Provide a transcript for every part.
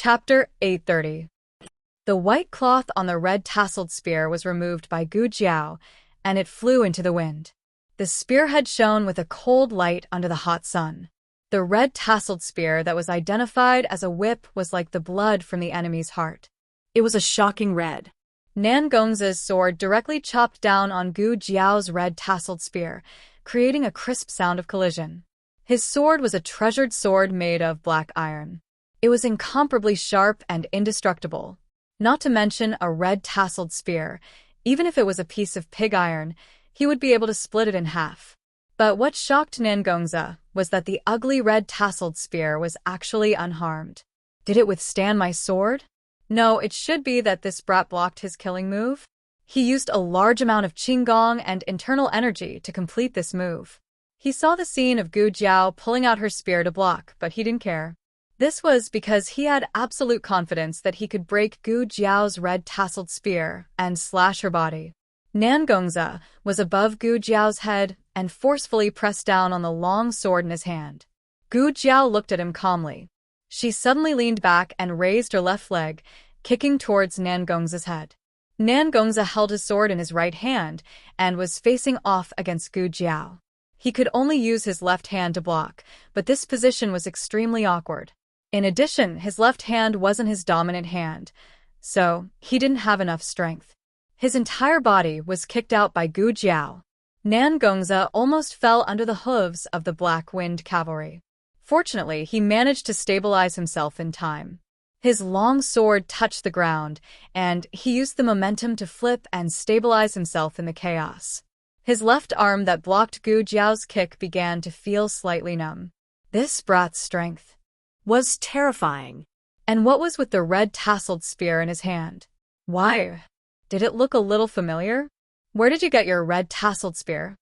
Chapter 830. The white cloth on the red-tasseled spear was removed by Gu Jiao, and it flew into the wind. The spearhead shone with a cold light under the hot sun. The red-tasseled spear that was identified as a whip was like the blood from the enemy's heart. It was a shocking red. Nan Gong's sword directly chopped down on Gu Jiao's red-tasseled spear, creating a crisp sound of collision. His sword was a treasured sword made of black iron. It was incomparably sharp and indestructible. Not to mention a red-tasseled spear. Even if it was a piece of pig iron, he would be able to split it in half. But what shocked Nan Gongza was that the ugly red-tasseled spear was actually unharmed. Did it withstand my sword? No, it should be that this brat blocked his killing move. He used a large amount of qinggong and internal energy to complete this move. He saw the scene of Gu Jiao pulling out her spear to block, but he didn't care. This was because he had absolute confidence that he could break Gu Jiao's red-tasseled spear and slash her body. Nan Gongza was above Gu Jiao's head and forcefully pressed down on the long sword in his hand. Gu Jiao looked at him calmly. She suddenly leaned back and raised her left leg, kicking towards Nan Gongza's head. Nan Gongza held his sword in his right hand and was facing off against Gu Jiao. He could only use his left hand to block, but this position was extremely awkward. In addition, his left hand wasn't his dominant hand, so he didn't have enough strength. His entire body was kicked out by Gu Jiao. Nan Gongza almost fell under the hooves of the Black Wind Cavalry. Fortunately, he managed to stabilize himself in time. His long sword touched the ground, and he used the momentum to flip and stabilize himself in the chaos. His left arm that blocked Gu Jiao's kick began to feel slightly numb. This brat's strength Was terrifying. And what was with the red-tasseled spear in his hand? Why? Did it look a little familiar? Where did you get your red-tasseled spear?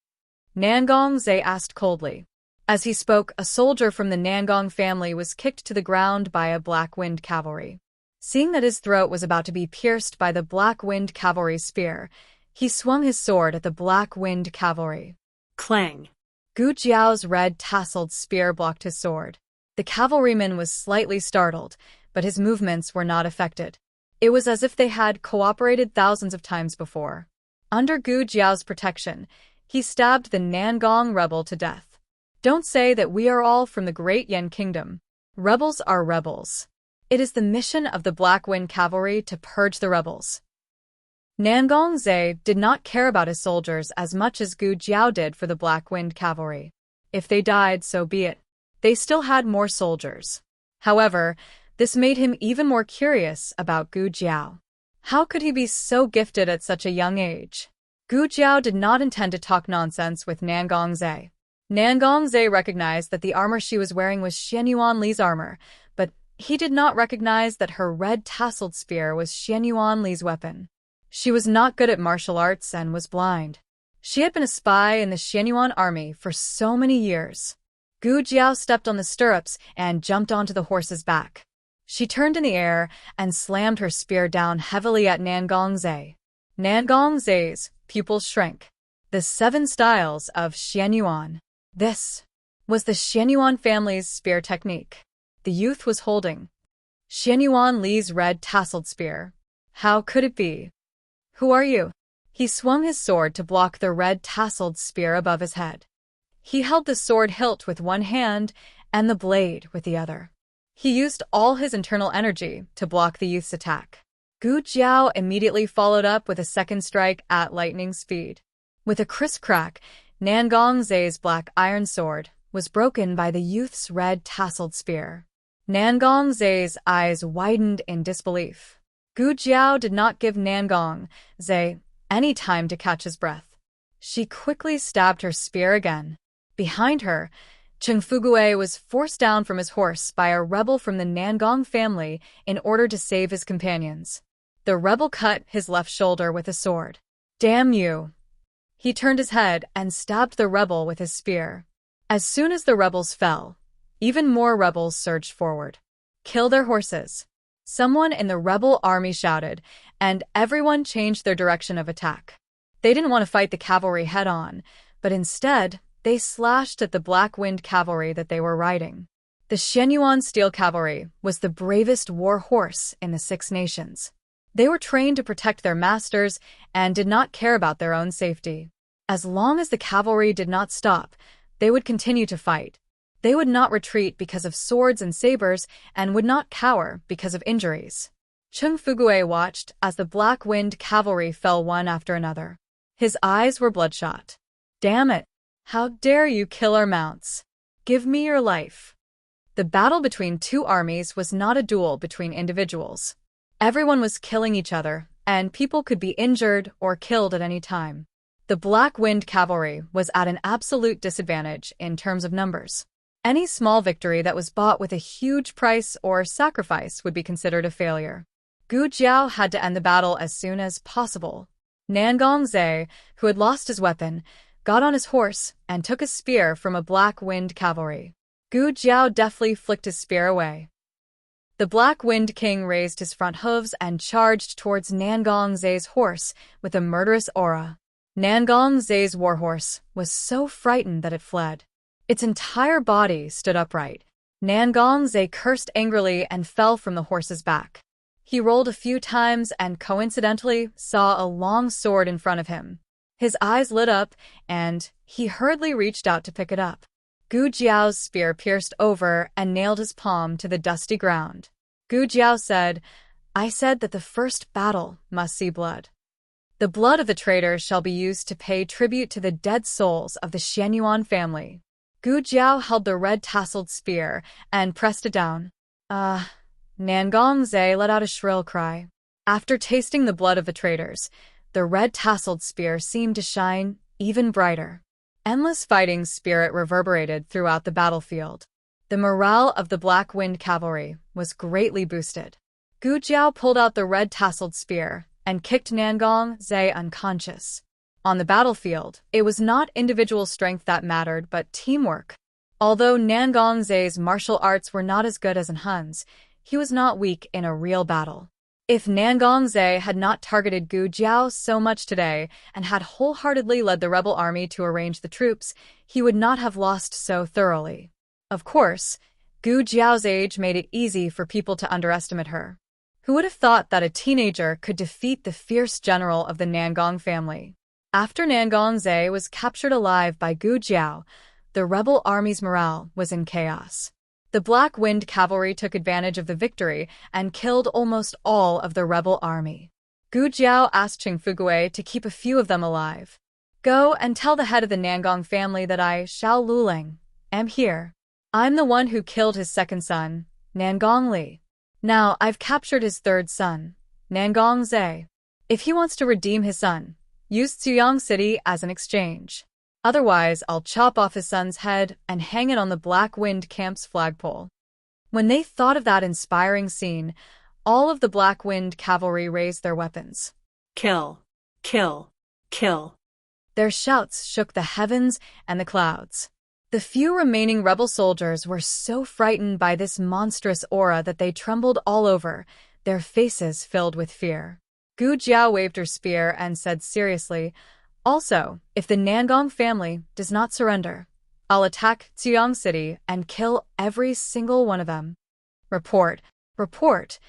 Nan Gongza asked coldly. As he spoke, a soldier from the Nangong family was kicked to the ground by a Black Wind Cavalry. Seeing that his throat was about to be pierced by the Black Wind Cavalry's spear, he swung his sword at the Black Wind Cavalry. Clang. Gu Jiao's red-tasseled spear blocked his sword. The cavalryman was slightly startled, but his movements were not affected. It was as if they had cooperated thousands of times before. Under Gu Jiao's protection, he stabbed the Nangong rebel to death. Don't say that we are all from the Great Yan Kingdom. Rebels are rebels. It is the mission of the Black Wind Cavalry to purge the rebels. Nan Gongza did not care about his soldiers as much as Gu Jiao did for the Black Wind Cavalry. If they died, so be it. They still had more soldiers. However, this made him even more curious about Gu Jiao. How could he be so gifted at such a young age? Gu Jiao did not intend to talk nonsense with Nan Gongza. Nan Gongza recognized that the armor she was wearing was Xianyuan Li's armor, but he did not recognize that her red-tasseled spear was Xianyuan Li's weapon. She was not good at martial arts and was blind. She had been a spy in the Xianyuan army for so many years. Gu Jiao stepped on the stirrups and jumped onto the horse's back. She turned in the air and slammed her spear down heavily at Nan Gongza. Nan Gongza's pupils shrank. The 7 styles of Xianyuan. This was the Xianyuan family's spear technique. The youth was holding Xianyuan Li's red-tasseled spear. How could it be? Who are you? He swung his sword to block the red-tasseled spear above his head. He held the sword hilt with one hand and the blade with the other. He used all his internal energy to block the youth's attack. Gu Jiao immediately followed up with a second strike at lightning speed. With a crisp crack, Nan Gongza's black iron sword was broken by the youth's red-tasseled spear. Nan Gongza's eyes widened in disbelief. Gu Jiao did not give Nan Gongza any time to catch his breath. She quickly stabbed her spear again. Behind her, Cheng Fugue was forced down from his horse by a rebel from the Nangong family in order to save his companions. The rebel cut his left shoulder with a sword. Damn you! He turned his head and stabbed the rebel with his spear. As soon as the rebels fell, even more rebels surged forward. Kill their horses! Someone in the rebel army shouted, and everyone changed their direction of attack. They didn't want to fight the cavalry head-on, but instead, they slashed at the Black Wind Cavalry that they were riding. The Shenyuan Steel Cavalry was the bravest war horse in the Six Nations. They were trained to protect their masters and did not care about their own safety. As long as the cavalry did not stop, they would continue to fight. They would not retreat because of swords and sabers and would not cower because of injuries. Chung Fugue watched as the Black Wind cavalry fell one after another. His eyes were bloodshot. "Damn it! How dare you kill our mounts? Give me your life." The battle between two armies was not a duel between individuals. Everyone was killing each other, and people could be injured or killed at any time. The Black Wind cavalry was at an absolute disadvantage in terms of numbers. Any small victory that was bought with a huge price or sacrifice would be considered a failure. Gu Jiao had to end the battle as soon as possible. Nangong Zhe, who had lost his weapon, got on his horse and took a spear from a Black Wind cavalry. Gu Jiao deftly flicked his spear away. The Black Wind King raised his front hooves and charged towards Nangong Zhe's horse with a murderous aura. Nangong Zhe's warhorse was so frightened that it fled. Its entire body stood upright. Nangong Zhe cursed angrily and fell from the horse's back. He rolled a few times and coincidentally saw a long sword in front of him. His eyes lit up, and he hurriedly reached out to pick it up. Gu Jiao's spear pierced over and nailed his palm to the dusty ground. Gu Jiao said, "I said that the first battle must see blood. The blood of the traitors shall be used to pay tribute to the dead souls of the Shenyuan family." Gu Jiao held the red-tasseled spear and pressed it down. Nangong Zhe let out a shrill cry. After tasting the blood of the traitors, the red-tasseled spear seemed to shine even brighter. Endless fighting spirit reverberated throughout the battlefield. The morale of the Black Wind cavalry was greatly boosted. Gu Jiao pulled out the red-tasseled spear and kicked Nangong Zhe unconscious. On the battlefield, it was not individual strength that mattered, but teamwork. Although Nangong Zhe's martial arts were not as good as Hun's, he was not weak in a real battle. If Nangong Zhe had not targeted Gu Jiao so much today and had wholeheartedly led the rebel army to arrange the troops, he would not have lost so thoroughly. Of course, Gu Jiao's age made it easy for people to underestimate her. Who would have thought that a teenager could defeat the fierce general of the Nangong family? After Nangong Zhe was captured alive by Gu Jiao, the rebel army's morale was in chaos. The Black Wind cavalry took advantage of the victory and killed almost all of the rebel army. Gu Jiao asked Chung Fugue to keep a few of them alive. "Go and tell the head of the Nangong family that I, Xiao Luling, am here. I'm the one who killed his second son, Nangong Li. Now I've captured his third son, Nangong Zhe. If he wants to redeem his son, use Ziyang City as an exchange. Otherwise, I'll chop off his son's head and hang it on the Black Wind camp's flagpole." When they thought of that inspiring scene, all of the Black Wind cavalry raised their weapons. Kill! Kill! Kill! Their shouts shook the heavens and the clouds. The few remaining rebel soldiers were so frightened by this monstrous aura that they trembled all over, their faces filled with fear. Gu Jiao waved her spear and said seriously, "Also, if the Nangong family does not surrender, I'll attack Ziyang City and kill every single one of them." Report. Report.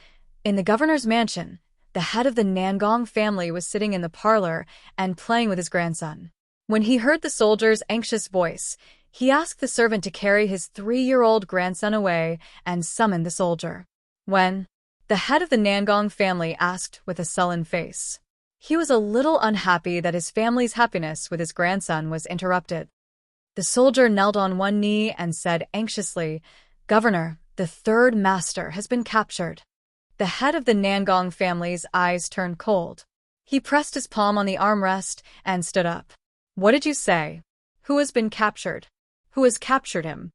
In the governor's mansion, the head of the Nangong family was sitting in the parlor and playing with his grandson. When he heard the soldier's anxious voice, he asked the servant to carry his 3-year-old grandson away and summoned the soldier. "When?" the head of the Nangong family asked with a sullen face. He was a little unhappy that his family's happiness with his grandson was interrupted. The soldier knelt on one knee and said anxiously, "Governor, the third master has been captured." The head of the Nangong family's eyes turned cold. He pressed his palm on the armrest and stood up. "What did you say? Who has been captured? Who has captured him?"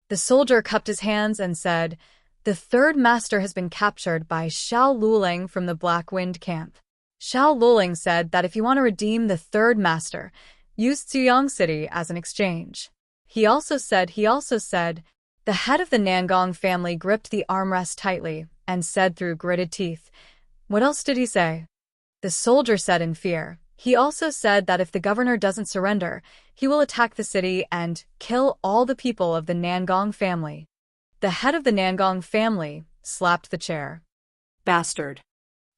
The soldier cupped his hands and said, "The third master has been captured by Xiao Luling from the Black Wind camp." Xiao Luling said that if you want to redeem the third master, use Ziyang City as an exchange. He also said, the head of the Nangong family gripped the armrest tightly and said through gritted teeth, "What else did he say?" The soldier said in fear, he also said that if the governor doesn't surrender, he will attack the city and kill all the people of the Nangong family. The head of the Nangong family slapped the chair. Bastard.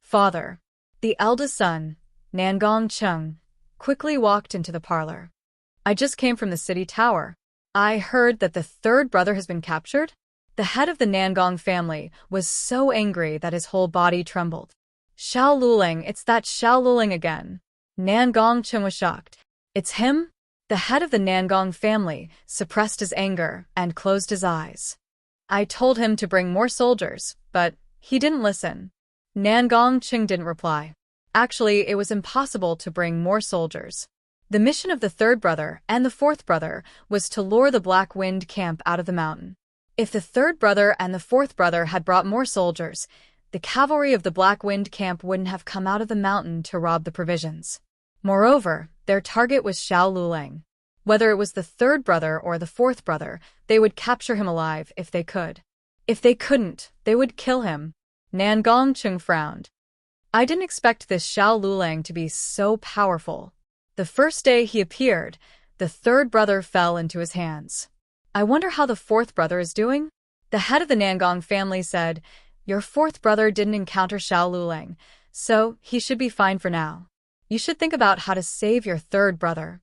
Father. The eldest son, Nangong Chung, quickly walked into the parlor. I just came from the city tower. I heard that the third brother has been captured. The head of the Nangong family was so angry that his whole body trembled. Xiao Luling, it's that Xiao Luling again. Nangong Chung was shocked. It's him? The head of the Nangong family suppressed his anger and closed his eyes. I told him to bring more soldiers, but he didn't listen. Nangong Chung didn't reply. Actually, it was impossible to bring more soldiers. The mission of the third brother and the fourth brother was to lure the Black Wind camp out of the mountain. If the third brother and the fourth brother had brought more soldiers, the cavalry of the Black Wind camp wouldn't have come out of the mountain to rob the provisions. Moreover, their target was Xiao Luling. Whether it was the third brother or the fourth brother, they would capture him alive if they could. If they couldn't, they would kill him. Nangong Chung frowned. I didn't expect this Xiao Luling to be so powerful. The first day he appeared, the third brother fell into his hands. I wonder how the fourth brother is doing? The head of the Nangong family said, Your fourth brother didn't encounter Xiao Luling, so he should be fine for now. You should think about how to save your third brother.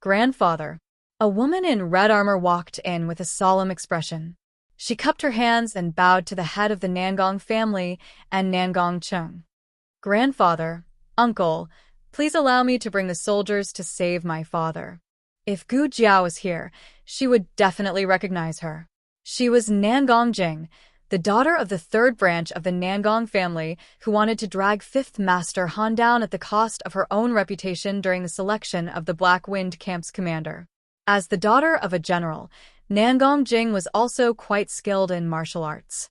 Grandfather. A woman in red armor walked in with a solemn expression. She cupped her hands and bowed to the head of the Nangong family and Nangong Chung. Grandfather, uncle, please allow me to bring the soldiers to save my father. If Gu Jiao was here, she would definitely recognize her. She was Nangong Jing, the daughter of the third branch of the Nangong family who wanted to drag fifth master Han down at the cost of her own reputation during the selection of the Black Wind camp's commander. As the daughter of a general, Nangong Jing was also quite skilled in martial arts.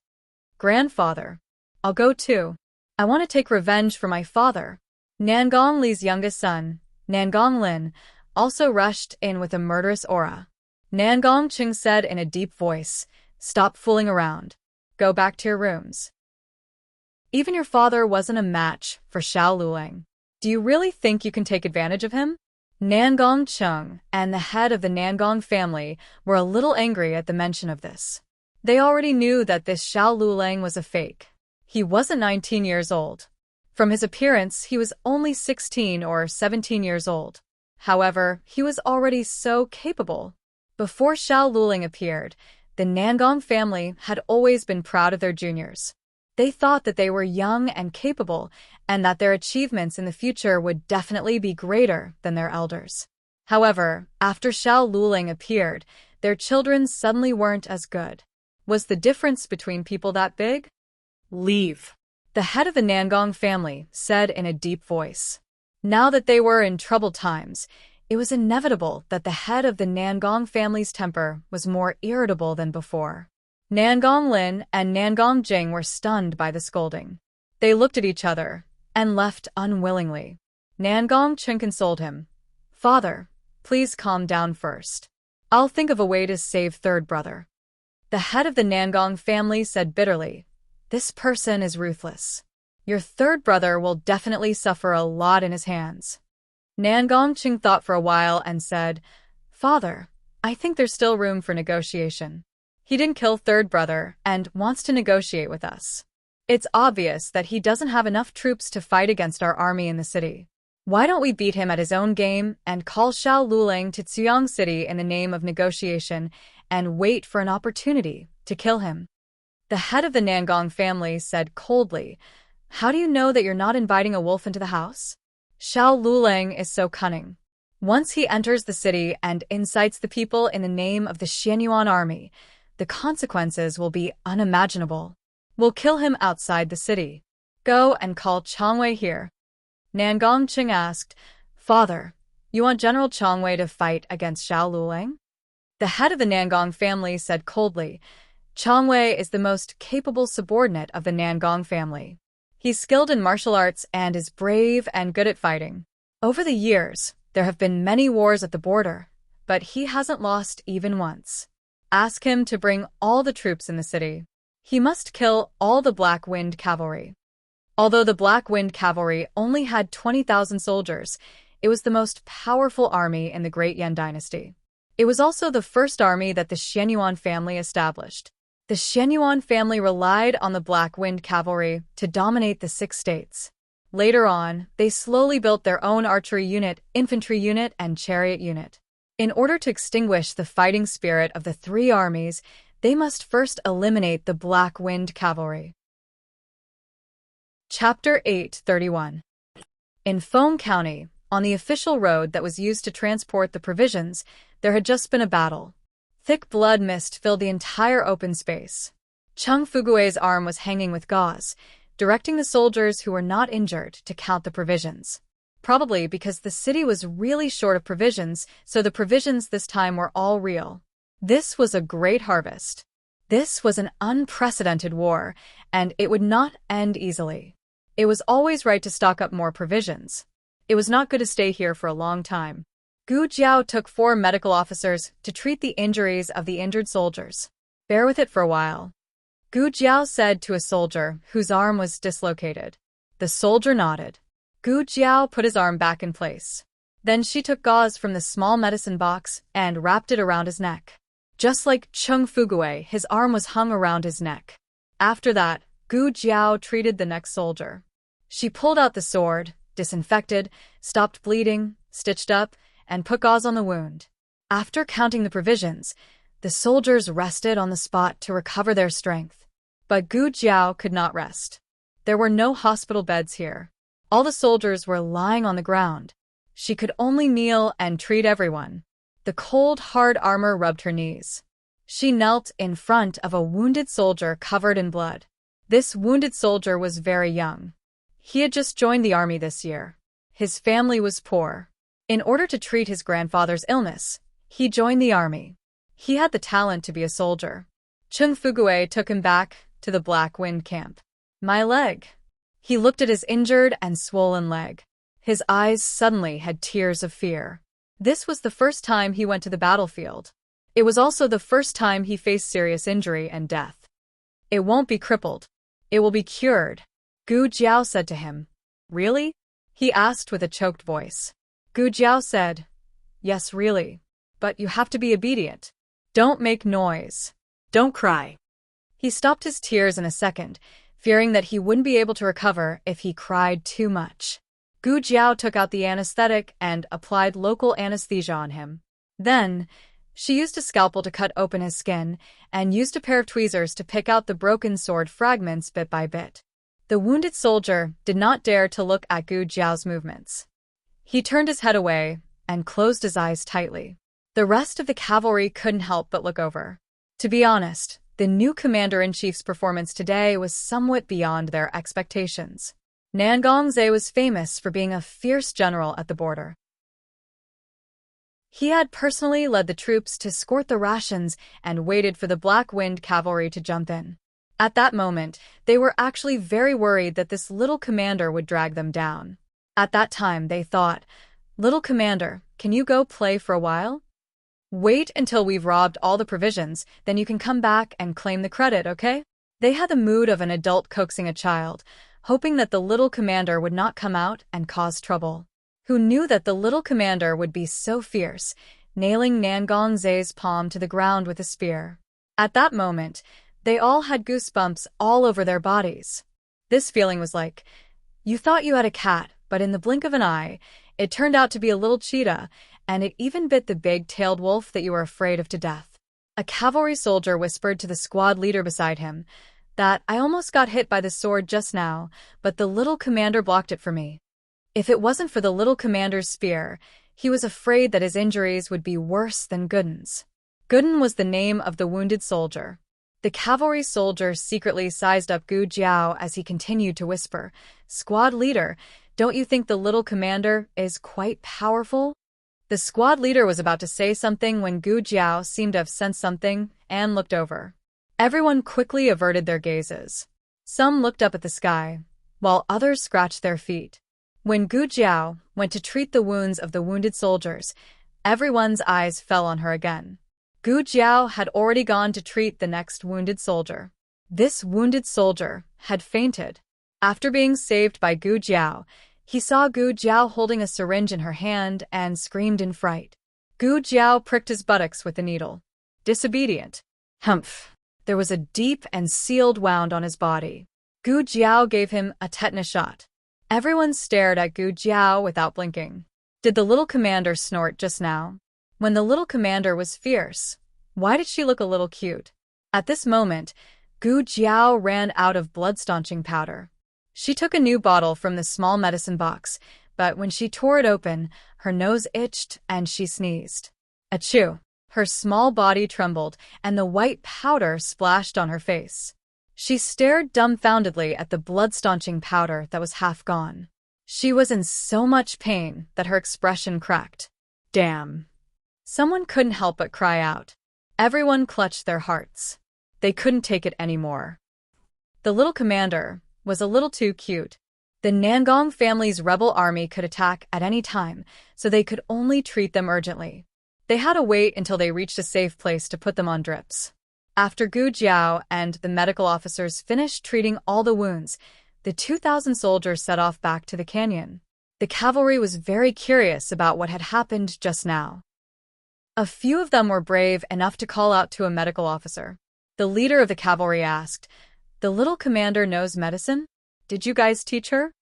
Grandfather. I'll go too. I want to take revenge for my father. Nangong Li's youngest son, Nangong Lin, also rushed in with a murderous aura. Nangong Chung said in a deep voice, Stop fooling around. Go back to your rooms. Even your father wasn't a match for Xiao Luling. Do you really think you can take advantage of him? Nangong Chung and the head of the Nangong family were a little angry at the mention of this. They already knew that this Xiao Luling was a fake. He wasn't 19 years old. From his appearance, he was only 16 or 17 years old. However, he was already so capable. Before Xiao Luling appeared, the Nangong family had always been proud of their juniors. They thought that they were young and capable, and that their achievements in the future would definitely be greater than their elders. However, after Xiao Luling appeared, their children suddenly weren't as good. Was the difference between people that big? Leave. The head of the Nangong family said in a deep voice. Now that they were in troubled times, it was inevitable that the head of the Nangong family's temper was more irritable than before. Nangong Lin and Nangong Jing were stunned by the scolding. They looked at each other and left unwillingly. Nangong Chung consoled him. Father, please calm down first. I'll think of a way to save third brother. The head of the Nangong family said bitterly, This person is ruthless. Your third brother will definitely suffer a lot in his hands. Nangong Chung thought for a while and said, Father, I think there's still room for negotiation. He didn't kill third brother and wants to negotiate with us. It's obvious that he doesn't have enough troops to fight against our army in the city. Why don't we beat him at his own game and call Xiao Luling to Cuyong City in the name of negotiation and wait for an opportunity to kill him? The head of the Nangong family said coldly, How do you know that you're not inviting a wolf into the house? Xiao Luling is so cunning. Once he enters the city and incites the people in the name of the Xianyuan army, the consequences will be unimaginable. We'll kill him outside the city. Go and call Chongwei here. Nangong Chung asked, Father, you want General Chongwei to fight against Xiao Luling? The head of the Nangong family said coldly, Chongwei is the most capable subordinate of the Nangong family. He's skilled in martial arts and is brave and good at fighting. Over the years, there have been many wars at the border, but he hasn't lost even once. Ask him to bring all the troops in the city. He must kill all the Black Wind cavalry. Although the Black Wind cavalry only had 20,000 soldiers, it was the most powerful army in the Great Yan dynasty. It was also the first army that the Xianyuan family established. The Shenyuan family relied on the Black Wind cavalry to dominate the 6 states. Later on, they slowly built their own archery unit, infantry unit, and chariot unit. In order to extinguish the fighting spirit of the 3 armies, they must first eliminate the Black Wind cavalry. Chapter 8:31. In Foam County, on the official road that was used to transport the provisions, there had just been a battle. Thick blood mist filled the entire open space. Chung Fugue's arm was hanging with gauze, directing the soldiers who were not injured to count the provisions. Probably because the city was really short of provisions, so the provisions this time were all real. This was a great harvest. This was an unprecedented war, and it would not end easily. It was always right to stock up more provisions. It was not good to stay here for a long time. Gu Jiao took 4 medical officers to treat the injuries of the injured soldiers. Bear with it for a while, Gu Jiao said to a soldier whose arm was dislocated. The soldier nodded. Gu Jiao put his arm back in place. Then she took gauze from the small medicine box and wrapped it around his neck. Just like Chung Fugue, his arm was hung around his neck. After that, Gu Jiao treated the next soldier. She pulled out the sword, disinfected, stopped bleeding, stitched up, and put gauze on the wound. After counting the provisions, the soldiers rested on the spot to recover their strength. But Gu Jiao could not rest. There were no hospital beds here. All the soldiers were lying on the ground. She could only kneel and treat everyone. The cold, hard armor rubbed her knees. She knelt in front of a wounded soldier covered in blood. This wounded soldier was very young. He had just joined the army this year. His family was poor. In order to treat his grandfather's illness, he joined the army. He had the talent to be a soldier. Chung Fugue took him back to the Black Wind camp. My leg. He looked at his injured and swollen leg. His eyes suddenly had tears of fear. This was the first time he went to the battlefield. It was also the first time he faced serious injury and death. It won't be crippled. It will be cured, Gu Jiao said to him. Really? He asked with a choked voice. Gu Jiao said, Yes, really. But you have to be obedient. Don't make noise. Don't cry. He stopped his tears in a second, fearing that he wouldn't be able to recover if he cried too much. Gu Jiao took out the anesthetic and applied local anesthesia on him. Then, she used a scalpel to cut open his skin and used a pair of tweezers to pick out the broken sword fragments bit by bit. The wounded soldier did not dare to look at Gu Jiao's movements. He turned his head away and closed his eyes tightly. The rest of the cavalry couldn't help but look over. To be honest, the new commander-in-chief's performance today was somewhat beyond their expectations. Nangongze was famous for being a fierce general at the border. He had personally led the troops to escort the rations and waited for the Black Wind cavalry to jump in. At that moment, they were actually very worried that this little commander would drag them down. At that time, they thought, Little commander, can you go play for a while? Wait until we've robbed all the provisions, then you can come back and claim the credit, okay? They had the mood of an adult coaxing a child, hoping that the little commander would not come out and cause trouble. Who knew that the little commander would be so fierce, nailing Nangongze's palm to the ground with a spear. At that moment, they all had goosebumps all over their bodies. This feeling was like, you thought you had a cat, but in the blink of an eye, it turned out to be a little cheetah, and it even bit the big-tailed wolf that you were afraid of to death. A cavalry soldier whispered to the squad leader beside him that I almost got hit by the sword just now, but the little commander blocked it for me. If it wasn't for the little commander's spear, he was afraid that his injuries would be worse than Gooden's. Gooden was the name of the wounded soldier. The cavalry soldier secretly sized up Gu Jiao as he continued to whisper, Squad leader, don't you think the little commander is quite powerful? The squad leader was about to say something when Gu Jiao seemed to have sensed something and looked over. Everyone quickly averted their gazes. Some looked up at the sky, while others scratched their feet. When Gu Jiao went to treat the wounds of the wounded soldiers, everyone's eyes fell on her again. Gu Jiao had already gone to treat the next wounded soldier. This wounded soldier had fainted. After being saved by Gu Jiao, he saw Gu Jiao holding a syringe in her hand and screamed in fright. Gu Jiao pricked his buttocks with the needle. Disobedient. Humph. There was a deep and sealed wound on his body. Gu Jiao gave him a tetanus shot. Everyone stared at Gu Jiao without blinking. Did the little commander snort just now? When the little commander was fierce, why did she look a little cute? At this moment, Gu Jiao ran out of blood-staunching powder. She took a new bottle from the small medicine box, but when she tore it open, her nose itched and she sneezed. Achoo! Her small body trembled, and the white powder splashed on her face. She stared dumbfoundedly at the blood-staunching powder that was half gone. She was in so much pain that her expression cracked. Damn! Someone couldn't help but cry out. Everyone clutched their hearts. They couldn't take it anymore. The little commander was a little too cute. The Nangong family's rebel army could attack at any time, so they could only treat them urgently. They had to wait until they reached a safe place to put them on drips. After Gu Jiao and the medical officers finished treating all the wounds, the 2,000 soldiers set off back to the canyon. The cavalry was very curious about what had happened just now. A few of them were brave enough to call out to a medical officer. The leader of the cavalry asked, "The little commander knows medicine? Did you guys teach her?"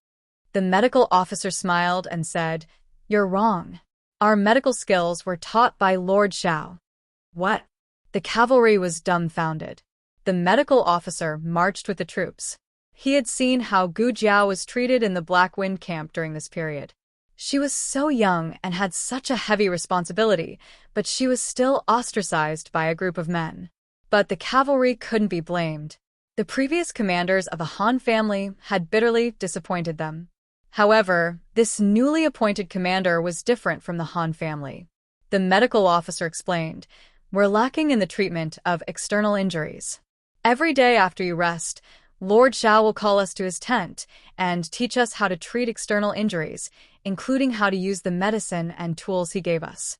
The medical officer smiled and said, "You're wrong. Our medical skills were taught by Lord Xiao." What? The cavalry was dumbfounded. The medical officer marched with the troops. He had seen how Gu Jiao was treated in the Black Wind camp during this period. She was so young and had such a heavy responsibility, but she was still ostracized by a group of men. But the cavalry couldn't be blamed. The previous commanders of the Han family had bitterly disappointed them. However, this newly appointed commander was different from the Han family. The medical officer explained, "We're lacking in the treatment of external injuries. Every day after you rest, Lord Xiao will call us to his tent and teach us how to treat external injuries, including how to use the medicine and tools he gave us."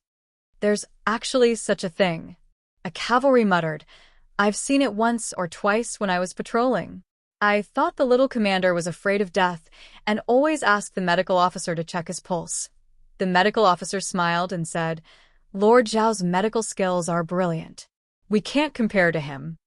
"There's actually such a thing," a cavalry muttered. "I've seen it once or twice when I was patrolling." I thought the little commander was afraid of death and always asked the medical officer to check his pulse. The medical officer smiled and said, "Lord Zhao's medical skills are brilliant. We can't compare to him."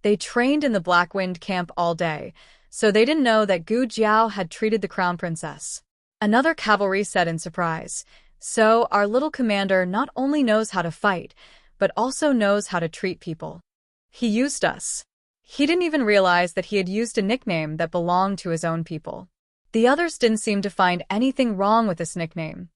They trained in the Black Wind camp all day, so they didn't know that Gu Jiao had treated the crown princess. Another cavalry said in surprise, "So our little commander not only knows how to fight, but also knows how to treat people. He used us." He didn't even realize that he had used a nickname that belonged to his own people. The others didn't seem to find anything wrong with this nickname.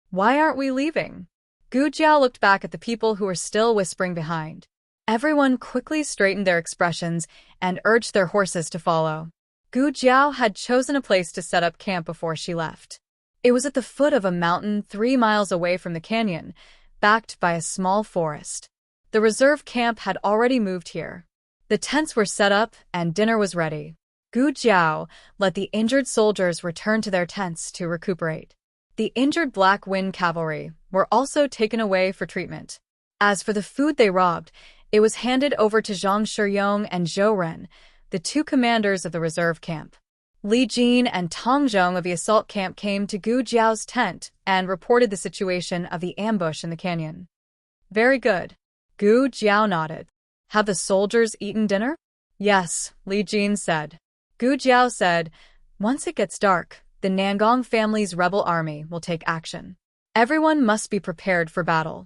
"Why aren't we leaving?" Gu Jiao looked back at the people who were still whispering behind. Everyone quickly straightened their expressions and urged their horses to follow. Gu Jiao had chosen a place to set up camp before she left. It was at the foot of a mountain 3 miles away from the canyon, backed by a small forest. The reserve camp had already moved here. The tents were set up and dinner was ready. Gu Jiao let the injured soldiers return to their tents to recuperate. The injured Black Wind cavalry were also taken away for treatment. As for the food they robbed, it was handed over to Zhang Shiyong and Zhou Ren, the 2 commanders of the reserve camp. Li Jin and Tong Zhong of the assault camp came to Gu Jiao's tent and reported the situation of the ambush in the canyon. "Very good." Gu Jiao nodded. "Have the soldiers eaten dinner?" "Yes," Li Jin said. Gu Jiao said, "Once it gets dark, the Nangong family's rebel army will take action. Everyone must be prepared for battle."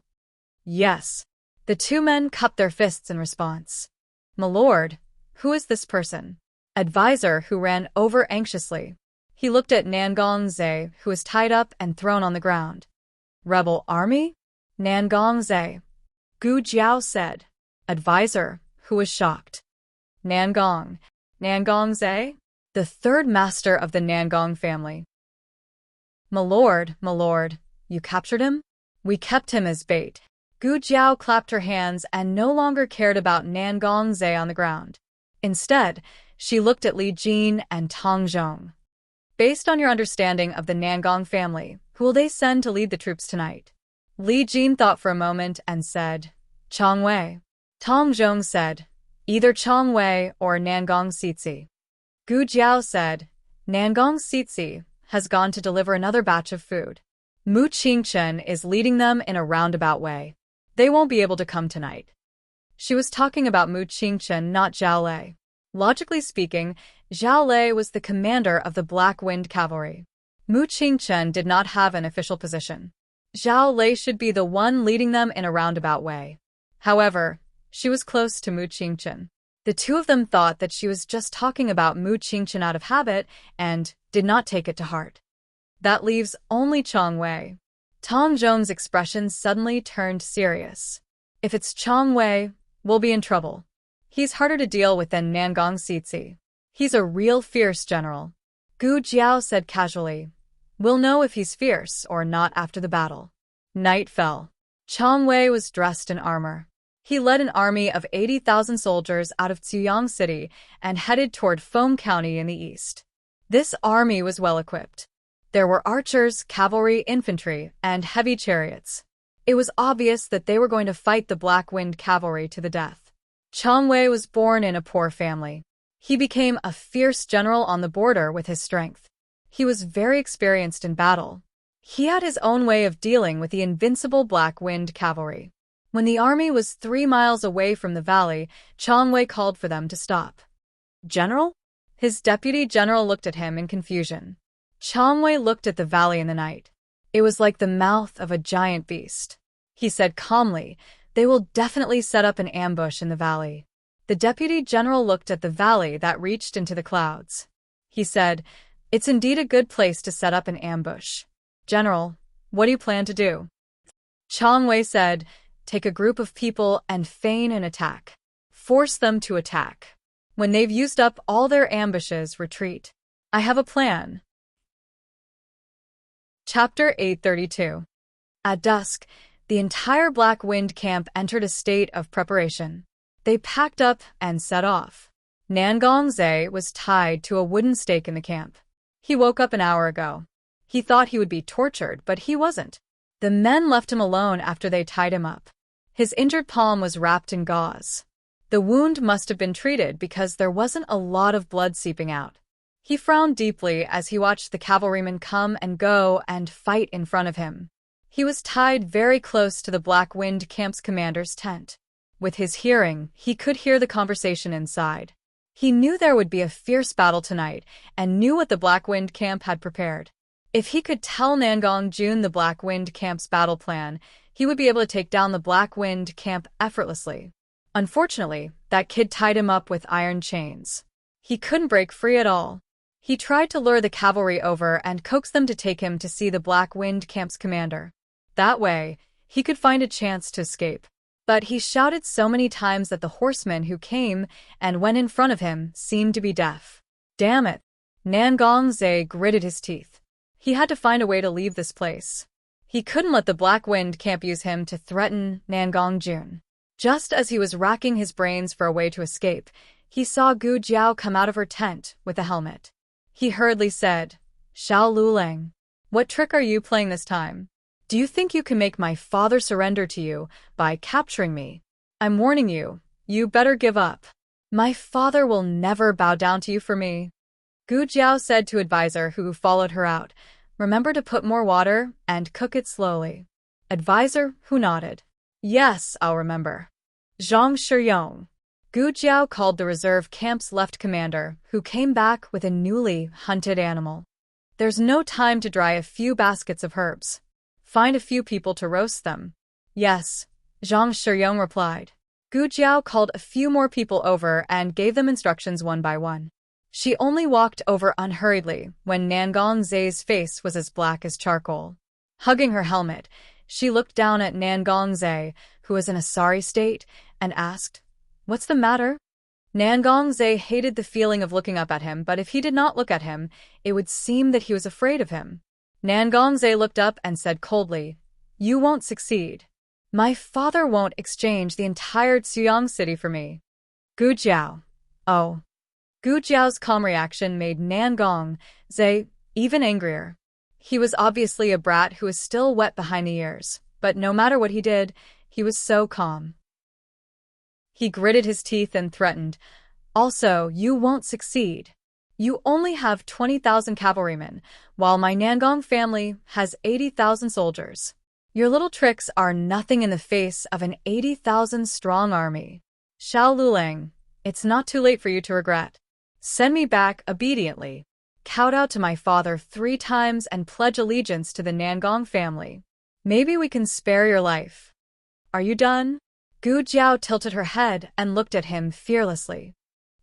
"Yes." The 2 men cupped their fists in response. "My lord, who is this person?" Advisor who ran over anxiously. He looked at Nangong Zhe, who was tied up and thrown on the ground. "Rebel army?" "Nangong Zhe," Gu Jiao said. Advisor, who was shocked. Nangong Zhe? The 3rd master of the Nangong family. My lord, you captured him?" "We kept him as bait." Gu Jiao clapped her hands and no longer cared about Nangong Zhe on the ground. Instead, she looked at Li Jin and Tong Zhong. "Based on your understanding of the Nangong family, who will they send to lead the troops tonight?" Li Jin thought for a moment and said, "Chong Wei." Tong Zhong said, "Either Chong Wei or Nangong Sitsi." Gu Jiao said, "Nangong Sitsi has gone to deliver another batch of food. Mu Qingchen is leading them in a roundabout way. They won't be able to come tonight." She was talking about Mu Qingchen, not Zhao Lei. Logically speaking, Zhao Lei was the commander of the Black Wind Cavalry. Mu Qingchen did not have an official position. Zhao Lei should be the one leading them in a roundabout way. However, she was close to Mu Qingchen. The two of them thought that she was just talking about Mu Qingchen out of habit and did not take it to heart. That leaves only Chong Wei. Tong Zhong's expression suddenly turned serious. If it's Chong Wei, we'll be in trouble. He's harder to deal with than Nangong Zizi. He's a real fierce general. Gu Jiao said casually. We'll know if he's fierce or not after the battle. Night fell. Chong Wei was dressed in armor. He led an army of 80,000 soldiers out of Ziyang City and headed toward Feng County in the east. This army was well equipped. There were archers, cavalry, infantry, and heavy chariots. It was obvious that they were going to fight the Black Wind Cavalry to the death. Chong Wei was born in a poor family. He became a fierce general on the border with his strength. He was very experienced in battle. He had his own way of dealing with the invincible Black Wind Cavalry. When the army was 3 miles away from the valley, Chong Wei called for them to stop. General? His deputy general looked at him in confusion. Chong Wei looked at the valley in the night. It was like the mouth of a giant beast. He said calmly, "They will definitely set up an ambush in the valley." The deputy general looked at the valley that reached into the clouds. He said, "It's indeed a good place to set up an ambush. General, what do you plan to do?" Chong Wei said, "Take a group of people and feign an attack. Force them to attack. When they've used up all their ambushes, retreat. I have a plan." Chapter 832. At dusk, the entire Black Wind camp entered a state of preparation. They packed up and set off. Nangong Zhe was tied to a wooden stake in the camp. He woke up an hour ago. He thought he would be tortured, but he wasn't. The men left him alone after they tied him up. His injured palm was wrapped in gauze. The wound must have been treated because there wasn't a lot of blood seeping out. He frowned deeply as he watched the cavalrymen come and go and fight in front of him. He was tied very close to the Black Wind camp's commander's tent. With his hearing, he could hear the conversation inside. He knew there would be a fierce battle tonight and knew what the Black Wind camp had prepared. If he could tell Nangong Jun the Black Wind camp's battle plan, he would be able to take down the Black Wind camp effortlessly. Unfortunately, that kid tied him up with iron chains. He couldn't break free at all. He tried to lure the cavalry over and coax them to take him to see the Black Wind camp's commander. That way, he could find a chance to escape. But he shouted so many times that the horsemen who came and went in front of him seemed to be deaf. Damn it! Nangong Zhe gritted his teeth. He had to find a way to leave this place. He couldn't let the Black Wind camp use him to threaten Nangong Jun. Just as he was racking his brains for a way to escape, he saw Gu Jiao come out of her tent with a helmet. He hurriedly said, "Xiao Luleng, what trick are you playing this time? Do you think you can make my father surrender to you by capturing me? I'm warning you, you better give up. My father will never bow down to you for me." Gu Jiao said to advisor who followed her out, "Remember to put more water and cook it slowly." Advisor who nodded. "Yes, I'll remember." Zhang Shiyong. Gu Jiao called the reserve camp's left commander, who came back with a newly hunted animal. "There's no time to dry a few baskets of herbs. Find a few people to roast them." "Yes," Zhang Shiyong replied. Gu Jiao called a few more people over and gave them instructions one by one. She only walked over unhurriedly when Nangong Zhe's face was as black as charcoal. Hugging her helmet, she looked down at Nangong Zhe, who was in a sorry state, and asked, "What's the matter?" Nangong Zhe hated the feeling of looking up at him, but if he did not look at him, it would seem that he was afraid of him. Nangong Zhe looked up and said coldly, "You won't succeed. My father won't exchange the entire Ziyang city for me." Gu Jiao. Oh. Gu Jiao's calm reaction made Nangong Zhe even angrier. He was obviously a brat who was still wet behind the ears, but no matter what he did, he was so calm. He gritted his teeth and threatened, "Also, you won't succeed. You only have 20,000 cavalrymen, while my Nangong family has 80,000 soldiers. Your little tricks are nothing in the face of an 80,000-strong army." Xiao Lulang, it's not too late for you to regret. Send me back obediently. Kowtow to my father 3 times and pledge allegiance to the Nangong family. Maybe we can spare your life. Are you done? Gu Jiao tilted her head and looked at him fearlessly.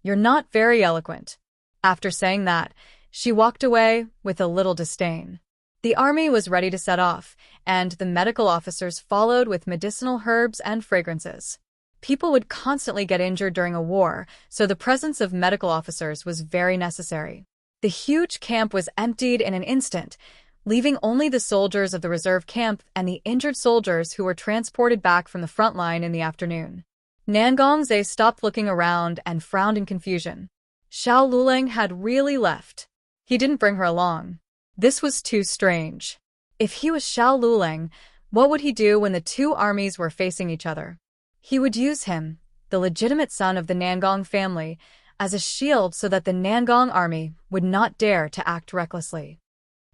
You're not very eloquent. After saying that, she walked away with a little disdain. The army was ready to set off, and the medical officers followed with medicinal herbs and fragrances. People would constantly get injured during a war, so the presence of medical officers was very necessary. The huge camp was emptied in an instant, leaving only the soldiers of the reserve camp and the injured soldiers who were transported back from the front line in the afternoon. Nangongze stopped looking around and frowned in confusion. Xiao Lulang had really left. He didn't bring her along. This was too strange. If he was Xiao Lulang, what would he do when the 2 armies were facing each other? He would use him, the legitimate son of the Nangong family, as a shield so that the Nangong army would not dare to act recklessly.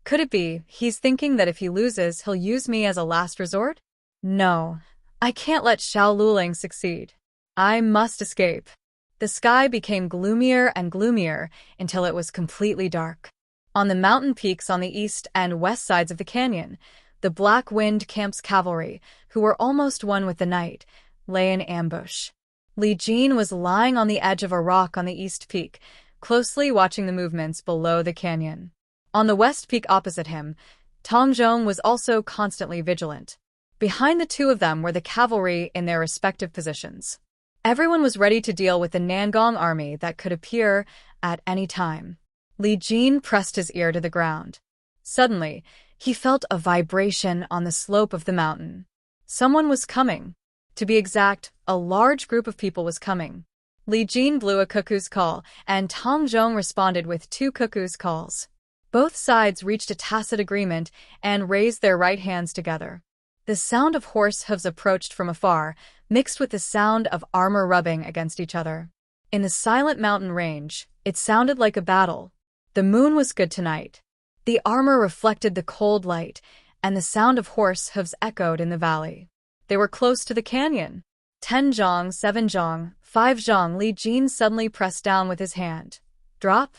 Could it be he's thinking that if he loses, he'll use me as a last resort? No, I can't let Xiao Lulang succeed. I must escape. The sky became gloomier and gloomier until it was completely dark. On the mountain peaks on the east and west sides of the canyon, the Black Wind Camp's cavalry, who were almost one with the night, lay in ambush. Li Jin was lying on the edge of a rock on the east peak, closely watching the movements below the canyon. On the west peak opposite him, Tong Zhong was also constantly vigilant. Behind the 2 of them were the cavalry in their respective positions. Everyone was ready to deal with the Nangong army that could appear at any time. Li Jin pressed his ear to the ground. Suddenly, he felt a vibration on the slope of the mountain. Someone was coming. To be exact, a large group of people was coming. Li Jin blew a cuckoo's call, and Tong Zhong responded with 2 cuckoo's calls. Both sides reached a tacit agreement and raised their right hands together. The sound of horse hooves approached from afar, mixed with the sound of armor rubbing against each other. In the silent mountain range, it sounded like a battle. The moon was good tonight. The armor reflected the cold light, and the sound of horse hooves echoed in the valley. They were close to the canyon. 10 zhong, 7 zhong, 5 zhong. Li Jin suddenly pressed down with his hand. Drop.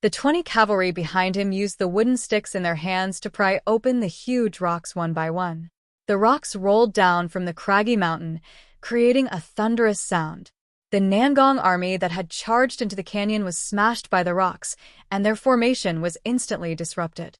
The 20 cavalry behind him used the wooden sticks in their hands to pry open the huge rocks one by one. The rocks rolled down from the craggy mountain, creating a thunderous sound. The Nangong army that had charged into the canyon was smashed by the rocks, and their formation was instantly disrupted.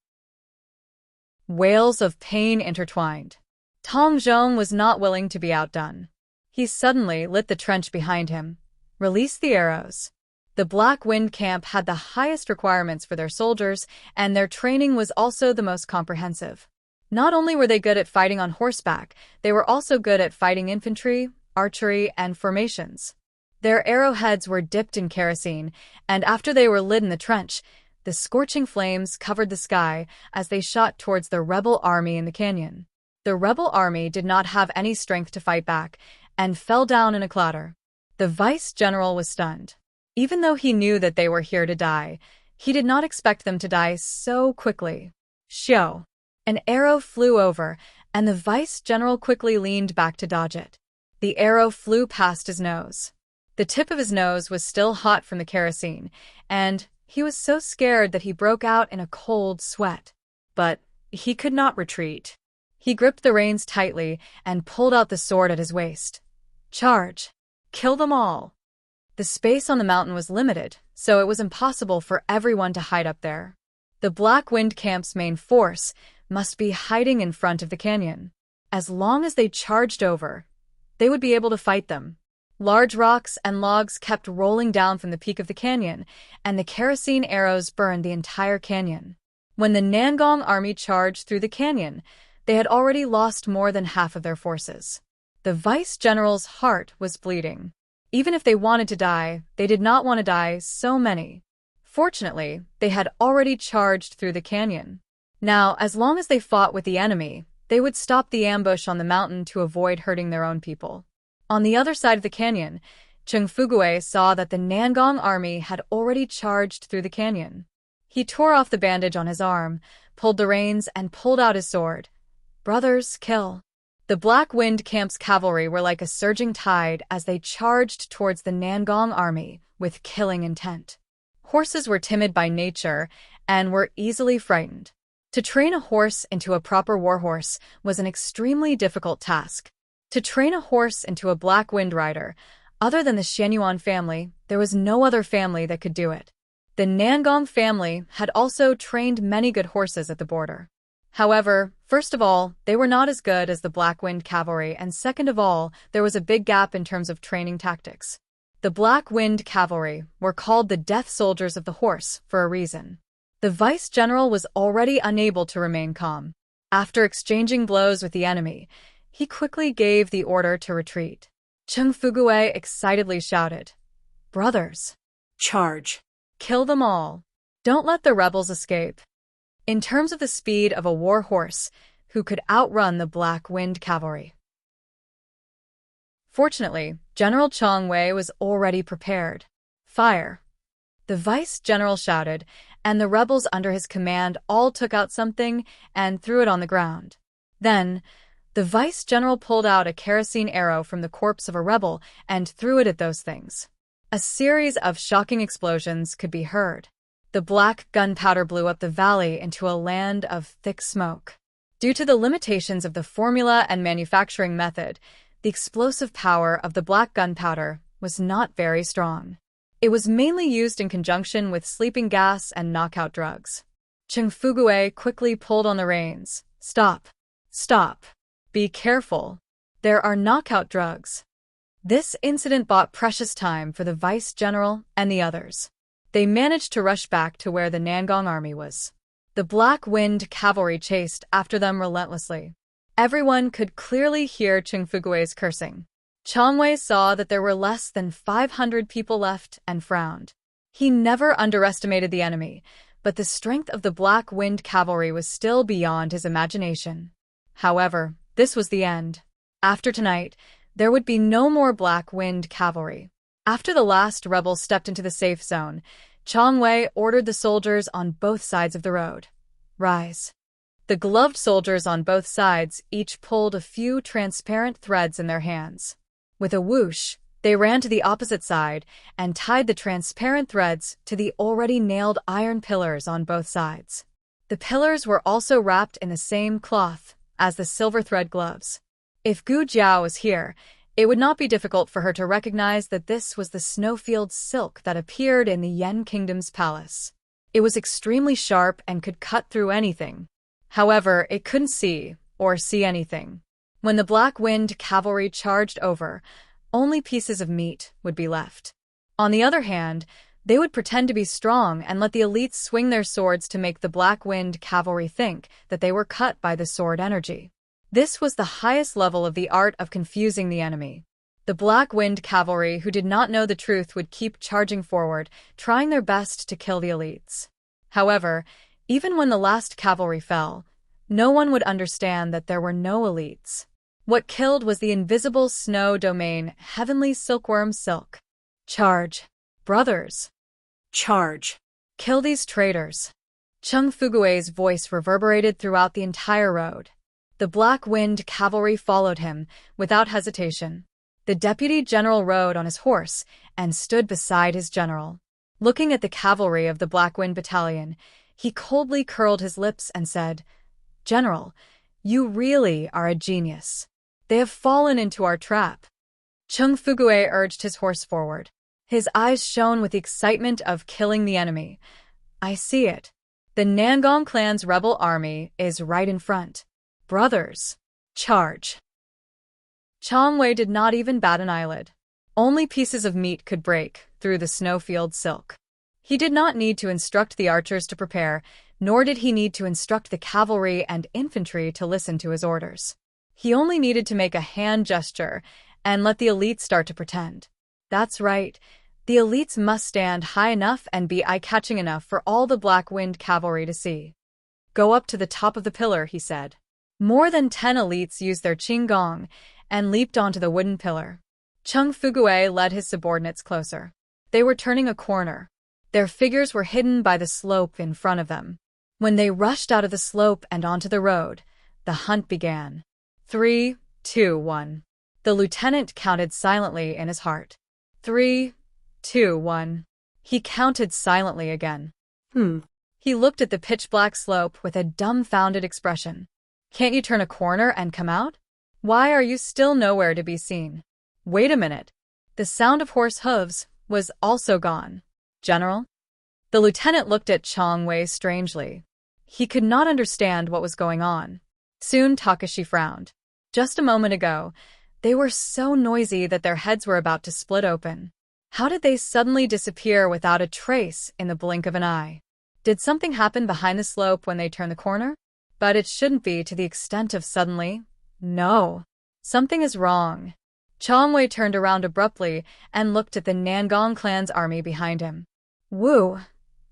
Wails of pain intertwined. Tong Zhong was not willing to be outdone. He suddenly lit the trench behind him. Released the arrows. The Black Wind Camp had the highest requirements for their soldiers, and their training was also the most comprehensive. Not only were they good at fighting on horseback, they were also good at fighting infantry, archery, and formations. Their arrowheads were dipped in kerosene, and after they were lit in the trench, the scorching flames covered the sky as they shot towards the rebel army in the canyon. The rebel army did not have any strength to fight back, and fell down in a clatter. The vice-general was stunned. Even though he knew that they were here to die, he did not expect them to die so quickly. Shoo! An arrow flew over, and the vice-general quickly leaned back to dodge it. The arrow flew past his nose. The tip of his nose was still hot from the kerosene, and he was so scared that he broke out in a cold sweat. But he could not retreat. He gripped the reins tightly and pulled out the sword at his waist. Charge! Kill them all! The space on the mountain was limited, so it was impossible for everyone to hide up there. The Black Wind Camp's main force must be hiding in front of the canyon. As long as they charged over, they would be able to fight them. Large rocks and logs kept rolling down from the peak of the canyon, and the kerosene arrows burned the entire canyon. When the Nangong army charged through the canyon, they had already lost more than half of their forces. The vice-general's heart was bleeding. Even if they wanted to die, they did not want to die so many. Fortunately, they had already charged through the canyon. Now, as long as they fought with the enemy, they would stop the ambush on the mountain to avoid hurting their own people. On the other side of the canyon, Chung Fugue saw that the Nangong army had already charged through the canyon. He tore off the bandage on his arm, pulled the reins, and pulled out his sword. Brothers, kill. The Black Wind Camp's cavalry were like a surging tide as they charged towards the Nangong army with killing intent. Horses were timid by nature and were easily frightened. To train a horse into a proper warhorse was an extremely difficult task. To train a horse into a Black Wind rider, other than the Xianyuan family, there was no other family that could do it. The Nangong family had also trained many good horses at the border. However, first of all, they were not as good as the Black Wind cavalry, and second of all, there was a big gap in terms of training tactics. The Black Wind cavalry were called the death soldiers of the horse for a reason. The vice-general was already unable to remain calm. After exchanging blows with the enemy, he quickly gave the order to retreat. Cheng Fugui excitedly shouted, "Brothers! Charge! Kill them all! Don't let the rebels escape!" In terms of the speed of a war horse, who could outrun the Black Wind cavalry? Fortunately, General Chang Wei was already prepared. "Fire!" The vice-general shouted, and the rebels under his command all took out something and threw it on the ground. Then, the vice-general pulled out a kerosene arrow from the corpse of a rebel and threw it at those things. A series of shocking explosions could be heard. The black gunpowder blew up the valley into a land of thick smoke. Due to the limitations of the formula and manufacturing method, the explosive power of the black gunpowder was not very strong. It was mainly used in conjunction with sleeping gas and knockout drugs. Cheng Fugui quickly pulled on the reins. "Stop! Stop! Be careful! There are knockout drugs." This incident bought precious time for the vice-general and the others. They managed to rush back to where the Nangong army was. The Black Wind cavalry chased after them relentlessly. Everyone could clearly hear Cheng Fugui's cursing. Chang Wei saw that there were less than 500 people left and frowned. He never underestimated the enemy, but the strength of the Black Wind cavalry was still beyond his imagination. However, this was the end. After tonight, there would be no more Black Wind cavalry. After the last rebel stepped into the safe zone, Chang Wei ordered the soldiers on both sides of the road. "Rise." The gloved soldiers on both sides each pulled a few transparent threads in their hands. With a whoosh, they ran to the opposite side and tied the transparent threads to the already nailed iron pillars on both sides. The pillars were also wrapped in the same cloth as the silver thread gloves. If Gu Jiao was here, it would not be difficult for her to recognize that this was the snowfield silk that appeared in the Yen Kingdom's palace. It was extremely sharp and could cut through anything. However, it couldn't see anything. When the Black Wind cavalry charged over, only pieces of meat would be left. On the other hand, they would pretend to be strong and let the elites swing their swords to make the Black Wind cavalry think that they were cut by the sword energy. This was the highest level of the art of confusing the enemy. The Black Wind cavalry who did not know the truth would keep charging forward, trying their best to kill the elites. However, even when the last cavalry fell, no one would understand that there were no elites. What killed was the invisible snow domain heavenly silkworm silk. "Charge! Brothers! Charge! Kill these traitors!" Cheng Fugui's voice reverberated throughout the entire road. The Black Wind cavalry followed him without hesitation. The deputy general rode on his horse and stood beside his general. Looking at the cavalry of the Black Wind battalion, he coldly curled his lips and said, "General, you really are a genius. They have fallen into our trap." Cheng Fugui urged his horse forward. His eyes shone with the excitement of killing the enemy. "I see it. The Nangong clan's rebel army is right in front. Brothers, charge!" Chang Wei did not even bat an eyelid. Only pieces of meat could break through the snowfield silk. He did not need to instruct the archers to prepare, nor did he need to instruct the cavalry and infantry to listen to his orders. He only needed to make a hand gesture and let the elites start to pretend. That's right, the elites must stand high enough and be eye-catching enough for all the Black Wind cavalry to see. "Go up to the top of the pillar," he said. More than 10 elites used their qinggong and leaped onto the wooden pillar. Cheng Fugui led his subordinates closer. They were turning a corner. Their figures were hidden by the slope in front of them. When they rushed out of the slope and onto the road, the hunt began. 3, 2, 1. The lieutenant counted silently in his heart. 3, 2, 1. He counted silently again. He looked at the pitch-black slope with a dumbfounded expression. Can't you turn a corner and come out? Why are you still nowhere to be seen? Wait a minute. The sound of horse hooves was also gone. General? The lieutenant looked at Chang Wei strangely. He could not understand what was going on. Soon Takashi frowned. Just a moment ago, they were so noisy that their heads were about to split open. How did they suddenly disappear without a trace in the blink of an eye? Did something happen behind the slope when they turned the corner? But it shouldn't be to the extent of suddenly. No. Something is wrong. Chang Wei turned around abruptly and looked at the Nangong clan's army behind him. Woo!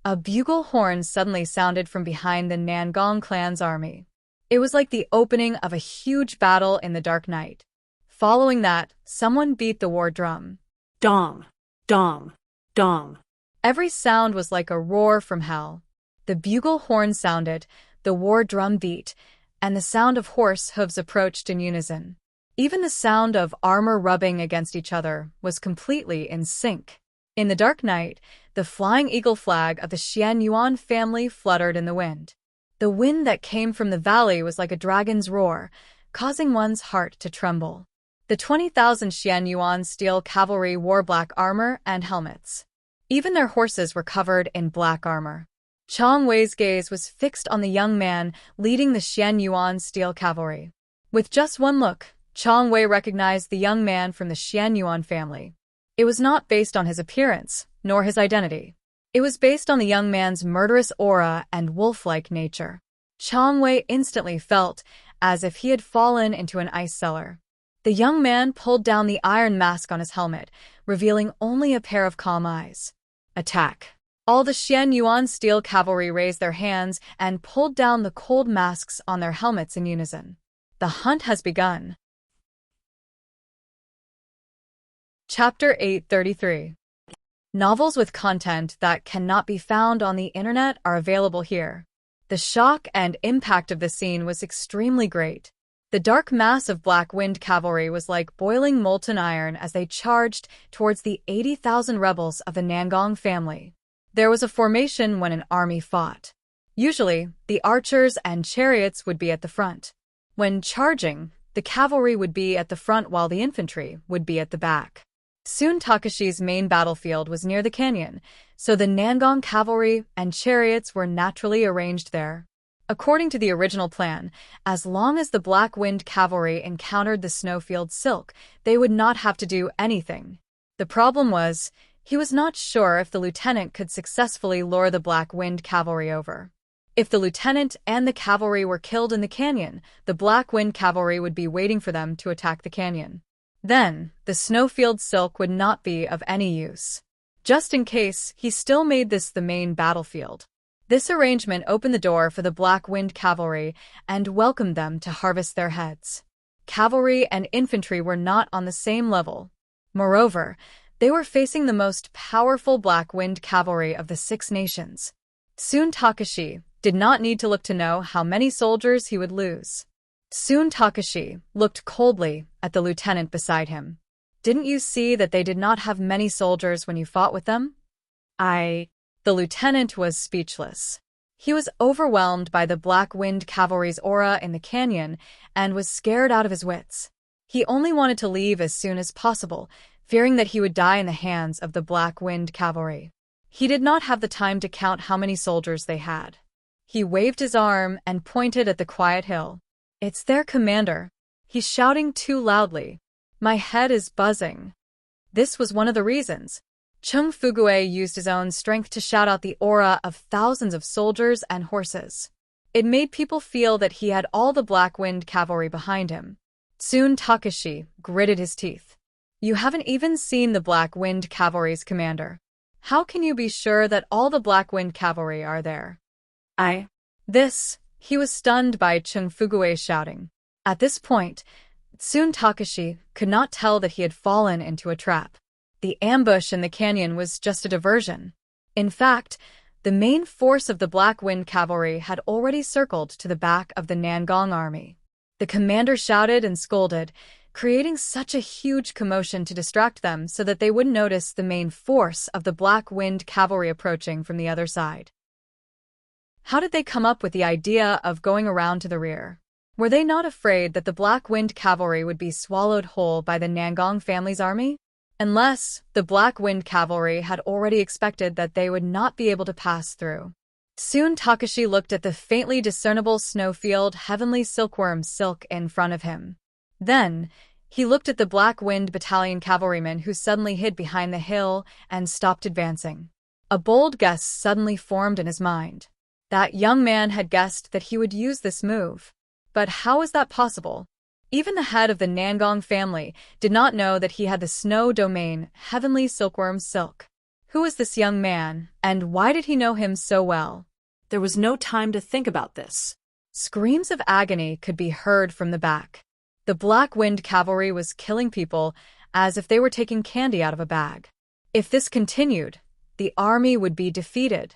A bugle horn suddenly sounded from behind the Nangong clan's army. It was like the opening of a huge battle in the dark night. Following that, someone beat the war drum. Dong, dong, dong. Every sound was like a roar from hell. The bugle horn sounded, the war drum beat, and the sound of horse hooves approached in unison. Even the sound of armor rubbing against each other was completely in sync. In the dark night, the flying eagle flag of the Xian Yuan family fluttered in the wind. The wind that came from the valley was like a dragon's roar, causing one's heart to tremble. The 20,000 Xian Yuan steel cavalry wore black armor and helmets. Even their horses were covered in black armor. Chang Wei's gaze was fixed on the young man leading the Xian Yuan steel cavalry. With just one look, Chang Wei recognized the young man from the Xian Yuan family. It was not based on his appearance, nor his identity. It was based on the young man's murderous aura and wolf-like nature. Chang Wei instantly felt as if he had fallen into an ice cellar. The young man pulled down the iron mask on his helmet, revealing only a pair of calm eyes. Attack! All the Xian Yuan steel cavalry raised their hands and pulled down the cold masks on their helmets in unison. The hunt has begun. Chapter 833. Novels with content that cannot be found on the internet are available here. The shock and impact of the scene was extremely great. The dark mass of Black Wind cavalry was like boiling molten iron as they charged towards the 80,000 rebels of the Nangong family. There was a formation when an army fought. Usually, the archers and chariots would be at the front. When charging, the cavalry would be at the front while the infantry would be at the back. Soon Takashi's main battlefield was near the canyon, so the Nangong cavalry and chariots were naturally arranged there. According to the original plan, as long as the Black Wind cavalry encountered the snowfield silk, they would not have to do anything. The problem was, he was not sure if the lieutenant could successfully lure the Black Wind cavalry over. If the lieutenant and the cavalry were killed in the canyon, the Black Wind cavalry would be waiting for them to attack the canyon. Then, the snowfield silk would not be of any use. Just in case, he still made this the main battlefield. This arrangement opened the door for the Black Wind cavalry and welcomed them to harvest their heads. Cavalry and infantry were not on the same level. Moreover, they were facing the most powerful Black Wind cavalry of the 6 nations. Soon Takashi did not need to look to know how many soldiers he would lose. Soon Takashi looked coldly at the lieutenant beside him. Didn't you see that they did not have many soldiers when you fought with them? The lieutenant was speechless. He was overwhelmed by the Black Wind cavalry's aura in the canyon and was scared out of his wits. He only wanted to leave as soon as possible, fearing that he would die in the hands of the Black Wind cavalry. He did not have the time to count how many soldiers they had. He waved his arm and pointed at the quiet hill. It's their commander. He's shouting too loudly. My head is buzzing. This was one of the reasons. Chung Fugue used his own strength to shout out the aura of thousands of soldiers and horses. It made people feel that he had all the Black Wind cavalry behind him. Soon Takashi gritted his teeth. You haven't even seen the Black Wind cavalry's commander. How can you be sure that all the Black Wind cavalry are there? He was stunned by Chung Fugue's shouting. At this point, soon Takashi could not tell that he had fallen into a trap. The ambush in the canyon was just a diversion. In fact, the main force of the Black Wind cavalry had already circled to the back of the Nangong army. The commander shouted and scolded, creating such a huge commotion to distract them so that they wouldn't notice the main force of the Black Wind cavalry approaching from the other side. How did they come up with the idea of going around to the rear? Were they not afraid that the Black Wind cavalry would be swallowed whole by the Nangong family's army? Unless the Black Wind cavalry had already expected that they would not be able to pass through. Soon Takashi looked at the faintly discernible snowfield heavenly silkworm silk in front of him. Then, he looked at the Black Wind battalion cavalrymen who suddenly hid behind the hill and stopped advancing. A bold guess suddenly formed in his mind. That young man had guessed that he would use this move. But how is that possible? Even the head of the Nangong family did not know that he had the snow domain heavenly silkworm silk. Who was this young man, and why did he know him so well? There was no time to think about this. Screams of agony could be heard from the back. The Black Wind cavalry was killing people as if they were taking candy out of a bag. If this continued, the army would be defeated.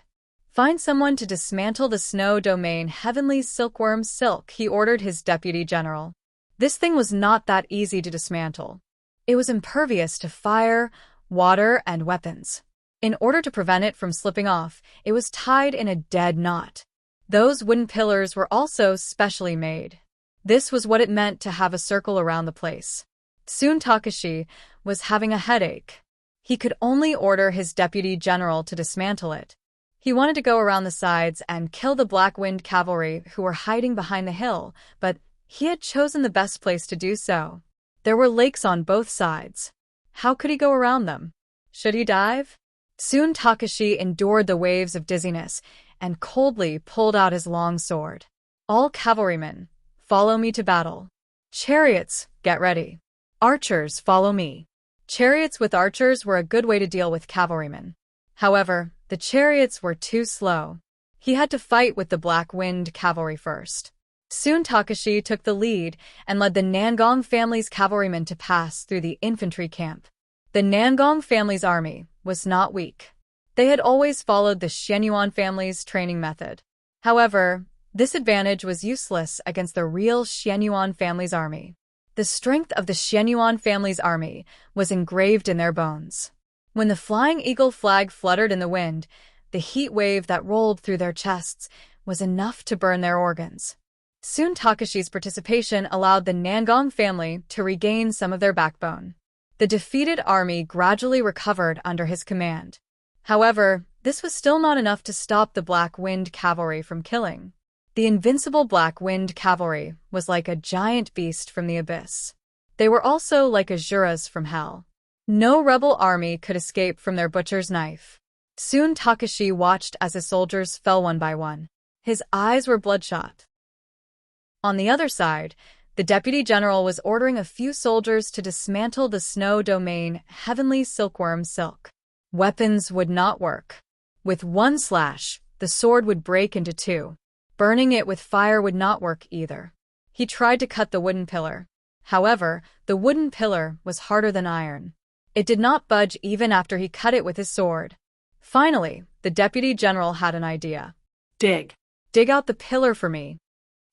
Find someone to dismantle the snow domain heavenly silkworm silk, he ordered his deputy general. This thing was not that easy to dismantle. It was impervious to fire, water, and weapons. In order to prevent it from slipping off, it was tied in a dead knot. Those wooden pillars were also specially made. This was what it meant to have a circle around the place. Soon Takashi was having a headache. He could only order his deputy general to dismantle it. He wanted to go around the sides and kill the Black Wind cavalry who were hiding behind the hill, but he had chosen the best place to do so. There were lakes on both sides. How could he go around them? Should he dive? Soon Takashi endured the waves of dizziness and coldly pulled out his long sword. All cavalrymen, follow me to battle. Chariots, get ready. Archers, follow me. Chariots with archers were a good way to deal with cavalrymen. However, the chariots were too slow. He had to fight with the Black Wind cavalry first. Soon Takashi took the lead and led the Nangong family's cavalrymen to pass through the infantry camp. The Nangong family's army was not weak. They had always followed the Xianyuan family's training method. However, this advantage was useless against the real Xianyuan family's army. The strength of the Xianyuan family's army was engraved in their bones. When the flying eagle flag fluttered in the wind, the heat wave that rolled through their chests was enough to burn their organs. Soon Takashi's participation allowed the Nangong family to regain some of their backbone. The defeated army gradually recovered under his command. However, this was still not enough to stop the Black Wind cavalry from killing. The invincible Black Wind cavalry was like a giant beast from the abyss. They were also like Asuras from hell. No rebel army could escape from their butcher's knife. Soon Takashi watched as his soldiers fell one by one. His eyes were bloodshot. On the other side, the deputy general was ordering a few soldiers to dismantle the snow domain heavenly silkworm silk. Weapons would not work. With one slash, the sword would break into two. Burning it with fire would not work either. He tried to cut the wooden pillar. However, the wooden pillar was harder than iron. It did not budge even after he cut it with his sword. Finally, the deputy general had an idea. Dig. Dig out the pillar for me.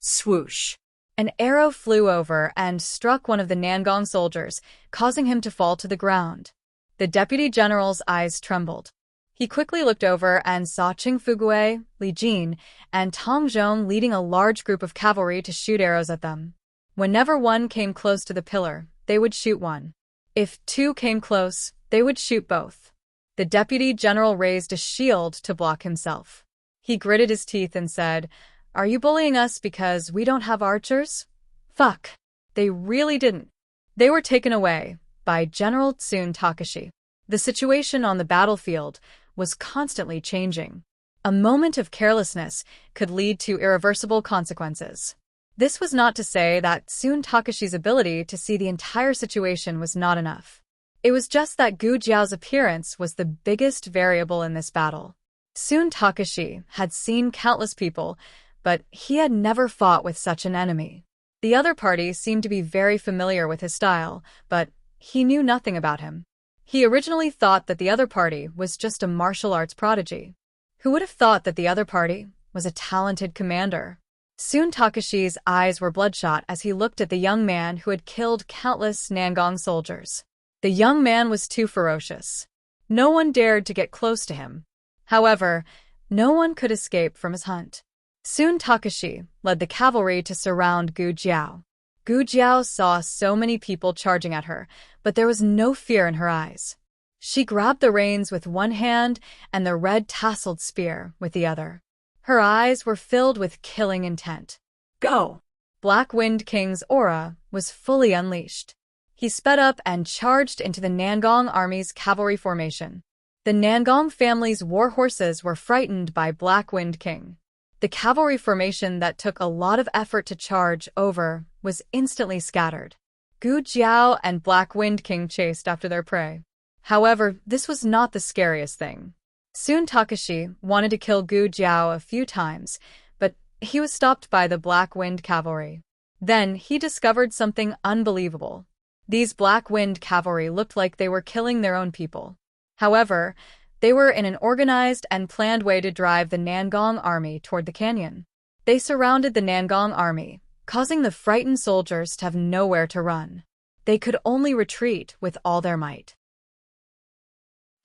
Swoosh. An arrow flew over and struck one of the Nangong soldiers, causing him to fall to the ground. The deputy general's eyes trembled. He quickly looked over and saw Qing Fugue, Li Jin, and Tong Zhong leading a large group of cavalry to shoot arrows at them. Whenever one came close to the pillar, they would shoot one. If two came close, they would shoot both. The deputy general raised a shield to block himself. He gritted his teeth and said, "Are you bullying us because we don't have archers?" Fuck. They really didn't. They were taken away by General Tsun Takashi. The situation on the battlefield was constantly changing. A moment of carelessness could lead to irreversible consequences. This was not to say that Tsun Takashi's ability to see the entire situation was not enough. It was just that Gu Jiao's appearance was the biggest variable in this battle. Tsun Takashi had seen countless people, but he had never fought with such an enemy. The other party seemed to be very familiar with his style, but he knew nothing about him. He originally thought that the other party was just a martial arts prodigy. Who would have thought that the other party was a talented commander? Soon Takashi's eyes were bloodshot as he looked at the young man who had killed countless Nangong soldiers. The young man was too ferocious. No one dared to get close to him. However, no one could escape from his hunt. Soon Takashi led the cavalry to surround Gu Jiao. Gu Jiao saw so many people charging at her, but there was no fear in her eyes. She grabbed the reins with one hand and the red tasseled spear with the other. Her eyes were filled with killing intent. Go! Black Wind King's aura was fully unleashed. He sped up and charged into the Nangong army's cavalry formation. The Nangong family's war horses were frightened by Black Wind King. The cavalry formation that took a lot of effort to charge over was instantly scattered. Gu Jiao and Black Wind King chased after their prey. However, this was not the scariest thing. Soon Takashi wanted to kill Gu Jiao a few times, but he was stopped by the Black Wind Cavalry. Then he discovered something unbelievable. These Black Wind Cavalry looked like they were killing their own people. However, they were in an organized and planned way to drive the Nangong army toward the canyon. They surrounded the Nangong army, causing the frightened soldiers to have nowhere to run. They could only retreat with all their might.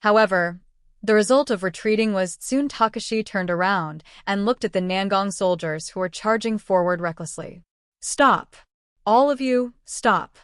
However, the result of retreating was soon Takashi turned around and looked at the Nangong soldiers who were charging forward recklessly. Stop! All of you, stop!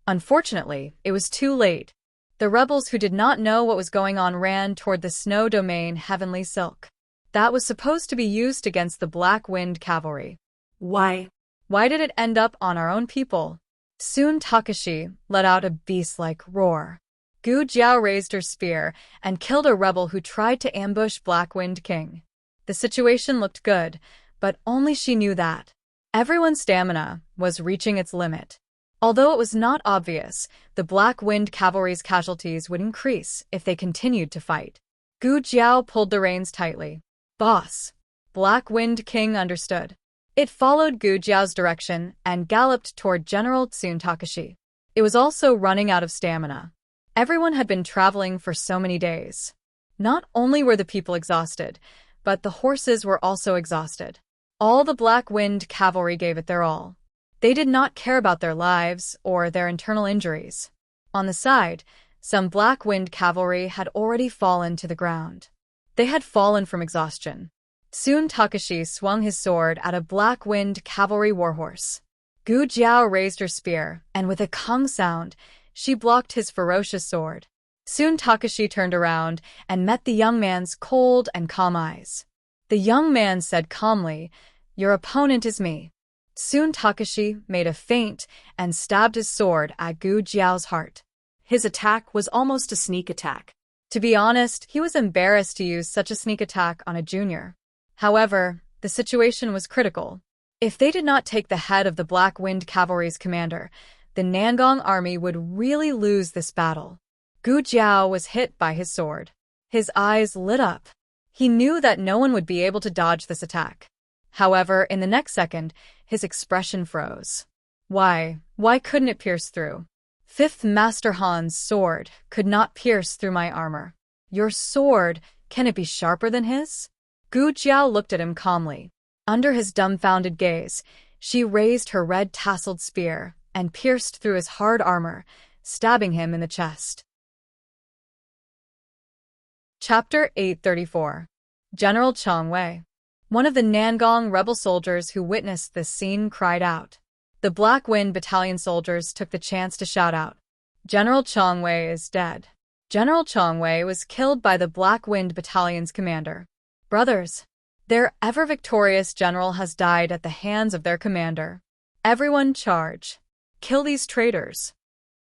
Unfortunately, it was too late. The rebels who did not know what was going on ran toward the snow domain Heavenly Silk. That was supposed to be used against the Black Wind Cavalry. Why? Why did it end up on our own people? Soon Takashi let out a beast-like roar. Gu Jiao raised her spear and killed a rebel who tried to ambush Black Wind King. The situation looked good, but only she knew that. Everyone's stamina was reaching its limit. Although it was not obvious, the Black Wind Cavalry's casualties would increase if they continued to fight. Gu Jiao pulled the reins tightly. Boss! Black Wind King understood. It followed Gu Jiao's direction and galloped toward General Tsun Takashi. It was also running out of stamina. Everyone had been traveling for so many days. Not only were the people exhausted, but the horses were also exhausted. All the Black Wind Cavalry gave it their all. They did not care about their lives or their internal injuries. On the side, some Black Wind Cavalry had already fallen to the ground. They had fallen from exhaustion. Soon Takashi swung his sword at a Black Wind Cavalry warhorse. Gu Jiao raised her spear, and with a kung sound, she blocked his ferocious sword. Soon Takashi turned around and met the young man's cold and calm eyes. The young man said calmly, "Your opponent is me." Soon Takashi made a feint and stabbed his sword at Gu Jiao's heart. His attack was almost a sneak attack. To be honest, he was embarrassed to use such a sneak attack on a junior. However, the situation was critical. If they did not take the head of the Black Wind Cavalry's commander, the Nangong army would really lose this battle. Gu Jiao was hit by his sword. His eyes lit up. He knew that no one would be able to dodge this attack. However, in the next second, his expression froze. Why couldn't it pierce through? Fifth Master Han's sword could not pierce through my armor. Your sword, can it be sharper than his? Gu Jiao looked at him calmly. Under his dumbfounded gaze, she raised her red tasseled spear and pierced through his hard armor, stabbing him in the chest. Chapter 834. General Chong Wei. One of the Nangong rebel soldiers who witnessed this scene cried out. The Black Wind Battalion soldiers took the chance to shout out, "General Chong Wei is dead." General Chong Wei was killed by the Black Wind Battalion's commander. Brothers, their ever-victorious general has died at the hands of their commander. Everyone charge. Kill these traitors.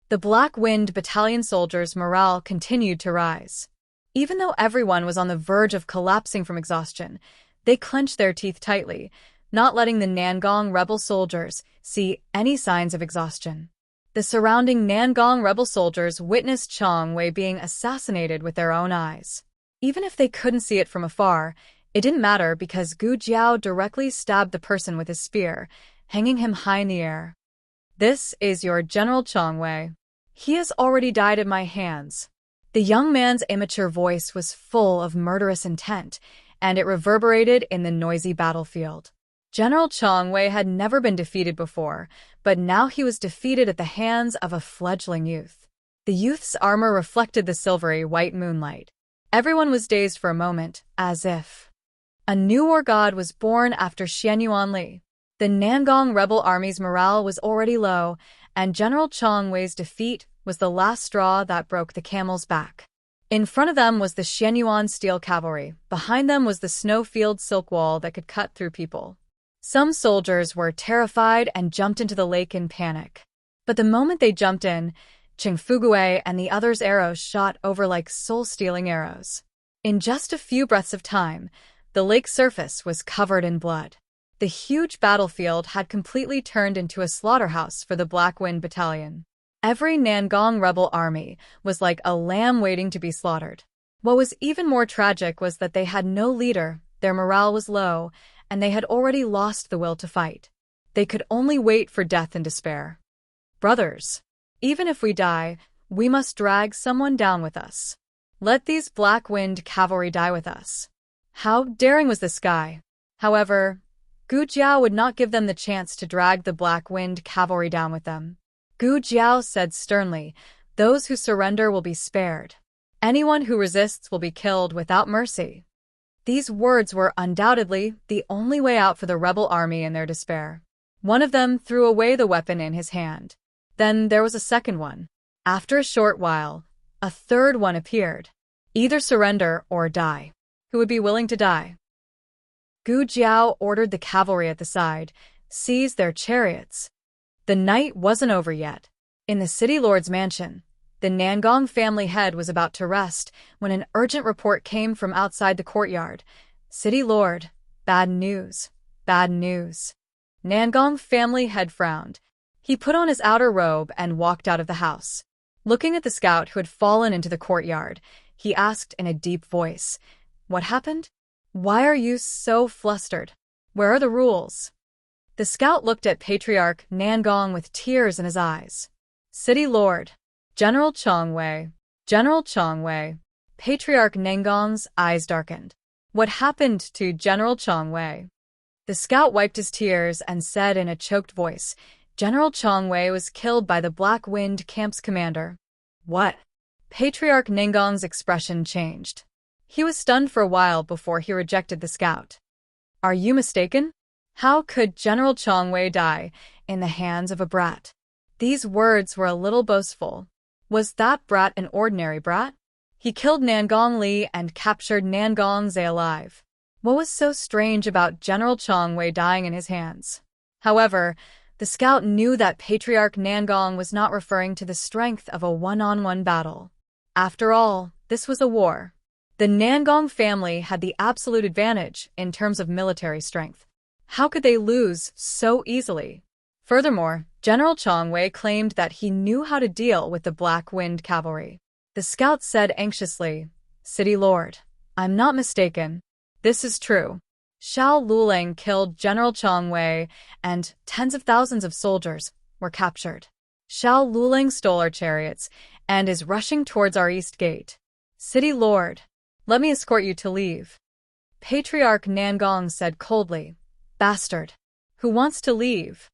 The Black Wind Battalion soldiers' morale continued to rise. Even though everyone was on the verge of collapsing from exhaustion, they clenched their teeth tightly, not letting the Nangong rebel soldiers see any signs of exhaustion. The surrounding Nangong rebel soldiers witnessed Chong Wei being assassinated with their own eyes. Even if they couldn't see it from afar, it didn't matter because Gu Jiao directly stabbed the person with his spear, hanging him high in the air. "This is your General Chong Wei. He has already died at my hands." The young man's immature voice was full of murderous intent, and it reverberated in the noisy battlefield. General Chong Wei had never been defeated before, but now he was defeated at the hands of a fledgling youth. The youth's armor reflected the silvery white moonlight. Everyone was dazed for a moment, as if a new war god was born after Xianyuan Li. The Nangong rebel army's morale was already low, and General Chong Wei's defeat was the last straw that broke the camel's back. In front of them was the Xianyuan steel cavalry. Behind them was the snow-field silk wall that could cut through people. Some soldiers were terrified and jumped into the lake in panic. But the moment they jumped in, Qing Fugui and the others' arrows shot over like soul-stealing arrows. In just a few breaths of time, the lake's surface was covered in blood. The huge battlefield had completely turned into a slaughterhouse for the Black Wind Battalion. Every Nangong rebel army was like a lamb waiting to be slaughtered. What was even more tragic was that they had no leader, their morale was low, and they had already lost the will to fight. They could only wait for death and despair. Brothers, even if we die, we must drag someone down with us. Let these Black Wind cavalry die with us. How daring was this guy? However, Gu Jiao would not give them the chance to drag the Black Wind cavalry down with them. Gu Jiao said sternly, "Those who surrender will be spared. Anyone who resists will be killed without mercy." These words were undoubtedly the only way out for the rebel army in their despair. One of them threw away the weapon in his hand. Then there was a second one. After a short while, a third one appeared. Either surrender or die. Who would be willing to die? Gu Jiao ordered the cavalry at the side, seize their chariots. The night wasn't over yet. In the city lord's mansion, the Nangong family head was about to rest when an urgent report came from outside the courtyard. "City lord, bad news, bad news." Nangong family head frowned. He put on his outer robe and walked out of the house. Looking at the scout who had fallen into the courtyard, he asked in a deep voice, "What happened? Why are you so flustered? Where are the rules?" The scout looked at Patriarch Nangong with tears in his eyes. "City lord, General Chong Wei, General Chong Wei." Patriarch Nangong's eyes darkened. "What happened to General Chong Wei?" The scout wiped his tears and said in a choked voice, "General Chong Wei was killed by the Black Wind camp's commander." "What?" Patriarch Nangong's expression changed. He was stunned for a while before he rejected the scout. "Are you mistaken? How could General Chong Wei die in the hands of a brat?" These words were a little boastful. Was that brat an ordinary brat? He killed Nangong Li and captured Nangong Zhe alive. What was so strange about General Chong Wei dying in his hands? However, the scout knew that Patriarch Nangong was not referring to the strength of a one-on-one battle. After all, this was a war. The Nangong family had the absolute advantage in terms of military strength. How could they lose so easily? Furthermore, General Chong Wei claimed that he knew how to deal with the Black Wind cavalry. The scout said anxiously, "City lord, I'm not mistaken. This is true. Xiao Luling killed General Chong Wei, and tens of thousands of soldiers were captured. Xiao Luling stole our chariots and is rushing towards our east gate. City lord, let me escort you to leave." Patriarch Nangong said coldly, "Bastard. Who wants to leave?"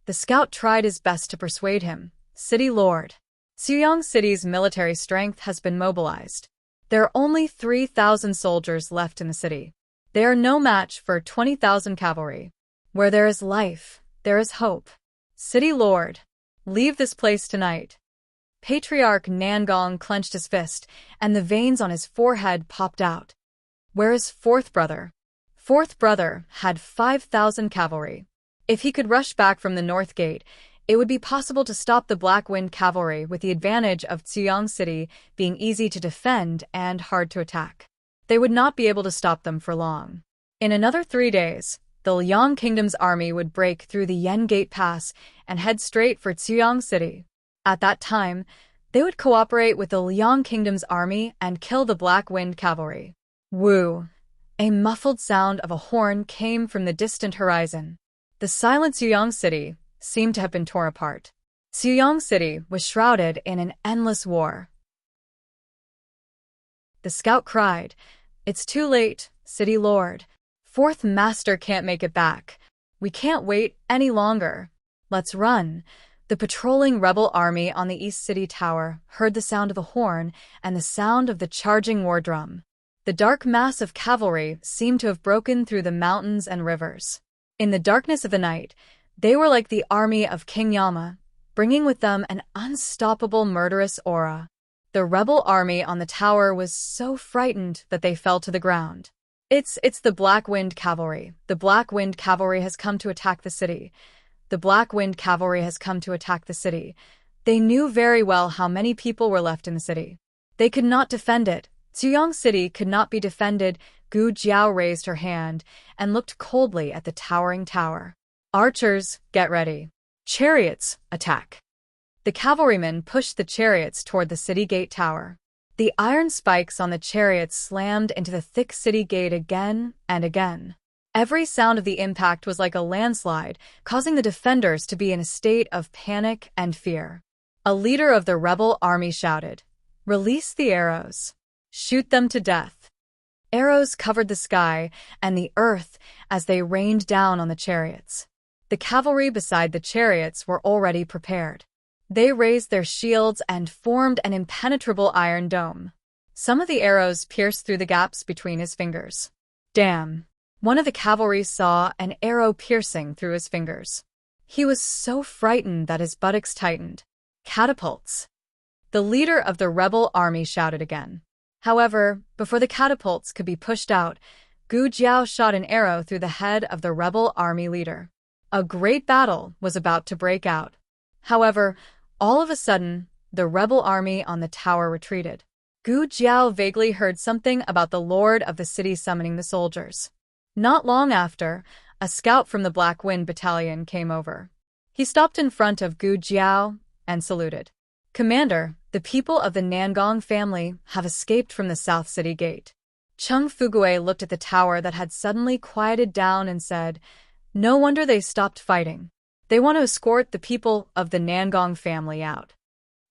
The scout tried his best to persuade him. "City lord, Xuyang City's military strength has been mobilized. There are only 3,000 soldiers left in the city. They are no match for 20,000 cavalry. Where there is life, there is hope. City lord, leave this place tonight." Patriarch Nangong clenched his fist, and the veins on his forehead popped out. "Where is fourth brother?" Fourth brother had 5,000 cavalry. If he could rush back from the north gate, it would be possible to stop the Black Wind cavalry with the advantage of Xuyang City being easy to defend and hard to attack. They would not be able to stop them for long. In another 3 days, the Liang Kingdom's army would break through the Yen Gate Pass and head straight for Xuyang City. At that time, they would cooperate with the Liang Kingdom's army and kill the Black Wind cavalry. Woo! A muffled sound of a horn came from the distant horizon. The silent Xuyang City seemed to have been torn apart. Xuyang City was shrouded in an endless war. The scout cried, "It's too late, City Lord. Fourth Master can't make it back. We can't wait any longer. Let's run. The patrolling rebel army on the East City Tower heard the sound of a horn and the sound of the charging war drum. The dark mass of cavalry seemed to have broken through the mountains and rivers. In the darkness of the night, they were like the army of King Yama, bringing with them an unstoppable murderous aura. The rebel army on the tower was so frightened that they fell to the ground. It's the Black Wind Cavalry. The Black Wind Cavalry has come to attack the city. The Black Wind Cavalry has come to attack the city. They knew very well how many people were left in the city. They could not defend it. Ziyang City could not be defended. Gu Jiao raised her hand and looked coldly at the towering tower. Archers, get ready. Chariots, attack. The cavalrymen pushed the chariots toward the city gate tower. The iron spikes on the chariots slammed into the thick city gate again and again. Every sound of the impact was like a landslide, causing the defenders to be in a state of panic and fear. A leader of the rebel army shouted, "Release the arrows. Shoot them to death." Arrows covered the sky and the earth as they rained down on the chariots. The cavalry beside the chariots were already prepared. They raised their shields and formed an impenetrable iron dome. Some of the arrows pierced through the gaps between his fingers. Damn! One of the cavalry saw an arrow piercing through his fingers. He was so frightened that his buttocks tightened. Catapults! The leader of the rebel army shouted again. However, before the catapults could be pushed out, Gu Jiao shot an arrow through the head of the rebel army leader. A great battle was about to break out. However, all of a sudden, the rebel army on the tower retreated. Gu Jiao vaguely heard something about the lord of the city summoning the soldiers. Not long after, a scout from the Black Wind Battalion came over. He stopped in front of Gu Jiao and saluted. "Commander, the people of the Nangong family have escaped from the South City Gate." Chung Fugue looked at the tower that had suddenly quieted down and said, "No wonder they stopped fighting. They want to escort the people of the Nangong family out."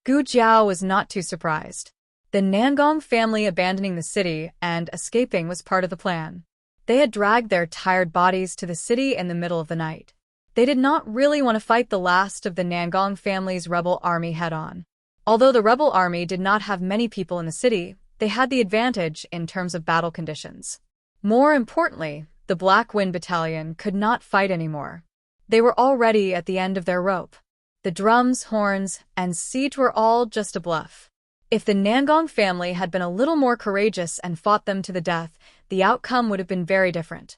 Gu Jiao was not too surprised. The Nangong family abandoning the city and escaping was part of the plan. They had dragged their tired bodies to the city in the middle of the night. They did not really want to fight the last of the Nangong family's rebel army head-on. Although the rebel army did not have many people in the city, they had the advantage in terms of battle conditions. More importantly, the Black Wind Battalion could not fight anymore. They were already at the end of their rope. The drums, horns, and siege were all just a bluff. If the Nangong family had been a little more courageous and fought them to the death, the outcome would have been very different.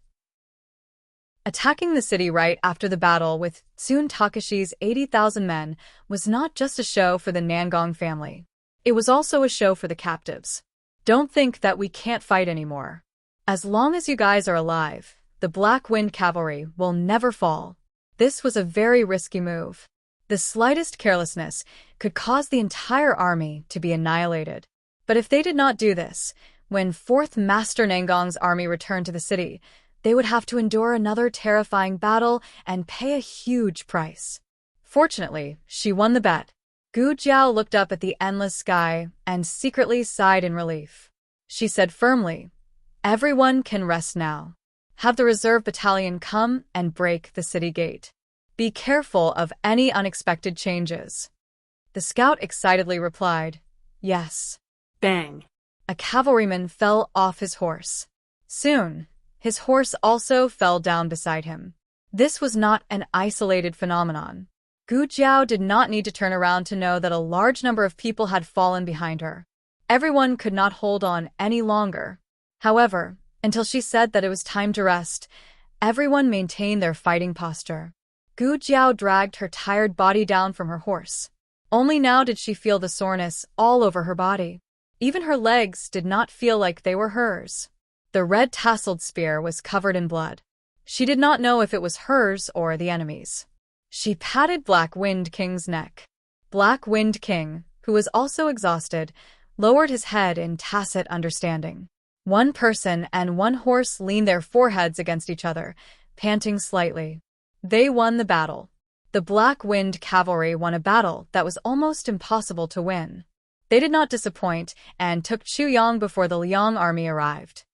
Attacking the city right after the battle with Tsun Takashi's 80,000 men was not just a show for the Nangong family. It was also a show for the captives. Don't think that we can't fight anymore. As long as you guys are alive, the Black Wind Cavalry will never fall. This was a very risky move. The slightest carelessness could cause the entire army to be annihilated. But if they did not do this, when 4th Master Nangong's army returned to the city, they would have to endure another terrifying battle and pay a huge price. Fortunately, she won the bet. Gu Jiao looked up at the endless sky and secretly sighed in relief. She said firmly, "Everyone can rest now. Have the reserve battalion come and break the city gate. Be careful of any unexpected changes." The scout excitedly replied, "Yes." Bang! A cavalryman fell off his horse. Soon, his horse also fell down beside him. This was not an isolated phenomenon. Gu Jiao did not need to turn around to know that a large number of people had fallen behind her. Everyone could not hold on any longer. However, until she said that it was time to rest, everyone maintained their fighting posture. Gu Jiao dragged her tired body down from her horse. Only now did she feel the soreness all over her body. Even her legs did not feel like they were hers. The red tasseled spear was covered in blood. She did not know if it was hers or the enemy's. She patted Black Wind King's neck. Black Wind King, who was also exhausted, lowered his head in tacit understanding. One person and one horse leaned their foreheads against each other, panting slightly. They won the battle. The Black Wind Cavalry won a battle that was almost impossible to win. They did not disappoint and took Chuyang before the Liang army arrived.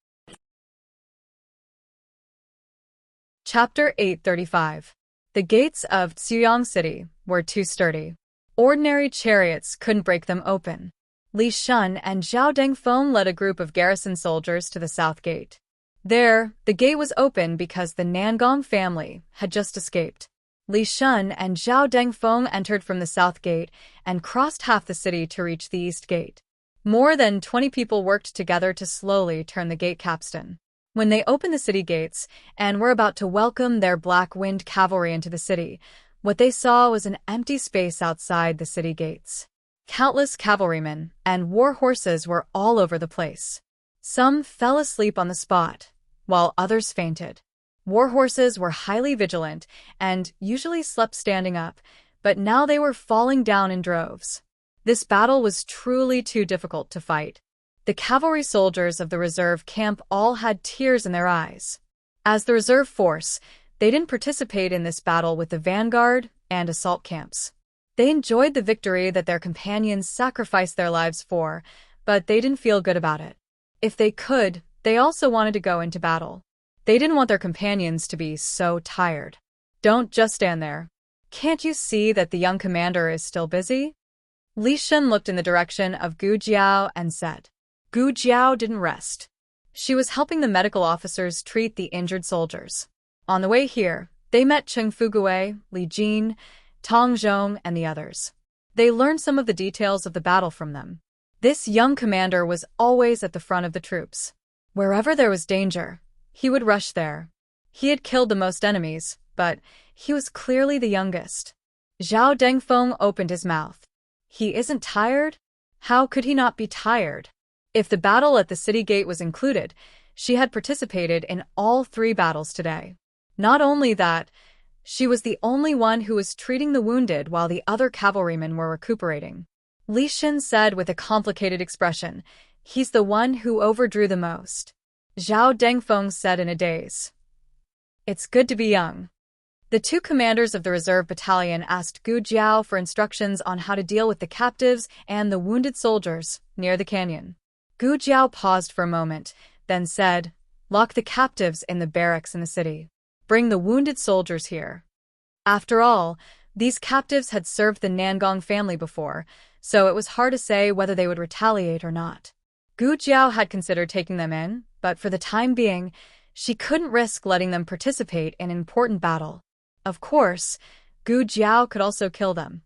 Chapter 835. The gates of Tsuyang City were too sturdy. Ordinary chariots couldn't break them open. Li Shun and Zhao Dengfeng led a group of garrison soldiers to the south gate. There, the gate was open because the Nangong family had just escaped. Li Shun and Zhao Dengfeng entered from the south gate and crossed half the city to reach the east gate. More than 20 people worked together to slowly turn the gate capstan. When they opened the city gates and were about to welcome their black-winged cavalry into the city, what they saw was an empty space outside the city gates. Countless cavalrymen and war horses were all over the place. Some fell asleep on the spot, while others fainted. War horses were highly vigilant and usually slept standing up, but now they were falling down in droves. This battle was truly too difficult to fight. The cavalry soldiers of the reserve camp all had tears in their eyes. As the reserve force, they didn't participate in this battle with the vanguard and assault camps. They enjoyed the victory that their companions sacrificed their lives for, but they didn't feel good about it. If they could, they also wanted to go into battle. They didn't want their companions to be so tired. Don't just stand there. Can't you see that the young commander is still busy? Li Shun looked in the direction of Gu Jiao and said. Gu Jiao didn't rest. She was helping the medical officers treat the injured soldiers. On the way here, they met Cheng Fugui, Li Jin, Tong Zhong, and the others. They learned some of the details of the battle from them. This young commander was always at the front of the troops. Wherever there was danger, he would rush there. He had killed the most enemies, but he was clearly the youngest. Zhao Dengfeng opened his mouth. He isn't tired? How could he not be tired? If the battle at the city gate was included, she had participated in all 3 battles today. Not only that, she was the only one who was treating the wounded while the other cavalrymen were recuperating. Li Shun said with a complicated expression, "He's the one who overdrew the most." Zhao Dengfeng said in a daze, "It's good to be young." The 2 commanders of the reserve battalion asked Gu Jiao for instructions on how to deal with the captives and the wounded soldiers near the canyon. Gu Jiao paused for a moment, then said, "Lock the captives in the barracks in the city. Bring the wounded soldiers here." After all, these captives had served the Nangong family before, so it was hard to say whether they would retaliate or not. Gu Jiao had considered taking them in, but for the time being, she couldn't risk letting them participate in an important battle. Of course, Gu Jiao could also kill them.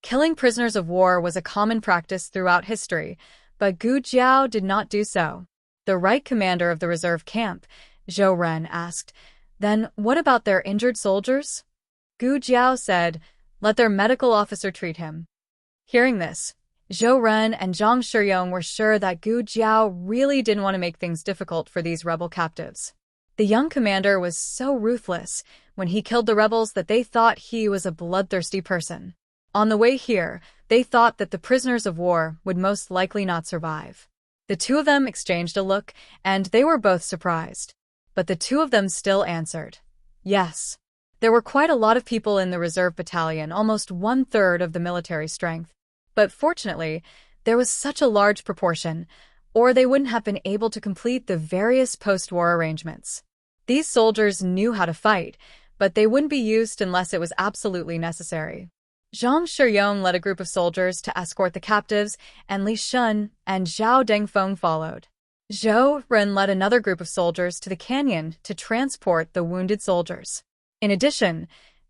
Killing prisoners of war was a common practice throughout history, but Gu Jiao did not do so. The right commander of the reserve camp, Zhou Ren, asked, "Then what about their injured soldiers?" Gu Jiao said, "Let their medical officer treat him." Hearing this, Zhou Ren and Zhang Shiyong were sure that Gu Jiao really didn't want to make things difficult for these rebel captives. The young commander was so ruthless when he killed the rebels that they thought he was a bloodthirsty person. On the way here, they thought that the prisoners of war would most likely not survive. The 2 of them exchanged a look, and they were both surprised. But the 2 of them still answered, "Yes." There were quite a lot of people in the reserve battalion, almost 1/3 of the military strength. But fortunately, there was such a large proportion, or they wouldn't have been able to complete the various post-war arrangements. These soldiers knew how to fight, but they wouldn't be used unless it was absolutely necessary. Zhang Shiyong led a group of soldiers to escort the captives, and Li Shun and Zhao Dengfeng followed. Zhou Ren led another group of soldiers to the canyon to transport the wounded soldiers. In addition,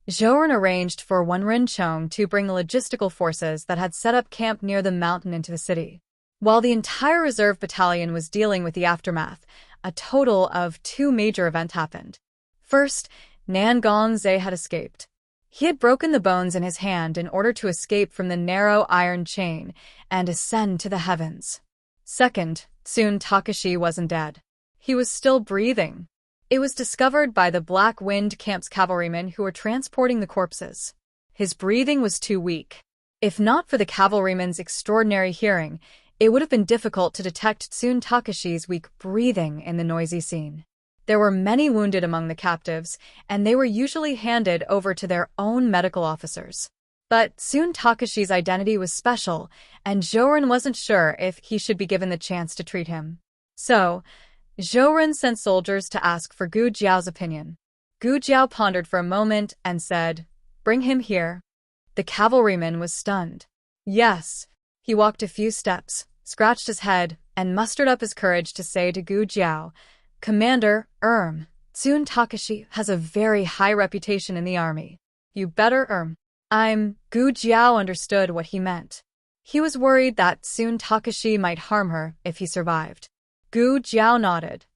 Zhou Ren arranged for Wen Rinchong to bring the logistical forces that had set up camp near the mountain into the city. While the entire reserve battalion was dealing with the aftermath, a total of 2 major events happened. First, Nangong Zhe had escaped. He had broken the bones in his hand in order to escape from the narrow iron chain and ascend to the heavens. Second, Tsun Takashi wasn't dead. He was still breathing. It was discovered by the Black Wind Camp's cavalrymen who were transporting the corpses. His breathing was too weak. If not for the cavalrymen's extraordinary hearing, it would have been difficult to detect Tsun Takashi's weak breathing in the noisy scene. There were many wounded among the captives, and they were usually handed over to their own medical officers. But Tsun Takashi's identity was special, and Zhou Ren wasn't sure if he should be given the chance to treat him. So, Zhou Run sent soldiers to ask for Gu Jiao's opinion. Gu Jiao pondered for a moment and said, "Bring him here." The cavalryman was stunned. "Yes." He walked a few steps, scratched his head, and mustered up his courage to say to Gu Jiao, "Commander, Tsun Takashi has a very high reputation in the army. You better, Gu Jiao understood what he meant. He was worried that Tsun Takashi might harm her if he survived. Gu Jiao nodded.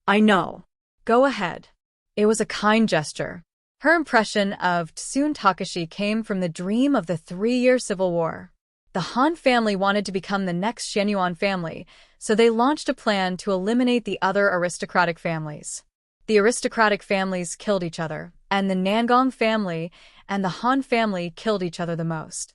"I know. Go ahead." It was a kind gesture. Her impression of Tsun Takashi came from the dream of the 3-year civil war. The Han family wanted to become the next Shenyuan family, so they launched a plan to eliminate the other aristocratic families. The aristocratic families killed each other, and the Nangong family and the Han family killed each other the most.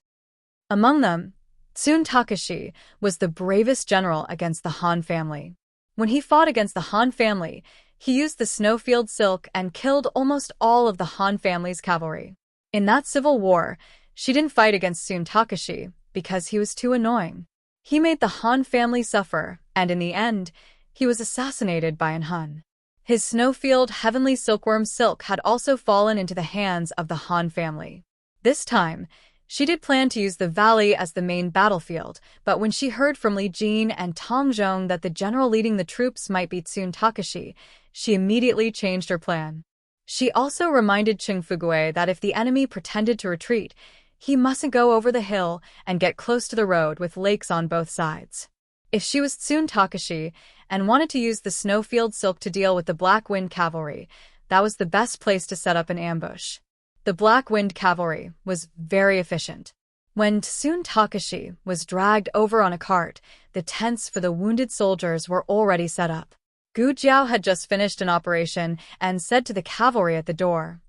Among them, Tsun Takashi was the bravest general against the Han family. When he fought against the Han family, he used the snowfield silk and killed almost all of the Han family's cavalry. In that civil war, she didn't fight against Tsun Takashi because he was too annoying. He made the Han family suffer, and in the end, he was assassinated by an Han. His snowfield heavenly silkworm silk had also fallen into the hands of the Han family. This time, she did plan to use the valley as the main battlefield, but when she heard from Li Jin and Tong Zhong that the general leading the troops might be Tsun Takashi, she immediately changed her plan. She also reminded Cheng Fugui that if the enemy pretended to retreat, he mustn't go over the hill and get close to the road with lakes on both sides. If she was Tsun Takashi and wanted to use the snowfield silk to deal with the Black Wind cavalry, that was the best place to set up an ambush. The Black Wind cavalry was very efficient. When Tsun Takashi was dragged over on a cart, the tents for the wounded soldiers were already set up. Gu Jiao had just finished an operation and said to the cavalry at the door,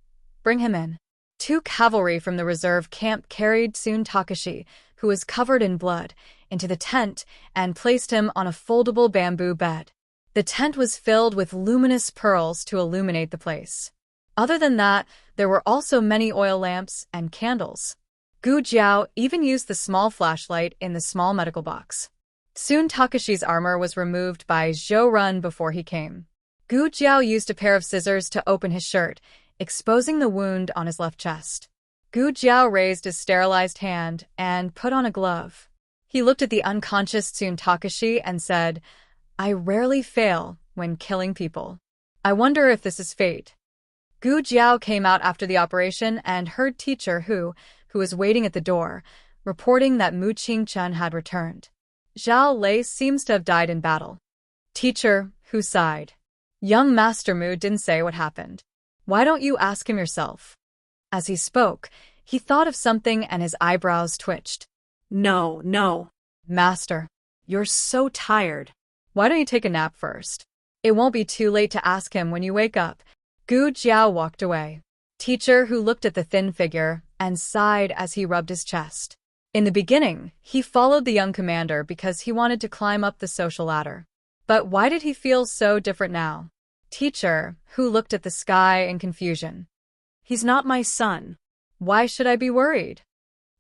"Bring him in." 2 cavalry from the reserve camp carried Tsun Takashi, who was covered in blood, into the tent and placed him on a foldable bamboo bed. The tent was filled with luminous pearls to illuminate the place. Other than that, there were also many oil lamps and candles. Gu Jiao even used the small flashlight in the small medical box. Tsun Takashi's armor was removed by Zhou Run before he came. Gu Jiao used a pair of scissors to open his shirt, exposing the wound on his left chest. Gu Jiao raised his sterilized hand and put on a glove. He looked at the unconscious Tsun Takashi and said, "I rarely fail when killing people. I wonder if this is fate." Gu Jiao came out after the operation and heard Teacher who was waiting at the door, reporting that Mu Qingchen had returned. Zhao Lei seems to have died in battle. Teacher Hu sighed. Young Master Mu didn't say what happened. Why don't you ask him yourself? As he spoke, he thought of something and his eyebrows twitched. No. Master, You're so tired. why don't you take a nap first? It won't be too late to ask him when you wake up. Gu Jiao walked away. Teacher Hu looked at the thin figure and sighed as he rubbed his chest. In the beginning, he followed the young commander because he wanted to climb up the social ladder. But why did he feel so different now? Teacher Hu looked at the sky in confusion. He's not my son. Why should I be worried?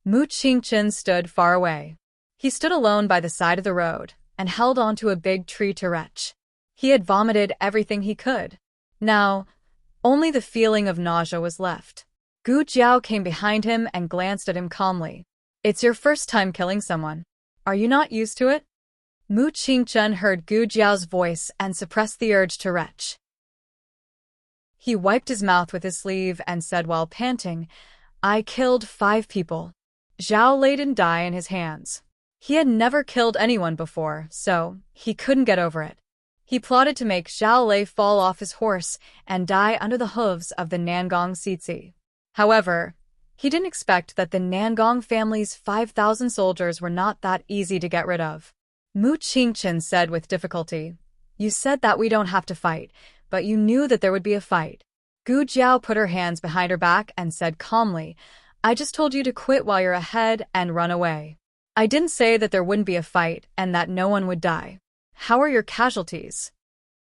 Mu Qingchen stood far away. He stood alone by the side of the road and held onto a big tree to retch. He had vomited everything he could. Now, only the feeling of nausea was left. Gu Jiao came behind him and glanced at him calmly. "It's your first time killing someone. Are you not used to it?" Mu Qingchen heard Gu Jiao's voice and suppressed the urge to retch. He wiped his mouth with his sleeve and said while panting, "I killed 5 people." Zhao Lei didn't die in his hands. He had never killed anyone before, so he couldn't get over it. He plotted to make Zhao Lei fall off his horse and die under the hooves of the Nangong Sitsi. However, he didn't expect that the Nangong family's 5,000 soldiers were not that easy to get rid of. Mu Qingchen said with difficulty, "You said that we don't have to fight, but you knew that there would be a fight." Gu Jiao put her hands behind her back and said calmly, "I just told you to quit while you're ahead and run away. I didn't say that there wouldn't be a fight and that no one would die. How are your casualties?"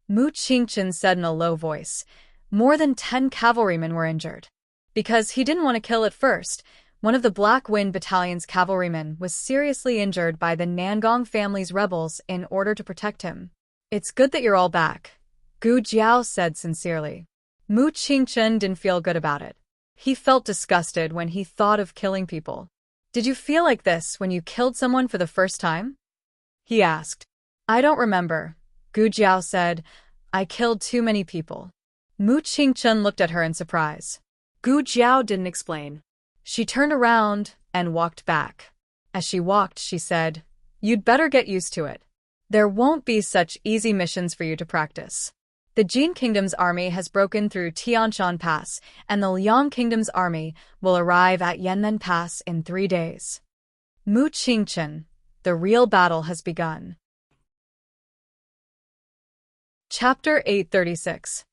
Mu Qingchen said in a low voice, "More than 10 cavalrymen were injured." Because he didn't want to kill at first, one of the Black Wind Battalion's cavalrymen was seriously injured by the Nangong family's rebels in order to protect him. It's good that you're all back, Gu Jiao said sincerely. Mu Qingchen didn't feel good about it. He felt disgusted when he thought of killing people. Did you feel like this when you killed someone for the first time? He asked. I don't remember, Gu Jiao said. I killed too many people. Mu Qingchen looked at her in surprise. Gu Jiao didn't explain. She turned around and walked back. As she walked, she said, You'd better get used to it. There won't be such easy missions for you to practice. The Jin Kingdom's army has broken through Tianshan Pass, and the Liang Kingdom's army will arrive at Yanmen Pass in 3 days. Mu Qingchen, the real battle has begun. Chapter 836.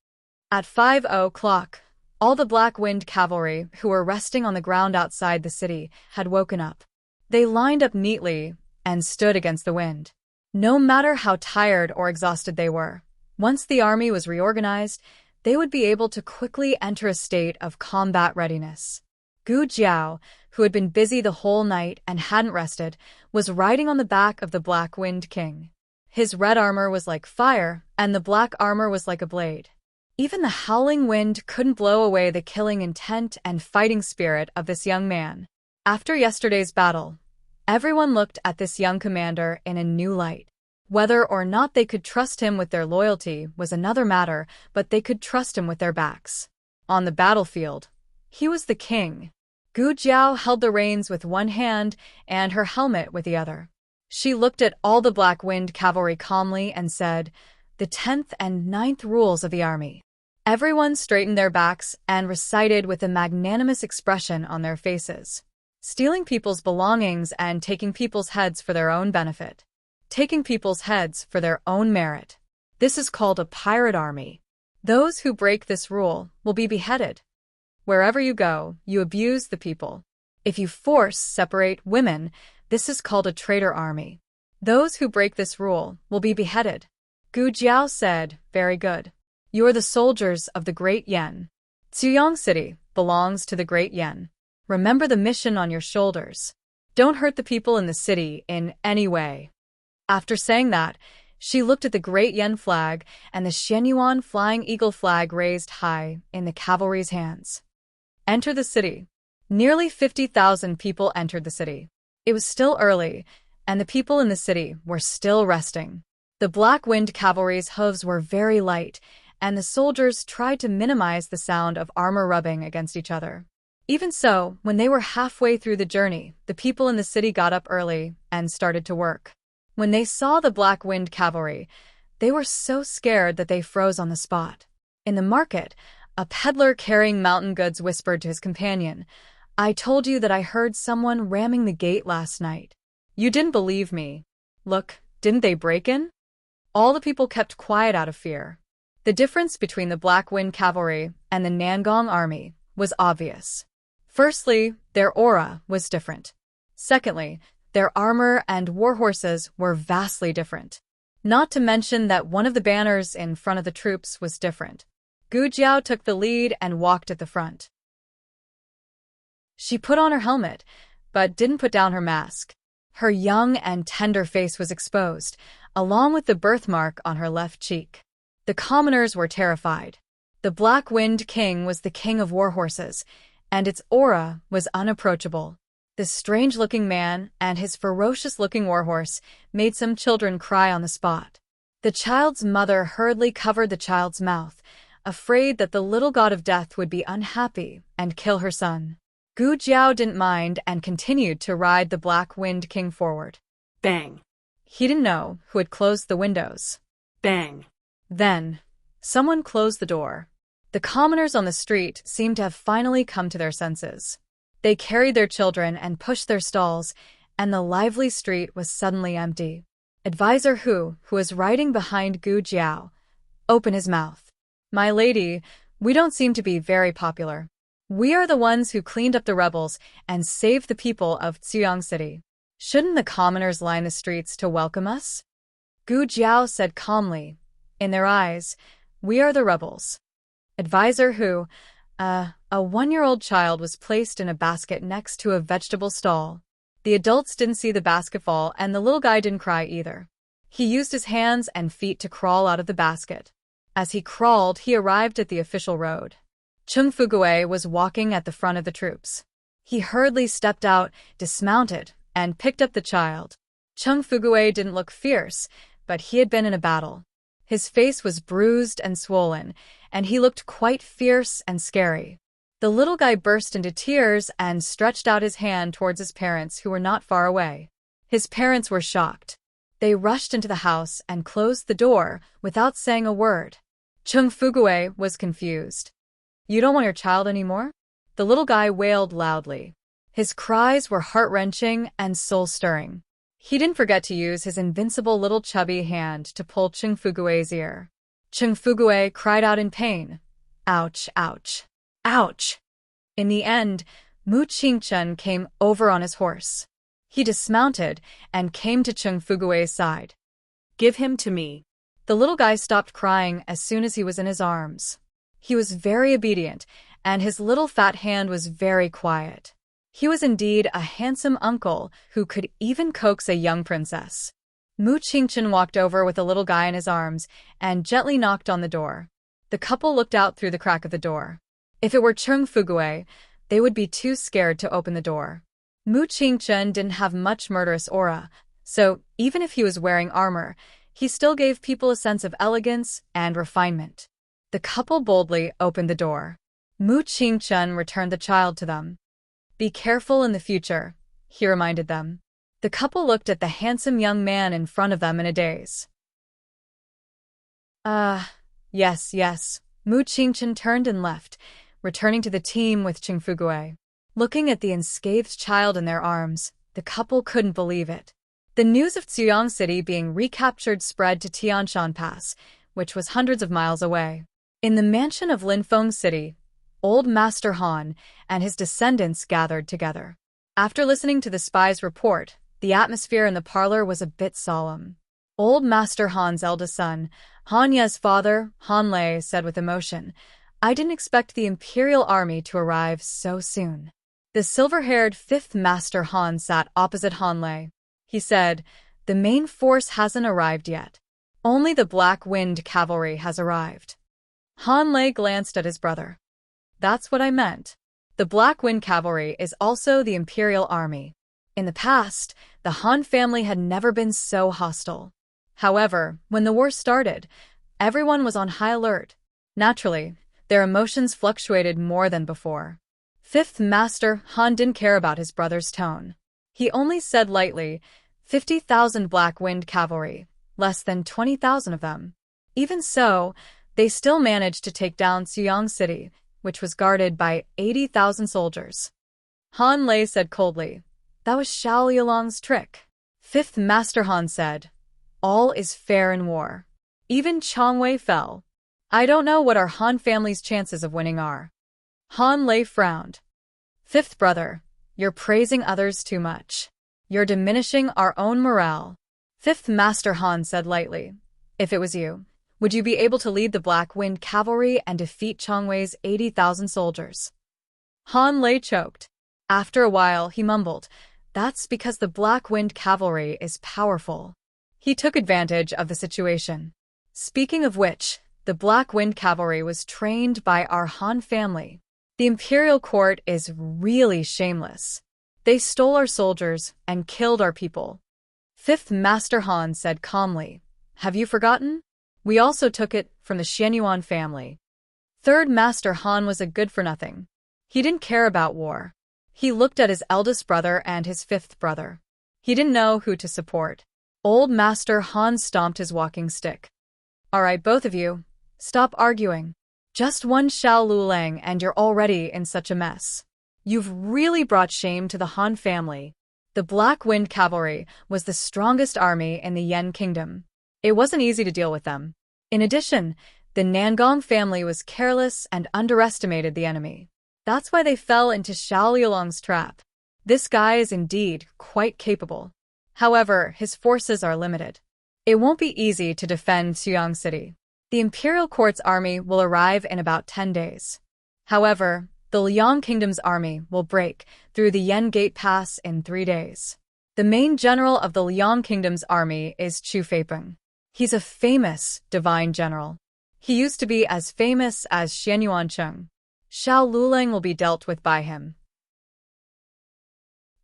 At 5:00, all the Black Wind cavalry who were resting on the ground outside the city had woken up. They lined up neatly and stood against the wind. No matter how tired or exhausted they were, once the army was reorganized, they would be able to quickly enter a state of combat readiness. Gu Jiao, who had been busy the whole night and hadn't rested, was riding on the back of the Black Wind King. His red armor was like fire, and the black armor was like a blade. Even the howling wind couldn't blow away the killing intent and fighting spirit of this young man. After yesterday's battle, everyone looked at this young commander in a new light. Whether or not they could trust him with their loyalty was another matter, but they could trust him with their backs. On the battlefield, he was the king. Gu Jiao held the reins with one hand and her helmet with the other. She looked at all the Black Wind cavalry calmly and said, The 10th and 9th rules of the army. Everyone straightened their backs and recited with a magnanimous expression on their faces. Stealing people's belongings and taking people's heads for their own benefit. Taking people's heads for their own merit. This is called a pirate army. Those who break this rule will be beheaded. Wherever you go, you abuse the people. If you separate women, this is called a traitor army. Those who break this rule will be beheaded. Gu Jiao said, Very good. You are the soldiers of the Great Yan. Ziyang City belongs to the Great Yan. Remember the mission on your shoulders. Don't hurt the people in the city in any way. After saying that, she looked at the Great Yan flag and the Xianyuan Flying Eagle flag raised high in the cavalry's hands. Enter the city. Nearly 50,000 people entered the city. It was still early, and the people in the city were still resting. The Black Wind cavalry's hooves were very light, and the soldiers tried to minimize the sound of armor rubbing against each other. Even so, when they were halfway through the journey, the people in the city got up early and started to work. When they saw the Black Wind cavalry, they were so scared that they froze on the spot. In the market, a peddler carrying mountain goods whispered to his companion, I told you that I heard someone ramming the gate last night. You didn't believe me. Look, didn't they break in? All the people kept quiet out of fear. The difference between the Black Wind cavalry and the Nangong army was obvious. Firstly, their aura was different. Secondly, their armor and war horses were vastly different. Not to mention that one of the banners in front of the troops was different. Gu Jiao took the lead and walked at the front. She put on her helmet, but didn't put down her mask. Her young and tender face was exposed, along with the birthmark on her left cheek. The commoners were terrified. The Black Wind King was the king of war horses, and its aura was unapproachable. This strange-looking man and his ferocious-looking warhorse made some children cry on the spot. The child's mother hurriedly covered the child's mouth, afraid that the little god of death would be unhappy and kill her son. Gu Jiao didn't mind and continued to ride the Black Wind King forward. Bang. He didn't know who had closed the windows. Bang. Then, someone closed the door. The commoners on the street seemed to have finally come to their senses. They carried their children and pushed their stalls, and the lively street was suddenly empty. Advisor Hu was riding behind Gu Jiao, opened his mouth. My lady, we don't seem to be very popular. We are the ones who cleaned up the rebels and saved the people of Ziyang City. Shouldn't the commoners line the streets to welcome us? Gu Jiao said calmly. In their eyes, we are the rebels. Advisor Hu, a 1-year-old child was placed in a basket next to a vegetable stall. The adults didn't see the basket fall, and the little guy didn't cry either. He used his hands and feet to crawl out of the basket. As he crawled, he arrived at the official road. Chung Fugui was walking at the front of the troops. He hurriedly stepped out, dismounted, and picked up the child. Chung Fugui didn't look fierce, but he had been in a battle. His face was bruised and swollen, and he looked quite fierce and scary. The little guy burst into tears and stretched out his hand towards his parents, who were not far away. His parents were shocked. They rushed into the house and closed the door without saying a word. Chung Fugui was confused. "You don't want your child anymore?" The little guy wailed loudly. His cries were heart-wrenching and soul-stirring. He didn't forget to use his invincible little chubby hand to pull Chung Fugui's ear. Chung Fugui cried out in pain. Ouch, ouch, ouch. In the end, Mu Qingchen came over on his horse. He dismounted and came to Chung Fugui's side. "Give him to me." The little guy stopped crying as soon as he was in his arms. He was very obedient, and his little fat hand was very quiet. He was indeed a handsome uncle who could even coax a young princess. Mu Qingchen walked over with the little guy in his arms and gently knocked on the door. The couple looked out through the crack of the door. If it were Chung Fugui, they would be too scared to open the door. Mu Qingchen didn't have much murderous aura, so even if he was wearing armor, he still gave people a sense of elegance and refinement. The couple boldly opened the door. Mu Qingchen returned the child to them. "Be careful in the future," he reminded them. The couple looked at the handsome young man in front of them in a daze. Yes. Mu Qingchen turned and left, returning to the team with Chung Fugui. Looking at the unscathed child in their arms, the couple couldn't believe it. The news of Ziyang City being recaptured spread to Tianshan Pass, which was hundreds of miles away. In the mansion of Linfeng City, Old Master Han and his descendants gathered together. After listening to the spy's report, the atmosphere in the parlor was a bit solemn. Old Master Han's eldest son, Han Ye's father, Han Lei, said with emotion, "I didn't expect the Imperial Army to arrive so soon." The silver-haired fifth Master Han sat opposite Han Lei. He said, "The main force hasn't arrived yet. Only the Black Wind Cavalry has arrived." Han Lei glanced at his brother. "That's what I meant. The Black Wind Cavalry is also the Imperial Army." In the past, the Han family had never been so hostile. However, when the war started, everyone was on high alert. Naturally, their emotions fluctuated more than before. Fifth Master Han didn't care about his brother's tone. He only said lightly, 50,000 Black Wind Cavalry, less than 20,000 of them. Even so, they still managed to take down Ziyang City, which was guarded by 80,000 soldiers. Han Lei said coldly, "That was Xiao Liulong's trick." Fifth Master Han said, "All is fair in war. Even Changwei fell. I don't know what our Han family's chances of winning are." Han Lei frowned. "Fifth brother, you're praising others too much. You're diminishing our own morale." Fifth Master Han said lightly, "If it was you, would you be able to lead the Black Wind Cavalry and defeat Changwei's 80,000 soldiers?" Han Lei choked. After a while, he mumbled, "That's because the Black Wind Cavalry is powerful." He took advantage of the situation. Speaking of which, the Black Wind Cavalry was trained by our Han family. The Imperial Court is really shameless. They stole our soldiers and killed our people. Fifth Master Han said calmly, "Have you forgotten? We also took it from the Xianyuan family." Third Master Han was a good-for-nothing. He didn't care about war. He looked at his eldest brother and his fifth brother. He didn't know who to support. Old Master Han stomped his walking stick. "All right, both of you, stop arguing. Just one Xiao Lulang and you're already in such a mess. You've really brought shame to the Han family." The Black Wind Cavalry was the strongest army in the Yan Kingdom. It wasn't easy to deal with them. In addition, the Nangong family was careless and underestimated the enemy. That's why they fell into Xiao Liulong's trap. This guy is indeed quite capable. However, his forces are limited. It won't be easy to defend Ziyang City. The Imperial Court's army will arrive in about 10 days. However, the Liang Kingdom's army will break through the Yen Gate Pass in 3 days. The The main general of the Liang Kingdom's army is Chu Feipeng. He's a famous divine general. He used to be as famous as Xianyuancheng. Xiao Luling will be dealt with by him.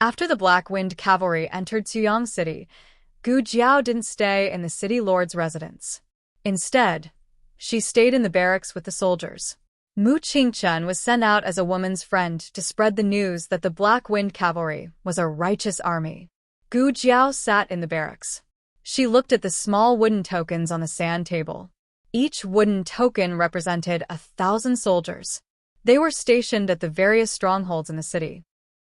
After the Black Wind cavalry entered Tuyang City, Gu Jiao didn't stay in the city lord's residence. Instead, she stayed in the barracks with the soldiers. Mu Qingchen was sent out as a woman's friend to spread the news that the Black Wind cavalry was a righteous army. Gu Jiao sat in the barracks. She looked at the small wooden tokens on the sand table. Each wooden token represented 1,000 soldiers. They were stationed at the various strongholds in the city.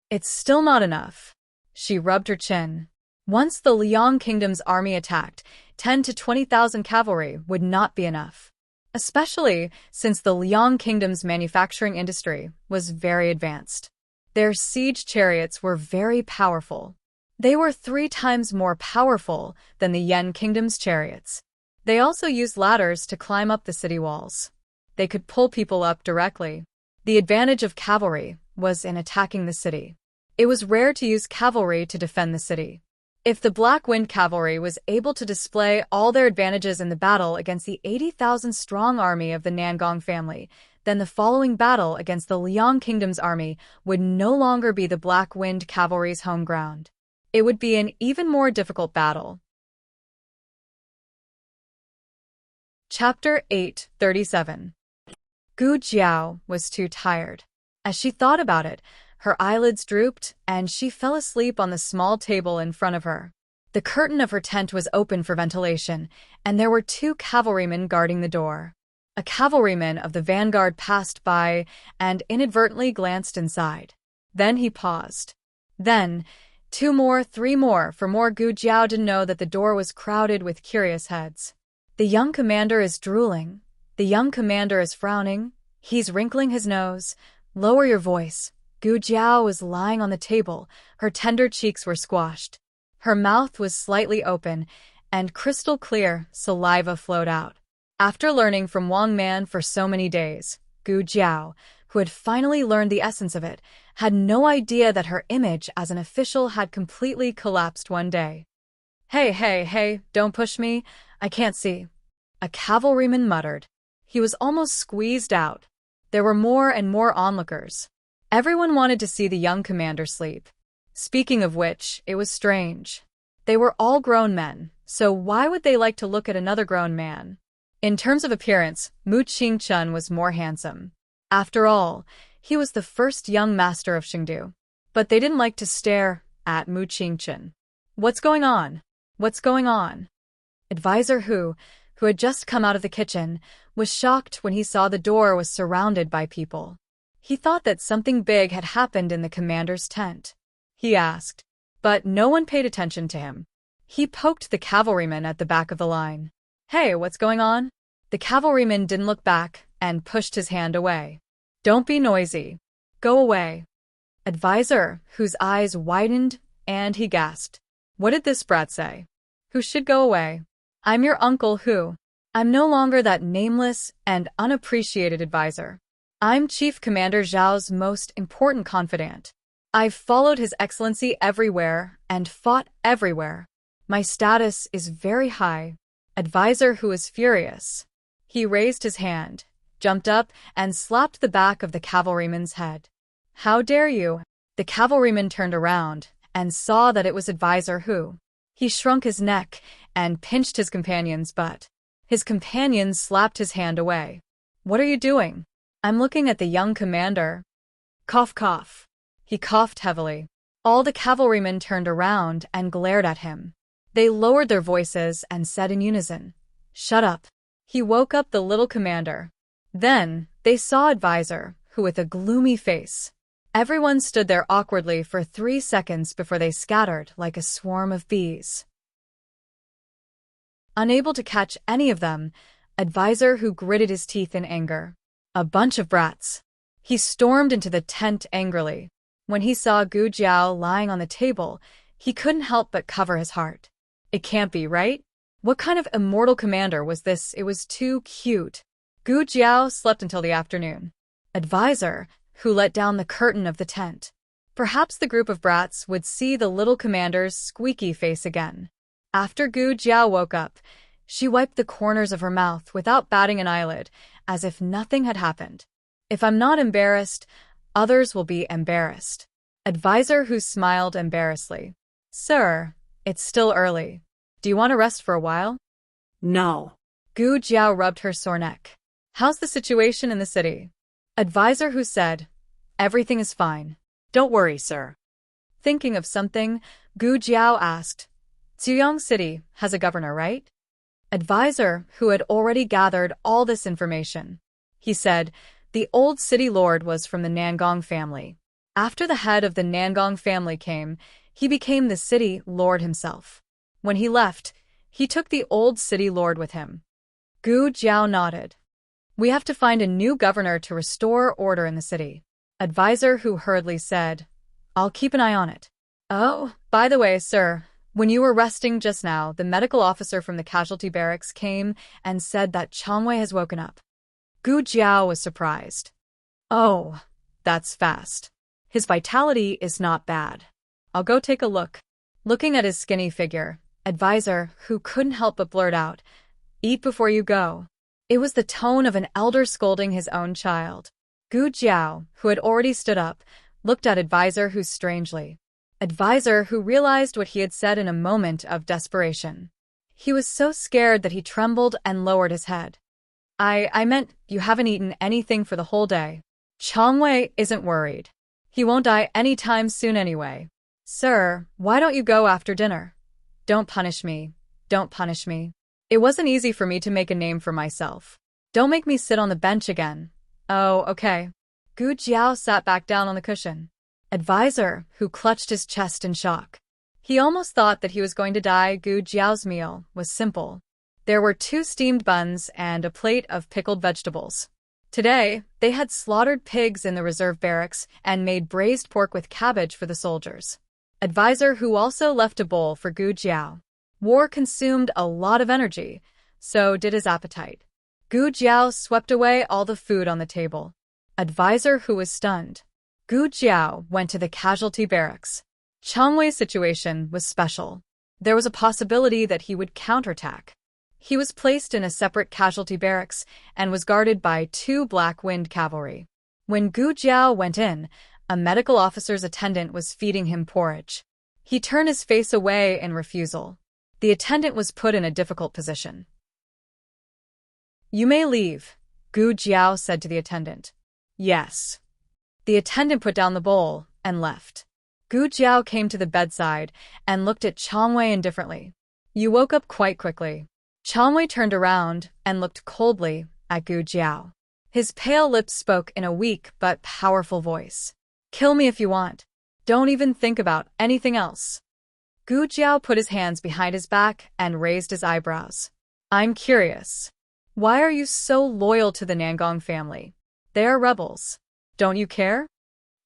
It's still not enough. She rubbed her chin. Once the Liang Kingdom's army attacked, 10 to 20,000 cavalry would not be enough. Especially since the Liang Kingdom's manufacturing industry was very advanced. Their siege chariots were very powerful. They were 3 times more powerful than the Yan Kingdom's chariots. They also used ladders to climb up the city walls. They could pull people up directly. The advantage of cavalry was in attacking the city. It was rare to use cavalry to defend the city. If the Black Wind cavalry was able to display all their advantages in the battle against the 80,000-strong army of the Nangong family, then the following battle against the Liang Kingdom's army would no longer be the Black Wind cavalry's home ground. It would be an even more difficult battle. Chapter 8:37. Gu Jiao was too tired. As she thought about it, her eyelids drooped, and she fell asleep on the small table in front of her. The curtain of her tent was open for ventilation, and there were 2 cavalrymen guarding the door. A cavalryman of the vanguard passed by and inadvertently glanced inside. Then he paused. Then, 2 more, 3 more, for more. Gu Jiao didn't know that the door was crowded with curious heads. The young commander is drooling. The young commander is frowning. He's wrinkling his nose. Lower your voice. Gu Jiao was lying on the table. Her tender cheeks were squashed. Her mouth was slightly open, and crystal clear saliva flowed out. After learning from Wang Man for so many days, Gu Jiao, who had finally learned the essence of it, had no idea that her image as an official had completely collapsed one day. Hey, don't push me. I can't see. A cavalryman muttered. He was almost squeezed out. There were more and more onlookers. Everyone wanted to see the young commander sleep. Speaking of which, it was strange. They were all grown men, so why would they like to look at another grown man? In terms of appearance, Mu Qingchen was more handsome. After all, he was the first young master of Chengdu. But they didn't like to stare at Mu Qingchen. What's going on? What's going on? Advisor Hu had just come out of the kitchen, was shocked when he saw the door was surrounded by people. He thought that something big had happened in the commander's tent. He asked, but no one paid attention to him. He poked the cavalryman at the back of the line. Hey, what's going on? The cavalryman didn't look back and pushed his hand away. Don't be noisy. Go away. Advisor, whose eyes widened, and he gasped. What did this brat say? Who should go away? I'm your uncle Hu. I'm no longer that nameless and unappreciated advisor. I'm Chief Commander Zhao's most important confidant. I've followed His Excellency everywhere and fought everywhere. My status is very high. Advisor Hu is furious. He raised his hand, jumped up, and slapped the back of the cavalryman's head. How dare you? The cavalryman turned around and saw that it was Advisor Hu. He shrunk his neck and pinched his companion's butt. His companion slapped his hand away. What are you doing? I'm looking at the young commander. Cough, cough. He coughed heavily. All the cavalrymen turned around and glared at him. They lowered their voices and said in unison, Shut up. He woke up the little commander. Then, they saw Advisor Hu with a gloomy face. Everyone stood there awkwardly for 3 seconds before they scattered like a swarm of bees. Unable to catch any of them, Advisor Hu gritted his teeth in anger. A bunch of brats. He stormed into the tent angrily. When he saw Gu Jiao lying on the table, he couldn't help but cover his heart. It can't be, right? What kind of immortal commander was this? It was too cute. Gu Jiao slept until the afternoon. Advisor Hu let down the curtain of the tent. Perhaps the group of brats would see the little commander's squeaky face again. After Gu Jiao woke up, she wiped the corners of her mouth without batting an eyelid, as if nothing had happened. If I'm not embarrassed, others will be embarrassed. Advisor Hu smiled embarrassedly. Sir, it's still early. Do you want to rest for a while? No. Gu Jiao rubbed her sore neck. How's the situation in the city? Advisor Hu said, everything is fine. Don't worry, sir. Thinking of something, Gu Jiao asked, Ziyang City has a governor, right? Advisor Hu had already gathered all this information. He said, the old city lord was from the Nangong family. After the head of the Nangong family came, he became the city lord himself. When he left, he took the old city lord with him. Gu Jiao nodded. We have to find a new governor to restore order in the city. Advisor Hu hurriedly said, I'll keep an eye on it. Oh, by the way, sir, when you were resting just now, the medical officer from the casualty barracks came and said that Changwei has woken up. Gu Jiao was surprised. Oh, that's fast. His vitality is not bad. I'll go take a look. Looking at his skinny figure, Advisor Hu couldn't help but blurt out, Eat before you go. It was the tone of an elder scolding his own child. Gu Jiao, who had already stood up, looked at Advisor Hu strangely. Advisor Hu realized what he had said in a moment of desperation. He was so scared that he trembled and lowered his head. I meant you haven't eaten anything for the whole day. Changwei isn't worried. He won't die anytime soon anyway. Sir, why don't you go after dinner? Don't punish me. Don't punish me. It wasn't easy for me to make a name for myself. Don't make me sit on the bench again. Oh, okay. Gu Jiao sat back down on the cushion. Advisor Hu clutched his chest in shock. He almost thought that he was going to die. Gu Jiao's meal was simple. There were 2 steamed buns and a plate of pickled vegetables. Today, they had slaughtered pigs in the reserve barracks and made braised pork with cabbage for the soldiers. Advisor Hu also left a bowl for Gu Jiao. War consumed a lot of energy, so did his appetite. Gu Jiao swept away all the food on the table. Advisor Hu was stunned. Gu Jiao went to the casualty barracks. Changwei's situation was special. There was a possibility that he would counterattack. He was placed in a separate casualty barracks and was guarded by 2 Black Wind cavalry. When Gu Jiao went in, a medical officer's attendant was feeding him porridge. He turned his face away in refusal. The attendant was put in a difficult position. You may leave, Gu Jiao said to the attendant. Yes. The attendant put down the bowl and left. Gu Jiao came to the bedside and looked at Changwei indifferently. You woke up quite quickly. Changwei turned around and looked coldly at Gu Jiao. His pale lips spoke in a weak but powerful voice. Kill me if you want. Don't even think about anything else. Gu Jiao put his hands behind his back and raised his eyebrows. I'm curious. Why are you so loyal to the Nangong family? They are rebels. Don't you care?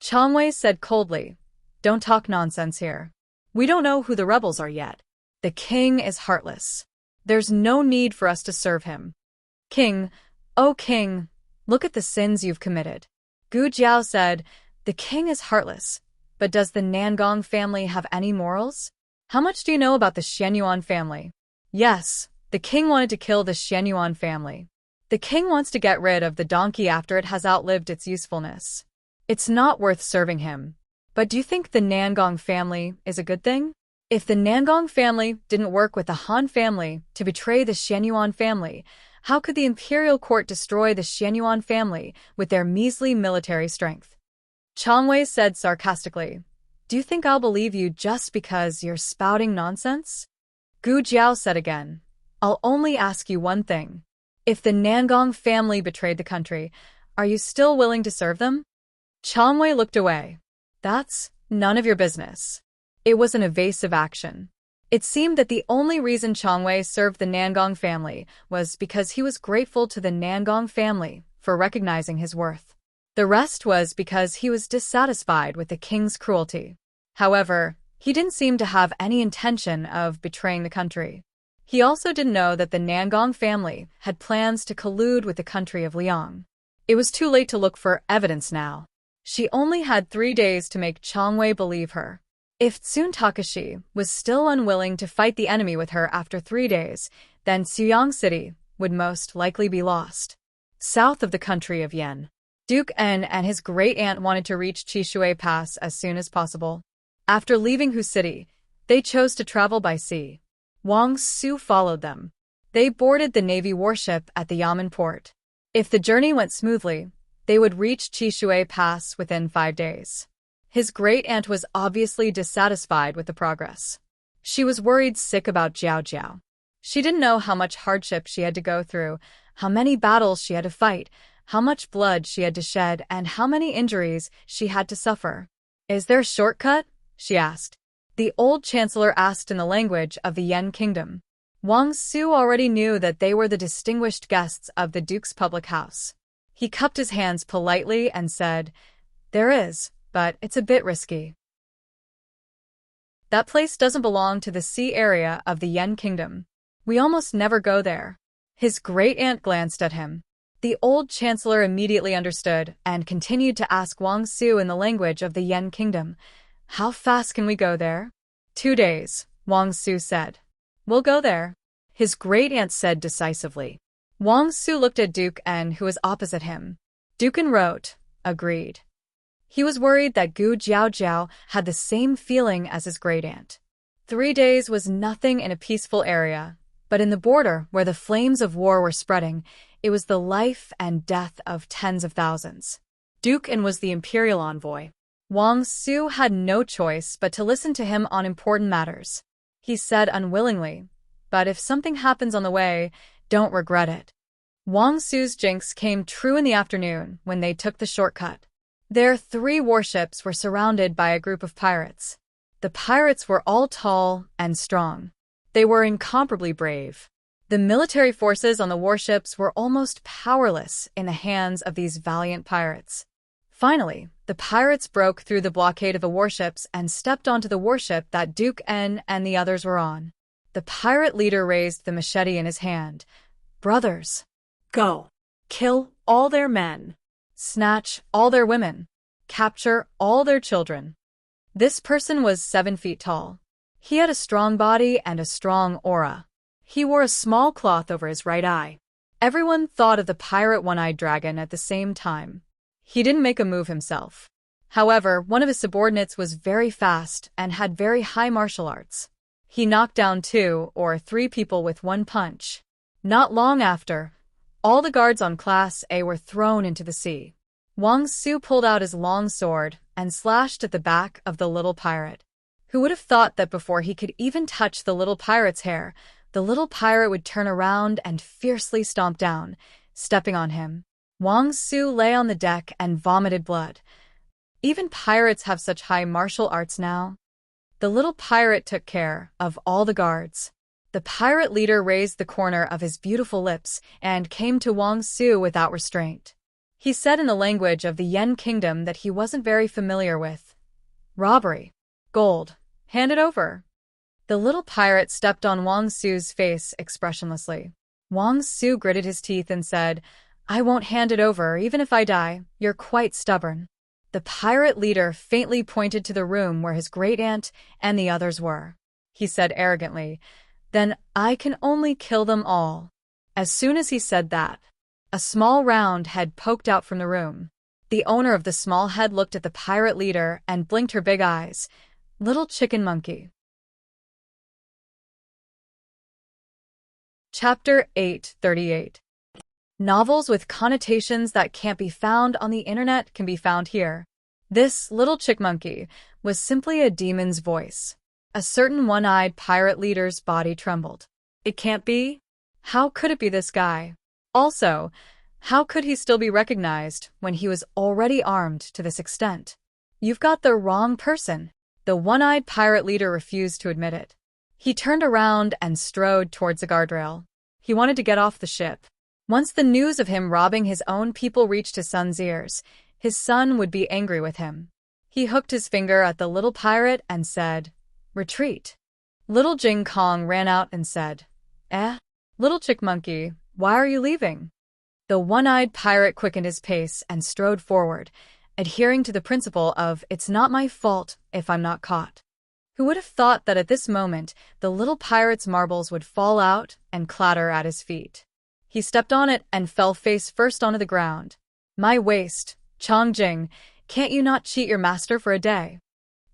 Changwei said coldly. Don't talk nonsense here. We don't know who the rebels are yet. The king is heartless. There's no need for us to serve him. King, oh king, look at the sins you've committed. Gu Jiao said, the king is heartless, but does the Nangong family have any morals? How much do you know about the Xianyuan family? Yes, the king wanted to kill the Xianyuan family. The king wants to get rid of the donkey after it has outlived its usefulness. It's not worth serving him. But do you think the Nangong family is a good thing? If the Nangong family didn't work with the Han family to betray the Xianyuan family, how could the imperial court destroy the Xianyuan family with their measly military strength? Changwei said sarcastically, Do you think I'll believe you just because you're spouting nonsense? Gu Jiao said again, I'll only ask you one thing. If the Nangong family betrayed the country, are you still willing to serve them? Changwei looked away. That's none of your business. It was an evasive action. It seemed that the only reason Changwei served the Nangong family was because he was grateful to the Nangong family for recognizing his worth. The rest was because he was dissatisfied with the king's cruelty. However, he didn't seem to have any intention of betraying the country. He also didn't know that the Nangong family had plans to collude with the country of Liang. It was too late to look for evidence now. She only had 3 days to make Changwei believe her. If Tsun Takashi was still unwilling to fight the enemy with her after 3 days, then Suyang City would most likely be lost. South of the country of Yen, Duke En and his great-aunt wanted to reach Chishui Pass as soon as possible. After leaving Hu City, they chose to travel by sea. Wang Su followed them. They boarded the Navy warship at the Yamen port. If the journey went smoothly, they would reach Chishui Pass within 5 days. His great-aunt was obviously dissatisfied with the progress. She was worried sick about Jiao Jiao. She didn't know how much hardship she had to go through, how many battles she had to fight, how much blood she had to shed, and how many injuries she had to suffer. "Is there a shortcut?" she asked. The old chancellor asked in the language of the Yen kingdom. Wang Su already knew that they were the distinguished guests of the duke's public house. He cupped his hands politely and said, "There is, but it's a bit risky. That place doesn't belong to the sea area of the Yen kingdom. We almost never go there." His great-aunt glanced at him. The old chancellor immediately understood and continued to ask Wang Su in the language of the Yen kingdom, "How fast can we go there?" 2 days, Wang Su said. "We'll go there," his great-aunt said decisively. Wang Su looked at Duke En, who was opposite him. Duke En wrote, agreed. He was worried that Gu Jiaojiao had the same feeling as his great-aunt. 3 days was nothing in a peaceful area, but in the border where the flames of war were spreading, it was the life and death of tens of thousands. Duke En was the imperial envoy. Wang Su had no choice but to listen to him on important matters. He said unwillingly, "But if something happens on the way, don't regret it." Wang Su's jinx came true in the afternoon when they took the shortcut. Their 3 warships were surrounded by a group of pirates. The pirates were all tall and strong. They were incomparably brave. The military forces on the warships were almost powerless in the hands of these valiant pirates. Finally, the pirates broke through the blockade of the warships and stepped onto the warship that Duke En and the others were on. The pirate leader raised the machete in his hand. "Brothers, Go. Kill all their men. snatch all their women, capture all their children." This person was 7 feet tall. He had a strong body and a strong aura. He wore a small cloth over his right eye. Everyone thought of the pirate one-eyed dragon at the same time. He didn't make a move himself. However, one of his subordinates was very fast and had very high martial arts. He knocked down 2 or 3 people with one punch. Not long after, all the guards on Class A were thrown into the sea. Wang Su pulled out his long sword and slashed at the back of the little pirate. Who would have thought that before he could even touch the little pirate's hair, the little pirate would turn around and fiercely stomp down, stepping on him. Wang Su lay on the deck and vomited blood. Even pirates have such high martial arts now. The little pirate took care of all the guards. The pirate leader raised the corner of his beautiful lips and came to Wang Su without restraint. He said in the language of the Yen kingdom that he wasn't very familiar with. "Robbery. Gold. Hand it over." The little pirate stepped on Wang Su's face expressionlessly. Wang Su gritted his teeth and said, "I won't hand it over even if I die. You're quite stubborn." The pirate leader faintly pointed to the room where his great-aunt and the others were. He said arrogantly, "Then I can only kill them all." As soon as he said that, a small round head poked out from the room. The owner of the small head looked at the pirate leader and blinked her big eyes. "Little chicken monkey." Chapter 838. Novels with connotations that can't be found on the internet can be found here. This little chick monkey was simply a demon's voice. A certain one-eyed pirate leader's body trembled. It can't be? How could it be this guy? Also, how could he still be recognized when he was already armed to this extent? "You've got the wrong person." The one-eyed pirate leader refused to admit it. He turned around and strode towards the guardrail. He wanted to get off the ship. Once the news of him robbing his own people reached his son's ears, his son would be angry with him. He hooked his finger at the little pirate and said, "Retreat." Little Jing Kong ran out and said, Little chick monkey, why are you leaving?" The one-eyed pirate quickened his pace and strode forward. adhering to the principle of "it's not my fault if I'm not caught." Who would have thought that at this moment, the little pirate's marbles would fall out and clatter at his feet? He stepped on it and fell face first onto the ground. "My waist, Chongjing, can't you not cheat your master for a day?"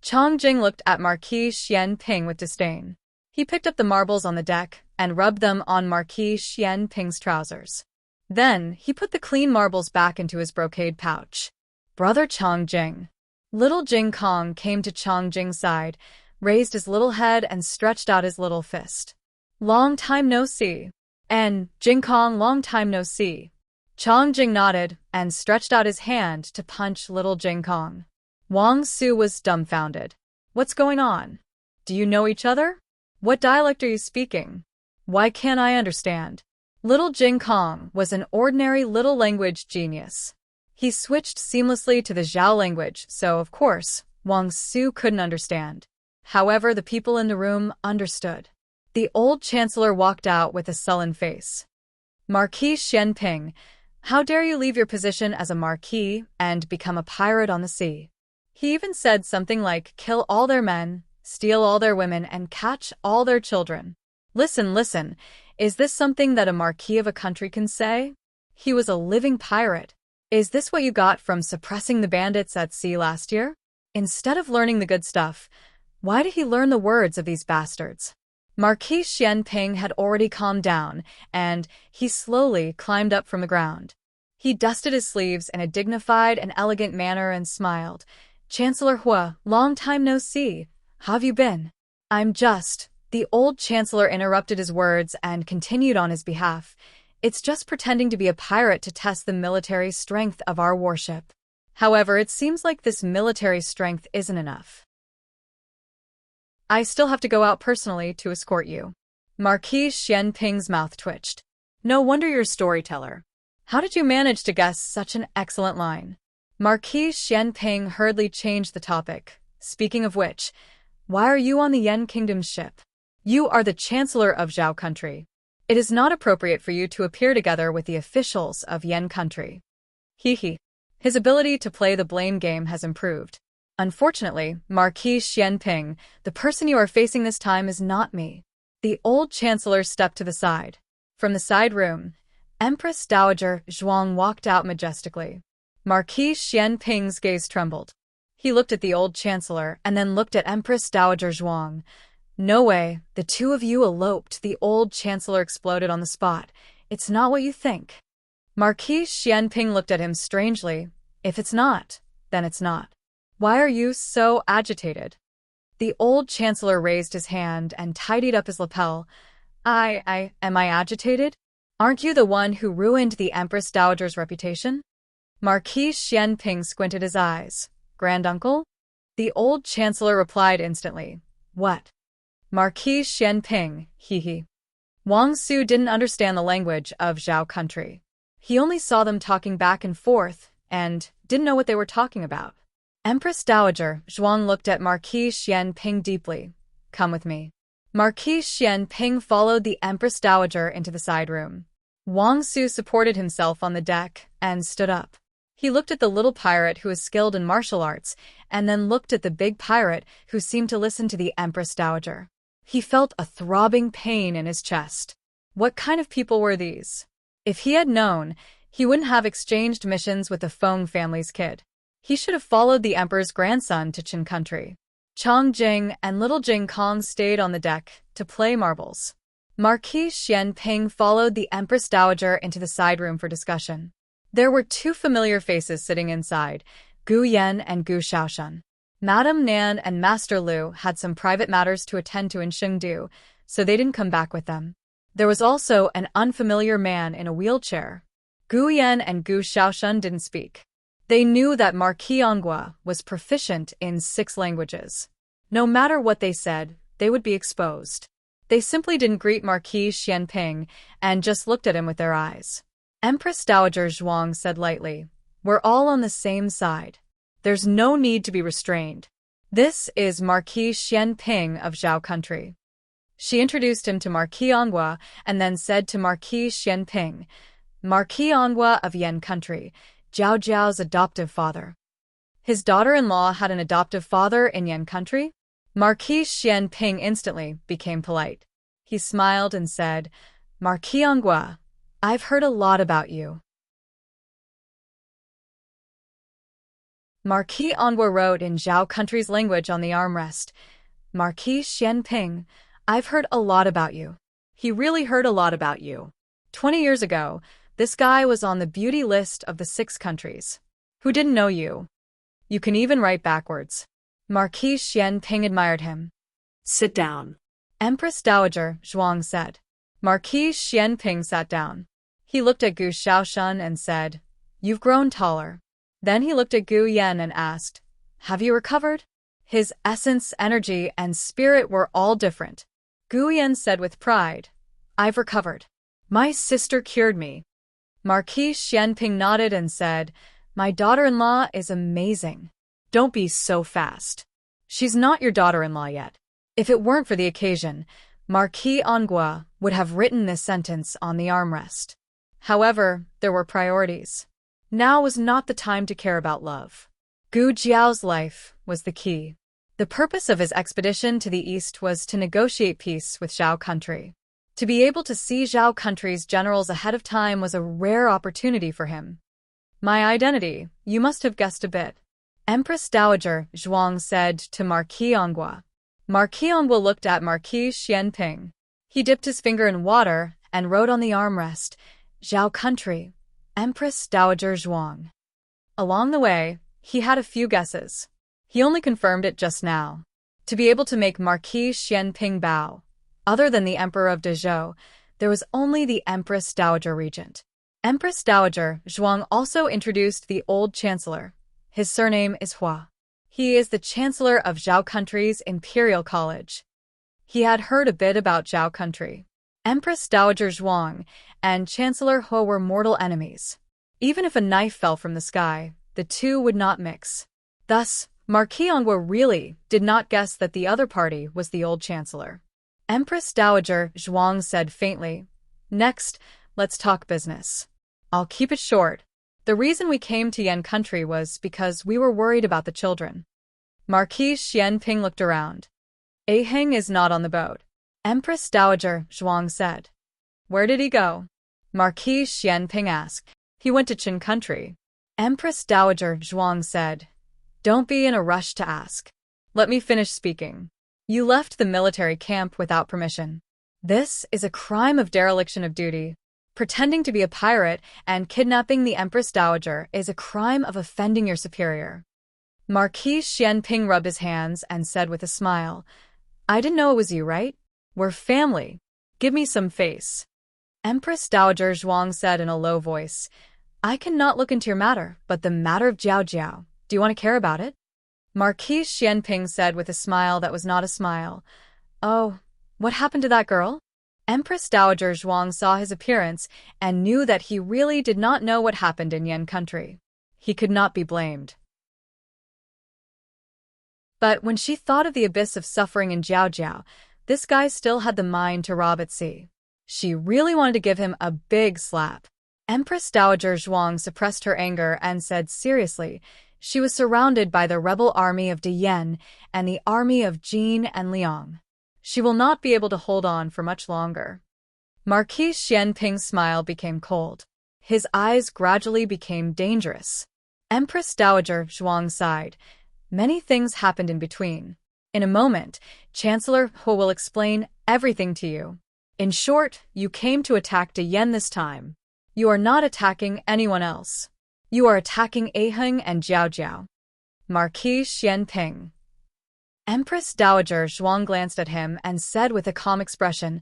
Chongjing looked at Marquis Xian Ping with disdain. He picked up the marbles on the deck and rubbed them on Marquis Xian Ping's trousers. Then, he put the clean marbles back into his brocade pouch. "Brother Chongjing." Little Jing Kong came to Chongjing's side, raised his little head and stretched out his little fist. "Long time no see." "And, Jing Kong, long time no see." Chongjing nodded and stretched out his hand to punch little Jing Kong. Wang Su was dumbfounded. "What's going on? Do you know each other? What dialect are you speaking? Why can't I understand?" Little Jing Kong was an ordinary little language genius. He switched seamlessly to the Zhao language, so, of course, Wang Su couldn't understand. However, the people in the room understood. The old chancellor walked out with a sullen face. "Marquis Xian Ping, how dare you leave your position as a marquis and become a pirate on the sea?" He even said something like "kill all their men, steal all their women, and catch all their children." Listen, is this something that a marquis of a country can say? He was a living pirate. Is this what you got from suppressing the bandits at sea last year? Instead of learning the good stuff, why did he learn the words of these bastards? Marquis Xian Ping had already calmed down, and he slowly climbed up from the ground. He dusted his sleeves in a dignified and elegant manner and smiled. "Chancellor Hua, long time no see. How have you been?" "I'm just..." The old chancellor interrupted his words and continued on his behalf. "It's just pretending to be a pirate to test the military strength of our warship. However, it seems like this military strength isn't enough. I still have to go out personally to escort you." Marquis Xian Ping's mouth twitched. "No wonder you're a storyteller. How did you manage to guess such an excellent line?" Marquis Xian Ping hurriedly changed the topic. "Speaking of which, why are you on the Yen Kingdom's ship? You are the Chancellor of Zhao Country. It is not appropriate for you to appear together with the officials of Yen Country." He. His ability to play the blame game has improved. "Unfortunately, Marquis Xian Ping, the person you are facing this time is not me." The old chancellor stepped to the side. From the side room, Empress Dowager Zhuang walked out majestically. Marquis Xian Ping's gaze trembled. He looked at the old chancellor and then looked at Empress Dowager Zhuang. "No way, the two of you eloped," the old chancellor exploded on the spot. "It's not what you think." Marquis Xian Ping looked at him strangely. "If it's not, then it's not. Why are you so agitated?" The old chancellor raised his hand and tidied up his lapel. Am I agitated? Aren't you the one who ruined the Empress Dowager's reputation?" Marquis Xian Ping squinted his eyes. "Granduncle?" The old chancellor replied instantly. "What?" Marquis Xian Ping, he. Wang Su didn't understand the language of Zhao Country. He only saw them talking back and forth, and didn't know what they were talking about. Empress Dowager Zhuang looked at Marquis Xian Ping deeply. "Come with me." Marquis Xian Ping followed the Empress Dowager into the side room. Wang Su supported himself on the deck and stood up. He looked at the little pirate who was skilled in martial arts, and then looked at the big pirate who seemed to listen to the Empress Dowager. He felt a throbbing pain in his chest. What kind of people were these? If he had known, he wouldn't have exchanged missions with the Feng family's kid. He should have followed the emperor's grandson to Qin Country. Chongjing and little Jing Kong stayed on the deck to play marbles. Marquis Xian Ping followed the Empress Dowager into the side room for discussion. There were two familiar faces sitting inside, Gu Yan and Gu Shaoshan. Madame Nan and Master Lu had some private matters to attend to in Chengdu, so they didn't come back with them. There was also an unfamiliar man in a wheelchair. Gu Yan and Gu Shaoshan didn't speak. They knew that Marquis Anghua was proficient in 6 languages. No matter what they said, they would be exposed. They simply didn't greet Marquis Xian Ping and just looked at him with their eyes. Empress Dowager Zhuang said lightly, "We're all on the same side. There's no need to be restrained. This is Marquis Xian Ping of Zhao Country." She introduced him to Marquis Anghua and then said to Marquis Xian Ping, "Marquis Anghua of Yen Country, Zhao Zhao's adoptive father." His daughter-in-law had an adoptive father in Yan country? Marquis Xianping instantly became polite. He smiled and said, Marquis Anghua, I've heard a lot about you. Marquis Anghua wrote in Zhao country's language on the armrest. Marquis Xianping, I've heard a lot about you. He really heard a lot about you. 20 years ago, this guy was on the beauty list of the 6 countries. Who didn't know you? You can even write backwards. Marquis Xianping admired him. Sit down. Empress Dowager Zhuang said. Marquis Xianping sat down. He looked at Gu Shaoshun and said, You've grown taller. Then he looked at Gu Yan and asked, Have you recovered? His essence, energy, and spirit were all different. Gu Yan said with pride, I've recovered. My sister cured me. Marquis Xianping nodded and said, My daughter-in-law is amazing. Don't be so fast. She's not your daughter-in-law yet. If it weren't for the occasion, Marquis Anghua would have written this sentence on the armrest. However, there were priorities. Now was not the time to care about love. Gu Jiao's life was the key. The purpose of his expedition to the east was to negotiate peace with Zhao country. To be able to see Zhao country's generals ahead of time was a rare opportunity for him. My identity, you must have guessed a bit. Empress Dowager Zhuang said to Marquis Anghua. Marquis Anghua looked at Marquis Xianping. He dipped his finger in water and wrote on the armrest, Zhao country, Empress Dowager Zhuang. Along the way, he had a few guesses. He only confirmed it just now. To be able to make Marquis Xianping bow, other than the Emperor of Dezhou, there was only the Empress Dowager Regent. Empress Dowager Zhuang also introduced the old Chancellor. His surname is Hua. He is the Chancellor of Zhao country's Imperial College. He had heard a bit about Zhao country. Empress Dowager Zhuang and Chancellor Hua were mortal enemies. Even if a knife fell from the sky, the two would not mix. Thus, Marquis Anghua really did not guess that the other party was the old Chancellor. Empress Dowager Zhuang said faintly, Next, let's talk business. I'll keep it short. The reason we came to Yan country was because we were worried about the children. Marquis Xianping looked around. Aheng is not on the boat. Empress Dowager Zhuang said. Where did he go? Marquis Xianping asked. He went to Qin country. Empress Dowager Zhuang said. Don't be in a rush to ask. Let me finish speaking. You left the military camp without permission. This is a crime of dereliction of duty. Pretending to be a pirate and kidnapping the Empress Dowager is a crime of offending your superior. Marquis Xianping rubbed his hands and said with a smile, I didn't know it was you, right? We're family. Give me some face. Empress Dowager Zhuang said in a low voice, I cannot look into your matter, but the matter of Jiao Jiao. Do you want to care about it? Marquis Xianping said with a smile that was not a smile, Oh, what happened to that girl? Empress Dowager Zhuang saw his appearance and knew that he really did not know what happened in Yan country. He could not be blamed. But when she thought of the abyss of suffering in Jiao Jiao, this guy still had the mind to rob at sea. She really wanted to give him a big slap. Empress Dowager Zhuang suppressed her anger and said seriously, she was surrounded by the rebel army of Dian and the army of Jin and Liang. She will not be able to hold on for much longer. Marquis Xianping's smile became cold. His eyes gradually became dangerous. Empress Dowager Zhuang sighed. Many things happened in between. In a moment, Chancellor Hua will explain everything to you. In short, you came to attack Dian this time. You are not attacking anyone else. You are attacking Aheng and Jiao Jiao. Marquis Xianping. Empress Dowager Zhuang glanced at him and said with a calm expression,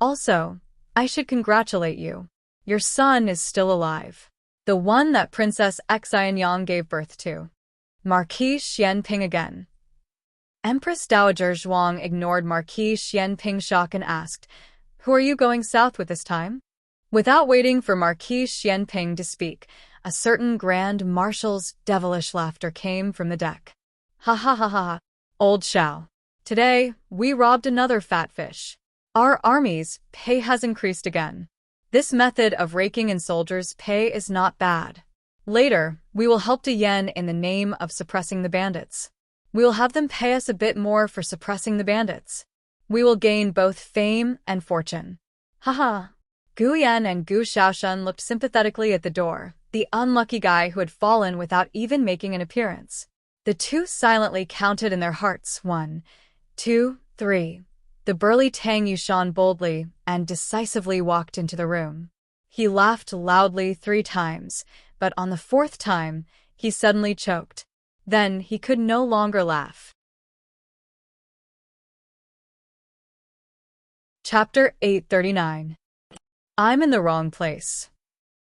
Also, I should congratulate you. Your son is still alive. The one that Princess Xianyang gave birth to. Marquis Xianping again. Empress Dowager Zhuang ignored Marquis Xianping's shock and asked, Who are you going south with this time? Without waiting for Marquis Xianping to speak, a certain Grand Marshal's devilish laughter came from the deck. Ha ha ha ha. Old Xiao. Today, we robbed another fat fish. Our army's pay has increased again. This method of raking in soldiers' pay is not bad. Later, We will help De Yen in the name of suppressing the bandits. We will have them pay us a bit more for suppressing the bandits. We will gain both fame and fortune. Haha. Gu Yan and Gu Xiaoshan looked sympathetically at the door, the unlucky guy who had fallen without even making an appearance. The two silently counted in their hearts 1, 2, 3. The burly Tang Yushan boldly and decisively walked into the room. He laughed loudly 3 times, but on the 4th time, he suddenly choked. Then he could no longer laugh. Chapter 839. I'm in the wrong place.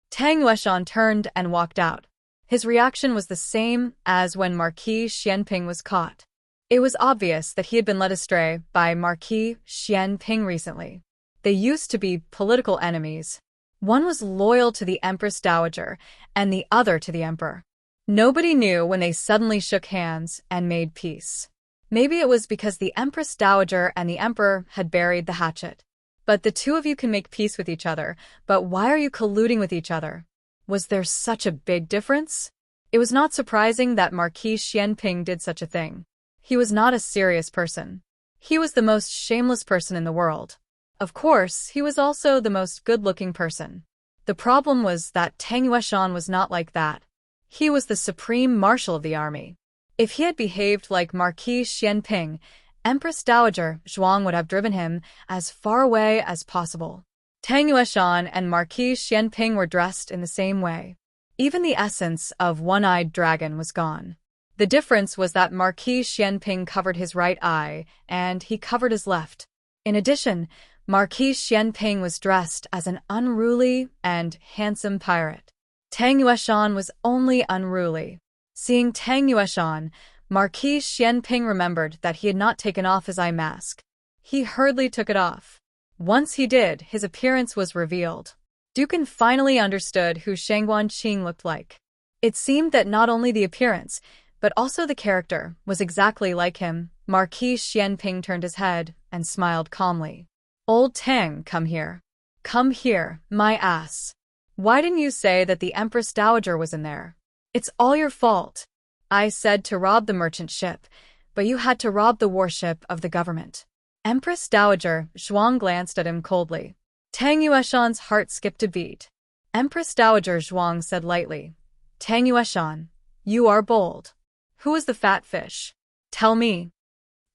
Tang Yueshan turned and walked out. His reaction was the same as when Marquis Xianping was caught. It was obvious that he had been led astray by Marquis Xianping recently. They used to be political enemies. One was loyal to the Empress Dowager, and the other to the Emperor. Nobody knew when they suddenly shook hands and made peace. Maybe it was because the Empress Dowager and the Emperor had buried the hatchet. But the two of you can make peace with each other, but why are you colluding with each other? Was there such a big difference? It was not surprising that Marquis Xianping did such a thing. He was not a serious person. He was the most shameless person in the world. Of course, he was also the most good-looking person. The problem was that Tang Yueshan was not like that. He was the supreme marshal of the army. If he had behaved like Marquis Xianping, Empress Dowager Zhuang would have driven him as far away as possible. Tang Yueshan and Marquis Xianping were dressed in the same way. Even the essence of one-eyed dragon was gone. The difference was that Marquis Xianping covered his right eye, and he covered his left. In addition, Marquis Xianping was dressed as an unruly and handsome pirate. Tang Yueshan was only unruly. Seeing Tang Yueshan, Marquis Xianping remembered that he had not taken off his eye mask. He hurriedly took it off. Once he did, his appearance was revealed. Dukan finally understood who Shangguan Qing looked like. It seemed that not only the appearance, but also the character, was exactly like him. Marquis Xianping turned his head and smiled calmly. Old Tang, come here. Come here, my ass. Why didn't you say that the Empress Dowager was in there? It's all your fault. I said to rob the merchant ship, but you had to rob the warship of the government. Empress Dowager Zhuang glanced at him coldly. Tang Yueshan's heart skipped a beat. Empress Dowager Zhuang said lightly, Tang Yueshan, you are bold. Who is the fat fish? Tell me.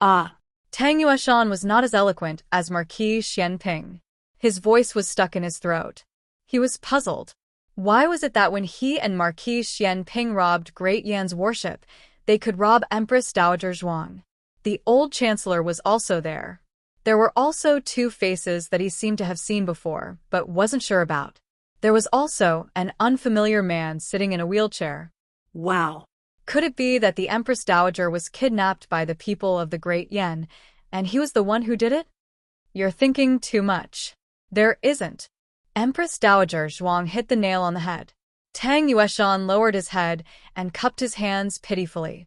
Ah. Tang Yueshan was not as eloquent as Marquis Xianping. His voice was stuck in his throat. He was puzzled. Why was it that when he and Marquis Xianping robbed Great Yan's warship, they could rob Empress Dowager Zhuang? The old chancellor was also there. There were also 2 faces that he seemed to have seen before, but wasn't sure about. There was also an unfamiliar man sitting in a wheelchair. Wow. Could it be that the Empress Dowager was kidnapped by the people of the Great Yan, and he was the one who did it? You're thinking too much. There isn't. Empress Dowager Zhuang hit the nail on the head. Tang Yueshan lowered his head and cupped his hands pitifully.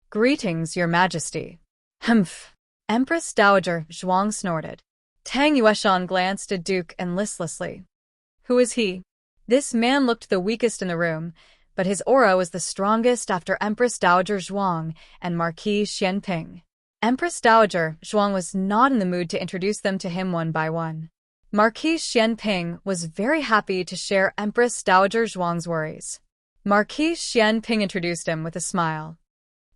Greetings, Your Majesty. Humph. Empress Dowager Zhuang snorted. Tang Yueshan glanced at Duke and listlessly. Who is he? This man looked the weakest in the room, but his aura was the strongest after Empress Dowager Zhuang and Marquis Xianping. Empress Dowager Zhuang was not in the mood to introduce them to him one by one. Marquis Xianping was very happy to share Empress Dowager Zhuang's worries. Marquis Xianping introduced him with a smile.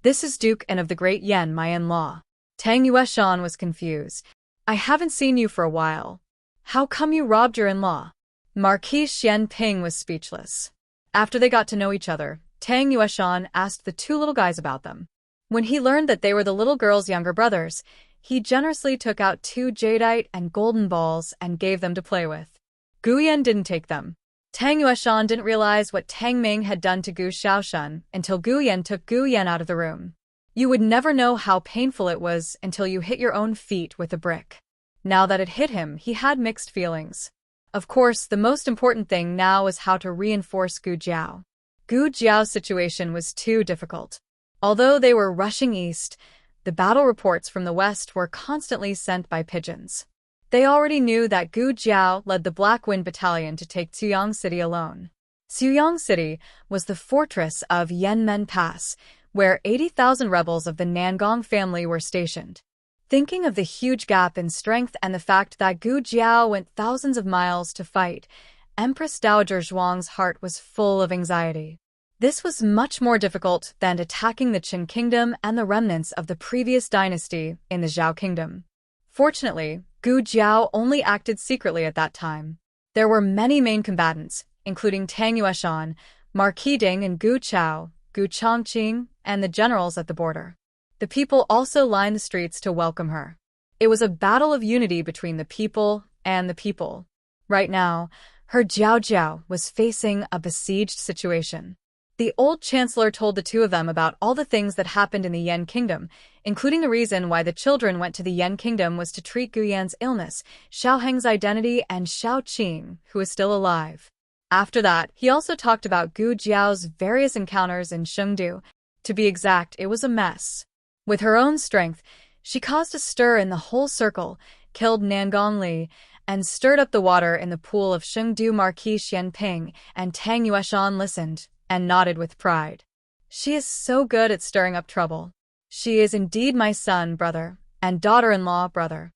This is Duke and of the Great Yan, my in-law. Tang Yueshan was confused. I haven't seen you for a while. How come you robbed your in-law? Marquis Xianping was speechless. After they got to know each other, Tang Yueshan asked the 2 little guys about them. When he learned that they were the little girl's younger brothers, he generously took out 2 jadeite and golden balls and gave them to play with. Gu Yan didn't take them. Tang Yueshan didn't realize what Tang Ming had done to Gu Xiaoshan until Gu Yan took Gu Yan out of the room. You would never know how painful it was until you hit your own feet with a brick. Now that it hit him, he had mixed feelings. Of course, the most important thing now was how to reinforce Gu Jiao. Gu Jiao's situation was too difficult. Although they were rushing east, the battle reports from the west were constantly sent by pigeons. They already knew that Gu Jiao led the Black Wind Battalion to take Tuyang City alone. Suyang City was the fortress of Yanmen Pass, where 80,000 rebels of the Nangong family were stationed. Thinking of the huge gap in strength and the fact that Gu Jiao went thousands of miles to fight, Empress Dowager Zhuang's heart was full of anxiety. This was much more difficult than attacking the Qin kingdom and the remnants of the previous dynasty in the Zhao kingdom. Fortunately, Gu Jiao only acted secretly at that time. There were many main combatants, including Tang Yueshan, Marquis Ding and Gu Chao, Gu Chongqing, and the generals at the border. The people also lined the streets to welcome her. It was a battle of unity between the people and the people. Right now, her Jiao Jiao was facing a besieged situation. The old chancellor told the two of them about all the things that happened in the Yan kingdom, including the reason why the children went to the Yan kingdom was to treat Gu Yan's illness, Xiao Heng's identity, and Xiao Qing, who is still alive. After that, he also talked about Gu Jiao's various encounters in Chengdu. To be exact, it was a mess. With her own strength, she caused a stir in the whole circle, killed Nangong Li, and stirred up the water in the pool of Chengdu. Marquis Xianping and Tang Yueshan listened and nodded with pride. She is so good at stirring up trouble. She is indeed my son, brother, and daughter-in-law, brother.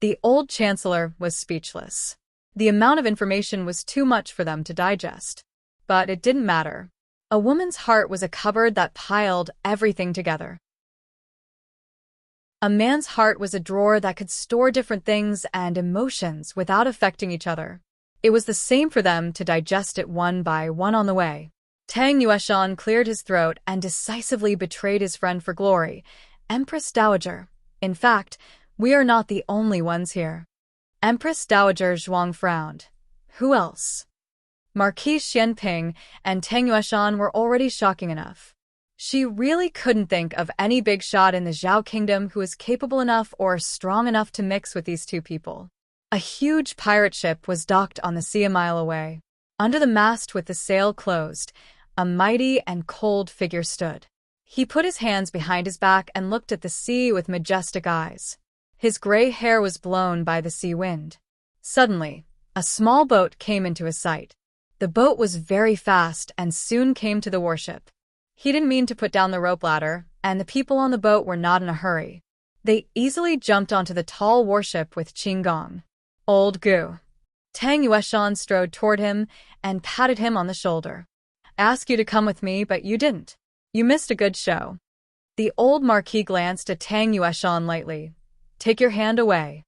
The old chancellor was speechless. The amount of information was too much for them to digest. But it didn't matter. A woman's heart was a cupboard that piled everything together. A man's heart was a drawer that could store different things and emotions without affecting each other. It was the same for them to digest it one by one on the way. Tang Yueshan cleared his throat and decisively betrayed his friend for glory. Empress Dowager. In fact, we are not the only ones here. Empress Dowager Zhuang frowned. Who else? Marquis Xianping and Tang Yueshan were already shocking enough. She really couldn't think of any big shot in the Zhao kingdom who was capable enough or strong enough to mix with these two people. A huge pirate ship was docked on the sea a mile away. Under the mast with the sail closed, a mighty and cold figure stood. He put his hands behind his back and looked at the sea with majestic eyes. His gray hair was blown by the sea wind. Suddenly, a small boat came into his sight. The boat was very fast and soon came to the warship. He didn't mean to put down the rope ladder, and the people on the boat were not in a hurry. They easily jumped onto the tall warship with Qinggong. Old Gu. Tang Yueshan strode toward him and patted him on the shoulder. I asked you to come with me, but you didn't. You missed a good show. The old marquis glanced at Tang Yueshan lightly. Take your hand away.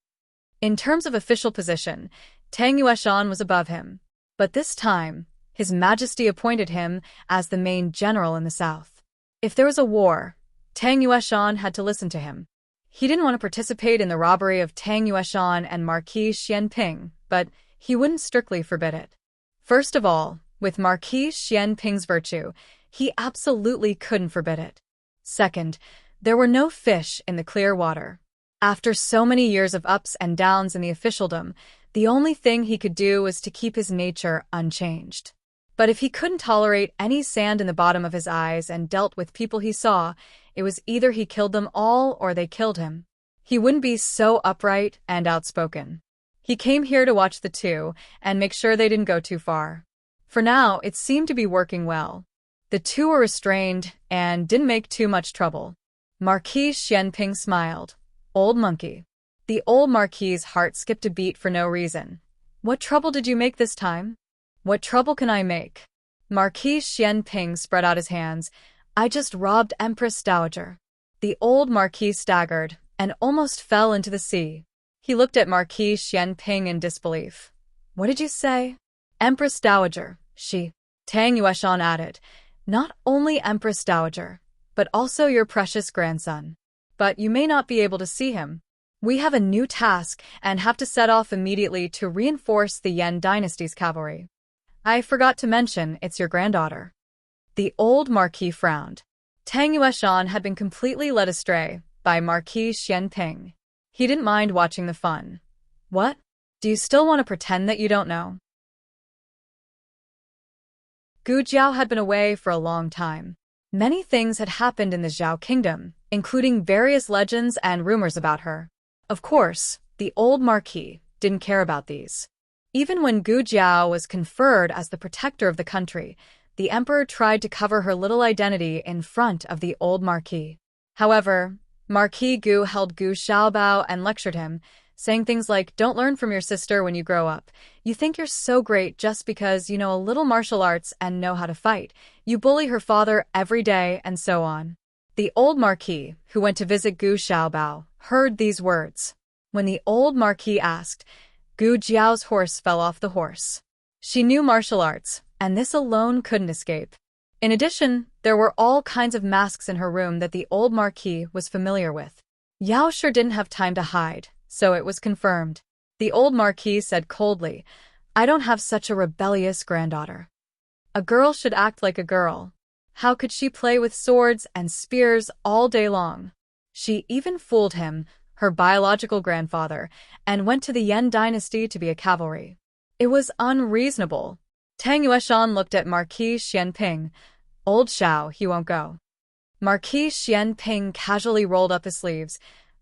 In terms of official position, Tang Yueshan was above him. But this time, His Majesty appointed him as the main general in the south. If there was a war, Tang Yueshan had to listen to him. He didn't want to participate in the robbery of Tang Yueshan and Marquis Xianping, but he wouldn't strictly forbid it. First of all, with Marquis Xianping's virtue, he absolutely couldn't forbid it. Second, there were no fish in the clear water. After so many years of ups and downs in the officialdom, the only thing he could do was to keep his nature unchanged. But if he couldn't tolerate any sand in the bottom of his eyes and dealt with people he saw, it was either he killed them all or they killed him. He wouldn't be so upright and outspoken. He came here to watch the two and make sure they didn't go too far. For now, it seemed to be working well. The two were restrained and didn't make too much trouble. Marquis Xianping smiled. Old monkey. The old marquis's heart skipped a beat for no reason. What trouble did you make this time? What trouble can I make? Marquis Xianping spread out his hands. I just robbed Empress Dowager. The old marquis staggered and almost fell into the sea. He looked at Marquis Xianping in disbelief. What did you say? Empress Dowager, she. Tang Yueshan added. Not only Empress Dowager, but also your precious grandson. But you may not be able to see him. We have a new task and have to set off immediately to reinforce the Yan dynasty's cavalry. I forgot to mention it's your granddaughter. The old marquis frowned. Tang Yueshan had been completely led astray by Marquis Xianping. He didn't mind watching the fun. What? Do you still want to pretend that you don't know? Gu Jiao had been away for a long time. Many things had happened in the Zhao kingdom, including various legends and rumors about her. Of course, the old marquis didn't care about these. Even when Gu Jiao was conferred as the protector of the country, the emperor tried to cover her little identity in front of the old marquis. However, Marquis Gu held Gu Xiaobao and lectured him, saying things like, "Don't learn from your sister when you grow up. You think you're so great just because you know a little martial arts and know how to fight. You bully her father every day," and so on. The old marquis, who went to visit Gu Xiaobao, heard these words. When the old marquis asked, Gu Jiao's horse fell off the horse. She knew martial arts, and this alone couldn't escape. In addition, there were all kinds of masks in her room that the old marquis was familiar with. Yao sure didn't have time to hide, so it was confirmed. The old marquis said coldly, "I don't have such a rebellious granddaughter. A girl should act like a girl. How could she play with swords and spears all day long?" She even fooled him, her biological grandfather, and went to the Yan dynasty to be a cavalry. It was unreasonable. Tang Yueshan looked at Marquis Xianping. "Old Xiao, he won't go." Marquis Xianping casually rolled up his sleeves.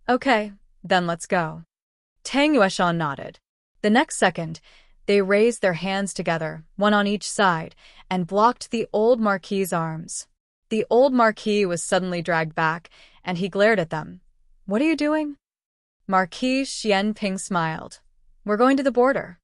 "Okay, then let's go." Tang Yueshan nodded. The next second, they raised their hands together, one on each side, and blocked the old marquis's arms. The old marquis was suddenly dragged back, and he glared at them. "What are you doing?" Marquis Xianping smiled. "We're going to the border."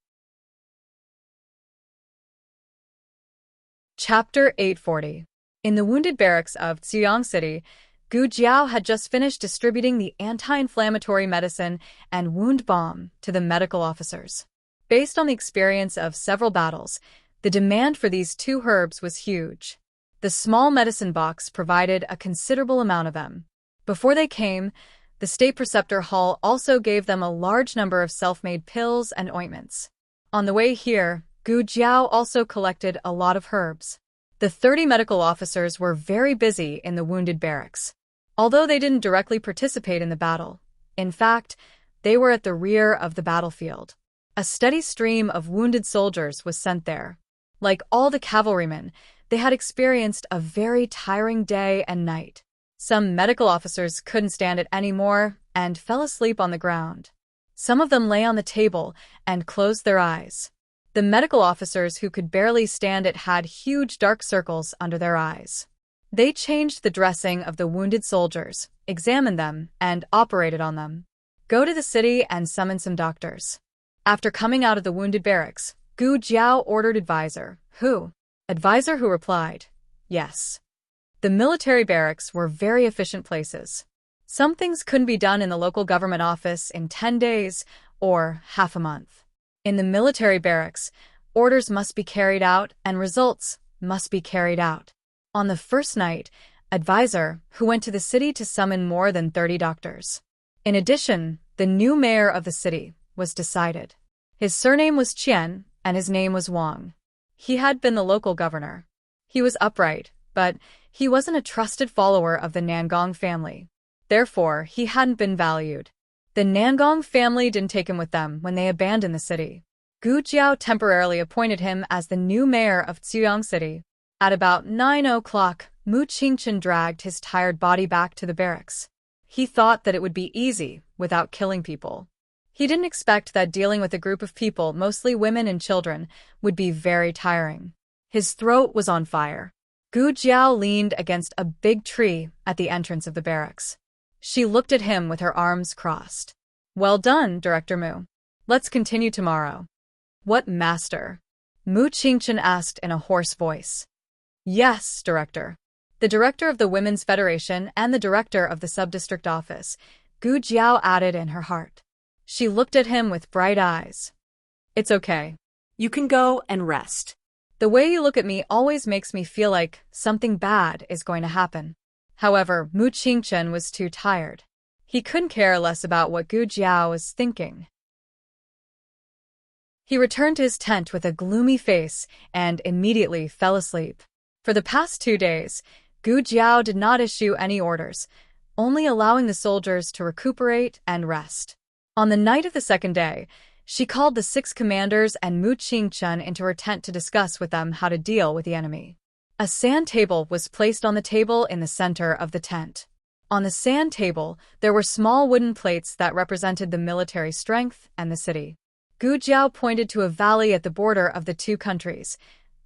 Chapter 840. In the wounded barracks of Ziyang City, Gu Jiao had just finished distributing the anti-inflammatory medicine and wound balm to the medical officers. Based on the experience of several battles, the demand for these two herbs was huge. The small medicine box provided a considerable amount of them. Before they came, the State Preceptor Hall also gave them a large number of self-made pills and ointments. On the way here, Gu Jiao also collected a lot of herbs. The 30 medical officers were very busy in the wounded barracks. Although they didn't directly participate in the battle, in fact, they were at the rear of the battlefield. A steady stream of wounded soldiers was sent there. Like all the cavalrymen, they had experienced a very tiring day and night. Some medical officers couldn't stand it anymore and fell asleep on the ground. Some of them lay on the table and closed their eyes. The medical officers who could barely stand it had huge dark circles under their eyes. They changed the dressing of the wounded soldiers, examined them, and operated on them. "Go to the city and summon some doctors." After coming out of the wounded barracks, Gu Jiao ordered Advisor, who replied, "Yes." The military barracks were very efficient places. Some things couldn't be done in the local government office in 10 days or half a month. In the military barracks, orders must be carried out and results must be carried out. On the first night, Advisor, who went to the city to summon more than 30 doctors. In addition, the new mayor of the city was decided. His surname was Qian, and his name was Wang. He had been the local governor. He was upright, but he wasn't a trusted follower of the Nangong family. Therefore, he hadn't been valued. The Nangong family didn't take him with them when they abandoned the city. Gu Jiao temporarily appointed him as the new mayor of Ziyang City. At about 9 o'clock, Mu Qingchen dragged his tired body back to the barracks. He thought that it would be easy without killing people. He didn't expect that dealing with a group of people, mostly women and children, would be very tiring. His throat was on fire. Gu Jiao leaned against a big tree at the entrance of the barracks. She looked at him with her arms crossed. "Well done, Director Mu. Let's continue tomorrow." "What master?" Mu Qingchen asked in a hoarse voice. "Yes, Director." The director of the Women's Federation and the director of the sub-district office, Gu Jiao added in her heart. She looked at him with bright eyes. "It's okay. You can go and rest." The way you look at me always makes me feel like something bad is going to happen." However, Mu Qingchen was too tired. He couldn't care less about what Gu Jiao was thinking. He returned to his tent with a gloomy face and immediately fell asleep. For the past 2 days, Gu Jiao did not issue any orders, only allowing the soldiers to recuperate and rest. On the night of the second day, she called the 6 commanders and Mu Qingchen into her tent to discuss with them how to deal with the enemy. A sand table was placed on the table in the center of the tent. On the sand table, there were small wooden plates that represented the military strength and the city. Gu Jiao pointed to a valley at the border of the two countries.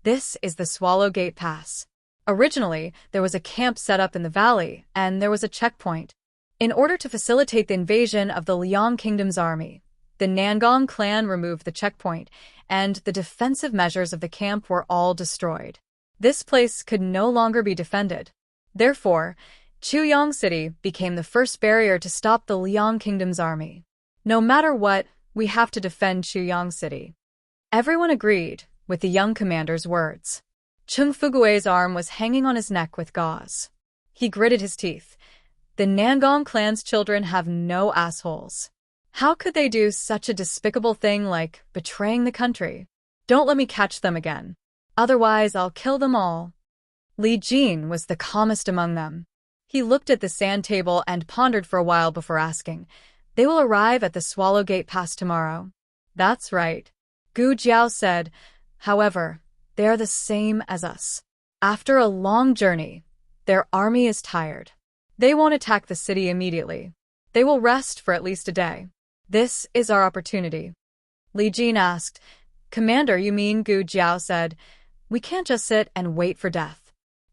This is the Swallow Gate Pass. Originally, there was a camp set up in the valley, and there was a checkpoint. In order to facilitate the invasion of the Liang Kingdom's army, the Nangong clan removed the checkpoint, and the defensive measures of the camp were all destroyed. This place could no longer be defended. Therefore, Chuyang City became the first barrier to stop the Liang Kingdom's army. No matter what, we have to defend Chuyang City. Everyone agreed with the young commander's words. Chung Fugue's arm was hanging on his neck with gauze. He gritted his teeth. The Nangong clan's children have no assholes. How could they do such a despicable thing like betraying the country? Don't let me catch them again. Otherwise, I'll kill them all. Li Jin was the calmest among them. He looked at the sand table and pondered for a while before asking, "They will arrive at the Swallow Gate Pass tomorrow." "That's right," Gu Jiao said. "However, they are the same as us. After a long journey, their army is tired. They won't attack the city immediately. They will rest for at least a day. This is our opportunity." Li Jin asked, "Commander, you mean?" Gu Jiao said, "We can't just sit and wait for death.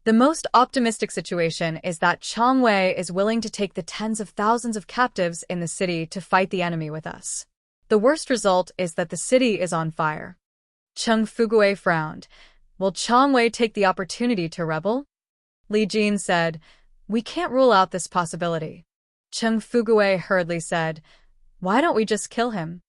The most optimistic situation is that Chang Wei is willing to take the tens of thousands of captives in the city to fight the enemy with us. The worst result is that the city is on fire." Chung Fugue frowned. "Will Chang Wei take the opportunity to rebel?" Li Jin said, "We can't rule out this possibility." Chung Fugue hurriedly said, "Why don't we just kill him?"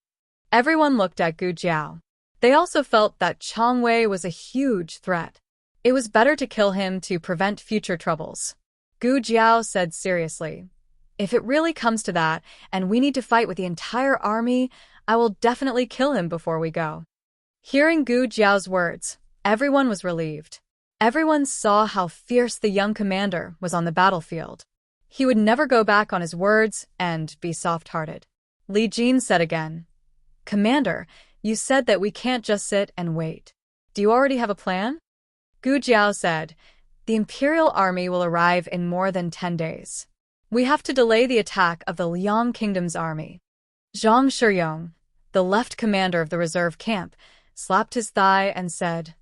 Everyone looked at Gu Jiao. They also felt that Chang Wei was a huge threat. It was better to kill him to prevent future troubles. Gu Jiao said seriously, "If it really comes to that, and we need to fight with the entire army, I will definitely kill him before we go." Hearing Gu Jiao's words, everyone was relieved. Everyone saw how fierce the young commander was on the battlefield. He would never go back on his words and be soft-hearted. Li Jin said again, "Commander, you said that we can't just sit and wait. Do you already have a plan?" Gu Jiao said, "The Imperial Army will arrive in more than 10 days. We have to delay the attack of the Liang Kingdom's army." Zhang Shiyong, the left commander of the reserve camp, slapped his thigh and said,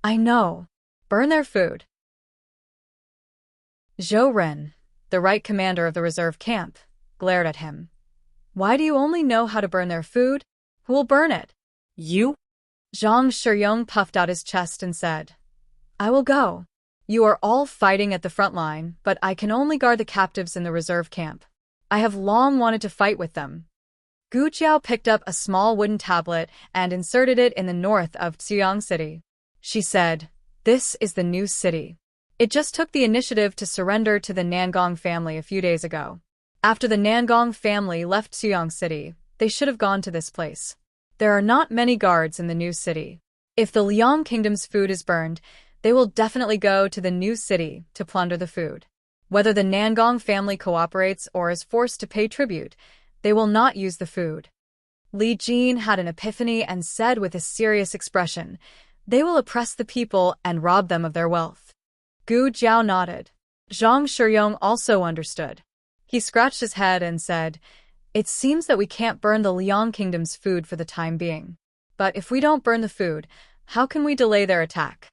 "I know. Burn their food." Zhou Ren, the right commander of the reserve camp, glared at him. "Why do you only know how to burn their food? Who will burn it?" You? Zhang Shiyong puffed out his chest and said, "I will go. You are all fighting at the front line, but I can only guard the captives in the reserve camp. I have long wanted to fight with them." Gu Jiao picked up a small wooden tablet and inserted it in the north of Chuyang City. She said, "This is the new city. It just took the initiative to surrender to the Nangong family a few days ago. After the Nangong family left Chuyang City, they should have gone to this place. There are not many guards in the new city. If the Liang Kingdom's food is burned, they will definitely go to the new city to plunder the food. Whether the Nangong family cooperates or is forced to pay tribute, they will not use the food." Li Jin had an epiphany and said with a serious expression, "They will oppress the people and rob them of their wealth." Gu Jiao nodded. Zhang Shiyong also understood. He scratched his head and said, "It seems that we can't burn the Liang Kingdom's food for the time being. But if we don't burn the food, how can we delay their attack?"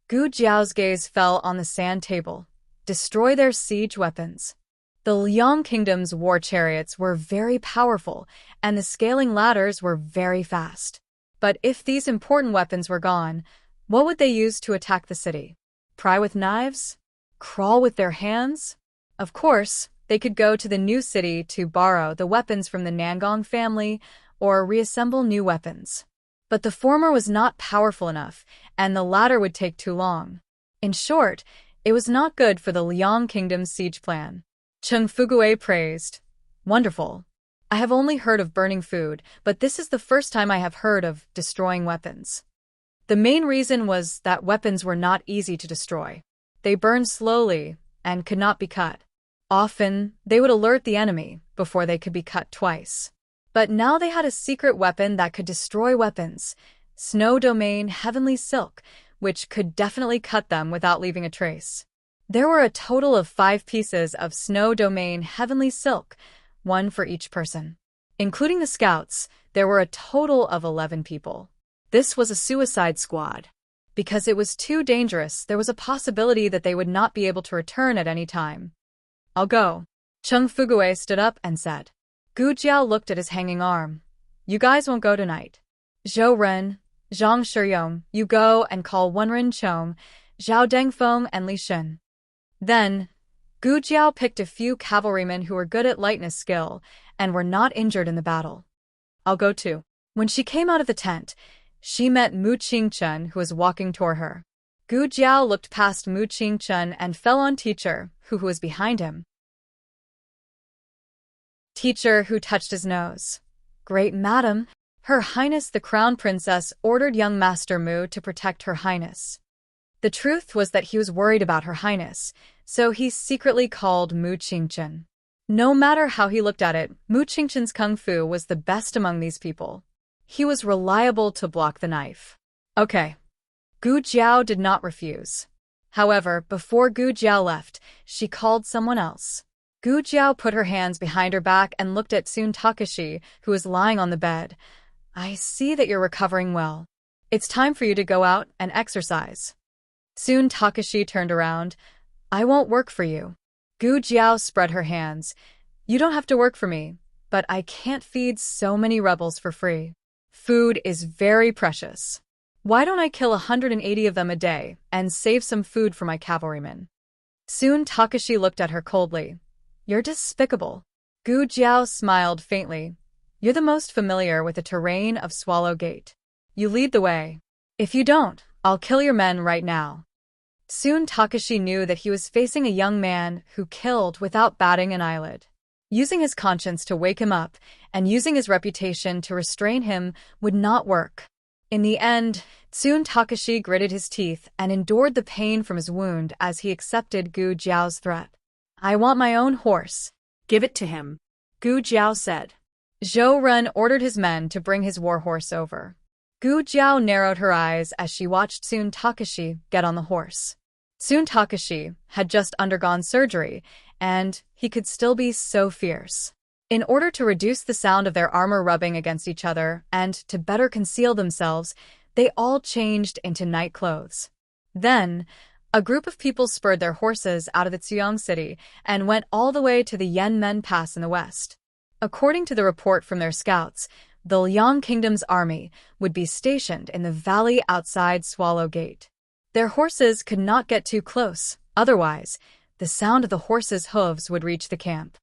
Gu Jiao's gaze fell on the sand table. "Destroy their siege weapons." The Liang Kingdom's war chariots were very powerful, and the scaling ladders were very fast. But if these important weapons were gone, what would they use to attack the city? Pry with knives? Crawl with their hands? Of course, they could go to the new city to borrow the weapons from the Nangong family or reassemble new weapons. But the former was not powerful enough, and the latter would take too long. In short, it was not good for the Liang Kingdom's siege plan. Chung Fugue praised, "Wonderful. I have only heard of burning food, but this is the first time I have heard of destroying weapons." The main reason was that weapons were not easy to destroy. They burned slowly and could not be cut. Often, they would alert the enemy before they could be cut twice. But now they had a secret weapon that could destroy weapons, Snow Domain Heavenly Silk, which could definitely cut them without leaving a trace. There were a total of 5 pieces of Snow Domain Heavenly Silk, one for each person. Including the scouts, there were a total of 11 people. This was a suicide squad. Because it was too dangerous, there was a possibility that they would not be able to return at any time. I'll go. Chung Fugue stood up and said. Gu Jiao looked at his hanging arm. You guys won't go tonight. Zhou Ren, Zhang Shiyong, you go and call Wenren Chong, Zhao Dengfeng and Li Shen. Then, Gu Jiao picked a few cavalrymen who were good at lightness skill and were not injured in the battle. I'll go too. When she came out of the tent, she met Mu Qingchen, who was walking toward her. Gu Jiao looked past Mu Qingchen and fell on Teacher, who was behind him. Teacher, who touched his nose. Great Madam, Her Highness the Crown Princess ordered young Master Mu to protect Her Highness. The truth was that he was worried about Her Highness, so he secretly called Mu Qingchen. No matter how he looked at it, Mu Qingchen's kung fu was the best among these people. He was reliable to block the knife. Okay. Gu Jiao did not refuse. However, before Gu Jiao left, she called someone else. Gu Jiao put her hands behind her back and looked at Sun Takashi, who was lying on the bed. I see that you're recovering well. It's time for you to go out and exercise. Sun Takashi turned around. I won't work for you. Gu Jiao spread her hands. You don't have to work for me, but I can't feed so many rebels for free. Food is very precious. Why don't I kill 180 of them a day and save some food for my cavalrymen? Sun Takashi looked at her coldly. You're despicable. Gu Jiao smiled faintly. You're the most familiar with the terrain of Swallow Gate. You lead the way. If you don't, I'll kill your men right now. Sun Takashi knew that he was facing a young man who killed without batting an eyelid. Using his conscience to wake him up and using his reputation to restrain him would not work. In the end, Sun Takashi gritted his teeth and endured the pain from his wound as he accepted Gu Jiao's threat. I want my own horse. Give it to him, Gu Jiao said. Zhou Ren ordered his men to bring his war horse over. Gu Jiao narrowed her eyes as she watched Sun Takashi get on the horse. Sun Takashi had just undergone surgery, and he could still be so fierce. In order to reduce the sound of their armor rubbing against each other and to better conceal themselves, they all changed into night clothes. Then, a group of people spurred their horses out of the Ziyang city and went all the way to the Yanmen Pass in the west. According to the report from their scouts, the Liang Kingdom's army would be stationed in the valley outside Swallow Gate. Their horses could not get too close, otherwise, the sound of the horses' hooves would reach the camp.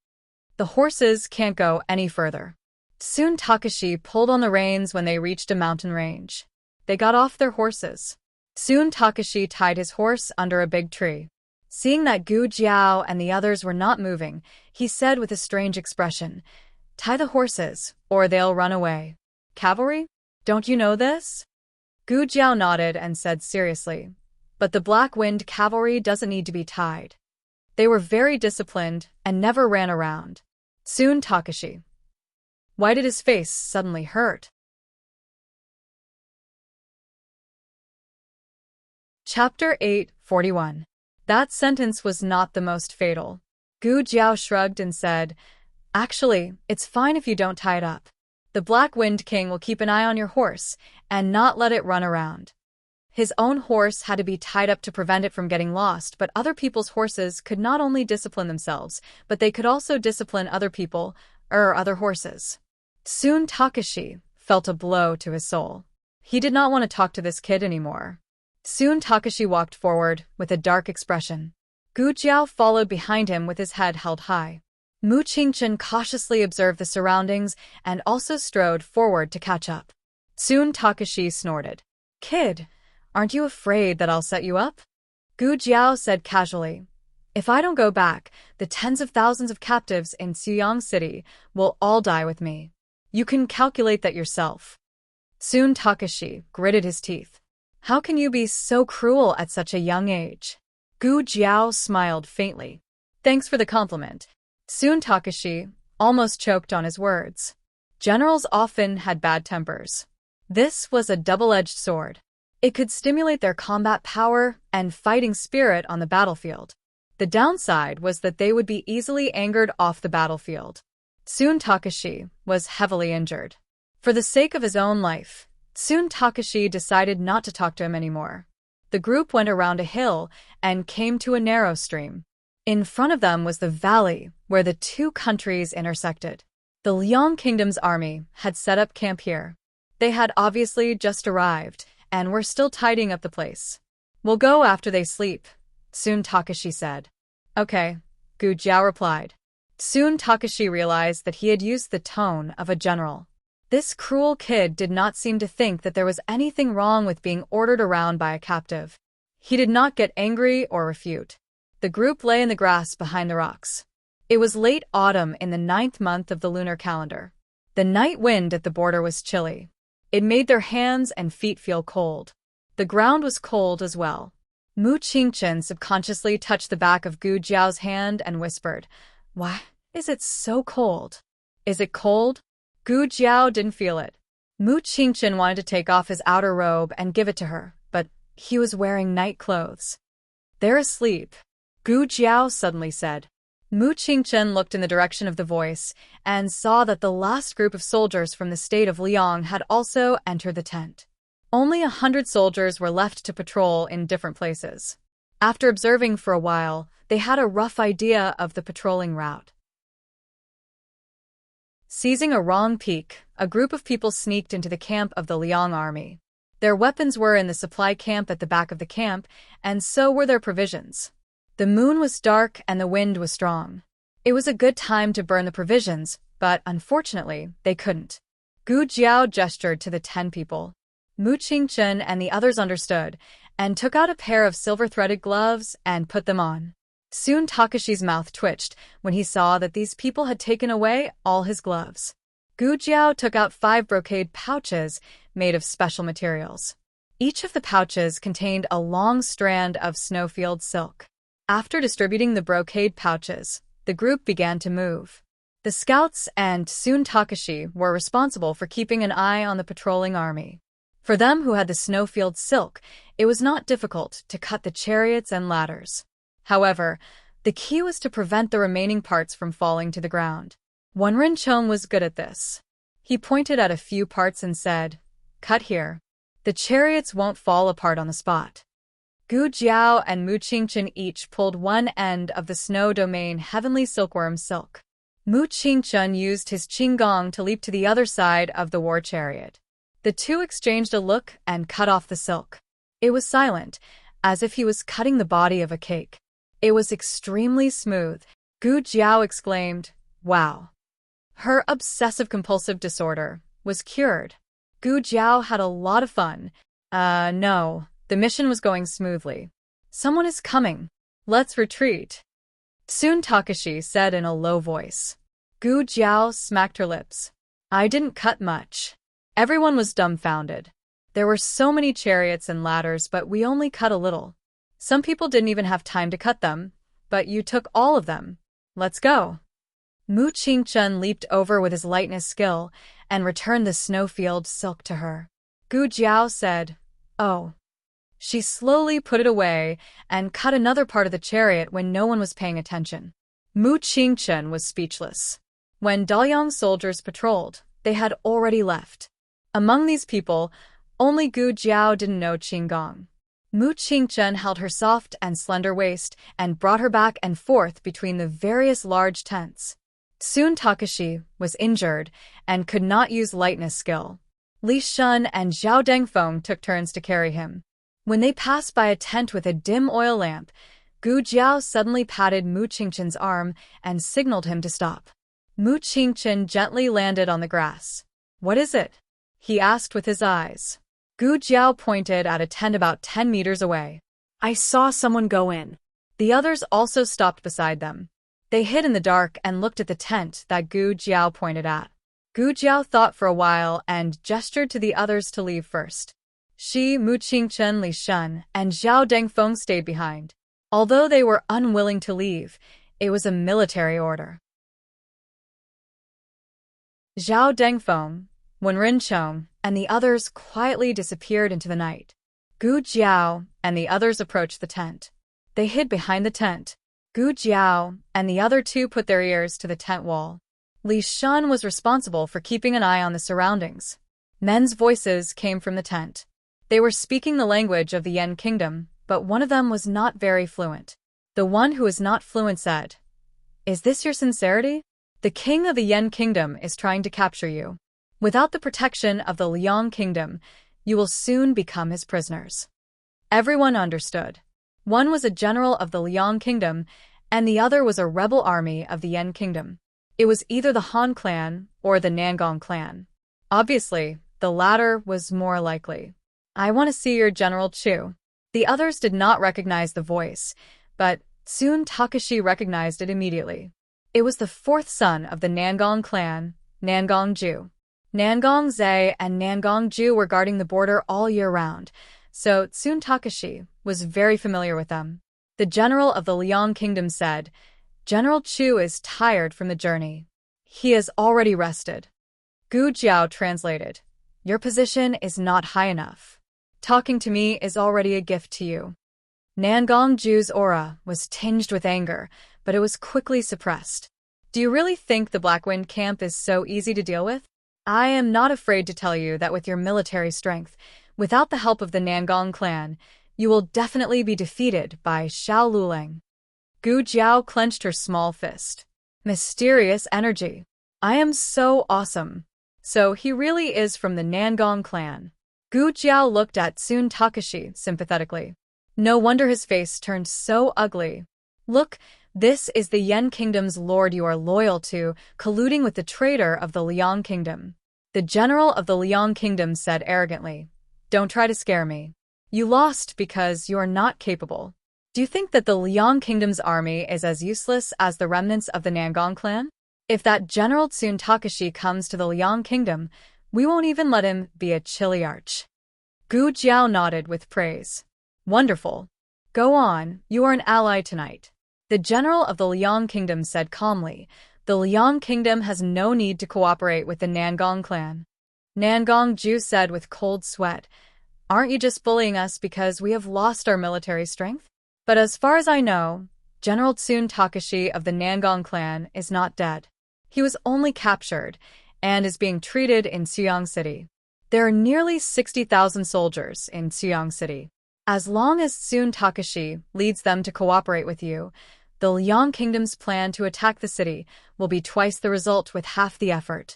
The horses can't go any further. Sun Takashi pulled on the reins when they reached a mountain range. They got off their horses. Sun Takashi tied his horse under a big tree. Seeing that Gu Jiao and the others were not moving, he said with a strange expression, Tie the horses, or they'll run away. Cavalry? Don't you know this? Gu Jiao nodded and said seriously, But the Black Wind cavalry doesn't need to be tied. They were very disciplined and never ran around. Sun Takashi. Why did his face suddenly hurt? Chapter 8:41. That sentence was not the most fatal. Gu Jiao shrugged and said, Actually, it's fine if you don't tie it up. The Black Wind King will keep an eye on your horse and not let it run around. His own horse had to be tied up to prevent it from getting lost, but other people's horses could not only discipline themselves, but they could also discipline other people, or other horses. Sun Takashi felt a blow to his soul. He did not want to talk to this kid anymore. Sun Takashi walked forward with a dark expression. Gu Jiao followed behind him with his head held high. Mu Qingchen cautiously observed the surroundings and also strode forward to catch up. Sun Takashi snorted. Kid, aren't you afraid that I'll set you up? Gu Jiao said casually. If I don't go back, the tens of thousands of captives in Ziyang City will all die with me. You can calculate that yourself. Sun Takashi gritted his teeth. How can you be so cruel at such a young age? Gu Jiao smiled faintly. Thanks for the compliment. Sun Takashi almost choked on his words. Generals often had bad tempers. This was a double-edged sword. It could stimulate their combat power and fighting spirit on the battlefield. The downside was that they would be easily angered off the battlefield. Soon Takashi was heavily injured. For the sake of his own life, soon Takashi decided not to talk to him anymore. The group went around a hill and came to a narrow stream. In front of them was the valley where the two countries intersected. The Liang Kingdom's army had set up camp here. They had obviously just arrived and were still tidying up the place. "We'll go after they sleep," soon Takashi said. "Okay," Gu Jiao replied. Soon Takashi realized that he had used the tone of a general. This cruel kid did not seem to think that there was anything wrong with being ordered around by a captive. He did not get angry or refute. The group lay in the grass behind the rocks. It was late autumn in the 9th month of the lunar calendar. The night wind at the border was chilly. It made their hands and feet feel cold. The ground was cold as well. Mu Qingchen subconsciously touched the back of Gu Jiao's hand and whispered, "Why is it so cold? Is it cold?" Gu Jiao didn't feel it. Mu Qingchen wanted to take off his outer robe and give it to her, but he was wearing night clothes. "They're asleep," Gu Jiao suddenly said. Mu Qingchen looked in the direction of the voice and saw that the last group of soldiers from the state of Liang had also entered the tent. Only 100 soldiers were left to patrol in different places. After observing for a while, they had a rough idea of the patrolling route. Seizing a wrong peak, a group of people sneaked into the camp of the Liang army. Their weapons were in the supply camp at the back of the camp, and so were their provisions. The moon was dark and the wind was strong. It was a good time to burn the provisions, but unfortunately, they couldn't. Gu Jiao gestured to the 10 people. Mu Qingchen and the others understood, and took out a pair of silver-threaded gloves and put them on. Soon Takashi's mouth twitched when he saw that these people had taken away all his gloves. Gu Jiao took out 5 brocade pouches made of special materials. Each of the pouches contained a long strand of snowfield silk. After distributing the brocade pouches, the group began to move. The scouts and soon Takashi were responsible for keeping an eye on the patrolling army. For them who had the snowfield silk, it was not difficult to cut the chariots and ladders. However, the key was to prevent the remaining parts from falling to the ground. Wenrinchong was good at this. He pointed at a few parts and said, "Cut here. The chariots won't fall apart on the spot." Gu Jiao and Mu Qingchen each pulled one end of the snow domain heavenly silkworm silk. Mu Qingchen used his qinggong to leap to the other side of the war chariot. The two exchanged a look and cut off the silk. It was silent, as if he was cutting the body of a cake. It was extremely smooth. Gu Jiao exclaimed, "Wow." Her obsessive-compulsive disorder was cured. Gu Jiao had a lot of fun. No, the mission was going smoothly. "Someone is coming. Let's retreat," soon Takashi said in a low voice. Gu Jiao smacked her lips. "I didn't cut much." Everyone was dumbfounded. There were so many chariots and ladders, but we only cut a little. Some people didn't even have time to cut them, but you took all of them. Let's go. Mu Qingchen leaped over with his lightness skill and returned the snowfield silk to her. Gu Jiao said, "Oh." She slowly put it away and cut another part of the chariot when no one was paying attention. Mu Qingchen was speechless. When Daoyang soldiers patrolled, they had already left. Among these people, only Gu Jiao didn't know qinggong. Mu Qingchen held her soft and slender waist and brought her back and forth between the various large tents. Soon Takashi was injured and could not use lightness skill. Li Shun and Zhao Dengfeng took turns to carry him. When they passed by a tent with a dim oil lamp, Gu Jiao suddenly patted Mu Qingchen's arm and signaled him to stop. Mu Qingchen gently landed on the grass. "What is it?" he asked with his eyes. Gu Jiao pointed at a tent about 10 meters away. "I saw someone go in." The others also stopped beside them. They hid in the dark and looked at the tent that Gu Jiao pointed at. Gu Jiao thought for a while and gestured to the others to leave first. She, Mu Qingchen, Li Shun, and Zhao Dengfeng stayed behind. Although they were unwilling to leave, it was a military order. Zhao Dengfeng, Wenrinchong, and the others quietly disappeared into the night. Gu Jiao and the others approached the tent. They hid behind the tent. Gu Jiao and the other two put their ears to the tent wall. Li Shun was responsible for keeping an eye on the surroundings. Men's voices came from the tent. They were speaking the language of the Yen Kingdom, but one of them was not very fluent. The one who was not fluent said, "Is this your sincerity? The king of the Yen Kingdom is trying to capture you. Without the protection of the Liang Kingdom, you will soon become his prisoners." Everyone understood. One was a general of the Liang Kingdom, and the other was a rebel army of the Yen Kingdom. It was either the Han clan or the Nangong clan. Obviously, the latter was more likely. "I want to see your General Chu." The others did not recognize the voice, but soon Takashi recognized it immediately. It was the fourth son of the Nangong clan, Nangong Ju. Nangong Zai and Nangong Ju were guarding the border all year round, so Tsun Takashi was very familiar with them. The general of the Liang Kingdom said, "General Chu is tired from the journey. He has already rested." Gu Jiao translated, "Your position is not high enough. Talking to me is already a gift to you." Nangong Ju's aura was tinged with anger, but it was quickly suppressed. "Do you really think the Blackwind camp is so easy to deal with? I am not afraid to tell you that with your military strength, without the help of the Nangong clan, you will definitely be defeated by Xiao Luling." Gu Jiao clenched her small fist. Mysterious energy. "I am so awesome." So he really is from the Nangong clan. Gu Jiao looked at Tsun Takashi sympathetically. No wonder his face turned so ugly. "Look, this is the Yen Kingdom's lord you are loyal to, colluding with the traitor of the Liang Kingdom." The general of the Liang Kingdom said arrogantly, "Don't try to scare me. You lost because you are not capable. Do you think that the Liang Kingdom's army is as useless as the remnants of the Nangong clan? If that General Tsun Takashi comes to the Liang Kingdom, we won't even let him be a chiliarch." Gu Jiao nodded with praise. "Wonderful. Go on, you are an ally tonight." The general of the Liang Kingdom said calmly, "The Liang Kingdom has no need to cooperate with the Nangong clan." Nangong Ju said with cold sweat, "Aren't you just bullying us because we have lost our military strength? But as far as I know, General Tsun Takashi of the Nangong clan is not dead. He was only captured and is being treated in Suyang City. There are nearly 60,000 soldiers in Suyang City. As long as Tsun Takashi leads them to cooperate with you, the Liang Kingdom's plan to attack the city will be twice the result with half the effort."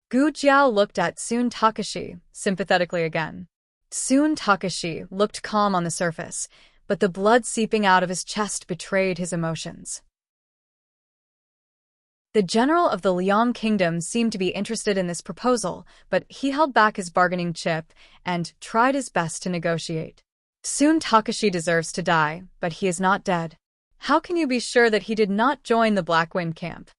Gu Jiao looked at Tsun Takashi sympathetically again. Tsun Takashi looked calm on the surface, but the blood seeping out of his chest betrayed his emotions. The general of the Liang Kingdom seemed to be interested in this proposal, but he held back his bargaining chip and tried his best to negotiate. "Tsun Takashi deserves to die, but he is not dead. How can you be sure that he did not join the Blackwind camp?"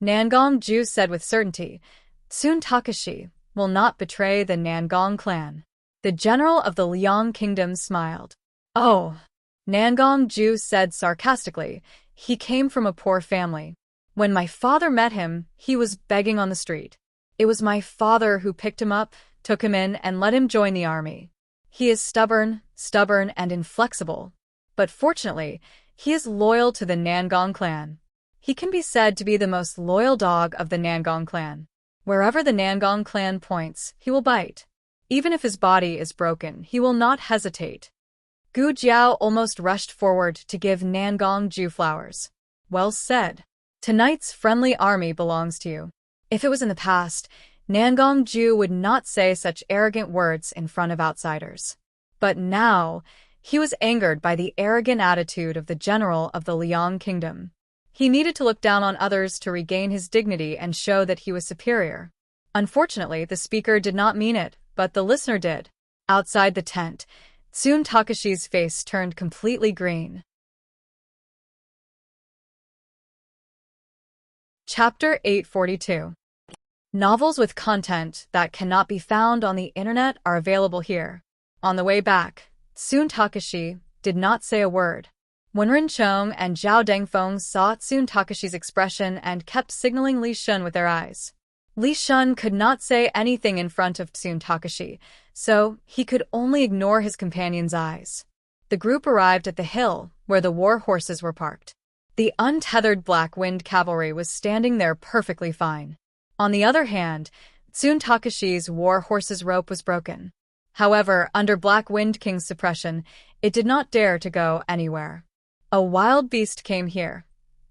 Nangong Ju said with certainty, "Tsun Takashi will not betray the Nangong clan." The general of the Liang Kingdom smiled. "Oh," Nangong Ju said sarcastically, "he came from a poor family. When my father met him, he was begging on the street. It was my father who picked him up, took him in, and let him join the army. He is stubborn and inflexible. But fortunately, he is loyal to the Nangong clan. He can be said to be the most loyal dog of the Nangong clan. Wherever the Nangong clan points, he will bite. Even if his body is broken, he will not hesitate." Gu Jiao almost rushed forward to give Nangong Ju flowers. "Well said. Tonight's friendly army belongs to you." If it was in the past, Nangong Ju would not say such arrogant words in front of outsiders. But now, he was angered by the arrogant attitude of the general of the Liang Kingdom. He needed to look down on others to regain his dignity and show that he was superior. Unfortunately, the speaker did not mean it, but the listener did. Outside the tent, Tsun Takashi's face turned completely green. Chapter 842. Novels with content that cannot be found on the internet are available here. On the way back, Tsun Takashi did not say a word. When Rinchong and Zhao Dengfeng saw Tsun Takashi's expression and kept signaling Li Shun with their eyes. Li Shun could not say anything in front of Tsun Takashi, so he could only ignore his companion's eyes. The group arrived at the hill where the war horses were parked. The untethered Black Wind cavalry was standing there perfectly fine. On the other hand, Tsun Takashi's war horse's rope was broken. However, under Black Wind King's suppression, it did not dare to go anywhere. A wild beast came here,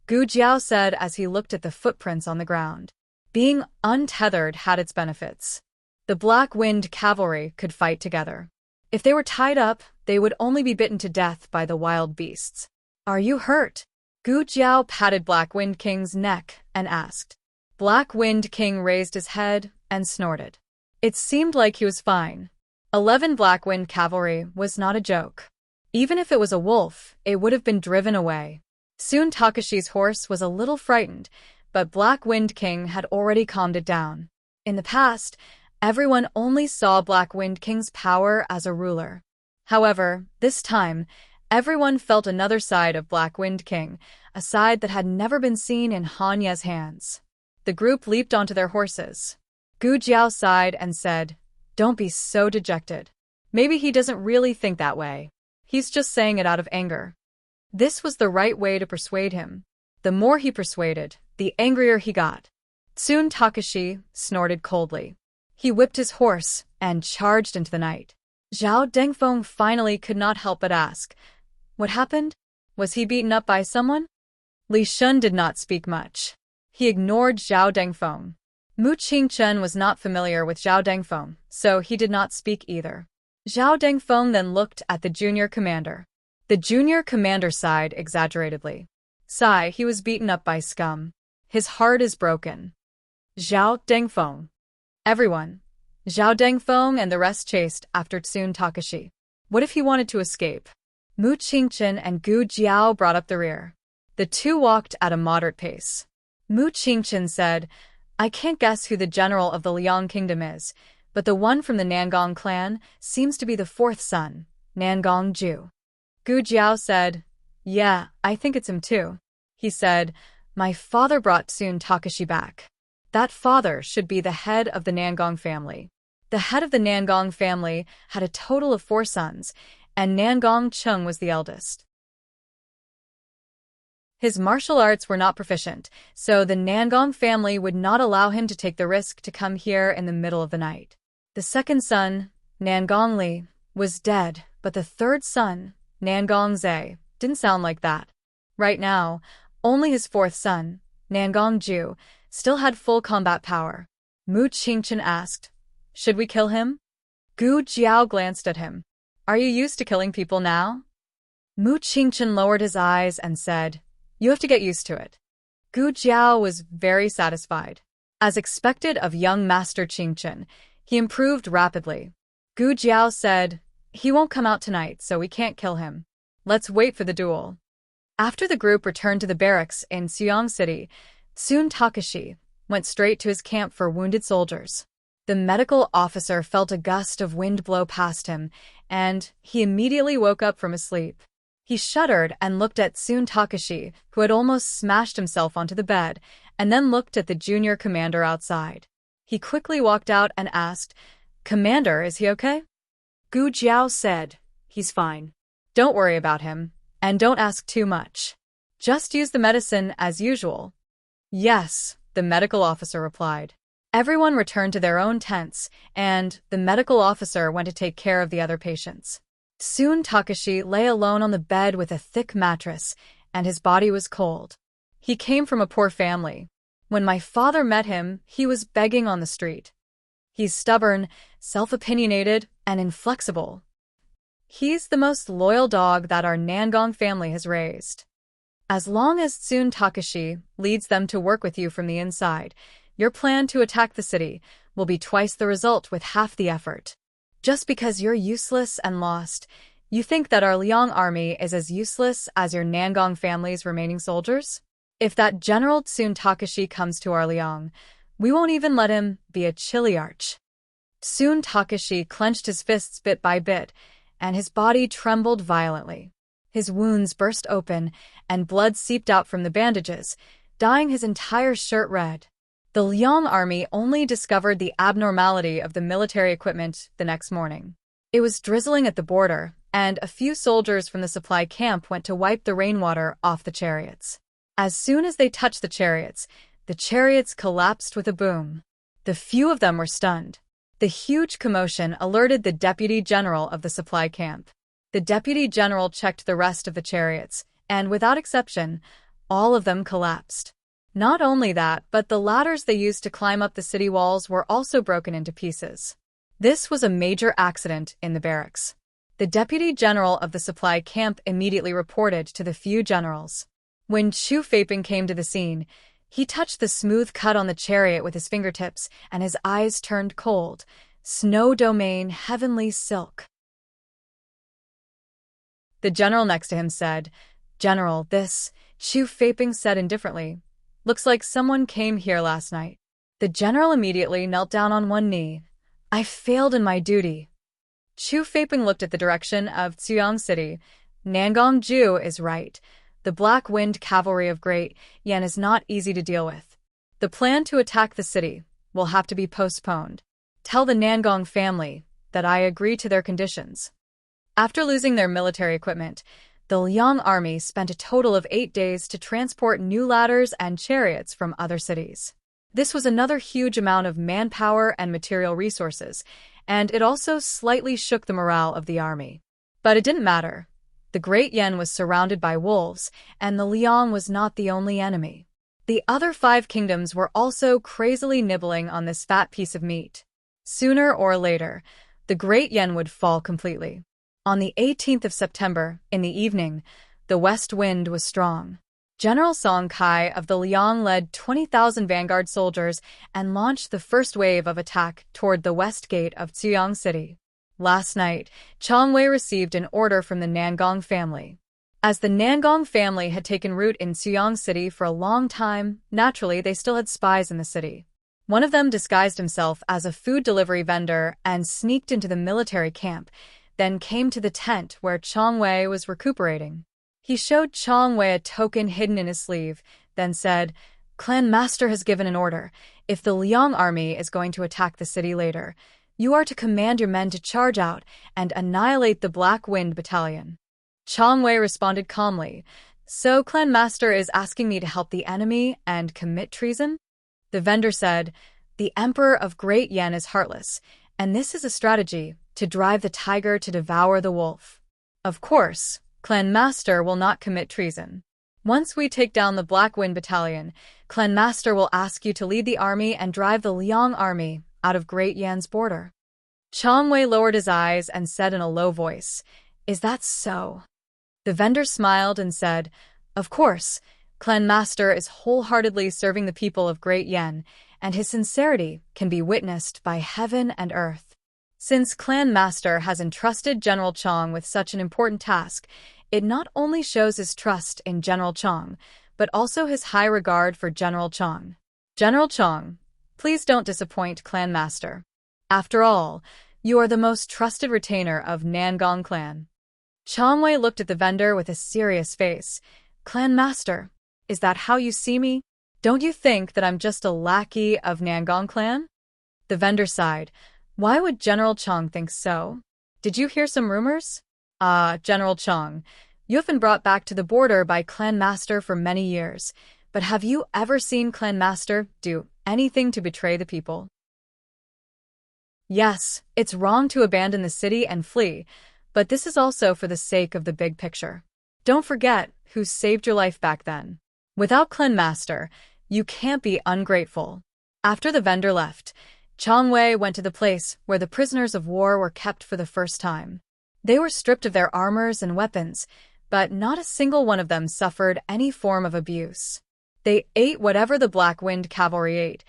Gu Jiao said as he looked at the footprints on the ground. Being untethered had its benefits. The Black Wind cavalry could fight together. If they were tied up, they would only be bitten to death by the wild beasts. Are you hurt? Gu Jiao patted Black Wind King's neck and asked. Black Wind King raised his head and snorted. It seemed like he was fine. 11 Black Wind cavalry was not a joke. Even if it was a wolf, it would have been driven away. Tsun Takashi's horse was a little frightened, but Black Wind King had already calmed it down. In the past, everyone only saw Black Wind King's power as a ruler. However, this time, everyone felt another side of Black Wind King, a side that had never been seen in Han Ye's hands. The group leaped onto their horses. Gu Jiao sighed and said, "Don't be so dejected. Maybe he doesn't really think that way. He's just saying it out of anger." This was the right way to persuade him. The more he persuaded, the angrier he got. Tsun Takashi snorted coldly. He whipped his horse and charged into the night. Zhao Dengfeng finally could not help but ask, "What happened? Was he beaten up by someone?" Li Shun did not speak much. He ignored Zhao Dengfeng. Mu Qingchen was not familiar with Zhao Dengfeng, so he did not speak either. Zhao Dengfeng then looked at the junior commander. The junior commander sighed exaggeratedly. Sigh, he was beaten up by scum. His heart is broken. Zhao Dengfeng. Everyone. Zhao Dengfeng and the rest chased after Tsun Takashi. What if he wanted to escape? Mu Qingchen and Gu Jiao brought up the rear. The two walked at a moderate pace. Mu Qingchen said, "I can't guess who the general of the Liang kingdom is, but the one from the Nangong clan seems to be the fourth son, Nangong Ju." Gu Jiao said, "Yeah, I think it's him too." He said, "My father brought Tsun Takashi back. That father should be the head of the Nangong family." The head of the Nangong family had a total of 4 sons, and Nangong Chung was the eldest. His martial arts were not proficient, so the Nangong family would not allow him to take the risk to come here in the middle of the night. The second son, Nangong Li, was dead, but the third son, Nangong Zhe, didn't sound like that. Right now, only his fourth son, Nangong Ju, still had full combat power. Mu Qingchen asked, "Should we kill him?" Gu Jiao glanced at him. "Are you used to killing people now?" Mu Qingchen lowered his eyes and said, "You have to get used to it." Gu Jiao was very satisfied. As expected of young Master Qingchen, he improved rapidly. Gu Jiao said, "He won't come out tonight, so we can't kill him. Let's wait for the duel." After the group returned to the barracks in Suiyang City, Tsun Takashi went straight to his camp for wounded soldiers. The medical officer felt a gust of wind blow past him, and he immediately woke up from his sleep. He shuddered and looked at Tsun Takashi, who had almost smashed himself onto the bed, and then looked at the junior commander outside. He quickly walked out and asked, "Commander, is he okay?" Gu Jiao said, "He's fine." "Don't worry about him, and don't ask too much. Just use the medicine as usual." "Yes," the medical officer replied. Everyone returned to their own tents, and the medical officer went to take care of the other patients. Tsun Takashi lay alone on the bed with a thick mattress, and his body was cold. He came from a poor family. When my father met him, he was begging on the street. He's stubborn, self-opinionated, and inflexible. He's the most loyal dog that our Nangong family has raised. As long as Tsun Takashi leads them to work with you from the inside, your plan to attack the city will be twice the result with half the effort. Just because you're useless and lost, you think that our Liang army is as useless as your Nangong family's remaining soldiers? If that General Tsun Takashi comes to our Liang, we won't even let him be a chiliarch." Tsun Takashi clenched his fists bit by bit, and his body trembled violently. His wounds burst open, and blood seeped out from the bandages, dyeing his entire shirt red. The Liang army only discovered the abnormality of the military equipment the next morning. It was drizzling at the border, and a few soldiers from the supply camp went to wipe the rainwater off the chariots. As soon as they touched the chariots collapsed with a boom. The few of them were stunned. The huge commotion alerted the deputy general of the supply camp. The deputy general checked the rest of the chariots, and without exception, all of them collapsed. Not only that, but the ladders they used to climb up the city walls were also broken into pieces. This was a major accident in the barracks. The deputy general of the supply camp immediately reported to the few generals. When Chu Feiping came to the scene, he touched the smooth cut on the chariot with his fingertips, and his eyes turned cold. Snow domain, heavenly silk. The general next to him said, "General, this," Chu Feiping said indifferently, "looks like someone came here last night." The general immediately knelt down on one knee. "I failed in my duty." Chu Feiping looked at the direction of Ziyang City. Nangong Ju is right. The Black Wind cavalry of Great Yan is not easy to deal with. The plan to attack the city will have to be postponed. Tell the Nangong family that I agree to their conditions. After losing their military equipment, the Liang army spent a total of 8 days to transport new ladders and chariots from other cities. This was another huge amount of manpower and material resources, and it also slightly shook the morale of the army. But it didn't matter. The Great Yan was surrounded by wolves, and the Liang was not the only enemy. The other 5 kingdoms were also crazily nibbling on this fat piece of meat. Sooner or later, the Great Yan would fall completely. On the 18th of September, in the evening, the west wind was strong. General Song Kai of the Liang led 20,000 vanguard soldiers and launched the first wave of attack toward the west gate of Ziyang City. Last night, Chang Wei received an order from the Nangong family. As the Nangong family had taken root in Ziyang City for a long time, naturally they still had spies in the city. One of them disguised himself as a food delivery vendor and sneaked into the military camp, then came to the tent where Chang Wei was recuperating. He showed Chang Wei a token hidden in his sleeve, then said, "Clan Master has given an order. If the Liang army is going to attack the city later, you are to command your men to charge out and annihilate the Black Wind Battalion." Chang Wei responded calmly, "So Clan Master is asking me to help the enemy and commit treason?" The vendor said, "The Emperor of Great Yan is heartless, and this is a strategy to drive the tiger to devour the wolf. Of course, Clan Master will not commit treason. Once we take down the Black Wind Battalion, Clan Master will ask you to lead the army and drive the Liang army out of Great Yan's border." Chang Wei lowered his eyes and said in a low voice, "Is that so?" The vendor smiled and said, "Of course, Clan Master is wholeheartedly serving the people of Great Yan, and his sincerity can be witnessed by heaven and earth. Since Clan Master has entrusted General Chang with such an important task, it not only shows his trust in General Chang, but also his high regard for General Chang. General Chang, please don't disappoint Clan Master. After all, you are the most trusted retainer of Nangong Clan." Chang Wei looked at the vendor with a serious face. "Clan Master, is that how you see me? Don't you think that I'm just a lackey of Nangong Clan?" The vendor sighed. "Why would General Chang think so? Did you hear some rumors?" General Chang, you have been brought back to the border by Clan Master for many years, but have you ever seen Clan Master do anything to betray the people?" "Yes, it's wrong to abandon the city and flee, but this is also for the sake of the big picture. Don't forget who saved your life back then. Without Clan Master, you can't be ungrateful." After the vendor left, Chang Wei went to the place where the prisoners of war were kept for the first time. They were stripped of their armors and weapons, but not a single one of them suffered any form of abuse. They ate whatever the Black Wind cavalry ate.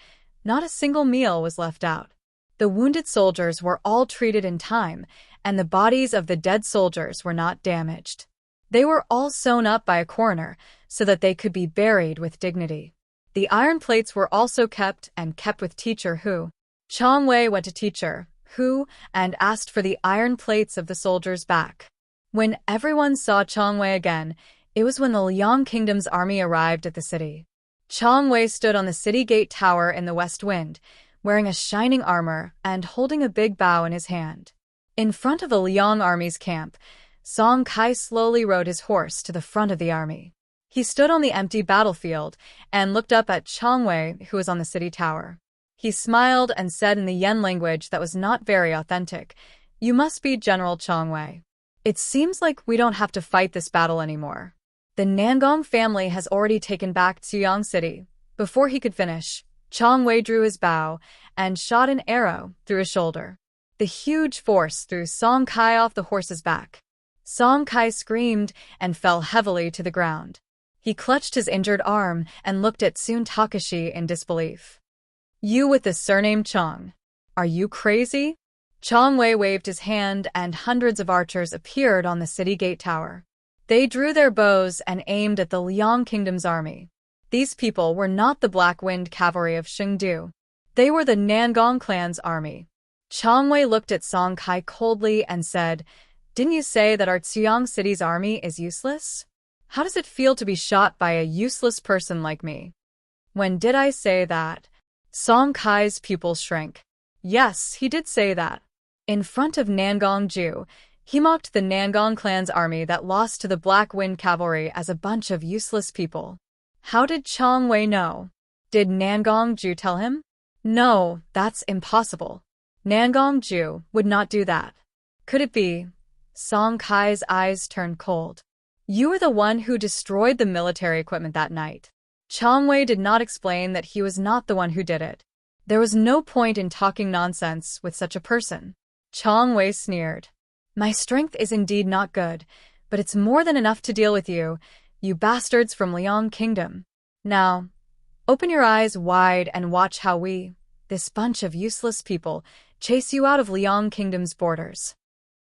Not a single meal was left out. The wounded soldiers were all treated in time, and the bodies of the dead soldiers were not damaged. They were all sewn up by a coroner so that they could be buried with dignity. The iron plates were also kept with Teacher Hu. Chang Wei went to Teacher Hu and asked for the iron plates of the soldiers back. When everyone saw Chang Wei again, it was when the Liang Kingdom's army arrived at the city. Chang Wei stood on the city gate tower in the west wind, wearing a shining armor and holding a big bow in his hand. In front of the Liang army's camp, Song Kai slowly rode his horse to the front of the army. He stood on the empty battlefield and looked up at Chang Wei, who was on the city tower. He smiled and said in the Yen language that was not very authentic, "You must be General Chang Wei. It seems like we don't have to fight this battle anymore. The Nangong family has already taken back Ziyang City." Before he could finish, Chang Wei drew his bow and shot an arrow through his shoulder. The huge force threw Song Kai off the horse's back. Song Kai screamed and fell heavily to the ground. He clutched his injured arm and looked at Tsun Takashi in disbelief. "You with the surname Chang. Are you crazy?" Chang Wei waved his hand and hundreds of archers appeared on the city gate tower. They drew their bows and aimed at the Liang Kingdom's army. These people were not the Black Wind Cavalry of Chengdu. They were the Nangong clan's army. Chang Wei looked at Song Kai coldly and said, "Didn't you say that our Ziyang City's army is useless? How does it feel to be shot by a useless person like me?" "When did I say that?" Song Kai's pupils shrank. Yes, he did say that. In front of Nangong Ju, he mocked the Nangong clan's army that lost to the Black Wind Cavalry as a bunch of useless people. How did Chang Wei know? Did Nangong Ju tell him? No, that's impossible. Nangong Ju would not do that. Could it be? Song Kai's eyes turned cold. You were the one who destroyed the military equipment that night. Chang Wei did not explain that he was not the one who did it. There was no point in talking nonsense with such a person. Chang Wei sneered. My strength is indeed not good, but it's more than enough to deal with you, you bastards from Liang Kingdom. Now, open your eyes wide and watch how we, this bunch of useless people, chase you out of Liang Kingdom's borders.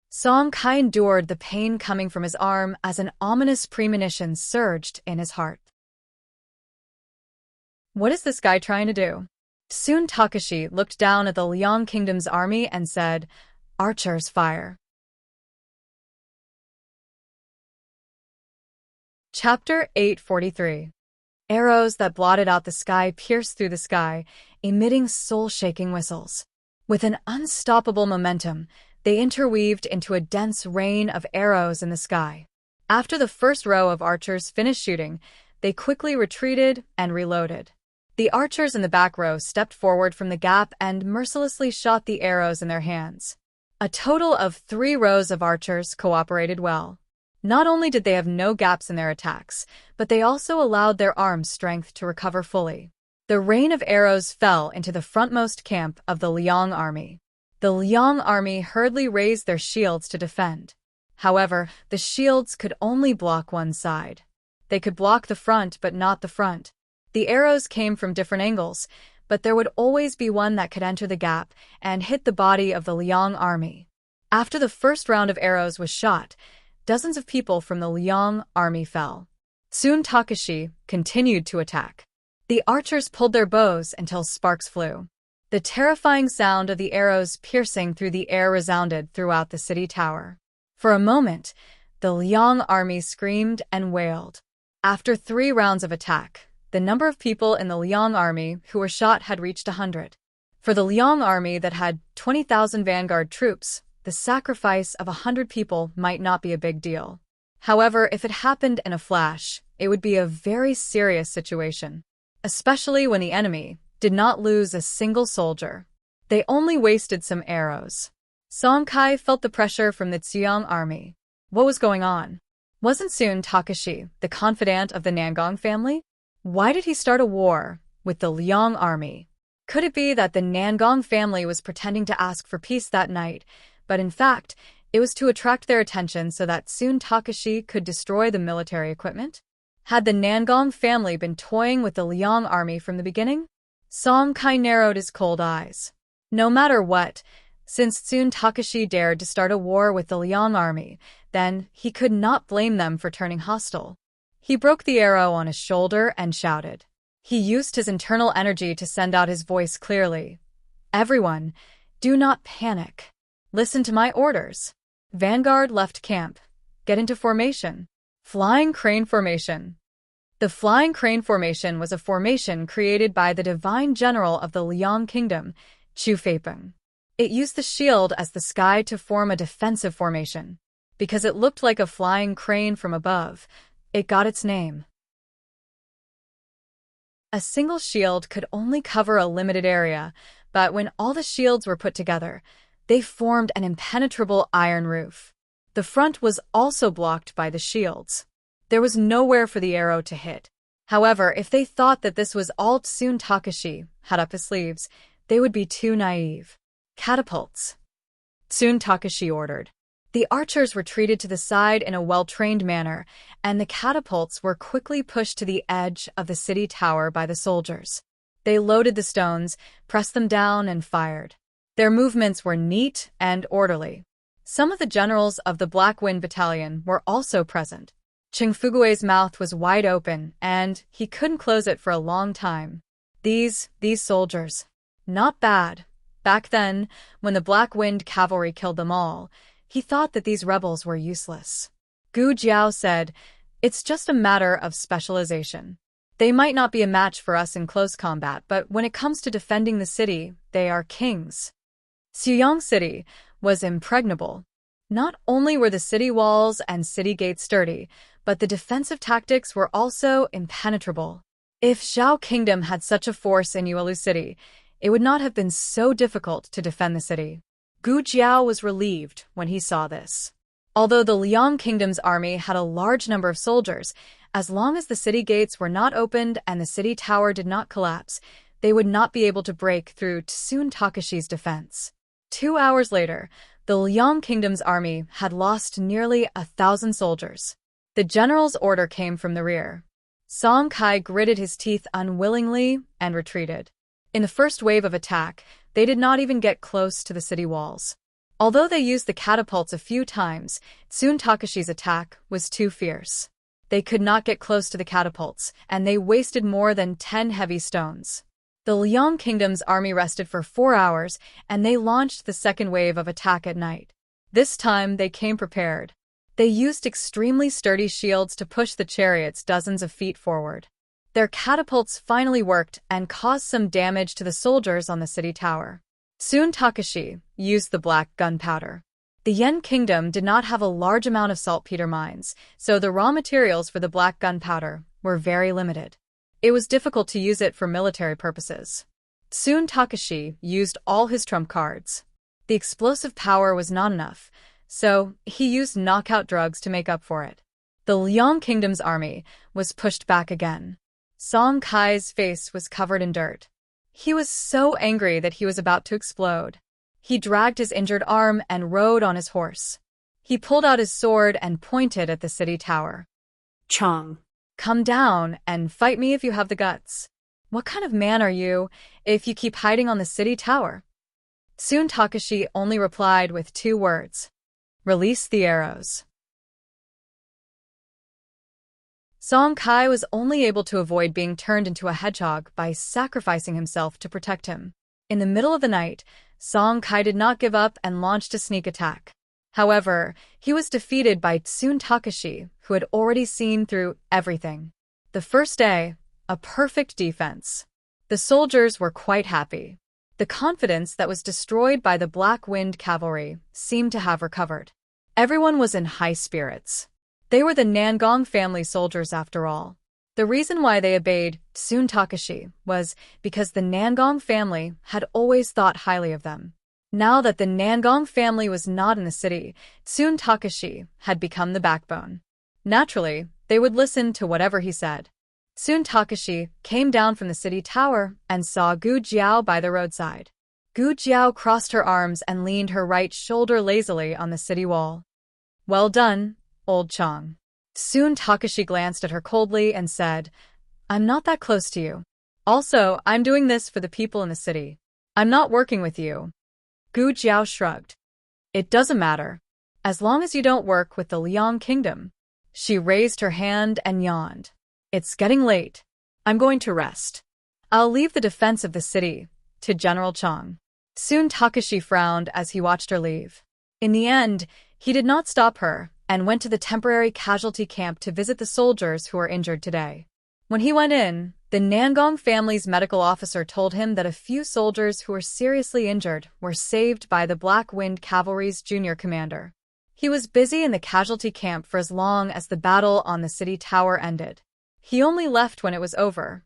Song Kai endured the pain coming from his arm as an ominous premonition surged in his heart. What is this guy trying to do? Tsun Takashi looked down at the Liang Kingdom's army and said, "Archers, fire." Chapter 843. Arrows that blotted out the sky pierced through the sky, emitting soul-shaking whistles. With an unstoppable momentum, they interweaved into a dense rain of arrows in the sky. After the first row of archers finished shooting, they quickly retreated and reloaded. The archers in the back row stepped forward from the gap and mercilessly shot the arrows in their hands. A total of 3 rows of archers cooperated well. Not only did they have no gaps in their attacks, but they also allowed their arm strength to recover fully. The rain of arrows fell into the frontmost camp of the Liang army. The Liang army hurriedly raised their shields to defend. However, the shields could only block one side. They could block the front but not the front. The arrows came from different angles, but there would always be one that could enter the gap and hit the body of the Liang army. After the first round of arrows was shot, dozens of people from the Liang army fell. Tsun Takashi continued to attack. The archers pulled their bows until sparks flew. The terrifying sound of the arrows piercing through the air resounded throughout the city tower. For a moment, the Liang army screamed and wailed. After 3 rounds of attack, the number of people in the Liang army who were shot had reached 100. For the Liang army that had 20,000 vanguard troops, the sacrifice of 100 people might not be a big deal. However, if it happened in a flash, it would be a very serious situation, especially when the enemy did not lose a single soldier. They only wasted some arrows. Song Kai felt the pressure from the Ziyang army. What was going on? Wasn't Tsun Takashi the confidant of the Nangong family? Why did he start a war with the Liang army? Could it be that the Nangong family was pretending to ask for peace that night, but in fact, it was to attract their attention so that Tsun Takashi could destroy the military equipment? Had the Nangong family been toying with the Liang army from the beginning? Song Kai narrowed his cold eyes. No matter what, since Tsun Takashi dared to start a war with the Liang army, then he could not blame them for turning hostile. He broke the arrow on his shoulder and shouted. He used his internal energy to send out his voice clearly. Everyone, do not panic. Listen to my orders. Vanguard left camp. Get into formation. Flying crane formation. The flying crane formation was a formation created by the divine general of the Liang Kingdom, Chu Feipeng. It used the shield as the sky to form a defensive formation. Because it looked like a flying crane from above, it got its name. A single shield could only cover a limited area, but when all the shields were put together, they formed an impenetrable iron roof. The front was also blocked by the shields. There was nowhere for the arrow to hit. However, if they thought that this was all Tsun Takashi had up his sleeves, they would be too naive. Catapults, Tsun Takashi ordered. The archers retreated to the side in a well-trained manner, and the catapults were quickly pushed to the edge of the city tower by the soldiers. They loaded the stones, pressed them down, and fired. Their movements were neat and orderly. Some of the generals of the Black Wind Battalion were also present. Ching Fugue's mouth was wide open, and he couldn't close it for a long time. These soldiers. Not bad. Back then, when the Black Wind cavalry killed them all, he thought that these rebels were useless. Gu Jiao said, "It's just a matter of specialization. They might not be a match for us in close combat, but when it comes to defending the city, they are kings." Xuyang City was impregnable. Not only were the city walls and city gates sturdy, but the defensive tactics were also impenetrable. If Zhao Kingdom had such a force in Yuelu City, it would not have been so difficult to defend the city. Gu Jiao was relieved when he saw this. Although the Liang Kingdom's army had a large number of soldiers, as long as the city gates were not opened and the city tower did not collapse, they would not be able to break through Tsun Takashi's defense. 2 hours later, the Liang Kingdom's army had lost nearly 1,000 soldiers. The general's order came from the rear. Song Kai gritted his teeth unwillingly and retreated. In the first wave of attack, they did not even get close to the city walls. Although they used the catapults a few times, Tsun Takashi's attack was too fierce. They could not get close to the catapults, and they wasted more than 10 heavy stones. The Liang Kingdom's army rested for 4 hours, and they launched the second wave of attack at night. This time, they came prepared. They used extremely sturdy shields to push the chariots dozens of feet forward. Their catapults finally worked and caused some damage to the soldiers on the city tower. Tsun Takashi used the black gunpowder. The Yen Kingdom did not have a large amount of saltpeter mines, so the raw materials for the black gunpowder were very limited. It was difficult to use it for military purposes. Tsun Takashi used all his trump cards. The explosive power was not enough, so he used knockout drugs to make up for it. The Liang Kingdom's army was pushed back again. Song Kai's face was covered in dirt. He was so angry that he was about to explode. He dragged his injured arm and rode on his horse. He pulled out his sword and pointed at the city tower. Chong, "Come down and fight me if you have the guts. What kind of man are you if you keep hiding on the city tower?" Tsun Takashi only replied with 2 words. "Release the arrows." Song Kai was only able to avoid being turned into a hedgehog by sacrificing himself to protect him. In the middle of the night, Song Kai did not give up and launched a sneak attack. However, he was defeated by Tsun Takashi, who had already seen through everything. The first day, a perfect defense. The soldiers were quite happy. The confidence that was destroyed by the Black Wind cavalry seemed to have recovered. Everyone was in high spirits. They were the Nangong family soldiers after all. The reason why they obeyed Tsun Takashi was because the Nangong family had always thought highly of them. Now that the Nangong family was not in the city, Tsun Takashi had become the backbone. Naturally, they would listen to whatever he said. Tsun Takashi came down from the city tower and saw Gu Jiao by the roadside. Gu Jiao crossed her arms and leaned her right shoulder lazily on the city wall. "Well done, old Chong." Tsun Takashi glanced at her coldly and said, "I'm not that close to you. Also, I'm doing this for the people in the city. I'm not working with you." Gu Jiao shrugged. "It doesn't matter. As long as you don't work with the Liang Kingdom." She raised her hand and yawned. "It's getting late. I'm going to rest. I'll leave the defense of the city to General Chong." Tsun Takashi frowned as he watched her leave. In the end, he did not stop her and went to the temporary casualty camp to visit the soldiers who were injured today. When he went in, the Nangong family's medical officer told him that a few soldiers who were seriously injured were saved by the Black Wind Cavalry's junior commander. He was busy in the casualty camp for as long as the battle on the city tower ended. He only left when it was over.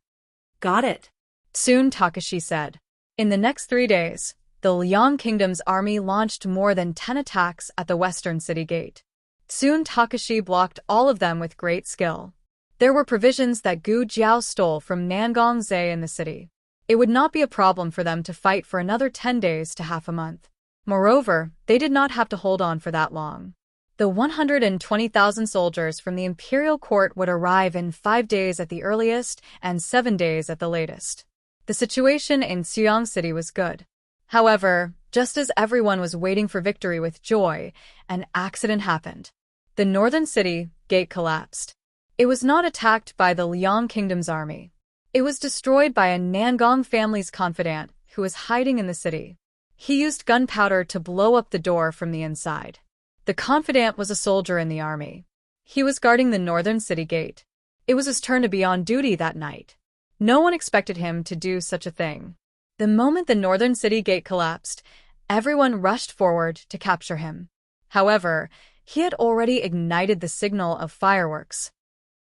Got it. Soon Takashi said. In the next 3 days, the Liang Kingdom's army launched more than 10 attacks at the western city gate. Soon Takashi blocked all of them with great skill. There were provisions that Gu Jiao stole from Nangongze in the city. It would not be a problem for them to fight for another 10 days to half a month. Moreover, they did not have to hold on for that long. The 120,000 soldiers from the imperial court would arrive in 5 days at the earliest and 7 days at the latest. The situation in Xiang City was good. However, just as everyone was waiting for victory with joy, an accident happened. The northern city gate collapsed. It was not attacked by the Liang Kingdom's army. It was destroyed by a Nangong family's confidant who was hiding in the city. He used gunpowder to blow up the door from the inside. The confidant was a soldier in the army. He was guarding the northern city gate. It was his turn to be on duty that night. No one expected him to do such a thing. The moment the northern city gate collapsed, everyone rushed forward to capture him. However, he had already ignited the signal of fireworks.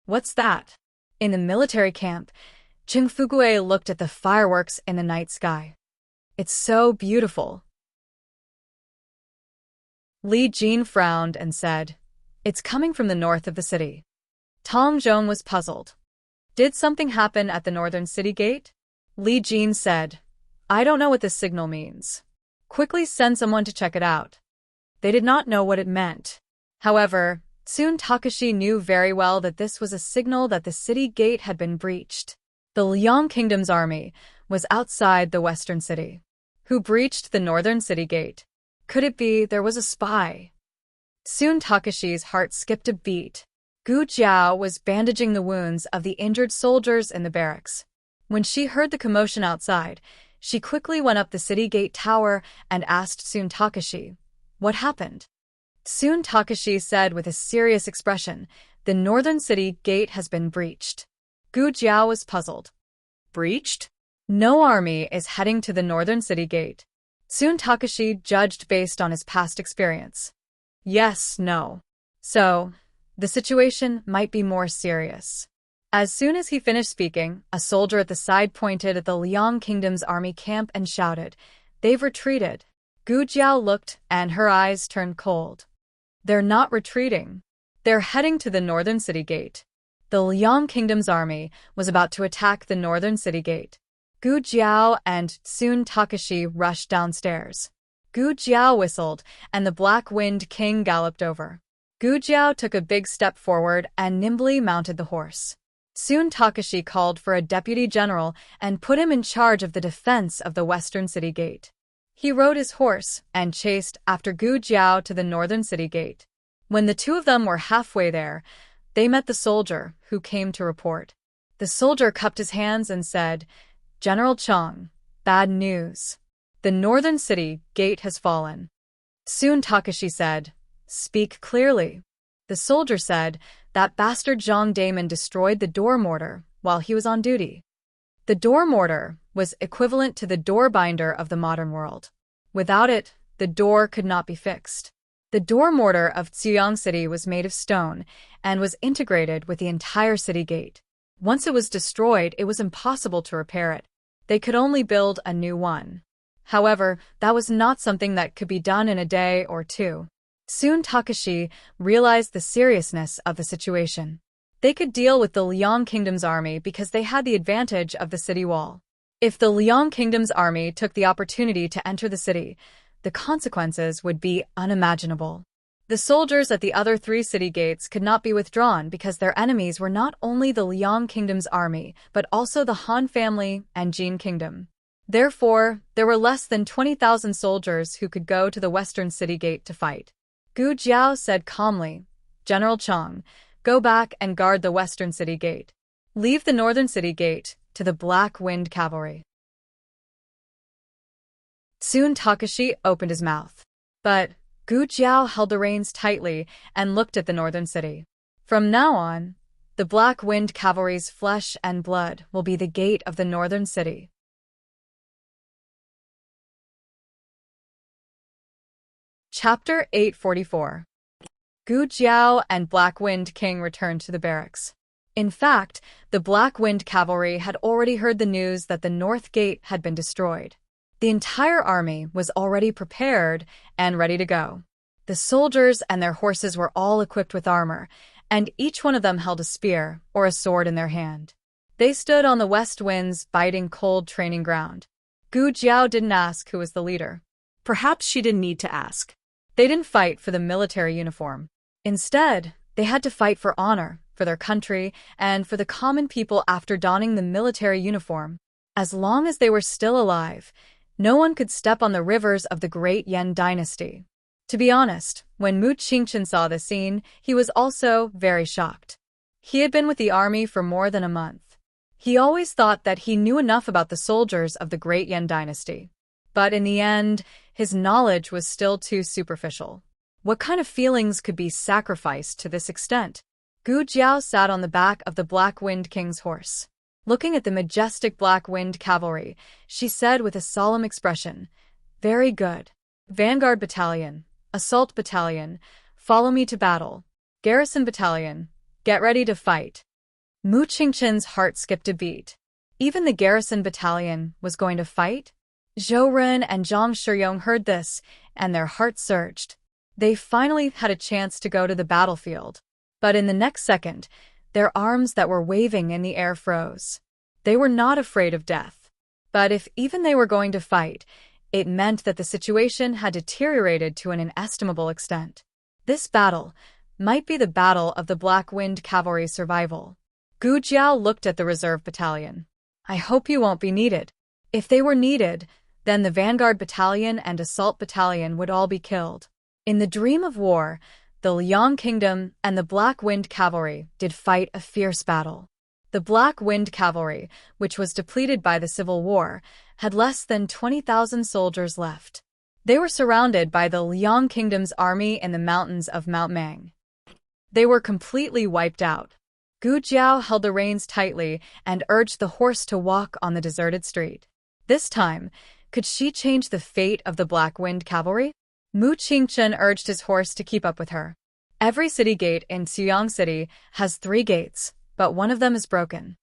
What's that? In the military camp, Qing Fugue looked at the fireworks in the night sky. It's so beautiful. Li Jin frowned and said, "It's coming from the north of the city." Tong Zhong was puzzled. Did something happen at the northern city gate? Li Jin said, "I don't know what this signal means. Quickly send someone to check it out." They did not know what it meant. However, soon Takashi knew very well that this was a signal that the city gate had been breached. The Liang Kingdom's army was outside the western city. Who breached the northern city gate? Could it be there was a spy? Soon Takashi's heart skipped a beat. Gu Jiao was bandaging the wounds of the injured soldiers in the barracks. When she heard the commotion outside, she quickly went up the city gate tower and asked Soon Takashi, "What happened?" Soon Takashi said with a serious expression, "The northern city gate has been breached." Gu Jiao was puzzled. Breached? No army is heading to the northern city gate. Soon Takashi judged based on his past experience. Yes, no. So, the situation might be more serious. As soon as he finished speaking, a soldier at the side pointed at the Liang Kingdom's army camp and shouted, "They've retreated." Gu Jiao looked, and her eyes turned cold. They're not retreating. They're heading to the northern city gate. The Liang Kingdom's army was about to attack the northern city gate. Gu Jiao and Soon Takashi rushed downstairs. Gu Jiao whistled, and the Black Wind King galloped over. Gu Jiao took a big step forward and nimbly mounted the horse. Soon Takashi called for a deputy general and put him in charge of the defense of the western city gate. He rode his horse and chased after Gu Jiao to the northern city gate. When the two of them were halfway there, they met the soldier who came to report. The soldier cupped his hands and said, "General Cheng, bad news. The northern city gate has fallen." Soon Takashi said, "Speak clearly." The soldier said, "That bastard Zhang Damon destroyed the door mortar while he was on duty." The door mortar was equivalent to the door binder of the modern world. Without it, the door could not be fixed. The door mortar of Xiang City was made of stone and was integrated with the entire city gate. Once it was destroyed, it was impossible to repair it. They could only build a new one. However, that was not something that could be done in a day or two. Soon Takashi realized the seriousness of the situation. They could deal with the Liang Kingdom's army because they had the advantage of the city wall. If the Liang Kingdom's army took the opportunity to enter the city, the consequences would be unimaginable. The soldiers at the other 3 city gates could not be withdrawn because their enemies were not only the Liang Kingdom's army, but also the Han family and Jin Kingdom. Therefore, there were less than 20,000 soldiers who could go to the western city gate to fight. Gu Jiao said calmly, "General Cheng, go back and guard the western city gate. Leave the northern city gate to the Black Wind Cavalry." Soon Takashi opened his mouth. But Gu Jiao held the reins tightly and looked at the northern city. From now on, the Black Wind Cavalry's flesh and blood will be the gate of the northern city. Chapter 844. Gu Jiao and Black Wind King returned to the barracks. In fact, The Black Wind Cavalry had already heard the news that the North Gate had been destroyed. The entire army was already prepared and ready to go. The soldiers and their horses were all equipped with armor, and each one of them held a spear or a sword in their hand. They stood on the west wind's biting cold training ground. Gu Jiao didn't ask who was the leader. Perhaps she didn't need to ask. They didn't fight for the military uniform. Instead, they had to fight for honor, for their country, and for the common people after donning the military uniform. As long as they were still alive, no one could step on the rivers of the great Yan dynasty. To be honest, when Mu Qingchen saw the scene, he was also very shocked. He had been with the army for more than a month. He always thought that he knew enough about the soldiers of the great Yan dynasty. But in the end, his knowledge was still too superficial. What kind of feelings could be sacrificed to this extent? Gu Jiao sat on the back of the Black Wind King's horse. Looking at the majestic Black Wind Cavalry, she said with a solemn expression, "Very good. Vanguard Battalion, Assault Battalion, follow me to battle. Garrison Battalion, get ready to fight." Mu Qingchen's heart skipped a beat. Even the Garrison Battalion was going to fight? Zhou Ren and Zhang Shiyong heard this, and their hearts surged. They finally had a chance to go to the battlefield. But in the next second, their arms that were waving in the air froze. They were not afraid of death. But if even they were going to fight, it meant that the situation had deteriorated to an inestimable extent. This battle might be the battle of the Black Wind Cavalry survival. Gu Jiao looked at the reserve battalion. "I hope you won't be needed." If they were needed, then the Vanguard Battalion and Assault Battalion would all be killed. In the dream of war, the Liang Kingdom and the Black Wind Cavalry did fight a fierce battle. The Black Wind Cavalry, which was depleted by the Civil War, had less than 20,000 soldiers left. They were surrounded by the Liang Kingdom's army in the mountains of Mount Mang. They were completely wiped out. Gu Jiao held the reins tightly and urged the horse to walk on the deserted street. This time, could she change the fate of the Black Wind Cavalry? Mu Qingchen urged his horse to keep up with her. Every city gate in Xuyang City has 3 gates, but one of them is broken.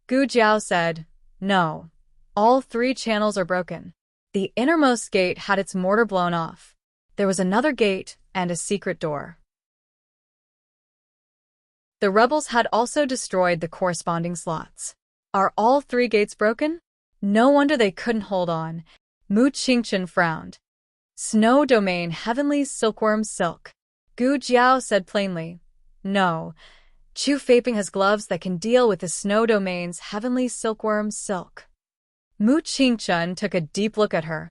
Gu Jiao said, "No. All 3 channels are broken. The innermost gate had its mortar blown off. There was another gate and a secret door." The rebels had also destroyed the corresponding slots. Are all 3 gates broken? No wonder they couldn't hold on. Mu Qingchen frowned. "Snow domain heavenly silkworm silk." Gu Jiao said plainly, "No. Chu Feiping has gloves that can deal with the snow domain's heavenly silkworm silk." Mu Qingchen took a deep look at her.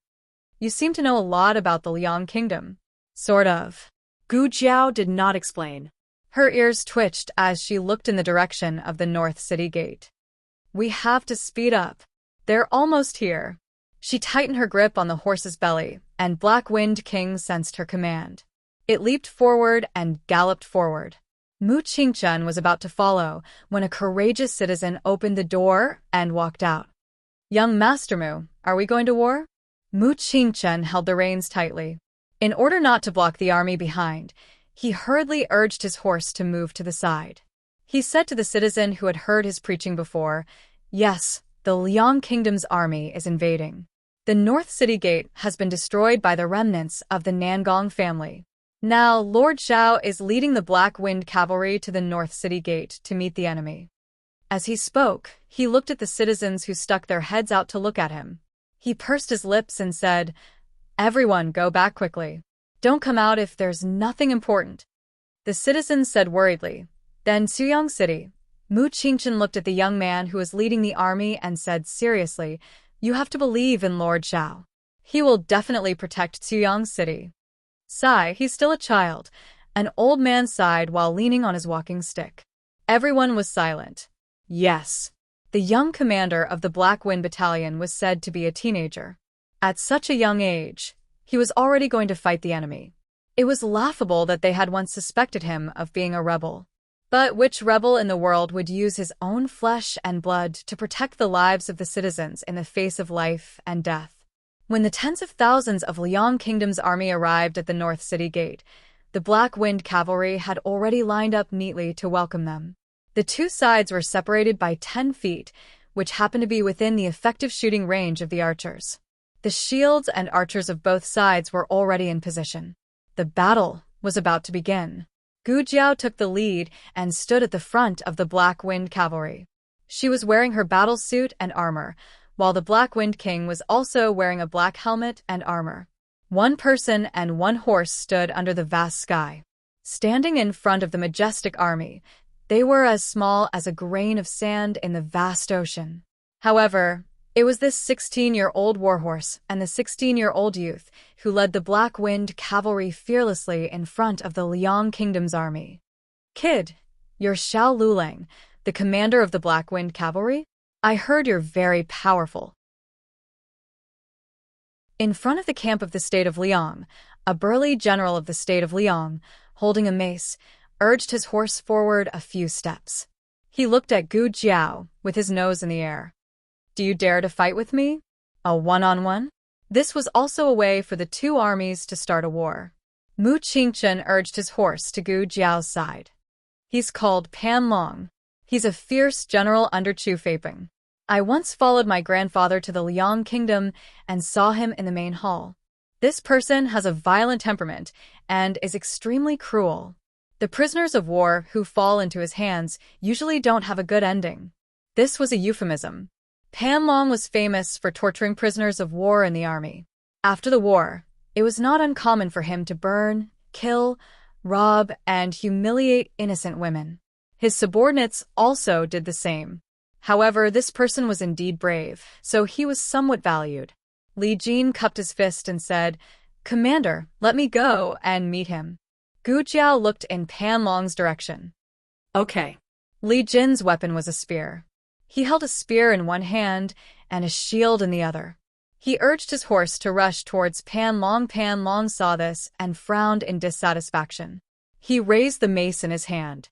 "You seem to know a lot about the Liang Kingdom." "Sort of." Gu Jiao did not explain. Her ears twitched as she looked in the direction of the North City Gate. "We have to speed up. They're almost here." She tightened her grip on the horse's belly, and Black Wind King sensed her command. It leaped forward and galloped forward. Mu Qingchen was about to follow when a courageous citizen opened the door and walked out. "Young Master Mu, are we going to war?" Mu Qingchen held the reins tightly. In order not to block the army behind, he hurriedly urged his horse to move to the side. He said to the citizen who had heard his preaching before, "Yes, the Liang Kingdom's army is invading. The North City Gate has been destroyed by the remnants of the Nangong family. Now Lord Xiao is leading the Black Wind Cavalry to the North City Gate to meet the enemy." As he spoke, he looked at the citizens who stuck their heads out to look at him. He pursed his lips and said, "Everyone go back quickly. Don't come out if there's nothing important." The citizens said worriedly, "Then Xuyang City." Mu Qingchen looked at the young man who was leading the army and said seriously, "You have to believe in Lord Xiao. He will definitely protect Xuyang City." Sigh, he's still a child. An old man sighed while leaning on his walking stick. Everyone was silent. Yes. The young commander of the Black Wind Battalion was said to be a teenager. At such a young age, he was already going to fight the enemy. It was laughable that they had once suspected him of being a rebel. But which rebel in the world would use his own flesh and blood to protect the lives of the citizens in the face of life and death? When the tens of thousands of Liang Kingdom's army arrived at the North City Gate, the Black Wind Cavalry had already lined up neatly to welcome them. The two sides were separated by 10 feet, which happened to be within the effective shooting range of the archers. The shields and archers of both sides were already in position. The battle was about to begin. Gu Jiao took the lead and stood at the front of the Black Wind Cavalry. She was wearing her battle suit and armor, while the Black Wind King was also wearing a black helmet and armor. One person and one horse stood under the vast sky. Standing in front of the majestic army, they were as small as a grain of sand in the vast ocean. However, it was this 16-year-old warhorse and the 16-year-old youth who led the Black Wind Cavalry fearlessly in front of the Liang Kingdom's army. "Kid, you're Xiao Lulang, the commander of the Black Wind Cavalry? I heard you're very powerful." In front of the camp of the state of Liang, a burly general of the state of Liang, holding a mace, urged his horse forward a few steps. He looked at Gu Jiao with his nose in the air. "Do you dare to fight with me? A one-on-one?" This was also a way for the two armies to start a war. Mu Qingchen urged his horse to Gu Jiao's side. "He's called Pan Long. He's a fierce general under Chu Feiping. I once followed my grandfather to the Liang Kingdom and saw him in the main hall. This person has a violent temperament and is extremely cruel. The prisoners of war who fall into his hands usually don't have a good ending." This was a euphemism. Pan Long was famous for torturing prisoners of war in the army. After the war, it was not uncommon for him to burn, kill, rob, and humiliate innocent women. His subordinates also did the same. However, this person was indeed brave, so he was somewhat valued. Li Jin cupped his fist and said, "Commander, let me go and meet him." Gu Jiao looked in Pan Long's direction. Okay. Li Jin's weapon was a spear. He held a spear in one hand and a shield in the other. He urged his horse to rush towards Pan Long. Pan Long saw this and frowned in dissatisfaction. He raised the mace in his hand.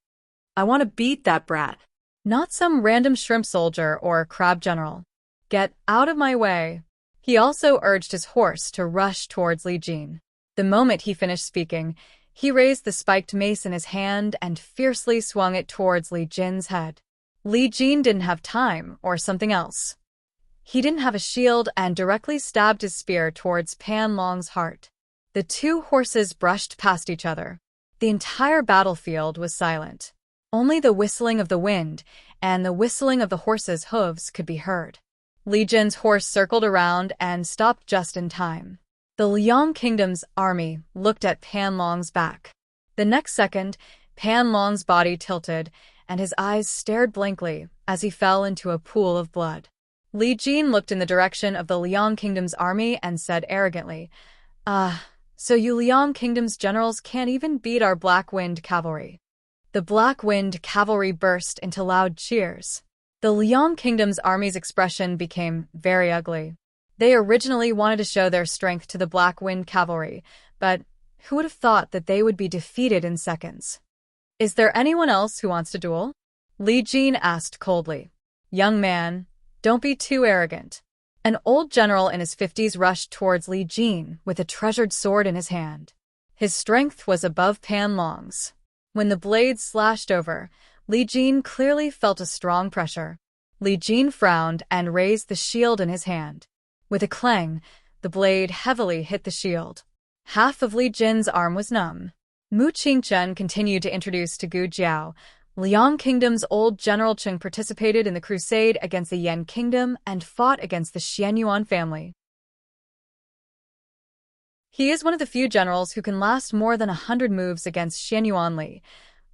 "I want to beat that brat. Not some random shrimp soldier or crab general. Get out of my way." He also urged his horse to rush towards Li Jin. The moment he finished speaking, he raised the spiked mace in his hand and fiercely swung it towards Li Jin's head. Li Jin didn't have time or something else. He didn't have a shield and directly stabbed his spear towards Pan Long's heart. The two horses brushed past each other. The entire battlefield was silent. Only the whistling of the wind and the whistling of the horses' hooves could be heard. Li Jin's horse circled around and stopped just in time. The Liang Kingdom's army looked at Pan Long's back. The next second, Pan Long's body tilted, and his eyes stared blankly as he fell into a pool of blood. Li Jin looked in the direction of the Liang Kingdom's army and said arrogantly, So you Liang Kingdom's generals can't even beat our Black Wind Cavalry." The Black Wind Cavalry burst into loud cheers. The Liang Kingdom's army's expression became very ugly. They originally wanted to show their strength to the Black Wind Cavalry, but who would have thought that they would be defeated in seconds? "Is there anyone else who wants to duel?" Li Jin asked coldly. "Young man, don't be too arrogant." An old general in his 50s rushed towards Li Jin with a treasured sword in his hand. His strength was above Pan Long's. When the blade slashed over, Li Jin clearly felt a strong pressure. Li Jin frowned and raised the shield in his hand. With a clang, the blade heavily hit the shield. Half of Li Jin's arm was numb. Mu Qingchen continued to introduce to Gu Jiao. Liang Kingdom's old General Cheng participated in the crusade against the Yan Kingdom and fought against the Xianyuan family. He is one of the few generals who can last more than 100 moves against Xianyuan Li.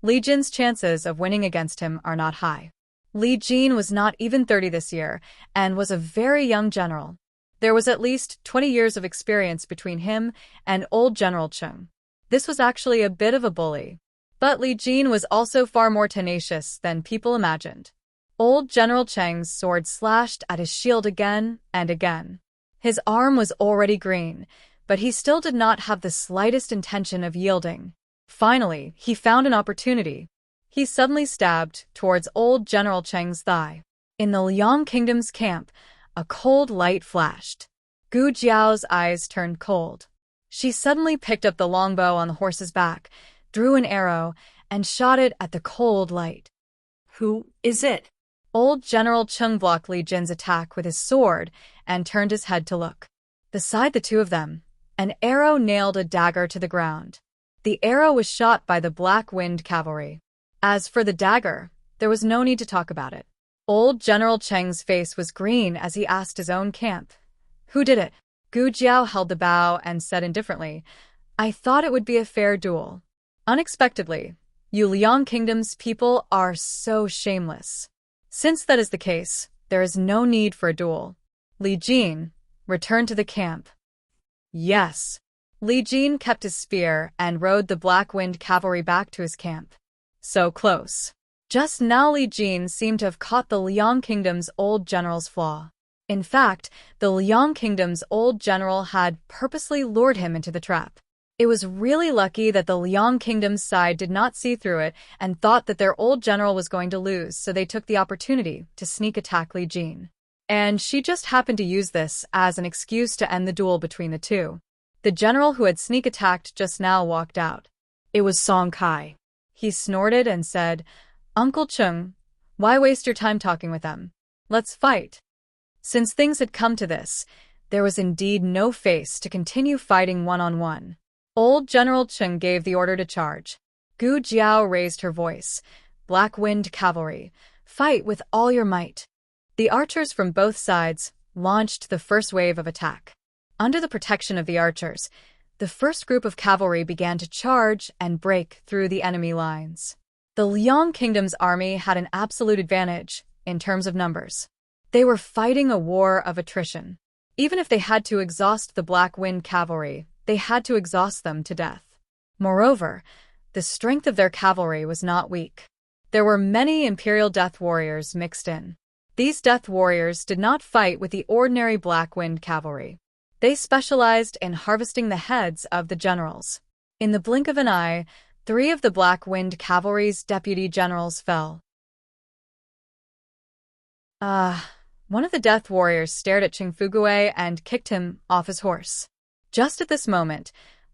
Li Jin's chances of winning against him are not high. Li Jin was not even 30 this year and was a very young general. There was at least 20 years of experience between him and old General Cheng. This was actually a bit of a bully. But Li Jin was also far more tenacious than people imagined. Old General Cheng's sword slashed at his shield again and again. His arm was already green, but he still did not have the slightest intention of yielding. Finally, he found an opportunity. He suddenly stabbed towards old General Cheng's thigh. In the Liang Kingdom's camp, a cold light flashed. Gu Jiao's eyes turned cold. She suddenly picked up the longbow on the horse's back, drew an arrow, and shot it at the cold light. Who is it? Old General Chung blocked Li Jin's attack with his sword and turned his head to look. Beside the two of them, an arrow nailed a dagger to the ground. The arrow was shot by the Black Wind Cavalry. As for the dagger, there was no need to talk about it. Old General Cheng's face was green as he asked his own camp, "Who did it?" Gu Jiao held the bow and said indifferently, "I thought it would be a fair duel." Unexpectedly, you Liang Kingdom's people are so shameless. Since that is the case, there is no need for a duel. Li Jin, return to the camp. Yes. Li Jin kept his spear and rode the Black Wind Cavalry back to his camp. So close. Just now Li Jin seemed to have caught the Liang Kingdom's old general's flaw. In fact, the Liang Kingdom's old general had purposely lured him into the trap. It was really lucky that the Liang Kingdom's side did not see through it and thought that their old general was going to lose, so they took the opportunity to sneak attack Li Jin. And she just happened to use this as an excuse to end the duel between the two. The general who had sneak attacked just now walked out. It was Song Kai. He snorted and said, "Uncle Chung, why waste your time talking with them? Let's fight." Since things had come to this, there was indeed no face to continue fighting one-on-one. Old General Chung gave the order to charge. Gu Jiao raised her voice. "Black Wind Cavalry, fight with all your might." The archers from both sides launched the first wave of attack. Under the protection of the archers, the first group of cavalry began to charge and break through the enemy lines. The Liang Kingdom's army had an absolute advantage in terms of numbers. They were fighting a war of attrition. Even if they had to exhaust the Black Wind Cavalry, they had to exhaust them to death. Moreover, the strength of their cavalry was not weak. There were many Imperial Death Warriors mixed in. These Death Warriors did not fight with the ordinary Black Wind Cavalry. They specialized in harvesting the heads of the generals. In the blink of an eye, 3 of the Black Wind Cavalry's deputy generals fell. One of the Death Warriors stared at Qing Fugui and kicked him off his horse. Just at this moment,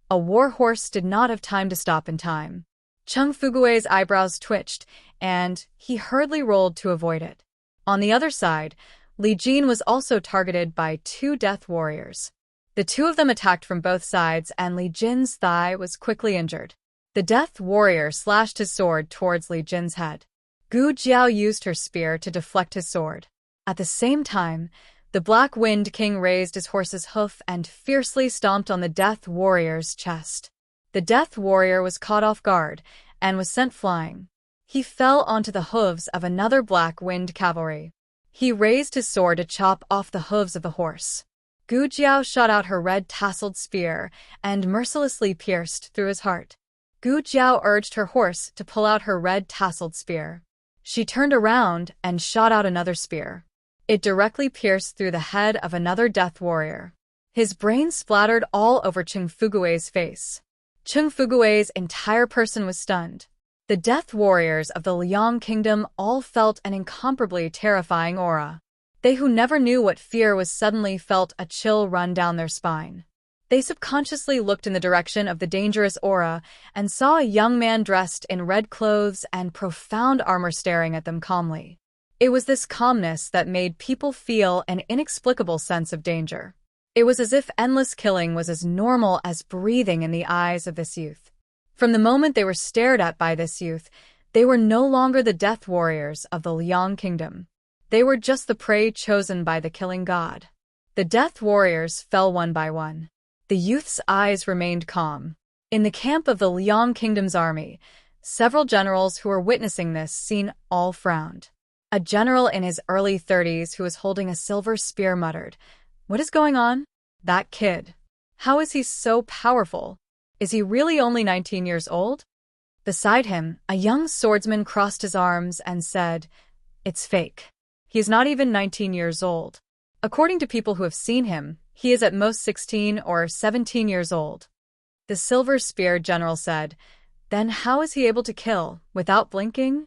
a war horse did not have time to stop in time. Qing Fugui's eyebrows twitched, and he hurriedly rolled to avoid it. On the other side, Li Jin was also targeted by 2 Death Warriors. The 2 of them attacked from both sides, and Li Jin's thigh was quickly injured. The Death Warrior slashed his sword towards Li Jin's head. Gu Jiao used her spear to deflect his sword. At the same time, the Black Wind King raised his horse's hoof and fiercely stomped on the Death Warrior's chest. The Death Warrior was caught off guard and was sent flying. He fell onto the hooves of another Black Wind Cavalry. He raised his sword to chop off the hooves of the horse. Gu Jiao shot out her red tasseled spear and mercilessly pierced through his heart. Gu Jiao urged her horse to pull out her red tasseled spear. She turned around and shot out another spear. It directly pierced through the head of another Death Warrior. His brain splattered all over Qing Fugui's face. Qing Fugui's entire person was stunned. The Death Warriors of the Liang Kingdom all felt an incomparably terrifying aura. They who never knew what fear was suddenly felt a chill run down their spine. They subconsciously looked in the direction of the dangerous aura and saw a young man dressed in red clothes and profound armor staring at them calmly. It was this calmness that made people feel an inexplicable sense of danger. It was as if endless killing was as normal as breathing in the eyes of this youth. From the moment they were stared at by this youth, they were no longer the Death Warriors of the Liang Kingdom. They were just the prey chosen by the killing god. The Death Warriors fell one by one. The youth's eyes remained calm. In the camp of the Liang Kingdom's army, several generals who were witnessing this scene all frowned. A general in his early 30s who was holding a silver spear muttered, "What is going on? That kid. How is he so powerful? Is he really only 19 years old?" Beside him, a young swordsman crossed his arms and said, "It's fake. He is not even 19 years old. According to people who have seen him, he is at most 16 or 17 years old." The silver spear general said, "Then how is he able to kill without blinking?"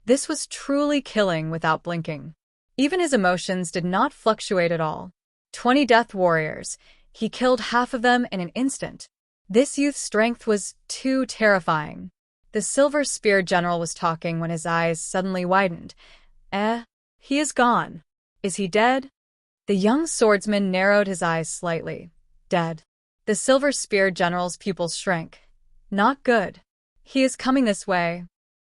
This was truly killing without blinking. Even his emotions did not fluctuate at all. 20 Death Warriors. He killed half of them in an instant. This youth's strength was too terrifying. The silver spear general was talking when his eyes suddenly widened. He is gone. Is he dead? The young swordsman narrowed his eyes slightly. Dead. The silver spear general's pupils shrank. Not good. He is coming this way.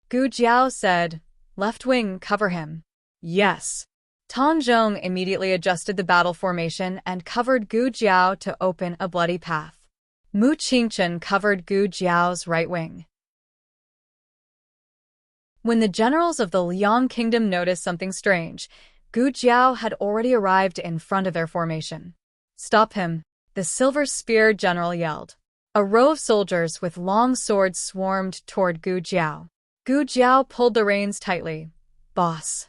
Gu Jiao said, "Left wing, cover him." Yes. Tan Zhong immediately adjusted the battle formation and covered Gu Jiao to open a bloody path. Mu Qingchen covered Gu Jiao's right wing. When the generals of the Liang Kingdom noticed something strange, Gu Jiao had already arrived in front of their formation. "Stop him," the silver spear general yelled. A row of soldiers with long swords swarmed toward Gu Jiao. Gu Jiao pulled the reins tightly. "Boss."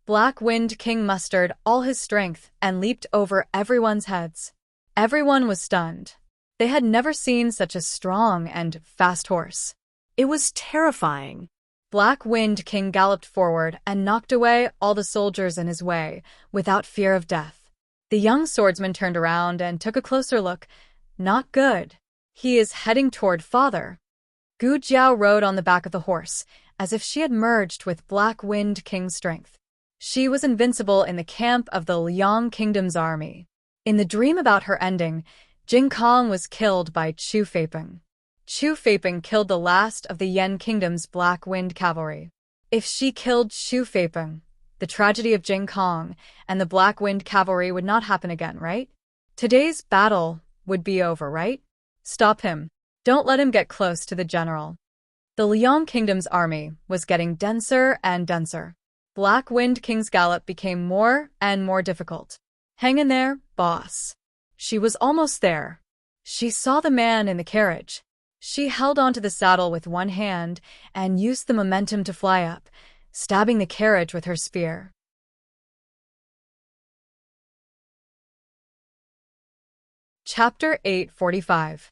Black Wind King mustered all his strength and leaped over everyone's heads. Everyone was stunned. They had never seen such a strong and fast horse. It was terrifying. Black Wind King galloped forward and knocked away all the soldiers in his way, without fear of death. The young swordsman turned around and took a closer look. Not good. He is heading toward father. Gu Jiao rode on the back of the horse, as if she had merged with Black Wind King's strength. She was invincible in the camp of the Liang Kingdom's army. In the dream about her ending, Jing Kong was killed by Chu Feipeng. Chu Feipeng killed the last of the Yan Kingdom's Black Wind cavalry. If she killed Chu Feipeng, the tragedy of Jing Kong and the Black Wind cavalry would not happen again, right? Today's battle would be over, right? Stop him. Don't let him get close to the general. The Liang Kingdom's army was getting denser and denser. Black Wind King's gallop became more and more difficult. "Hang in there, boss." She was almost there. She saw the man in the carriage. She held onto the saddle with one hand and used the momentum to fly up, stabbing the carriage with her spear. Chapter 845.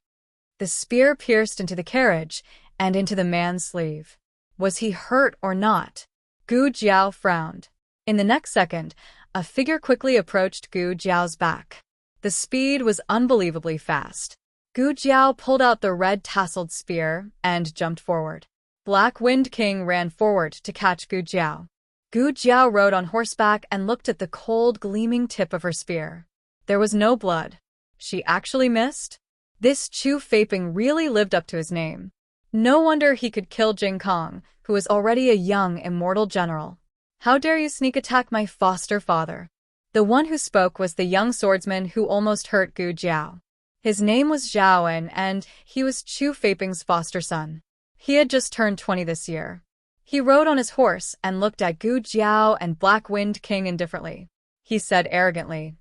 The spear pierced into the carriage and into the man's sleeve. Was he hurt or not? Gu Jiao frowned. In the next second, a figure quickly approached Gu Jiao's back. The speed was unbelievably fast. Gu Jiao pulled out the red tasseled spear and jumped forward. Black Wind King ran forward to catch Gu Jiao. Gu Jiao rode on horseback and looked at the cold, gleaming tip of her spear. There was no blood. She actually missed? This Chu Feipeng really lived up to his name. No wonder he could kill Jing Kong, who was already a young, immortal general. "How dare you sneak attack my foster father?" The one who spoke was the young swordsman who almost hurt Gu Jiao. His name was Zhaoen, and he was Chu Feipeng's foster son. He had just turned 20 this year. He rode on his horse and looked at Gu Jiao and Black Wind King indifferently. He said arrogantly,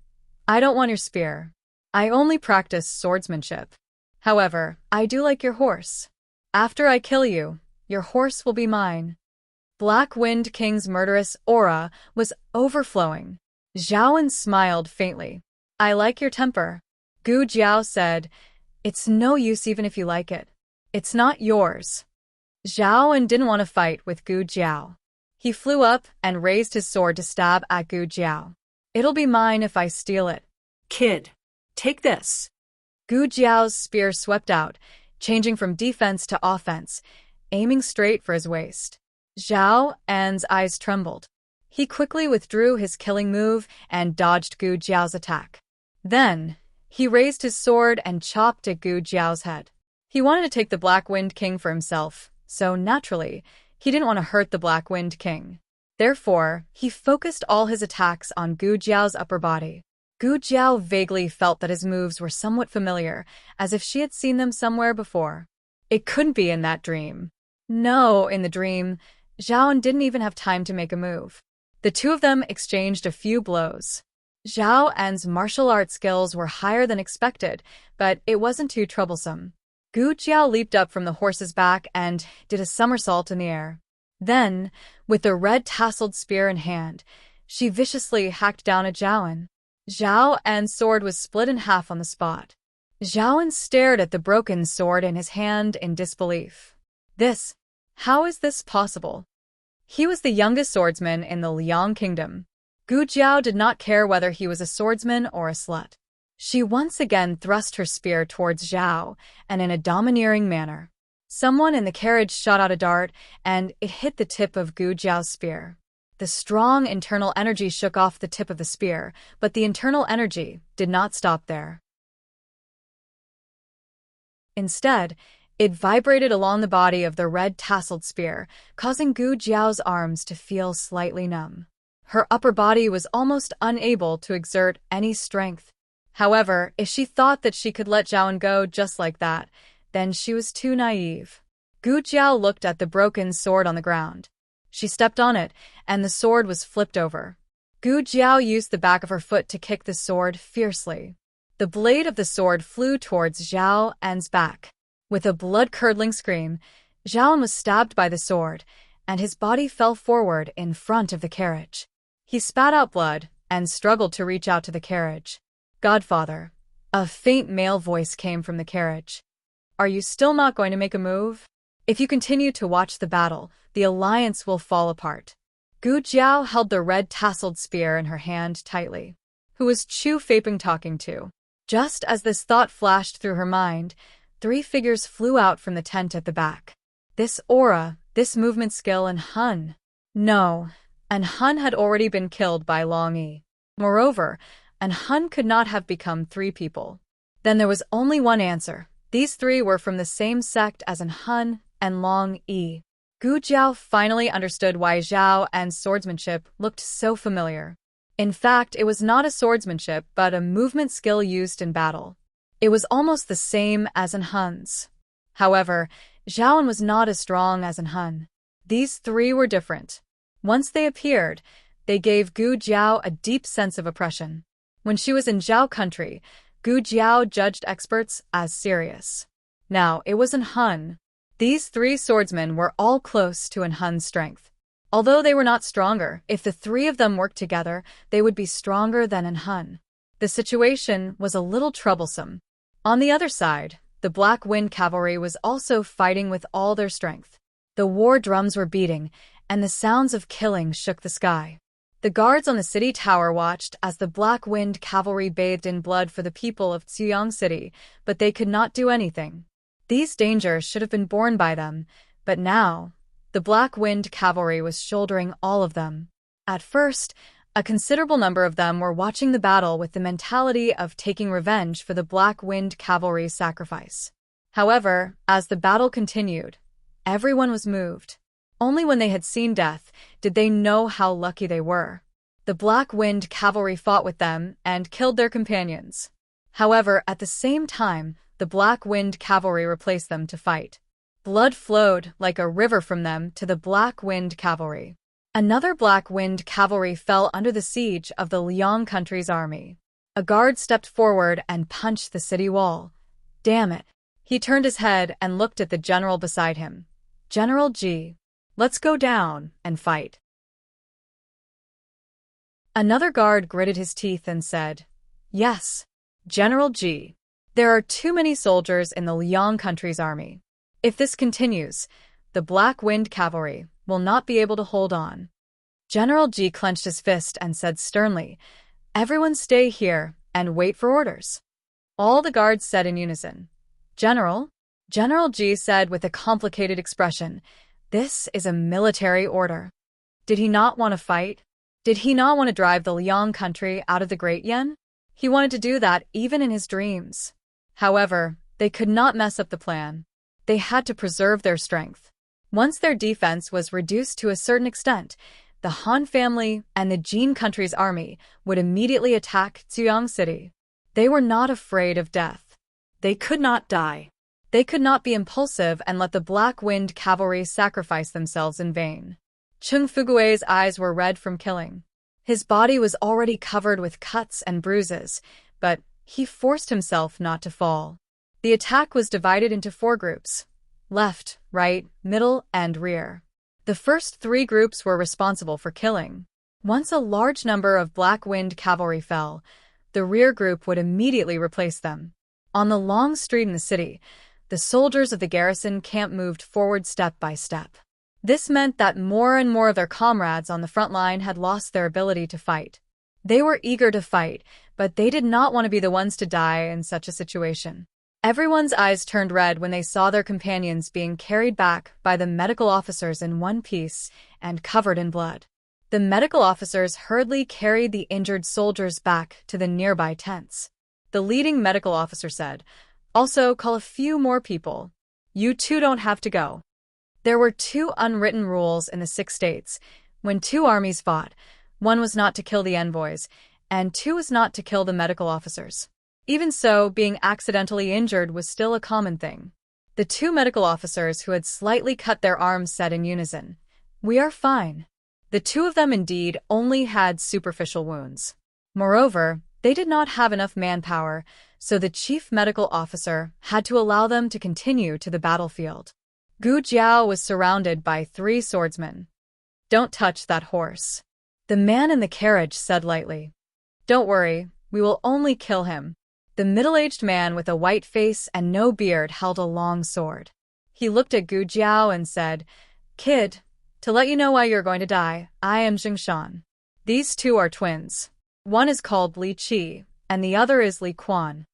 "I don't want your spear. I only practice swordsmanship. However, I do like your horse. After I kill you, your horse will be mine." Black Wind King's murderous aura was overflowing. Zhaoen smiled faintly. "I like your temper." Gu Jiao said, "It's no use even if you like it. It's not yours." Zhaoen didn't want to fight with Gu Jiao. He flew up and raised his sword to stab at Gu Jiao. "It'll be mine if I steal it." "Kid, take this." Gu Jiao's spear swept out, changing from defense to offense, aiming straight for his waist. Zhaoen's eyes trembled. He quickly withdrew his killing move and dodged Gu Jiao's attack. Then, he raised his sword and chopped at Gu Jiao's head. He wanted to take the Black Wind King for himself, so naturally, he didn't want to hurt the Black Wind King. Therefore, he focused all his attacks on Gu Jiao's upper body. Gu Jiao vaguely felt that his moves were somewhat familiar, as if she had seen them somewhere before. It couldn't be in that dream. No, in the dream, Zhaoen didn't even have time to make a move. The two of them exchanged a few blows. Zhaoen's martial arts skills were higher than expected, but it wasn't too troublesome. Gu Jiao leaped up from the horse's back and did a somersault in the air. Then, with the red tasseled spear in hand, she viciously hacked down at Zhaoen. Zhaoen's sword was split in half on the spot. Zhaoen stared at the broken sword in his hand in disbelief. How is this possible? He was the youngest swordsman in the Liang Kingdom. Gu Jiao did not care whether he was a swordsman or a slut. She once again thrust her spear towards Zhao, and in a domineering manner. Someone in the carriage shot out a dart, and it hit the tip of Gu Jiao's spear. The strong internal energy shook off the tip of the spear, but the internal energy did not stop there. Instead, it vibrated along the body of the red-tasseled spear, causing Gu Jiao's arms to feel slightly numb. Her upper body was almost unable to exert any strength. However, if she thought that she could let Zhaoan go just like that, then she was too naive. Gu Jiao looked at the broken sword on the ground. She stepped on it, and the sword was flipped over. Gu Jiao used the back of her foot to kick the sword fiercely. The blade of the sword flew towards Zhao An's back. With a blood-curdling scream, Zhao An was stabbed by the sword, and his body fell forward in front of the carriage. He spat out blood and struggled to reach out to the carriage. "Godfather." A faint male voice came from the carriage. "Are you still not going to make a move? If you continue to watch the battle, the alliance will fall apart." Gu Jiao held the red-tasseled spear in her hand tightly. Who was Chu Feiping talking to? Just as this thought flashed through her mind, 3 figures flew out from the tent at the back. This aura, this movement skill, and Hun. No, and Hun had already been killed by Long Yi. Moreover, and Hun could not have become 3 people. Then there was only one answer. These 3 were from the same sect as An Hun and Long Yi. Gu Jiao finally understood why Zhao An's swordsmanship looked so familiar. In fact, it was not a swordsmanship, but a movement skill used in battle. It was almost the same as An Hun's. However, Zhao An was not as strong as An Hun. These 3 were different. Once they appeared, they gave Gu Jiao a deep sense of oppression. When she was in Zhao country, Gu Jiao judged experts as serious. Now, it was An Hun. These 3 swordsmen were all close to An Hun's strength. Although they were not stronger, if the 3 of them worked together, they would be stronger than An Hun. The situation was a little troublesome. On the other side, the Black Wind Cavalry was also fighting with all their strength. The war drums were beating, and the sounds of killing shook the sky. The guards on the city tower watched as the Black Wind Cavalry bathed in blood for the people of Ziyang City, but they could not do anything. These dangers should have been borne by them, but now, the Black Wind Cavalry was shouldering all of them. At first, a considerable number of them were watching the battle with the mentality of taking revenge for the Black Wind Cavalry's sacrifice. However, as the battle continued, everyone was moved. Only when they had seen death did they know how lucky they were. The Black Wind Cavalry fought with them and killed their companions. However, at the same time, the Black Wind Cavalry replaced them to fight. Blood flowed like a river from them to the Black Wind Cavalry. Another Black Wind Cavalry fell under the siege of the Liang country's army. A guard stepped forward and punched the city wall. Damn it. He turned his head and looked at the general beside him. "General Ji, let's go down and fight." Another guard gritted his teeth and said, "Yes, General Ji. There are too many soldiers in the Liang country's army. If this continues, the Black Wind Cavalry will not be able to hold on." General Ji clenched his fist and said sternly, "Everyone stay here and wait for orders." All the guards said in unison, "General?" General Ji said with a complicated expression, "This is a military order." Did he not want to fight? Did he not want to drive the Liang country out of the Great Yen? He wanted to do that even in his dreams. However, they could not mess up the plan. They had to preserve their strength. Once their defense was reduced to a certain extent, the Han family and the Jin country's army would immediately attack Ziyang City. They were not afraid of death. They could not die. They could not be impulsive and let the Black Wind Cavalry sacrifice themselves in vain. Chung Fugui's eyes were red from killing. His body was already covered with cuts and bruises, but he forced himself not to fall. The attack was divided into 4 groups: left, right, middle, and rear. The first 3 groups were responsible for killing. Once a large number of Black Wind Cavalry fell, the rear group would immediately replace them. On the long street in the city, the soldiers of the garrison camp moved forward step by step. This meant that more and more of their comrades on the front line had lost their ability to fight. They were eager to fight, but they did not want to be the ones to die in such a situation. Everyone's eyes turned red when they saw their companions being carried back by the medical officers in one piece and covered in blood. The medical officers hurriedly carried the injured soldiers back to the nearby tents. The leading medical officer said, "Also, call a few more people. You two don't have to go." There were two unwritten rules in the 6 states. When two armies fought, one was not to kill the envoys, and two was not to kill the medical officers. Even so, being accidentally injured was still a common thing. The two medical officers who had slightly cut their arms said in unison, "We are fine." The two of them indeed only had superficial wounds. Moreover, they did not have enough manpower, so the chief medical officer had to allow them to continue to the battlefield. Gu Jiao was surrounded by 3 swordsmen. "Don't touch that horse," the man in the carriage said lightly. "Don't worry, we will only kill him." The middle-aged man with a white face and no beard held a long sword. He looked at Gu Jiao and said, "Kid, to let you know why you're going to die, I am Jingshan. These two are twins. One is called Li Qi, and the other is Li Quan."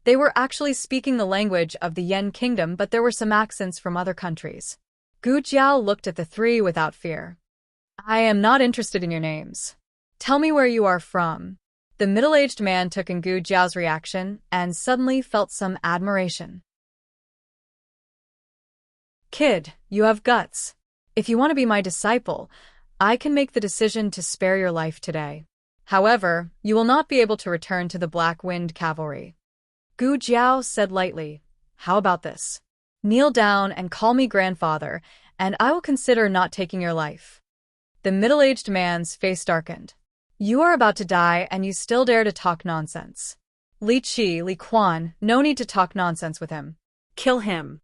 They were actually speaking the language of the Yen Kingdom, but there were some accents from other countries. Gu Jiao looked at the 3 without fear. "I am not interested in your names. Tell me where you are from." The middle-aged man took in Gu Jiao's reaction and suddenly felt some admiration. "Kid, you have guts. If you want to be my disciple, I can make the decision to spare your life today. However, you will not be able to return to the Black Wind Cavalry." Gu Jiao said lightly, "How about this? Kneel down and call me grandfather, and I will consider not taking your life." The middle-aged man's face darkened. "You are about to die and you still dare to talk nonsense. Li Qi, Li Quan, no need to talk nonsense with him. Kill him."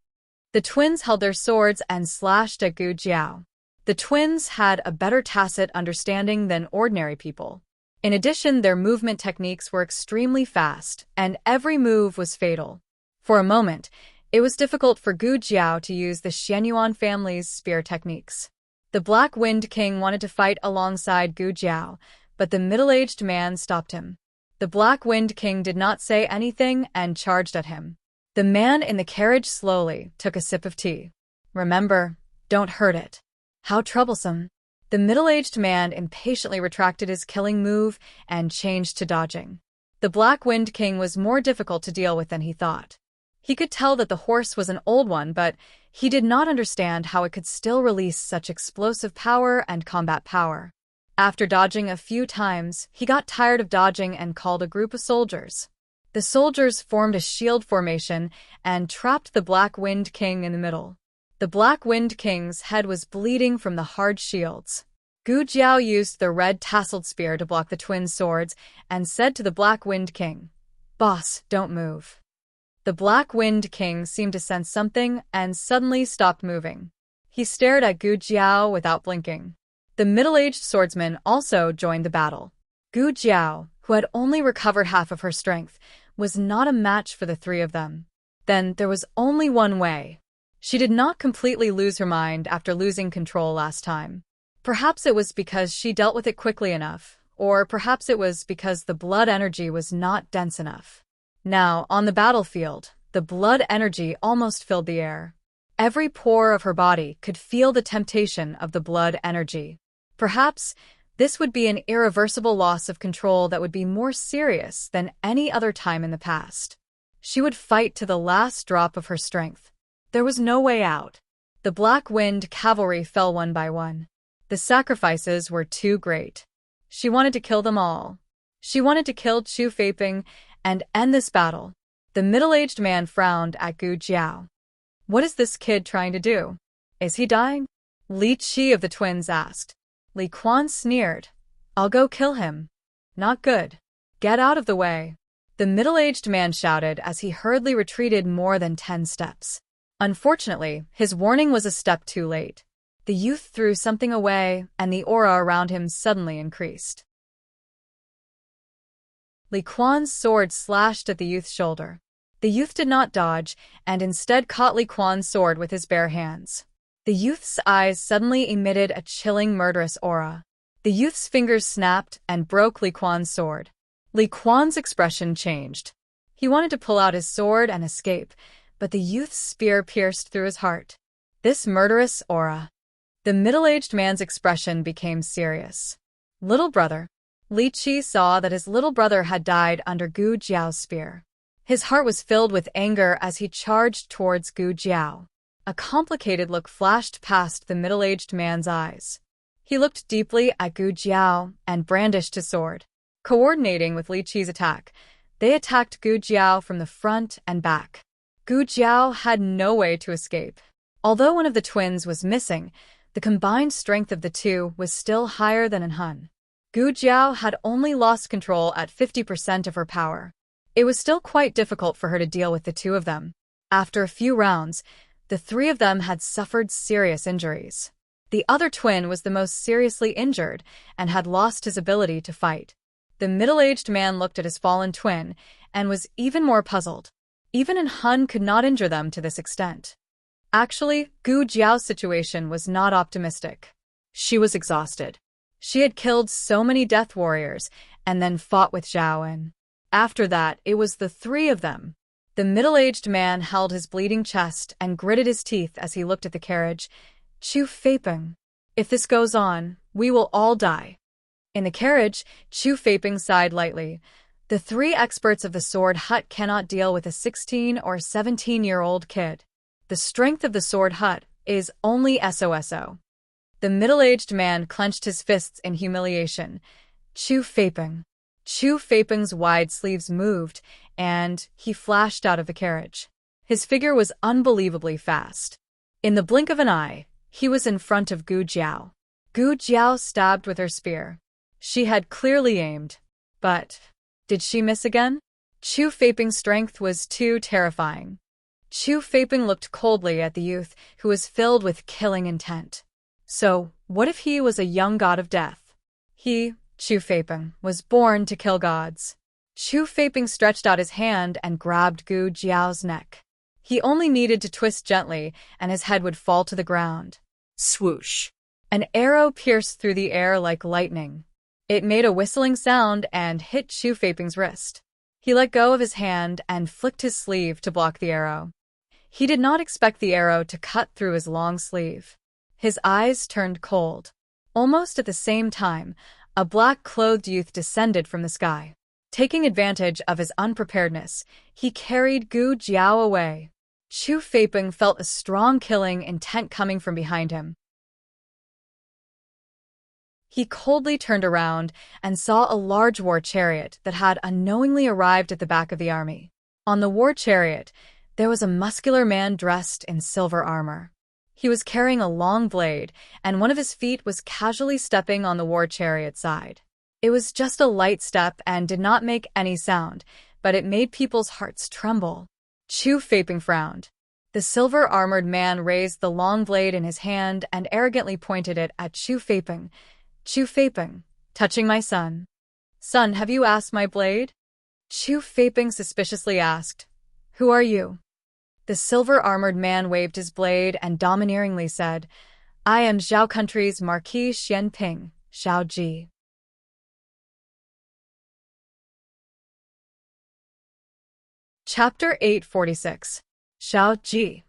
The twins held their swords and slashed at Gu Jiao. The twins had a better tacit understanding than ordinary people. In addition, their movement techniques were extremely fast, and every move was fatal. For a moment, it was difficult for Gu Jiao to use the Xianyuan family's spear techniques. The Black Wind King wanted to fight alongside Gu Jiao, but the middle-aged man stopped him. The Black Wind King did not say anything and charged at him. The man in the carriage slowly took a sip of tea. "Remember, don't hurt it." "How troublesome." The middle-aged man impatiently retracted his killing move and changed to dodging. The Black Wind King was more difficult to deal with than he thought. He could tell that the horse was an old one, but he did not understand how it could still release such explosive power and combat power. After dodging a few times, he got tired of dodging and called a group of soldiers. The soldiers formed a shield formation and trapped the Black Wind King in the middle. The Black Wind King's head was bleeding from the hard shields. Gu Jiao used the red tasseled spear to block the twin swords and said to the Black Wind King, "Boss, don't move." The Black Wind King seemed to sense something and suddenly stopped moving. He stared at Gu Jiao without blinking. The middle-aged swordsman also joined the battle. Gu Jiao, who had only recovered half of her strength, was not a match for the 3 of them. Then there was only one way. She did not completely lose her mind after losing control last time. Perhaps it was because she dealt with it quickly enough, or perhaps it was because the blood energy was not dense enough. Now, on the battlefield, the blood energy almost filled the air. Every pore of her body could feel the temptation of the blood energy. Perhaps this would be an irreversible loss of control that would be more serious than any other time in the past. She would fight to the last drop of her strength. There was no way out. The Black Wind Cavalry fell one by one. The sacrifices were too great. She wanted to kill them all. She wanted to kill Chu Feiping and end this battle. The middle-aged man frowned at Gu Jiao. "What is this kid trying to do? Is he dying?" Li Qi of the twins asked. Li Quan sneered. "I'll go kill him." "Not good. Get out of the way." The middle-aged man shouted as he hurriedly retreated more than 10 steps. Unfortunately, his warning was a step too late. The youth threw something away, and the aura around him suddenly increased. Li Quan's sword slashed at the youth's shoulder. The youth did not dodge, and instead caught Li Quan's sword with his bare hands. The youth's eyes suddenly emitted a chilling, murderous aura. The youth's fingers snapped and broke Li Quan's sword. Li Quan's expression changed. He wanted to pull out his sword and escape, but the youth's spear pierced through his heart. This murderous aura. The middle-aged man's expression became serious. Little brother. Li Qi saw that his little brother had died under Gu Jiao's spear. His heart was filled with anger as he charged towards Gu Jiao. A complicated look flashed past the middle-aged man's eyes. He looked deeply at Gu Jiao and brandished his sword. Coordinating with Li Qi's attack, they attacked Gu Jiao from the front and back. Gu Jiao had no way to escape. Although one of the twins was missing, the combined strength of the two was still higher than in Han. Gu Jiao had only lost control at 50% of her power. It was still quite difficult for her to deal with the two of them. After a few rounds, the three of them had suffered serious injuries. The other twin was the most seriously injured and had lost his ability to fight. The middle-aged man looked at his fallen twin and was even more puzzled. Even an Han could not injure them to this extent. Actually, Gu Jiao's situation was not optimistic. She was exhausted. She had killed so many death warriors and then fought with Zhao En. After that, it was the three of them. The middle-aged man held his bleeding chest and gritted his teeth as he looked at the carriage. Chu Feiping. If this goes on, we will all die. In the carriage, Chu Feiping sighed lightly. The three experts of the sword hut cannot deal with a 16 or 17-year-old kid. The strength of the sword hut is only SOSO. The middle-aged man clenched his fists in humiliation. Chu Feiping. Chu Feiping's wide sleeves moved, and he flashed out of the carriage. His figure was unbelievably fast. In the blink of an eye, he was in front of Gu Jiao. Gu Jiao stabbed with her spear. She had clearly aimed. But did she miss again? Chu Feiping's strength was too terrifying. Chu Feiping looked coldly at the youth, who was filled with killing intent. So, what if he was a young god of death? He, Chu Feiping, was born to kill gods. Chu Feiping stretched out his hand and grabbed Gu Jiao's neck. He only needed to twist gently, and his head would fall to the ground. Swoosh! An arrow pierced through the air like lightning. It made a whistling sound and hit Chu Feiping's wrist. He let go of his hand and flicked his sleeve to block the arrow. He did not expect the arrow to cut through his long sleeve. His eyes turned cold. Almost at the same time, a black-clothed youth descended from the sky. Taking advantage of his unpreparedness, he carried Gu Jiao away. Chu Feiping felt a strong killing intent coming from behind him. He coldly turned around and saw a large war chariot that had unknowingly arrived at the back of the army. On the war chariot, there was a muscular man dressed in silver armor. He was carrying a long blade, and one of his feet was casually stepping on the war chariot's side. It was just a light step and did not make any sound, but it made people's hearts tremble. Chu Feiping frowned. The silver-armored man raised the long blade in his hand and arrogantly pointed it at Chu Feiping. Chu Feiping, touching my son. Son, have you asked my blade? Chu Feiping suspiciously asked. Who are you? The silver-armored man waved his blade and domineeringly said, I am Zhao Country's Marquis Xianping, Xiao Ji. Chapter 846. Xiao Ji.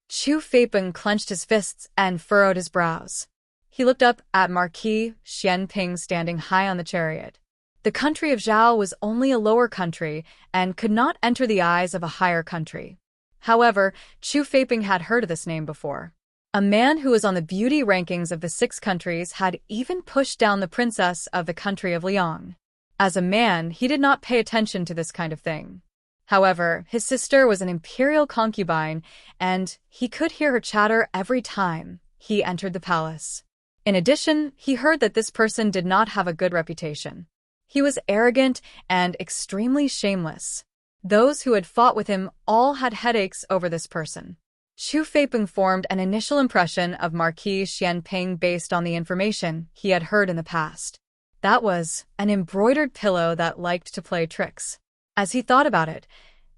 Chu Feiping clenched his fists and furrowed his brows. He looked up at Marquis Xianping standing high on the chariot. The country of Zhao was only a lower country and could not enter the eyes of a higher country. However, Chu Feiping had heard of this name before. A man who was on the beauty rankings of the 6 countries had even pushed down the princess of the country of Liang. As a man, he did not pay attention to this kind of thing. However, his sister was an imperial concubine, and he could hear her chatter every time he entered the palace. In addition, he heard that this person did not have a good reputation. He was arrogant and extremely shameless. Those who had fought with him all had headaches over this person. Chu Feiping formed an initial impression of Marquis Xianping based on the information he had heard in the past. That was an embroidered pillow that liked to play tricks. As he thought about it,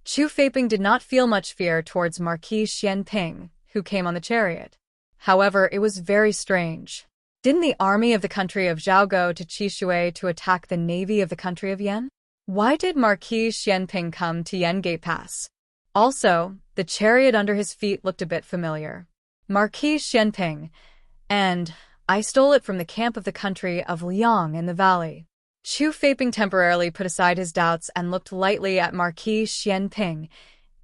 Chu Feiping did not feel much fear towards Marquis Xianping, who came on the chariot. However, it was very strange. Didn't the army of the country of Zhao go to Qishui to attack the navy of the country of Yan? Why did Marquis Xianping come to Yengate Pass? Also, the chariot under his feet looked a bit familiar. Marquis Xianping, and I stole it from the camp of the country of Liang in the valley. Chu Feiping temporarily put aside his doubts and looked lightly at Marquis Xianping.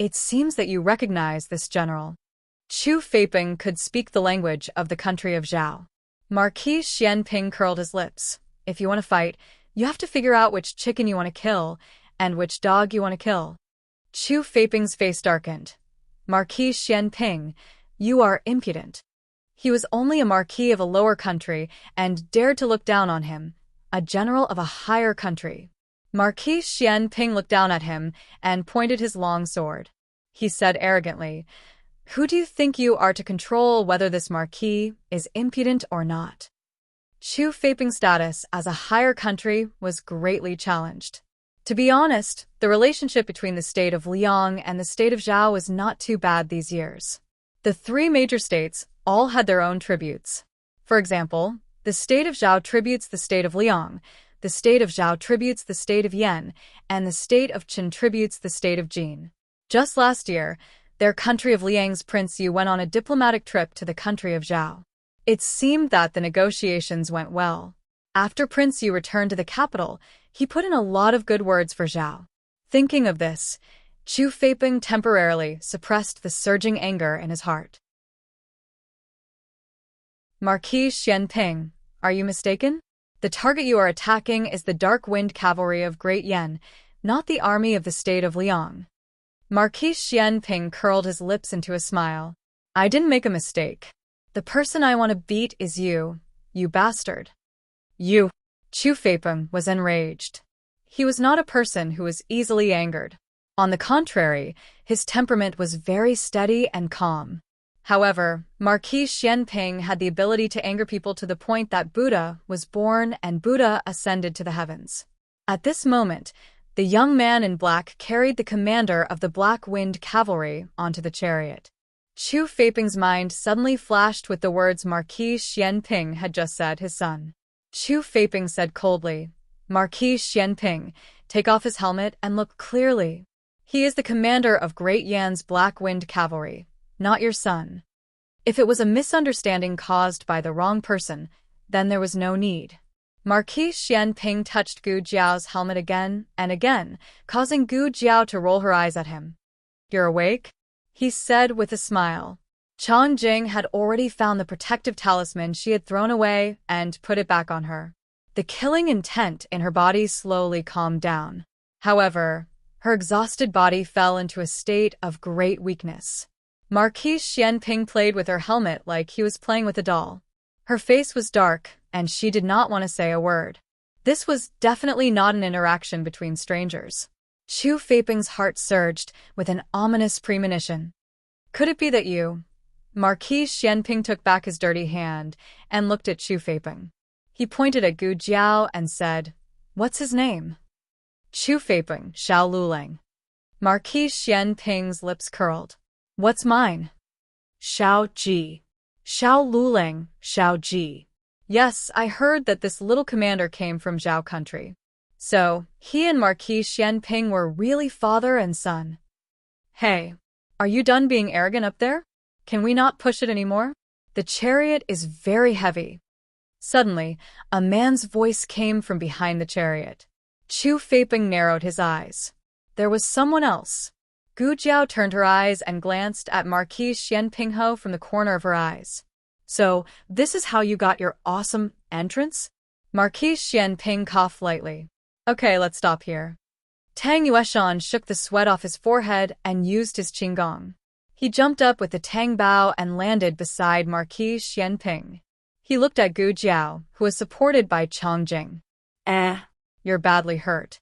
It seems that you recognize this general. Chu Feiping could speak the language of the country of Zhao. Marquis Xianping curled his lips. If you want to fight, you have to figure out which chicken you want to kill and which dog you want to kill. Chu Feiping's face darkened. Marquis Xianping, you are impudent. He was only a marquis of a lower country and dared to look down on him, a general of a higher country. Marquis Xianping looked down at him and pointed his long sword. He said arrogantly, "Who do you think you are to control whether this marquis is impudent or not?" Chu Feiping's status as a higher country was greatly challenged. To be honest, the relationship between the state of Liang and the state of Zhao was not too bad these years. The three major states all had their own tributes. For example, the state of Zhao tributes the state of Liang, the state of Zhao tributes the state of Yan, and the state of Qin tributes the state of Jin. Just last year, their country of Liang's Prince Yu went on a diplomatic trip to the country of Zhao. It seemed that the negotiations went well. After Prince Yu returned to the capital, he put in a lot of good words for Zhao. Thinking of this, Chu Feiping temporarily suppressed the surging anger in his heart. Marquis Xianping, are you mistaken? The target you are attacking is the Dark Wind Cavalry of Great Yan, not the army of the state of Liang. Marquis Xianping curled his lips into a smile. I didn't make a mistake. The person I want to beat is you, you bastard. You. Chu Feiping was enraged. He was not a person who was easily angered. On the contrary, his temperament was very steady and calm. However, Marquis Xianping had the ability to anger people to the point that Buddha was born and Buddha ascended to the heavens. At this moment, the young man in black carried the commander of the Black Wind Cavalry onto the chariot. Chu Feiping's mind suddenly flashed with the words Marquis Xianping had just said his son. Chu Feiping said coldly, Marquis Xianping, take off his helmet and look clearly. He is the commander of Great Yan's Black Wind Cavalry, not your son. If it was a misunderstanding caused by the wrong person, then there was no need. Marquis Xianping touched Gu Jiao's helmet again and again, causing Gu Jiao to roll her eyes at him. You're awake? He said with a smile. Chang Jing had already found the protective talisman she had thrown away and put it back on her. The killing intent in her body slowly calmed down. However, her exhausted body fell into a state of great weakness. Marquis Xianping played with her helmet like he was playing with a doll. Her face was dark, and she did not want to say a word. This was definitely not an interaction between strangers. Chu Feiping's heart surged with an ominous premonition. Could it be that you? Marquis Xianping took back his dirty hand and looked at Chu Feiping. He pointed at Gu Jiao and said, What's his name? Chu Feiping, Xiao Lulang. Marquis Xianping's lips curled. What's mine? Xiao Ji. Xiao Lulang, Xiao Ji. Yes, I heard that this little commander came from Zhao country. So, he and Marquis Xianping were really father and son. Hey, are you done being arrogant up there? Can we not push it anymore? The chariot is very heavy. Suddenly, a man's voice came from behind the chariot. Chu Feiping narrowed his eyes. There was someone else. Gu Jiao turned her eyes and glanced at Marquis Xianping from the corner of her eyes. So, this is how you got your awesome entrance? Marquis Xianping coughed lightly. Okay, let's stop here. Tang Yueshan shook the sweat off his forehead and used his qinggong. He jumped up with the Tang Bao and landed beside Marquis Xianping. He looked at Gu Jiao, who was supported by Chang Jing. You're badly hurt.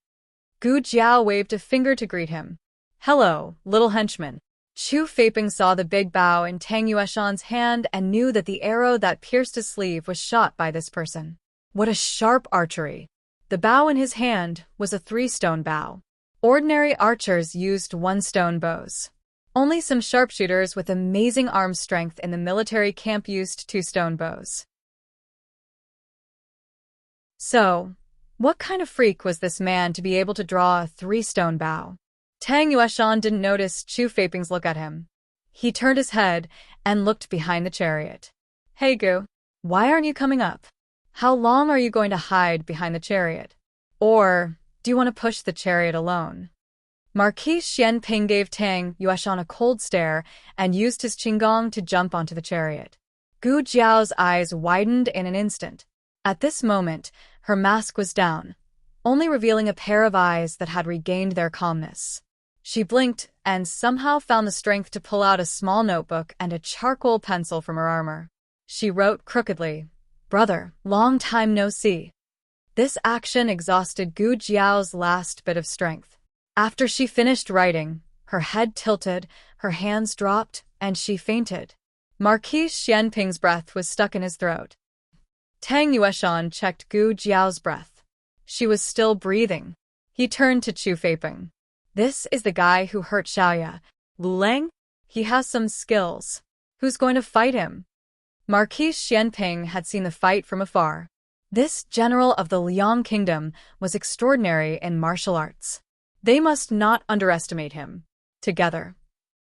Gu Jiao waved a finger to greet him. Hello, little henchman. Chu Feiping saw the big bow in Tang Yueshan's hand and knew that the arrow that pierced his sleeve was shot by this person. What a sharp archery! The bow in his hand was a 3-stone bow. Ordinary archers used 1-stone bows. Only some sharpshooters with amazing arm strength in the military camp used 2-stone bows. So, What kind of freak was this man to be able to draw a 3-stone bow? Tang Yueshan didn't notice Chu Feiping's look at him. He turned his head and looked behind the chariot. Hey Gu, why aren't you coming up? How long are you going to hide behind the chariot? Or do you want to push the chariot alone? Marquis Xianping gave Tang Yueshan a cold stare and used his qinggong to jump onto the chariot. Gu Jiao's eyes widened in an instant. At this moment, her mask was down, only revealing a pair of eyes that had regained their calmness. She blinked and somehow found the strength to pull out a small notebook and a charcoal pencil from her armor. She wrote crookedly, "Brother, long time no see." This action exhausted Gu Jiao's last bit of strength. After she finished writing, her head tilted, her hands dropped, and she fainted. Marquis Xianping's breath was stuck in his throat. Tang Yueshan checked Gu Jiao's breath. She was still breathing. He turned to Chu Feiping. This is the guy who hurt Xiaoya. Lu Lang? He has some skills. Who's going to fight him? Marquis Xianping had seen the fight from afar. This general of the Liang Kingdom was extraordinary in martial arts. They must not underestimate him. Together.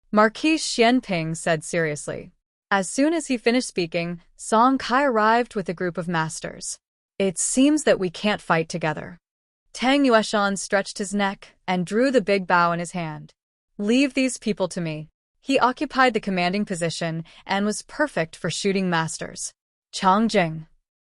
Marquis Xianping said seriously. As soon as he finished speaking, Song Kai arrived with a group of masters. It seems that we can't fight together. Tang Yueshan stretched his neck and drew the big bow in his hand. Leave these people to me. He occupied the commanding position and was perfect for shooting masters. Changjing.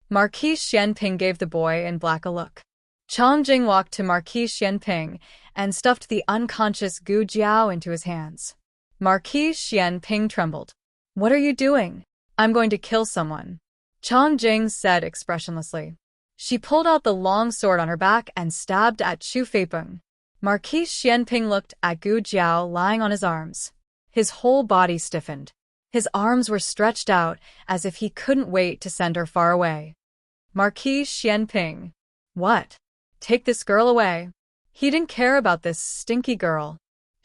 Marquis Xianping gave the boy in black a look. Changjing walked to Marquis Xianping and stuffed the unconscious Gu Jiao into his hands. Marquis Xianping trembled. What are you doing? I'm going to kill someone. Changjing said expressionlessly. She pulled out the long sword on her back and stabbed at Chu Feiping. Marquis Xianping looked at Gu Jiao lying on his arms. His whole body stiffened. His arms were stretched out as if he couldn't wait to send her far away. Marquis Xianping. What? Take this girl away. He didn't care about this stinky girl.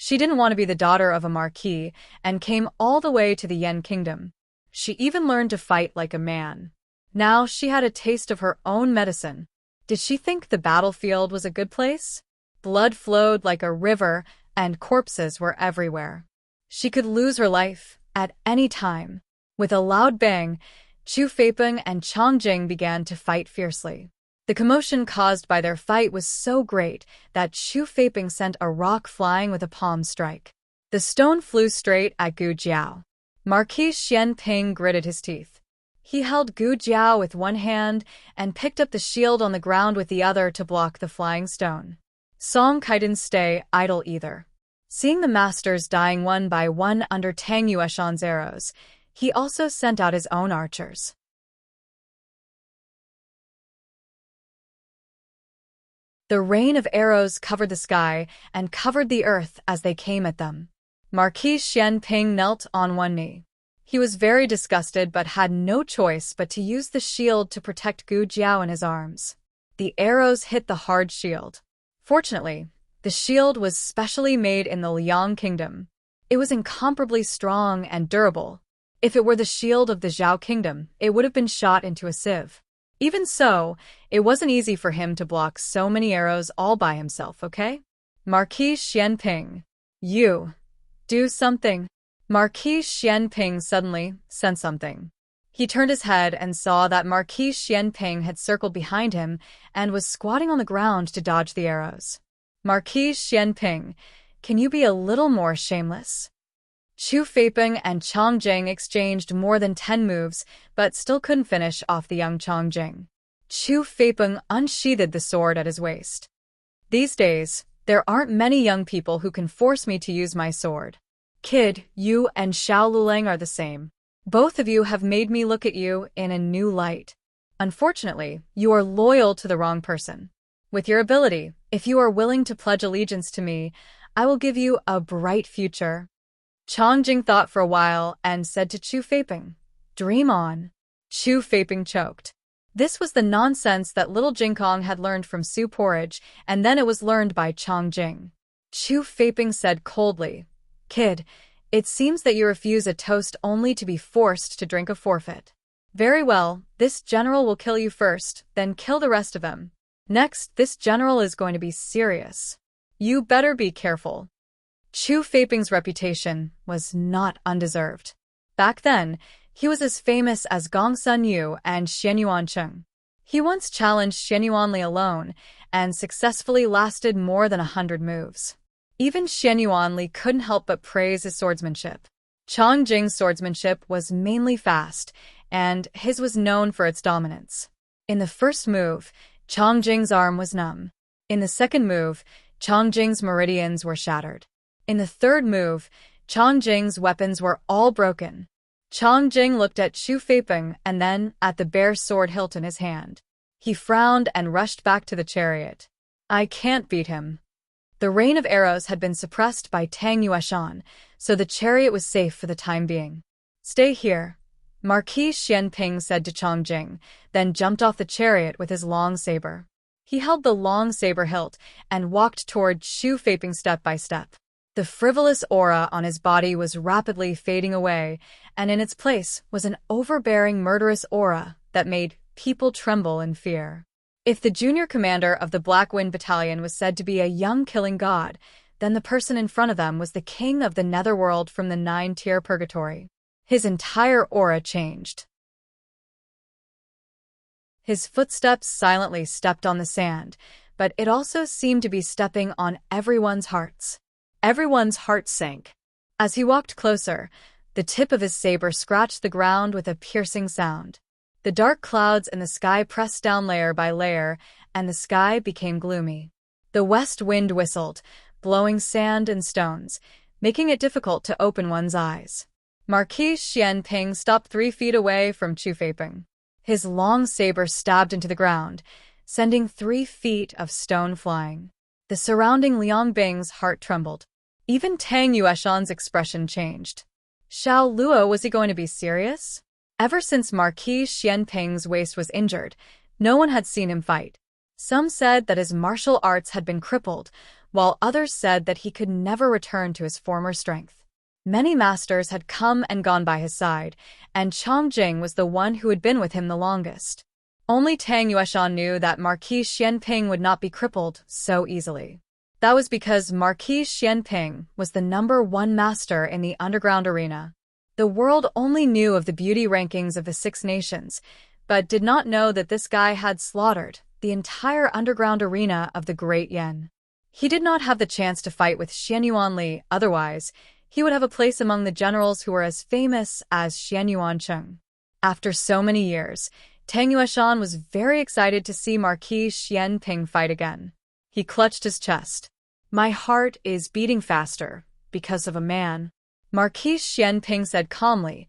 She didn't want to be the daughter of a marquis and came all the way to the Yen Kingdom. She even learned to fight like a man. Now she had a taste of her own medicine. Did she think the battlefield was a good place? Blood flowed like a river and corpses were everywhere. She could lose her life at any time. With a loud bang, Chu Feiping and Changjing began to fight fiercely. The commotion caused by their fight was so great that Chu Feiping sent a rock flying with a palm strike. The stone flew straight at Gu Jiao. Marquis Xianping gritted his teeth. He held Gu Jiao with one hand and picked up the shield on the ground with the other to block the flying stone. Song Kai didn't stay idle either. Seeing the masters dying one by one under Tang Yueshan's arrows, he also sent out his own archers. The rain of arrows covered the sky and covered the earth as they came at them. Marquis Xianping knelt on one knee. He was very disgusted but had no choice but to use the shield to protect Gu Jiao in his arms. The arrows hit the hard shield. Fortunately, the shield was specially made in the Liang Kingdom. It was incomparably strong and durable. If it were the shield of the Zhao Kingdom, it would have been shot into a sieve. Even so, it wasn't easy for him to block so many arrows all by himself, okay? Marquis Xianping. You. Do something. Marquis Xianping suddenly sensed something. He turned his head and saw that Marquis Xianping had circled behind him and was squatting on the ground to dodge the arrows. Marquis Xianping, can you be a little more shameless? Chu Feiping and Changjing exchanged more than 10 moves, but still couldn't finish off the young Changjing. Chu Feiping unsheathed the sword at his waist. These days, there aren't many young people who can force me to use my sword. Kid, you and Xiao Lulang are the same. Both of you have made me look at you in a new light. Unfortunately, you are loyal to the wrong person. With your ability, if you are willing to pledge allegiance to me, I will give you a bright future. Changjing thought for a while and said to Chu Feiping, Dream on. Chu Feiping choked. This was the nonsense that little Jingkong had learned from Su Porridge, and then it was learned by Changjing. Chu Feiping said coldly, Kid, it seems that you refuse a toast only to be forced to drink a forfeit. Very well, this general will kill you first, then kill the rest of them. Next, this general is going to be serious. You better be careful. Chu Feiping's reputation was not undeserved. Back then, he was as famous as Gong Sun Yu and Xian Yuancheng. He once challenged Xian Yuanli alone and successfully lasted more than 100 moves. Even Xian Yuanli couldn't help but praise his swordsmanship. Chang Jing's swordsmanship was mainly fast, and his was known for its dominance. In the first move, Chang Jing's arm was numb. In the second move, Chang Jing's meridians were shattered. In the third move, Chang Jing's weapons were all broken. Chang Jing looked at Chu Feiping and then at the bare sword hilt in his hand. He frowned and rushed back to the chariot. I can't beat him. The rain of arrows had been suppressed by Tang Yueshan, so the chariot was safe for the time being. Stay here, Marquis Xianping said to Chang Jing, then jumped off the chariot with his long saber. He held the long saber hilt and walked toward Chu Feiping step by step. The frivolous aura on his body was rapidly fading away, and in its place was an overbearing murderous aura that made people tremble in fear. If the junior commander of the Black Wind Battalion was said to be a young killing god, then the person in front of them was the king of the netherworld from the 9-tier purgatory. His entire aura changed. His footsteps silently stepped on the sand, but it also seemed to be stepping on everyone's hearts. Everyone's hearts sank. As he walked closer, the tip of his saber scratched the ground with a piercing sound. The dark clouds in the sky pressed down layer by layer, and the sky became gloomy. The west wind whistled, blowing sand and stones, making it difficult to open one's eyes. Marquis Xianping stopped 3 feet away from Chu Feiping. His long saber stabbed into the ground, sending 3 feet of stone flying. The surrounding Liang Bing's heart trembled. Even Tang Yueshan's expression changed. Xiao Luo, was he going to be serious? Ever since Marquis Xianping's waist was injured, no one had seen him fight. Some said that his martial arts had been crippled, while others said that he could never return to his former strength. Many masters had come and gone by his side, and Chang Jing was the one who had been with him the longest. Only Tang Yueshan knew that Marquis Xianping would not be crippled so easily. That was because Marquis Xianping was the #1 master in the underground arena. The world only knew of the beauty rankings of the 6 nations, but did not know that this guy had slaughtered the entire underground arena of the Great Yen. He did not have the chance to fight with Xian Yuanli, otherwise he would have a place among the generals who were as famous as Xian Yuancheng. After so many years, Tang Yueshan was very excited to see Marquis Xianping fight again. He clutched his chest. My heart is beating faster because of a man. Marquis Xianping said calmly,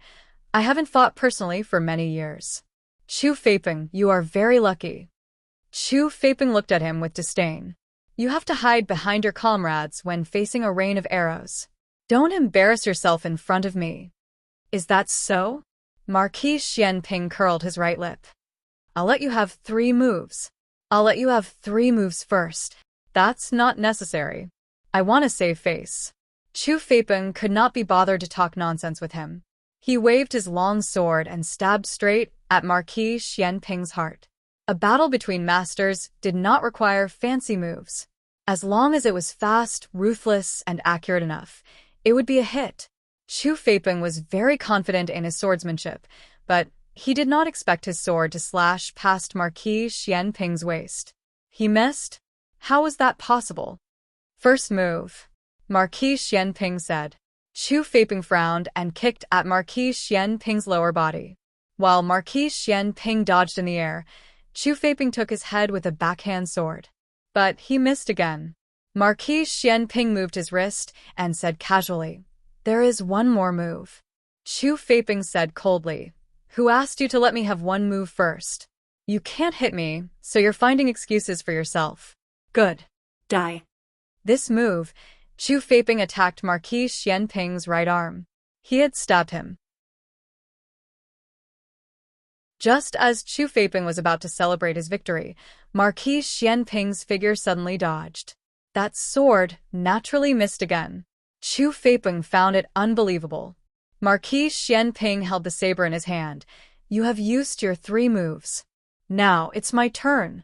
I haven't fought personally for many years. Chu Feiping, you are very lucky. Chu Feiping looked at him with disdain. You have to hide behind your comrades when facing a rain of arrows. Don't embarrass yourself in front of me. Is that so? Marquis Xianping curled his right lip. I'll let you have 3 moves. I'll let you have 3 moves first. That's not necessary. I want to save face. Chu Feiping could not be bothered to talk nonsense with him. He waved his long sword and stabbed straight at Marquis Xianping's heart. A battle between masters did not require fancy moves. As long as it was fast, ruthless, and accurate enough, it would be a hit. Chu Feiping was very confident in his swordsmanship, but he did not expect his sword to slash past Marquis Xianping's waist. He missed? How was that possible? First move, Marquis Xianping said. Chu Feiping frowned and kicked at Marquis Xianping's lower body. While Marquis Xianping dodged in the air, Chu Feiping took his head with a backhand sword. But he missed again. Marquis Xianping moved his wrist and said casually, There is one more move. Chu Feiping said coldly, Who asked you to let me have 1 move first? You can't hit me, so you're finding excuses for yourself. Good. Die. This move, Chu Feiping attacked Marquis Xianping's right arm. He had stabbed him. Just as Chu Feiping was about to celebrate his victory, Marquis Xianping's figure suddenly dodged. That sword naturally missed again. Chu Feiping found it unbelievable. Marquis Xianping held the saber in his hand. You have used your 3 moves. Now it's my turn.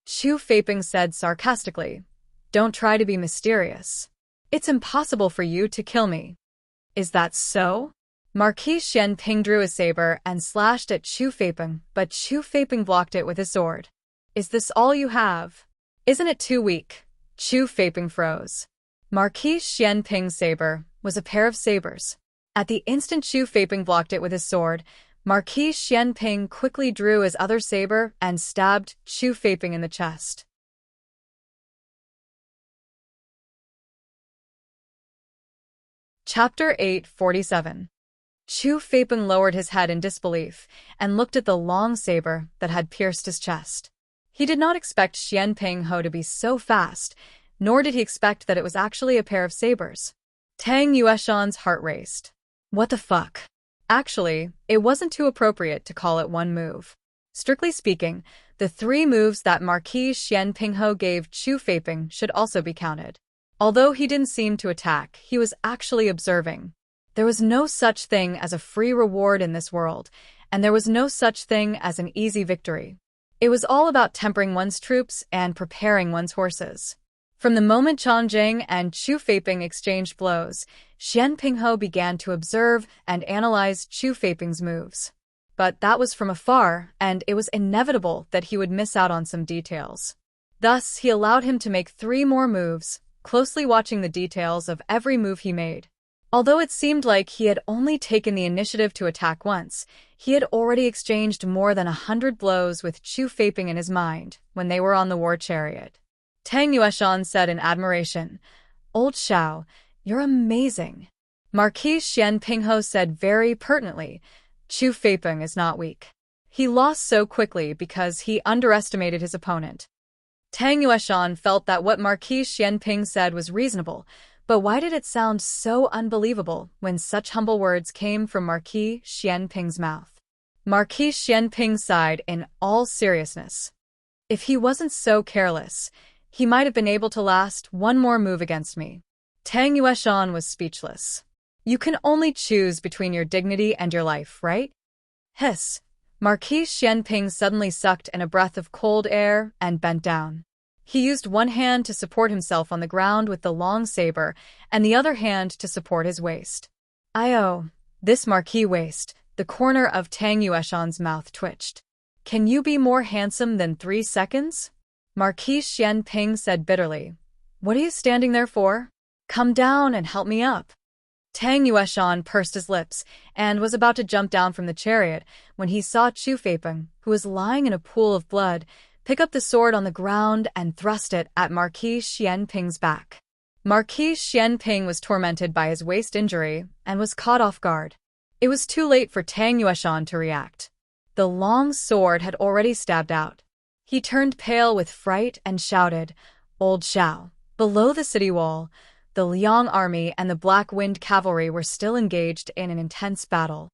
Chu Feiping said sarcastically. Don't try to be mysterious. It's impossible for you to kill me. Is that so? Marquis Xianping drew a saber and slashed at Chu Feiping, but Chu Feiping blocked it with his sword. Is this all you have? Isn't it too weak? Chu Feiping froze. Marquis Xianping's saber was a pair of sabers. At the instant Chu Feiping blocked it with his sword, Marquis Xianping quickly drew his other saber and stabbed Chu Feiping in the chest. Chapter 847. Chu Feiping lowered his head in disbelief and looked at the long saber that had pierced his chest. He did not expect Xianping Ho to be so fast, nor did he expect that it was actually a pair of sabers. Tang Yueshan's heart raced. What the fuck? Actually, it wasn't too appropriate to call it one move. Strictly speaking, the 3 moves that Marquis Xianping Ho gave Chu Feiping should also be counted. Although he didn't seem to attack, he was actually observing. There was no such thing as a free reward in this world, and there was no such thing as an easy victory. It was all about tempering one's troops and preparing one's horses. From the moment Changzheng and Chu Feiping exchanged blows, Xianping Ho began to observe and analyze Chu Feiping's moves. But that was from afar, and it was inevitable that he would miss out on some details. Thus, he allowed him to make 3 more moves, closely watching the details of every move he made. Although it seemed like he had only taken the initiative to attack once, he had already exchanged more than 100 blows with Chu Feiping in his mind when they were on the war chariot. Tang Yueshan said in admiration, "Old Xiao, you're amazing." Marquis Xianping Ho said very pertinently, "Chu Feiping is not weak. He lost so quickly because he underestimated his opponent." Tang Yueshan felt that what Marquis Xianping said was reasonable, but why did it sound so unbelievable when such humble words came from Marquis Xianping's mouth? Marquis Xianping sighed in all seriousness. If he wasn't so careless, he might have been able to last 1 more move against me. Tang Yueshan was speechless. You can only choose between your dignity and your life, right? Hiss. Marquis Xianping suddenly sucked in a breath of cold air and bent down. He used one hand to support himself on the ground with the long saber and the other hand to support his waist. "Io, this Marquis waist," the corner of Tang Yueshan's mouth twitched. "Can you be more handsome than 3 seconds? Marquis Xianping said bitterly. "What are you standing there for? Come down and help me up." Tang Yueshan pursed his lips and was about to jump down from the chariot when he saw Chu Feiping, who was lying in a pool of blood, pick up the sword on the ground and thrust it at Marquis Xianping's back. Marquis Xianping was tormented by his waist injury and was caught off guard. It was too late for Tang Yueshan to react. The long sword had already stabbed out. He turned pale with fright and shouted, "Old Xiao!" Below the city wall, the Liang army and the Black Wind cavalry were still engaged in an intense battle.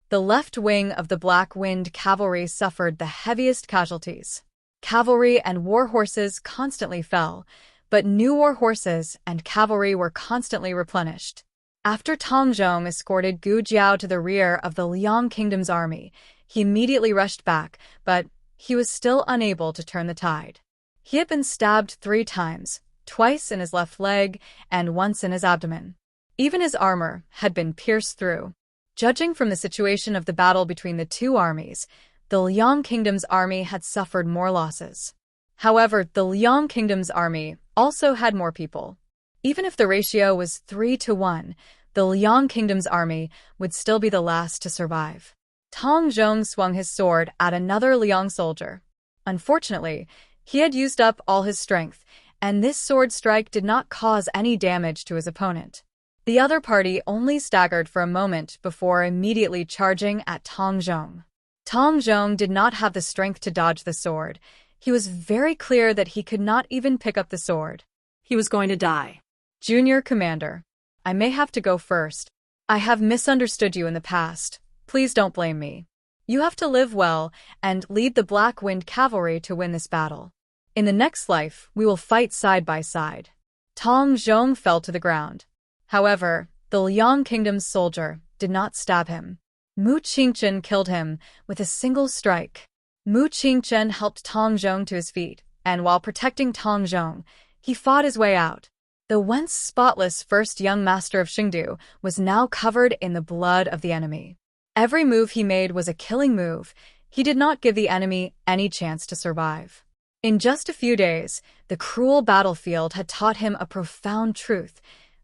The left wing of the Black Wind cavalry suffered the heaviest casualties. Cavalry and war horses constantly fell, but new war horses and cavalry were constantly replenished. After Tang Zhong escorted Gu Jiao to the rear of the Liang Kingdom's army, he immediately rushed back, but he was still unable to turn the tide. He had been stabbed 3 times, twice in his left leg and once in his abdomen. Even his armor had been pierced through. Judging from the situation of the battle between the 2 armies, the Liang Kingdom's army had suffered more losses. However, the Liang Kingdom's army also had more people. Even if the ratio was 3-to-1, the Liang Kingdom's army would still be the last to survive. Tang Zhong swung his sword at another Liang soldier. Unfortunately, he had used up all his strength, and this sword strike did not cause any damage to his opponent. The other party only staggered for a moment before immediately charging at Tang Zhong. Tang Zhong did not have the strength to dodge the sword. He was very clear that he could not even pick up the sword. He was going to die. "Junior Commander, I may have to go first. I have misunderstood you in the past. Please don't blame me. You have to live well and lead the Black Wind cavalry to win this battle. In the next life, we will fight side by side." Tang Zhong fell to the ground. However, the Liang Kingdom's soldier did not stab him. Mu Qingchen killed him with a single strike. Mu Qingchen helped Tong Zhong to his feet, and while protecting Tong Zhong, he fought his way out. The once spotless first young master of Xingdu was now covered in the blood of the enemy. Every move he made was a killing move. He did not give the enemy any chance to survive. In just a few days, the cruel battlefield had taught him a profound truth.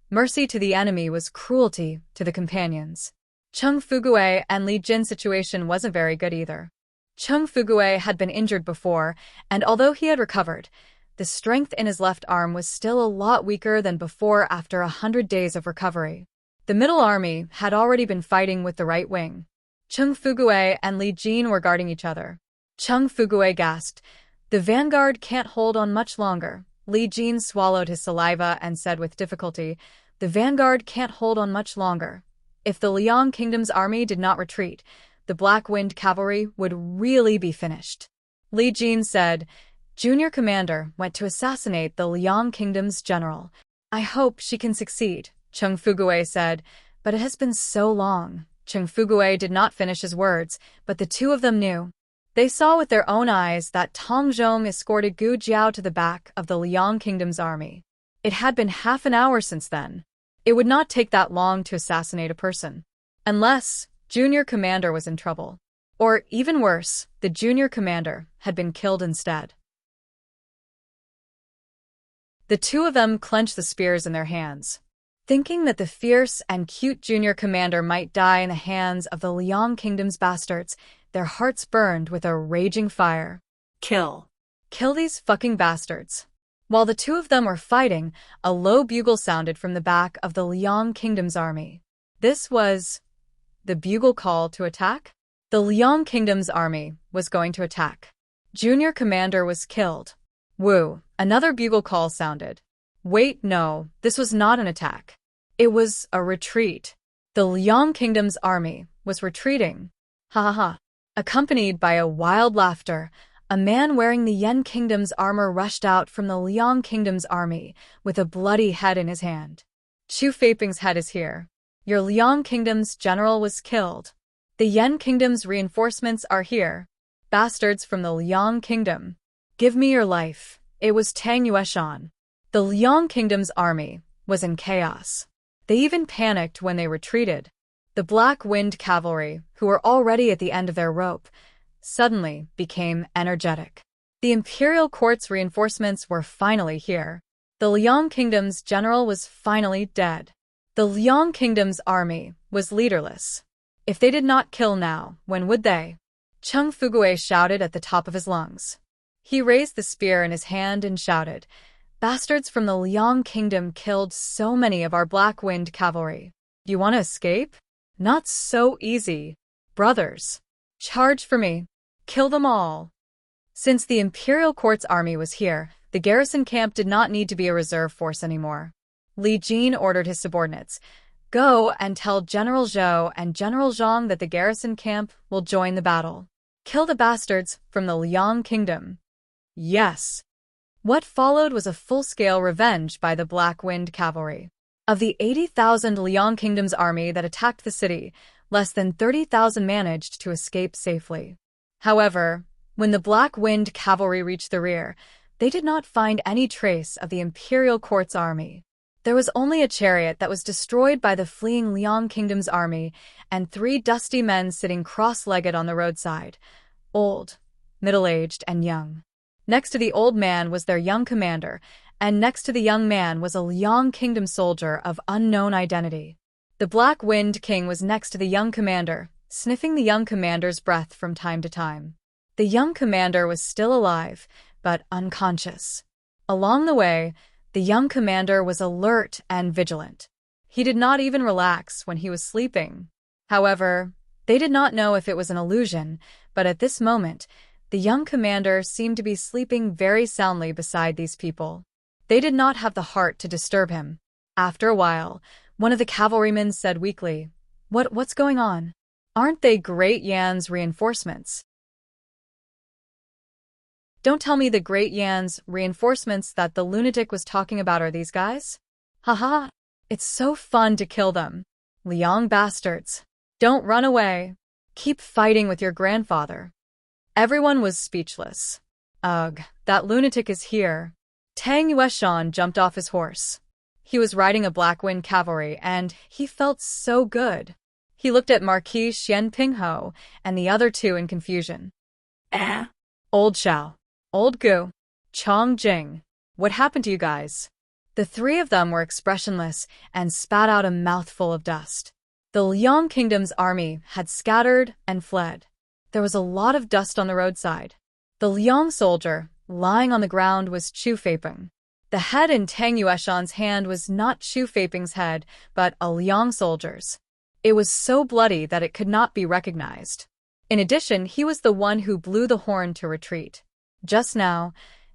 Mercy to the enemy was cruelty to the companions. Cheng Fugui and Li Jin's situation wasn't very good either. Cheng Fugui had been injured before, and although he had recovered, the strength in his left arm was still a lot weaker than before after 100 days of recovery. The middle army had already been fighting with the right wing. Cheng Fugui and Li Jin were guarding each other. Cheng Fugui gasped, "The vanguard can't hold on much longer." Li Jin swallowed his saliva and said with difficulty, "The vanguard can't hold on much longer. If the Liang Kingdom's army did not retreat, the Black Wind cavalry would really be finished." Li Jin said, "Junior Commander went to assassinate the Liang Kingdom's general. I hope she can succeed," Cheng Fugui said, "but it has been so long." Cheng Fugui did not finish his words, but the two of them knew. They saw with their own eyes that Tong Zhong escorted Gu Jiao to the back of the Liang Kingdom's army. It had been half an hour since then. It would not take that long to assassinate a person. Unless Junior Commander was in trouble. Or, even worse, the Junior Commander had been killed instead. The two of them clenched the spears in their hands. Thinking that the fierce and cute Junior Commander might die in the hands of the Liang Kingdom's bastards, their hearts burned with a raging fire. Kill. Kill these fucking bastards. While the two of them were fighting, a low bugle sounded from the back of the Liang Kingdom's army. This was the bugle call to attack? The Liang Kingdom's army was going to attack. Junior Commander was killed. Woo, another bugle call sounded. Wait, no, this was not an attack. It was a retreat. The Liang Kingdom's army was retreating. Ha ha ha. Accompanied by a wild laughter, a man wearing the Yan Kingdom's armor rushed out from the Liang Kingdom's army with a bloody head in his hand. Chu Feiping's head is here. Your Liang Kingdom's general was killed. The Yan Kingdom's reinforcements are here. Bastards from the Liang Kingdom. Give me your life. It was Tang Yueshan. The Liang Kingdom's army was in chaos. They even panicked when they retreated. The Black Wind cavalry, who were already at the end of their rope, suddenly became energetic. The Imperial Court's reinforcements were finally here. The Liang Kingdom's general was finally dead. The Liang Kingdom's army was leaderless. If they did not kill now, when would they? Cheng Fugui shouted at the top of his lungs. He raised the spear in his hand and shouted, "Bastards from the Liang Kingdom killed so many of our Black Wind cavalry. You want to escape? Not so easy. Brothers, charge for me. Kill them all." Since the Imperial Court's army was here, the garrison camp did not need to be a reserve force anymore. Li Jin ordered his subordinates, "Go and tell General Zhou and General Zhang that the garrison camp will join the battle. Kill the bastards from the Liang Kingdom." Yes. What followed was a full-scale revenge by the Black Wind cavalry. Of the 80,000 Liang Kingdom's army that attacked the city, less than 30,000 managed to escape safely. However, when the Black Wind cavalry reached the rear, they did not find any trace of the Imperial Court's army. There was only a chariot that was destroyed by the fleeing Liang Kingdom's army and 3 dusty men sitting cross-legged on the roadside, old, middle-aged, and young. Next to the old man was their young commander, and next to the young man was a Liang Kingdom soldier of unknown identity. The Black Wind King was next to the young commander, sniffing the young commander's breath from time to time. The young commander was still alive, but unconscious. Along the way, the young commander was alert and vigilant. He did not even relax when he was sleeping. However, they did not know if it was an illusion, but at this moment, the young commander seemed to be sleeping very soundly beside these people. They did not have the heart to disturb him. After a while, one of the cavalrymen said weakly, What's going on? Aren't they Great Yan's reinforcements?" "Don't tell me the Great Yan's reinforcements that the lunatic was talking about are these guys? Haha, it's so fun to kill them. Liang bastards. Don't run away. Keep fighting with your grandfather." Everyone was speechless. Ugh, that lunatic is here. Tang Yueshan jumped off his horse. He was riding a Black Wind cavalry, and he felt so good. He looked at Marquis Xian Pingho and the other two in confusion. Old Xiao. Old Gu. Chong Jing. What happened to you guys? The three of them were expressionless and spat out a mouthful of dust. The Liang Kingdom's army had scattered and fled. There was a lot of dust on the roadside. The Liang soldier, lying on the ground, was Chu Feiping. The head in Tang Yueshan's hand was not Chu Feiping's head, but a Liang soldier's. It was so bloody that it could not be recognized. In addition, he was the one who blew the horn to retreat. Just now,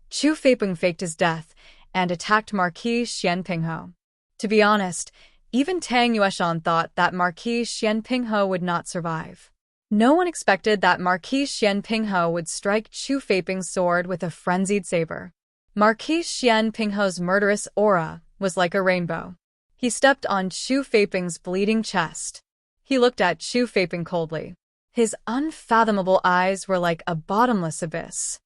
Chu Feiping faked his death and attacked Marquis Xian Pingho. To be honest, even Tang Yueshan thought that Marquis Xian Pingho would not survive. No one expected that Marquis Xian Pingho would strike Chu Feiping's sword with a frenzied saber. Marquis Xian Pingho's murderous aura was like a rainbow. He stepped on Chu Feiping's bleeding chest. He looked at Chu Feiping coldly. His unfathomable eyes were like a bottomless abyss.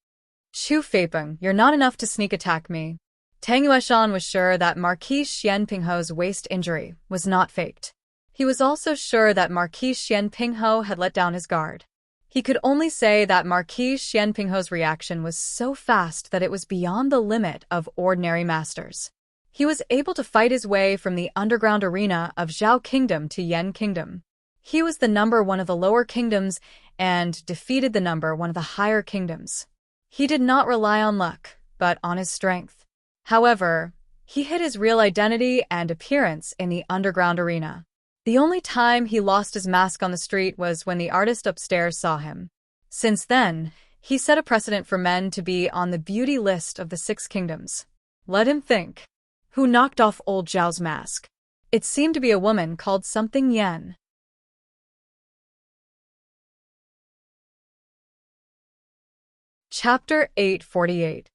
Chu Feiping, you're not enough to sneak attack me. Tang Yueshan was sure that Marquis Xian Pingho's waist injury was not faked. He was also sure that Marquis Xian Pingho had let down his guard. He could only say that Marquis Xian Pingho's reaction was so fast that it was beyond the limit of ordinary masters. He was able to fight his way from the underground arena of Zhao Kingdom to Yan Kingdom. He was the number one of the lower kingdoms and defeated the number one of the higher kingdoms. He did not rely on luck, but on his strength. However, he hid his real identity and appearance in the underground arena. The only time he lost his mask on the street was when the artist upstairs saw him. Since then, he set a precedent for men to be on the beauty list of the 6 kingdoms. Let him think. Who knocked off old Zhao's mask? It seemed to be a woman called something Yan. Chapter 848.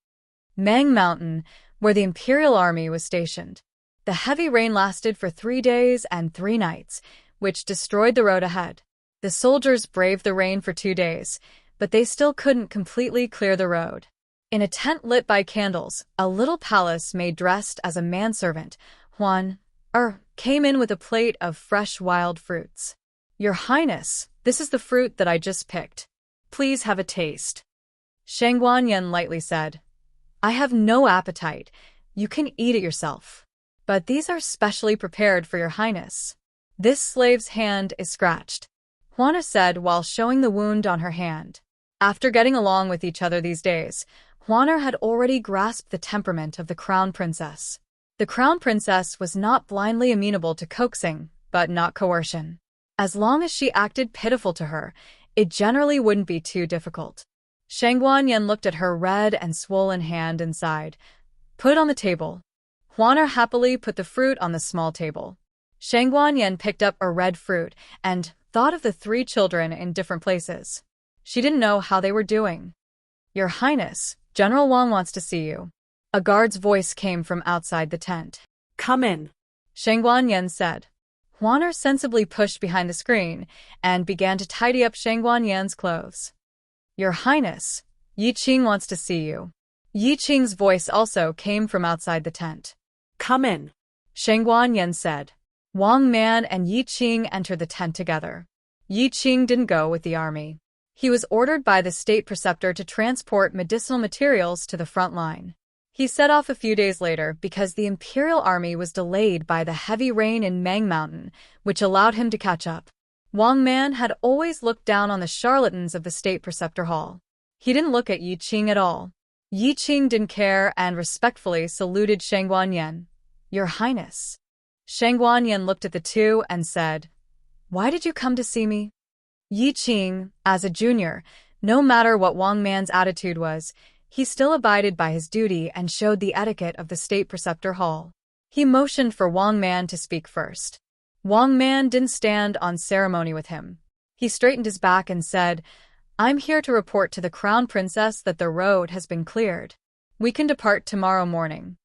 Mang Mountain, where the Imperial Army was stationed. The heavy rain lasted for 3 days and 3 nights, which destroyed the road ahead. The soldiers braved the rain for 2 days, but they still couldn't completely clear the road. In a tent lit by candles, a little palace maid dressed as a manservant, Huan came in with a plate of fresh wild fruits. Your Highness, this is the fruit that I just picked. Please have a taste. Shangguanyan lightly said, I have no appetite. You can eat it yourself. But these are specially prepared for your Highness. This slave's hand is scratched, Juana said while showing the wound on her hand. After getting along with each other these days, Juana had already grasped the temperament of the Crown Princess. The Crown Princess was not blindly amenable to coaxing, but not coercion. As long as she acted pitiful to her, it generally wouldn't be too difficult. Shangguanyan looked at her red and swollen hand and sighed. Put it on the table. Juana happily put the fruit on the small table. Shangguanyan picked up a red fruit and thought of the 3 children in different places. She didn't know how they were doing. Your Highness, General Wang wants to see you. A guard's voice came from outside the tent. Come in, Shangguanyan said. Juana sensibly pushed behind the screen and began to tidy up Shangguanyan's clothes. Your Highness, Yi Qing wants to see you. Yi Qing's voice also came from outside the tent. Come in, Shangguanyan said. Wang Man and Yi Qing entered the tent together. Yi Qing didn't go with the army. He was ordered by the state preceptor to transport medicinal materials to the front line. He set off a few days later because the Imperial Army was delayed by the heavy rain in Mang Mountain, which allowed him to catch up. Wang Man had always looked down on the charlatans of the state preceptor hall. He didn't look at Yi Qing at all. Yi Qing didn't care and respectfully saluted Shangguanyan. Your Highness. Shangguanyan looked at the two and said, Why did you come to see me? Yi Qing, as a junior, no matter what Wang Man's attitude was, he still abided by his duty and showed the etiquette of the state preceptor hall. He motioned for Wang Man to speak first. Wang Man didn't stand on ceremony with him. He straightened his back and said, I'm here to report to the Crown Princess that the road has been cleared. We can depart tomorrow morning.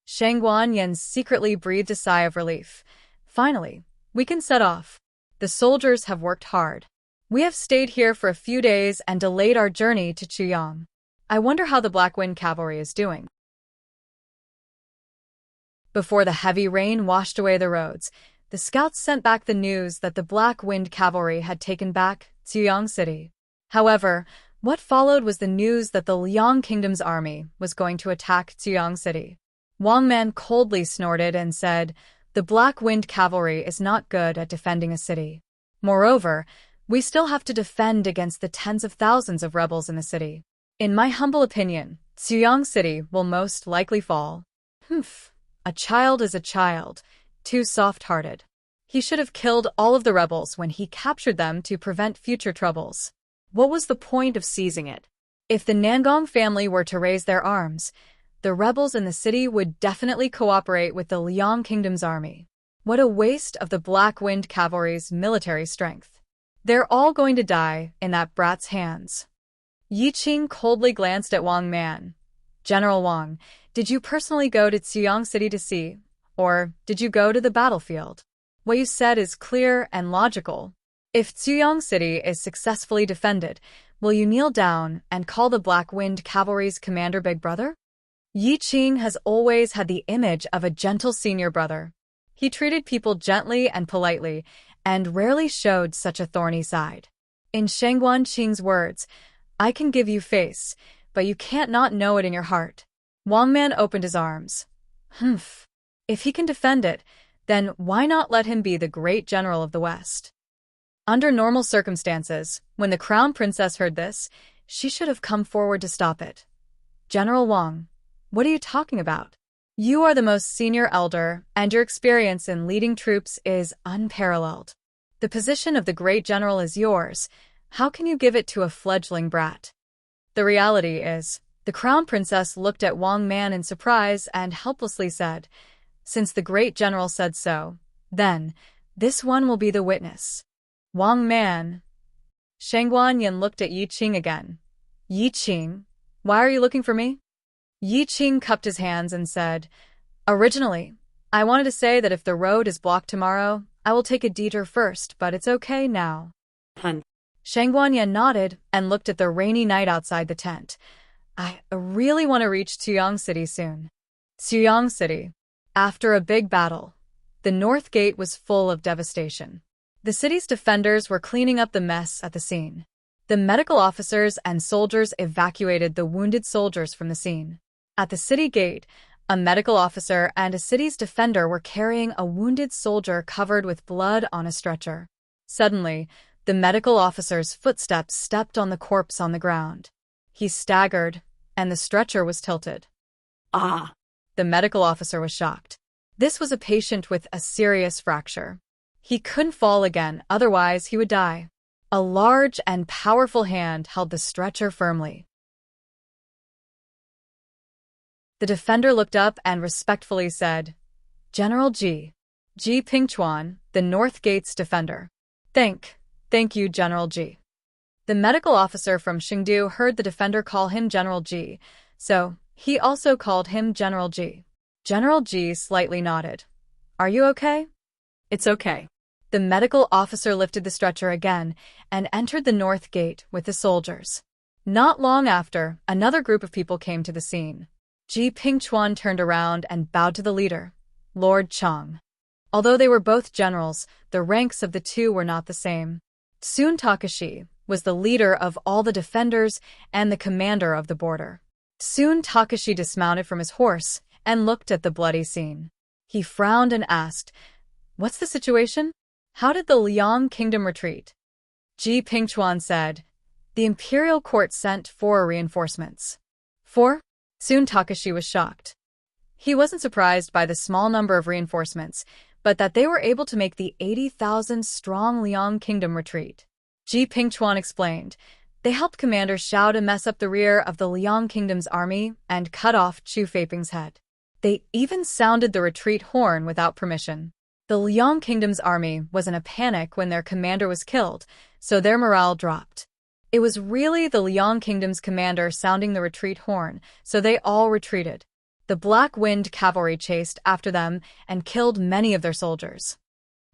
Shangguanyan secretly breathed a sigh of relief. Finally, we can set off. The soldiers have worked hard. We have stayed here for a few days and delayed our journey to Chuyang. I wonder how the Black Wind Cavalry is doing." Before the heavy rain washed away the roads, the scouts sent back the news that the Black Wind Cavalry had taken back Chuyang City. However, what followed was the news that the Liang Kingdom's army was going to attack Chuyang City. Wang Man coldly snorted and said, "The Black Wind Cavalry is not good at defending a city. Moreover, we still have to defend against the tens of thousands of rebels in the city. In my humble opinion, Chuyang City will most likely fall." Humph. A child is a child, too soft-hearted. He should have killed all of the rebels when he captured them to prevent future troubles. What was the point of seizing it? If the Nangong family were to raise their arms, the rebels in the city would definitely cooperate with the Liang Kingdom's army. What a waste of the Black Wind Cavalry's military strength. They're all going to die in that brat's hands. Yi Qing coldly glanced at Wang Man. "General Wang, did you personally go to Chuyang City to see, or did you go to the battlefield? What you said is clear and logical. If Chuyang City is successfully defended, will you kneel down and call the Black Wind Cavalry's commander Big Brother?" Yi Qing has always had the image of a gentle senior brother. He treated people gently and politely, and rarely showed such a thorny side. In Shangguan Qing's words, "I can give you face, but you can't not know it in your heart." Wang Man opened his arms. Humph. If he can defend it, then why not let him be the great general of the West? Under normal circumstances, when the crown princess heard this, she should have come forward to stop it. "General Wang, what are you talking about? You are the most senior elder, and your experience in leading troops is unparalleled. The position of the great general is yours. How can you give it to a fledgling brat?" The reality is, the crown princess looked at Wang Man in surprise and helplessly said, "Since the great general said so, then this one will be the witness." Wang Man. Shangguan Yin looked at Yi Qing again. "Yi Qing, why are you looking for me?" Yi Qing cupped his hands and said, "Originally, I wanted to say that if the road is blocked tomorrow, I will take a detour first, but it's okay now." Shangguan Yin nodded and looked at the rainy night outside the tent. "I really want to reach Chuyang City soon." Chuyang City. After a big battle, the North Gate was full of devastation. The city's defenders were cleaning up the mess at the scene. The medical officers and soldiers evacuated the wounded soldiers from the scene. At the city gate, a medical officer and a city's defender were carrying a wounded soldier covered with blood on a stretcher. Suddenly, the medical officer's footsteps stepped on the corpse on the ground. He staggered, and the stretcher was tilted. "Ah!" The medical officer was shocked. This was a patient with a serious fracture. He couldn't fall again, otherwise he would die. A large and powerful hand held the stretcher firmly. The defender looked up and respectfully said, "General Ji Pingchuan, the North Gate's defender." Thank you, General Ji." The medical officer from Xingdu heard the defender call him General Ji, so he also called him General Ji. General Ji slightly nodded. "Are you okay?" "It's okay." The medical officer lifted the stretcher again and entered the North Gate with the soldiers. Not long after, another group of people came to the scene. Ji Pingchuan turned around and bowed to the leader, Lord Chang. Although they were both generals, the ranks of the two were not the same. Sun Takashi was the leader of all the defenders and the commander of the border. Sun Takashi dismounted from his horse and looked at the bloody scene. He frowned and asked, "What's the situation? How did the Liang Kingdom retreat?" Ji Pingchuan said, "The imperial court sent 4 reinforcements." 4? Sun Takashi was shocked. He wasn't surprised by the small number of reinforcements, but that they were able to make the 80,000-strong Liang Kingdom retreat. Ji Pingchuan explained, "They helped Commander Xiao to mess up the rear of the Liang Kingdom's army and cut off Chu Feiping's head. They even sounded the retreat horn without permission. The Liang Kingdom's army was in a panic when their commander was killed, so their morale dropped. It was really the Liang Kingdom's commander sounding the retreat horn, so they all retreated. The Black Wind Cavalry chased after them and killed many of their soldiers."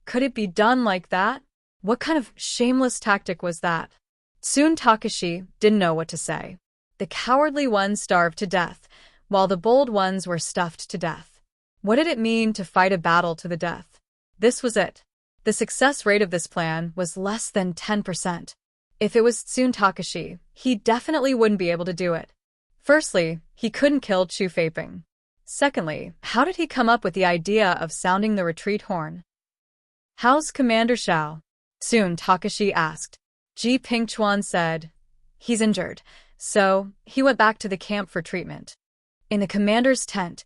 Could it be done like that? What kind of shameless tactic was that? Soon Takashi didn't know what to say. The cowardly ones starved to death, while the bold ones were stuffed to death. What did it mean to fight a battle to the death? This was it. The success rate of this plan was less than 10%. If it was Tsun Takashi, he definitely wouldn't be able to do it. Firstly, he couldn't kill Chu Feiping. Secondly, how did he come up with the idea of sounding the retreat horn? How's Commander Xiao? Tsun Takashi asked. Ji Pingchuan said, he's injured, so he went back to the camp for treatment. In the commander's tent,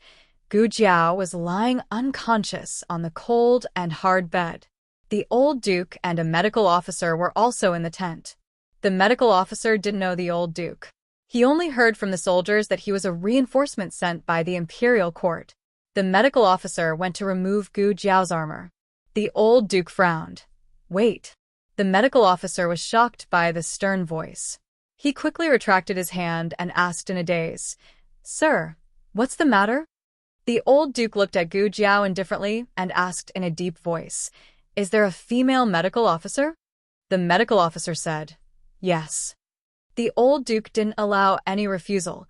Gu Jiao was lying unconscious on the cold and hard bed. The old duke and a medical officer were also in the tent. The medical officer didn't know the old duke. He only heard from the soldiers that he was a reinforcement sent by the imperial court. The medical officer went to remove Gu Jiao's armor. The old duke frowned. Wait. The medical officer was shocked by the stern voice. He quickly retracted his hand and asked in a daze, Sir, what's the matter? The old duke looked at Gu Jiao indifferently and asked in a deep voice, Is there a female medical officer? The medical officer said, Yes. The old duke didn't allow any refusal.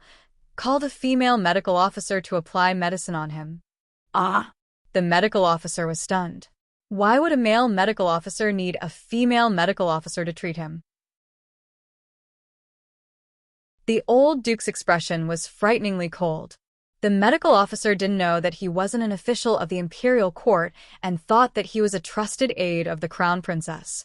Call the female medical officer to apply medicine on him. Ah! The medical officer was stunned. Why would a male medical officer need a female medical officer to treat him? The old duke's expression was frighteningly cold. The medical officer didn't know that he wasn't an official of the imperial court and thought that he was a trusted aide of the crown princess.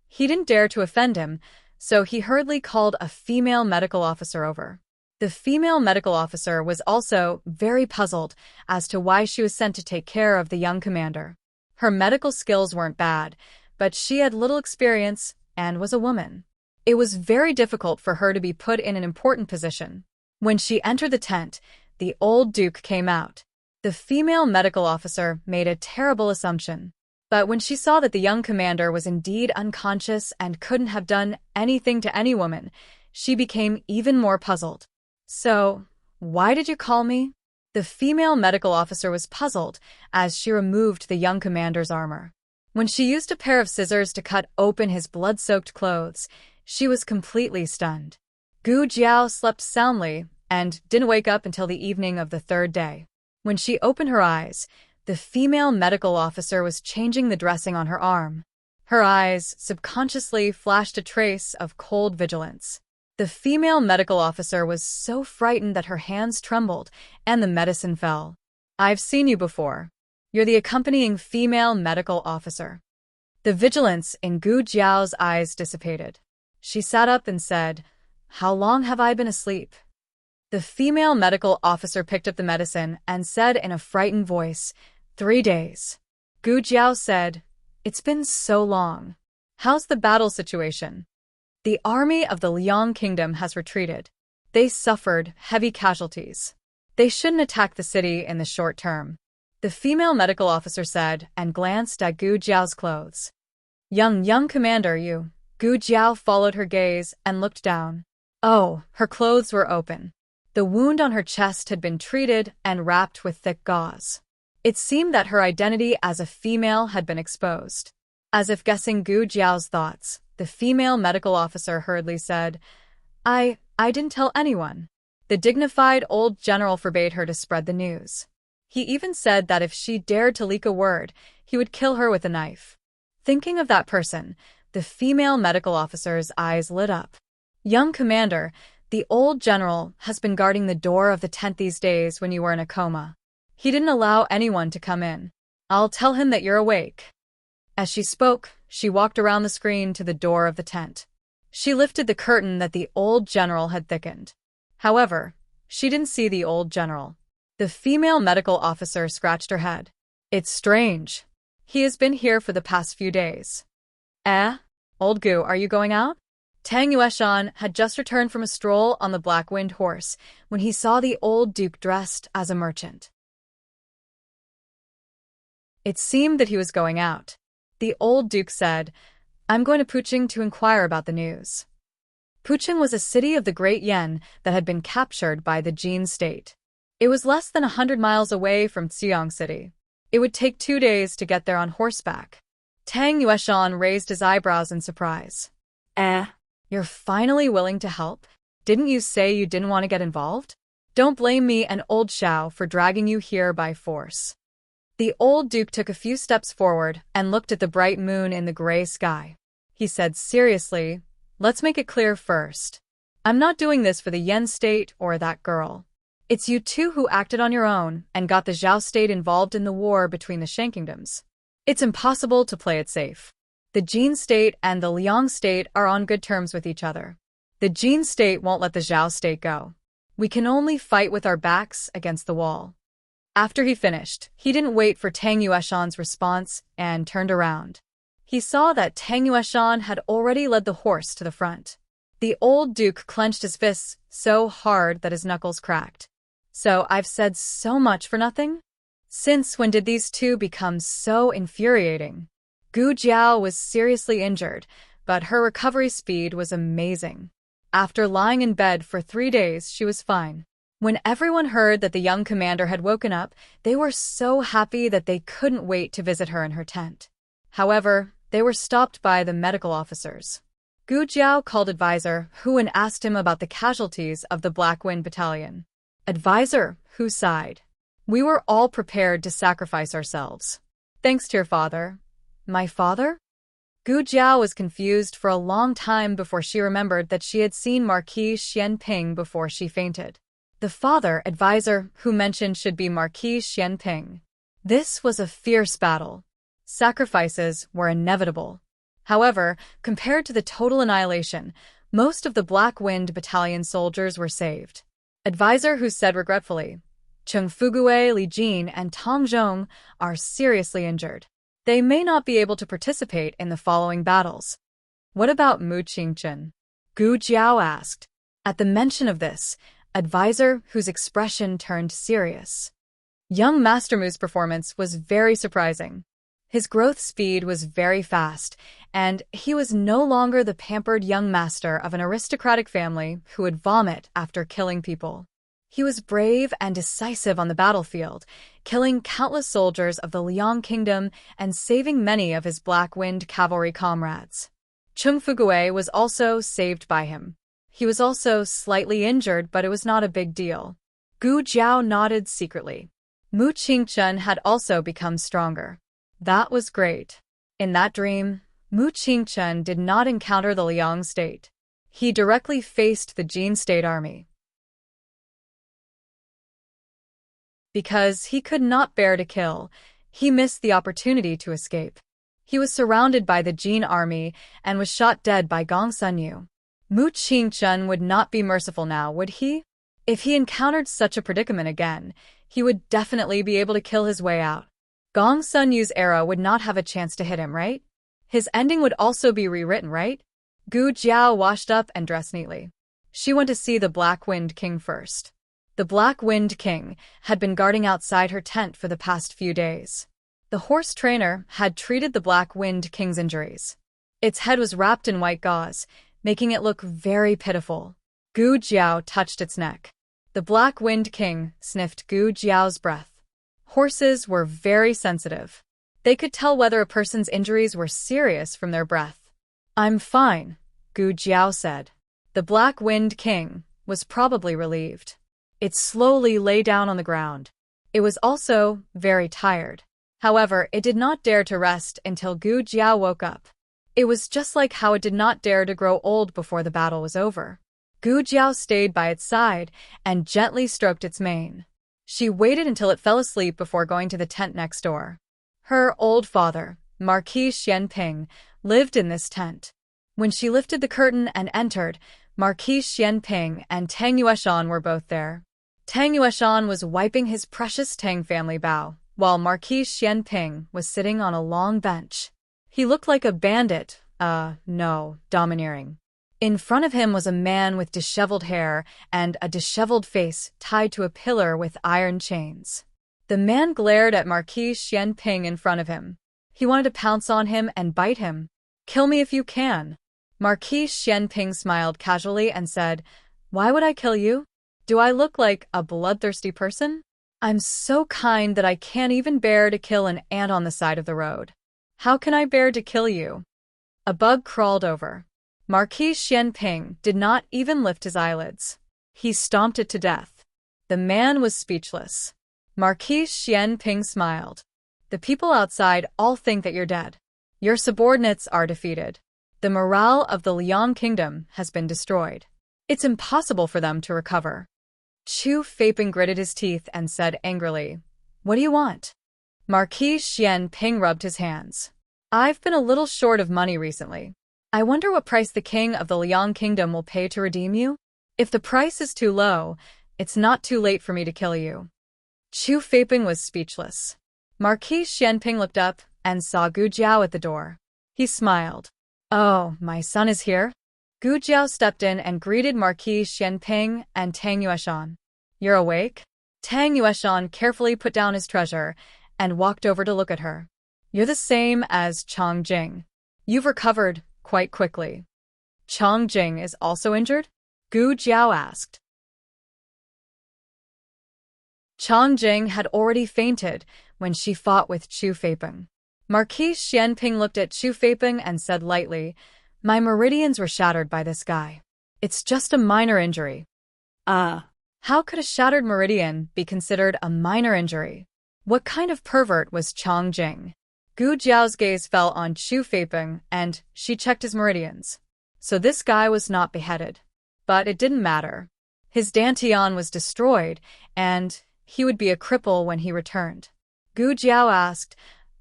He didn't dare to offend him, so he hurriedly called a female medical officer over. The female medical officer was also very puzzled as to why she was sent to take care of the young commander. Her medical skills weren't bad, but she had little experience and was a woman. It was very difficult for her to be put in an important position. When she entered the tent, the old duke came out. The female medical officer made a terrible assumption. But when she saw that the young commander was indeed unconscious and couldn't have done anything to any woman, she became even more puzzled. So, why did you call me? The female medical officer was puzzled as she removed the young commander's armor. When she used a pair of scissors to cut open his blood-soaked clothes, she was completely stunned. Gu Jiao slept soundly and didn't wake up until the evening of the third day. When she opened her eyes, the female medical officer was changing the dressing on her arm. Her eyes subconsciously flashed a trace of cold vigilance. The female medical officer was so frightened that her hands trembled and the medicine fell. I've seen you before. You're the accompanying female medical officer. The vigilance in Gu Jiao's eyes dissipated. She sat up and said, How long have I been asleep? The female medical officer picked up the medicine and said in a frightened voice, 3 days. Gu Jiao said, It's been so long. How's the battle situation? The army of the Liang Kingdom has retreated. They suffered heavy casualties. They shouldn't attack the city in the short term. The female medical officer said and glanced at Gu Jiao's clothes. Young commander, you. Gu Jiao followed her gaze and looked down. Oh, her clothes were open. The wound on her chest had been treated and wrapped with thick gauze. It seemed that her identity as a female had been exposed. As if guessing Gu Jiao's thoughts, the female medical officer hurriedly said, I didn't tell anyone. The dignified old general forbade her to spread the news. He even said that if she dared to leak a word, he would kill her with a knife. Thinking of that person, the female medical officer's eyes lit up. Young commander, the old general has been guarding the door of the tent these days when you were in a coma. He didn't allow anyone to come in. I'll tell him that you're awake. As she spoke, she walked around the screen to the door of the tent. She lifted the curtain that the old general had thickened. However, she didn't see the old general. The female medical officer scratched her head. It's strange. He has been here for the past few days. Old Gu, are you going out? Tang Yueshan had just returned from a stroll on the black-winged horse when he saw the old duke dressed as a merchant. It seemed that he was going out. The old duke said, I'm going to Puching to inquire about the news. Puching was a city of the Great Yen that had been captured by the Jin state. It was less than 100 miles away from Xiong City. It would take 2 days to get there on horseback. Tang Yueshan raised his eyebrows in surprise. You're finally willing to help? Didn't you say you didn't want to get involved? Don't blame me and old Xiao for dragging you here by force. The old duke took a few steps forward and looked at the bright moon in the gray sky. He said seriously, let's make it clear first. I'm not doing this for the Yen state or that girl. It's you two who acted on your own and got the Zhao state involved in the war between the Shan kingdoms. It's impossible to play it safe. The Jin state and the Liang state are on good terms with each other. The Jin state won't let the Zhao state go. We can only fight with our backs against the wall. After he finished, he didn't wait for Tang Yueshan's response and turned around. He saw that Tang Yueshan had already led the horse to the front. The old duke clenched his fists so hard that his knuckles cracked. So I've said so much for nothing? Since when did these two become so infuriating? Gu Jiao was seriously injured, but her recovery speed was amazing. After lying in bed for 3 days, she was fine. When everyone heard that the young commander had woken up, they were so happy that they couldn't wait to visit her in her tent. However, they were stopped by the medical officers. Gu Jiao called Advisor Hu and asked him about the casualties of the Black Wind Battalion. Advisor Hu sighed. We were all prepared to sacrifice ourselves. Thanks to your father. My father? Gu Jiao was confused for a long time before she remembered that she had seen Marquis Xianping before she fainted. The father, Advisor Hu mentioned, should be Marquis Xianping. This was a fierce battle. Sacrifices were inevitable. However, compared to the total annihilation, most of the Black Wind Battalion soldiers were saved. Advisor Hu said regretfully, Cheng Fugue, Li Jin, and Tong Zhong are seriously injured. They may not be able to participate in the following battles. What about Mu Qingchen? Gu Jiao asked. At the mention of this, Advisor Hu's expression turned serious. Young Master Mu's performance was very surprising. His growth speed was very fast, and he was no longer the pampered young master of an aristocratic family who would vomit after killing people. He was brave and decisive on the battlefield, killing countless soldiers of the Liang Kingdom and saving many of his Black Wind cavalry comrades. Cheng Fugue was also saved by him. He was also slightly injured, but it was not a big deal. Gu Jiao nodded secretly. Mu Qingchen had also become stronger. That was great. In that dream, Mu Qingchen did not encounter the Liang state. He directly faced the Jin state army. Because he could not bear to kill, he missed the opportunity to escape. He was surrounded by the Jin army and was shot dead by Gong Sunyu. Mu Qingchen would not be merciful now, would he? If he encountered such a predicament again, he would definitely be able to kill his way out. Gong Sunyu's arrow would not have a chance to hit him, right? His ending would also be rewritten, right? Gu Jiao washed up and dressed neatly. She went to see the Black Wind King first. The Black Wind King had been guarding outside her tent for the past few days. The horse trainer had treated the Black Wind King's injuries. Its head was wrapped in white gauze, making it look very pitiful. Gu Jiao touched its neck. The Black Wind King sniffed Gu Jiao's breath. Horses were very sensitive. They could tell whether a person's injuries were serious from their breath. I'm fine, Gu Jiao said. The Black Wind King was probably relieved. It slowly lay down on the ground. It was also very tired. However, it did not dare to rest until Gu Jiao woke up. It was just like how it did not dare to grow old before the battle was over. Gu Jiao stayed by its side and gently stroked its mane. She waited until it fell asleep before going to the tent next door. Her old father, Marquis Xianping, lived in this tent. When she lifted the curtain and entered, Marquis Xianping and Tang Yueshan were both there. Tang Yueshan was wiping his precious Tang family bow, while Marquis Xianping was sitting on a long bench. He looked like a bandit, domineering. In front of him was a man with disheveled hair and a disheveled face tied to a pillar with iron chains. The man glared at Marquis Xianping in front of him. He wanted to pounce on him and bite him. Kill me if you can. Marquis Xianping smiled casually and said, Why would I kill you? Do I look like a bloodthirsty person? I'm so kind that I can't even bear to kill an ant on the side of the road. How can I bear to kill you? A bug crawled over. Marquis Xianping did not even lift his eyelids. He stomped it to death. The man was speechless. Marquis Xianping smiled. The people outside all think that you're dead. Your subordinates are defeated. The morale of the Liang Kingdom has been destroyed. It's impossible for them to recover. Chu Feiping gritted his teeth and said angrily, "What do you want?" Marquis Xianping rubbed his hands. "I've been a little short of money recently. I wonder what price the king of the Liang Kingdom will pay to redeem you? If the price is too low, it's not too late for me to kill you." Chu Feiping was speechless. Marquis Xianping looked up and saw Gu Jiao at the door. He smiled. "Oh, my son is here?" Gu Jiao stepped in and greeted Marquis Xianping and Tang Yueshan. "You're awake?" Tang Yueshan carefully put down his treasure and walked over to look at her. "You're the same as Chang Jing. You've recovered quite quickly." "Chang Jing is also injured?" Gu Jiao asked. Chang Jing had already fainted when she fought with Chu Feiping. Marquis Xianping looked at Chu Feiping and said lightly, "My meridians were shattered by this guy. It's just a minor injury." How could a shattered meridian be considered a minor injury? What kind of pervert was Chang Jing? Gu Jiao's gaze fell on Chu Feiping, and she checked his meridians. So this guy was not beheaded. But it didn't matter. His dantian was destroyed, and he would be a cripple when he returned. Gu Jiao asked,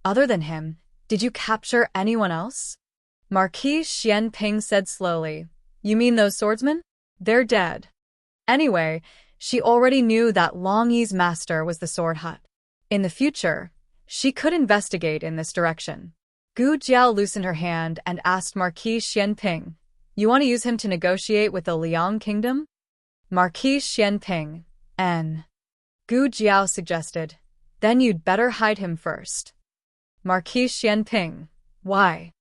"Other than him, did you capture anyone else?" Marquis Xianping said slowly, "You mean those swordsmen? They're dead." Anyway, she already knew that Long Yi's master was the sword hut. In the future, she could investigate in this direction. Gu Jiao loosened her hand and asked Marquis Xianping, "You want to use him to negotiate with the Liang Kingdom?" Marquis Xianping, Gu Jiao suggested, "Then you'd better hide him first." Marquis Xianping, "Why?"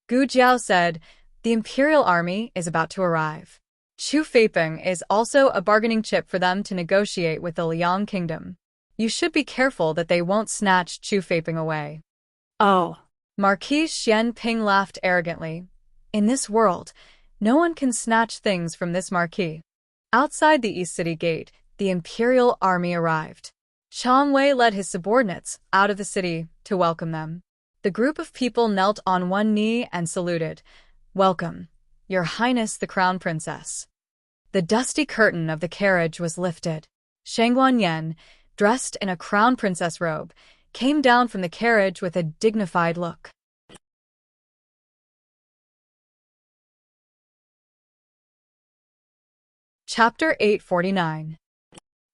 Gu Jiao said, "The Imperial Army is about to arrive. Chu Feiping is also a bargaining chip for them to negotiate with the Liang Kingdom. You should be careful that they won't snatch Chu Feiping away." Oh. Marquis Xianping laughed arrogantly. "In this world, no one can snatch things from this marquis." Outside the East City Gate, the Imperial Army arrived. Chang Wei led his subordinates out of the city to welcome them. The group of people knelt on one knee and saluted. "Welcome, Your Highness the Crown Princess." The dusty curtain of the carriage was lifted. Shangguan Yan, dressed in a crown princess robe, came down from the carriage with a dignified look. Chapter 849.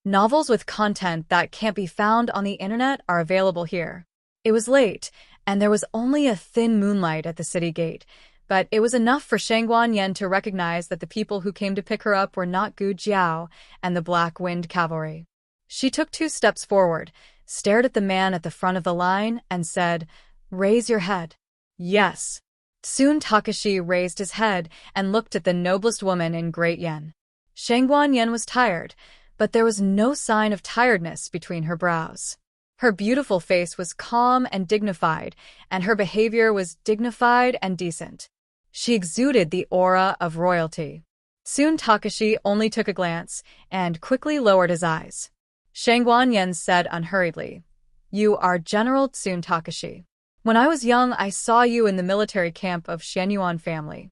Novels with content that can't be found on the internet are available here. It was late, and there was only a thin moonlight at the city gate, but it was enough for Shangguan Yan to recognize that the people who came to pick her up were not Gu Jiao and the Black Wind Cavalry. She took 2 steps forward, stared at the man at the front of the line, and said, "Raise your head." "Yes." Soon Takashi raised his head and looked at the noblest woman in Great Yen. Shangguan Yan was tired, but there was no sign of tiredness between her brows. Her beautiful face was calm and dignified, and her behavior was dignified and decent. She exuded the aura of royalty. Soon Takashi only took a glance and quickly lowered his eyes. Shangguan Yan said unhurriedly, "You are General Tsun Takashi. When I was young, I saw you in the military camp of Xianyuan family."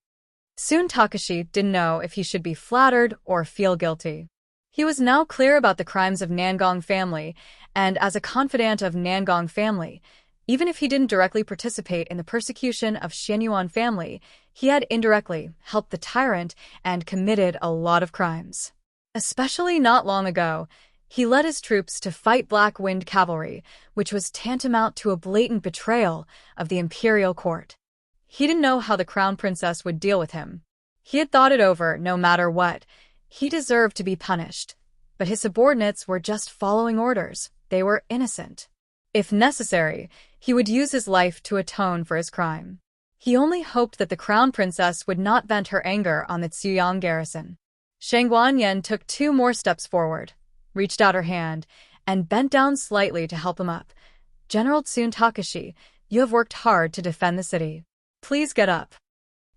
Tsun Takashi didn't know if he should be flattered or feel guilty. He was now clear about the crimes of Nangong family, and as a confidant of Nangong family, even if he didn't directly participate in the persecution of Xianyuan family, he had indirectly helped the tyrant and committed a lot of crimes. Especially not long ago, he led his troops to fight Black Wind Cavalry, which was tantamount to a blatant betrayal of the imperial court. He didn't know how the crown princess would deal with him. He had thought it over no matter what. He deserved to be punished. But his subordinates were just following orders. They were innocent. If necessary, he would use his life to atone for his crime. He only hoped that the crown princess would not vent her anger on the Tsuyang garrison. Shangguan Yan took 2 more steps forward, reached out her hand, and bent down slightly to help him up. "General Tsun Takashi, You have worked hard to defend the city. Please get up.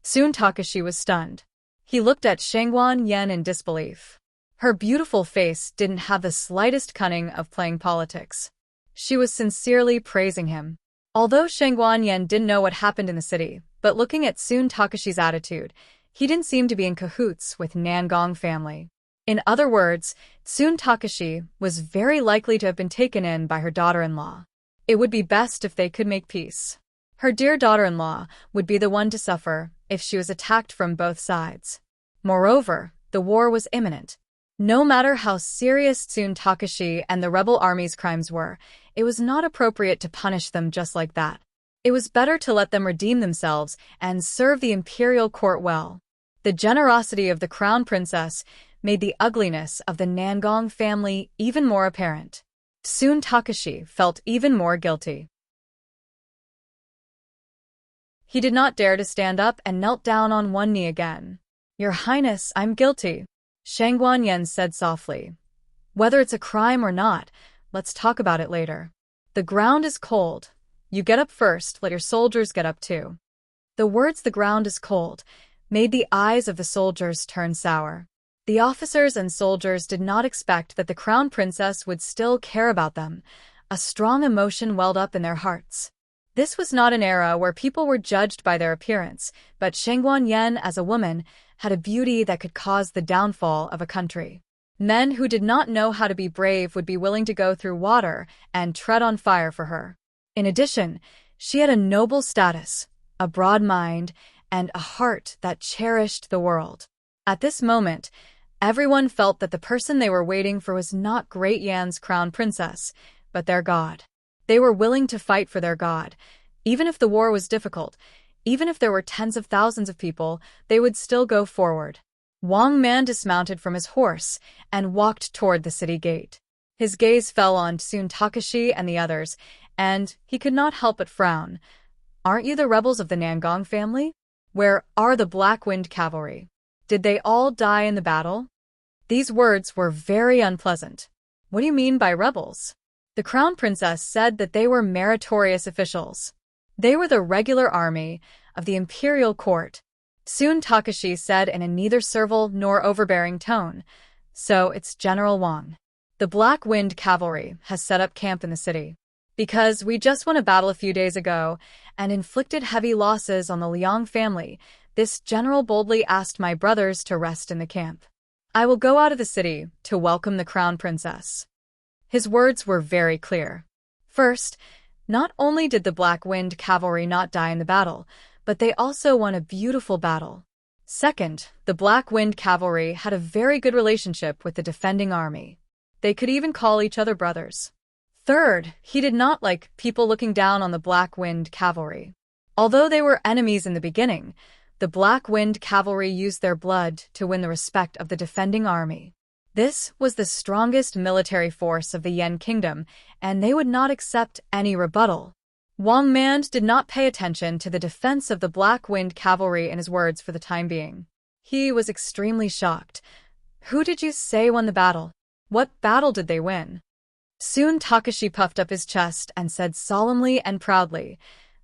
Soon Takashi was stunned. He looked at Shangguan Yen in disbelief. Her beautiful face didn't have the slightest cunning of playing politics. She was sincerely praising him. Although Shangguan Yen didn't know what happened in the city, but looking at Soon Takashi's attitude, he didn't seem to be in cahoots with Nangong family. In other words, Soon Takashi was very likely to have been taken in by her daughter-in-law. It would be best if they could make peace. Her dear daughter-in-law would be the one to suffer if she was attacked from both sides. Moreover, the war was imminent. No matter how serious Soon Takashi and the rebel army's crimes were, it was not appropriate to punish them just like that. It was better to let them redeem themselves and serve the imperial court well. The generosity of the crown princess made the ugliness of the Nangong family even more apparent. Soon Takashi felt even more guilty. He did not dare to stand up and knelt down on one knee again. Your Highness, I'm guilty, Shangguan Yen said softly. Whether it's a crime or not, let's talk about it later. The ground is cold. You get up first, let your soldiers get up too. The words "the ground is cold" made the eyes of the soldiers turn sour. The officers and soldiers did not expect that the crown princess would still care about them. A strong emotion welled up in their hearts. This was not an era where people were judged by their appearance, but Shangguan Yen, as a woman, had a beauty that could cause the downfall of a country. Men who did not know how to be brave would be willing to go through water and tread on fire for her. In addition, she had a noble status, a broad mind, and a heart that cherished the world. At this moment, everyone felt that the person they were waiting for was not Great Yan's crown princess, but their god. They were willing to fight for their god. Even if the war was difficult, even if there were tens of thousands of people, they would still go forward. Wang Man dismounted from his horse and walked toward the city gate. His gaze fell on Soon Takashi and the others, and he could not help but frown. Aren't you the rebels of the Nangong family? Where are the Black Wind Cavalry? Did they all die in the battle? These words were very unpleasant. What do you mean by rebels? The crown princess said that they were meritorious officials. They were the regular army of the imperial court. Soon Takashi said in a neither servile nor overbearing tone. So it's General Wang. The Black Wind Cavalry has set up camp in the city. Because we just won a battle a few days ago and inflicted heavy losses on the Liang family, this general boldly asked my brothers to rest in the camp. I will go out of the city to welcome the crown princess. His words were very clear. First, not only did the Black Wind Cavalry not die in the battle, but they also won a beautiful battle. Second, the Black Wind Cavalry had a very good relationship with the defending army. They could even call each other brothers. Third, he did not like people looking down on the Black Wind Cavalry. Although they were enemies in the beginning, the Black Wind Cavalry used their blood to win the respect of the defending army. This was the strongest military force of the Yen Kingdom, and they would not accept any rebuttal. Wang Man did not pay attention to the defense of the Black Wind Cavalry in his words for the time being. He was extremely shocked. Who did you say won the battle? What battle did they win? Soon Takashi puffed up his chest and said solemnly and proudly,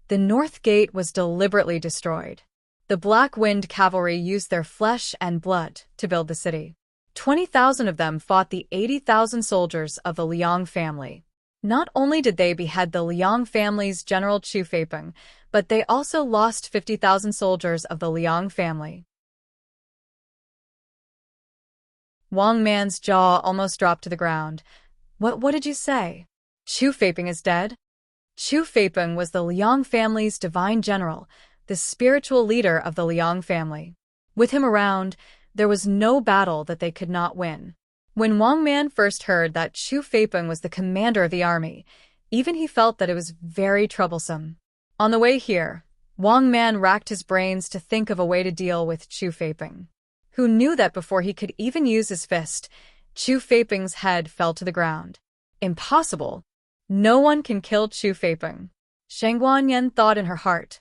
the North Gate was deliberately destroyed. The Black Wind Cavalry used their flesh and blood to build the city. 20,000 of them fought the 80,000 soldiers of the Liang family. Not only did they behead the Liang family's General Chu Feipeng, but they also lost 50,000 soldiers of the Liang family. Wang Man's jaw almost dropped to the ground. What did you say? Chu Feipeng is dead? Chu Feipeng was the Liang family's divine general, the spiritual leader of the Liang family. With him around, there was no battle that they could not win. When Wang Man first heard that Chu Feipeng was the commander of the army, even he felt that it was very troublesome. On the way here, Wang Man racked his brains to think of a way to deal with Chu Feipeng. Who knew that before he could even use his fist, Chu Feipeng's head fell to the ground. Impossible. No one can kill Chu Feipeng. Shangguan Yen thought in her heart.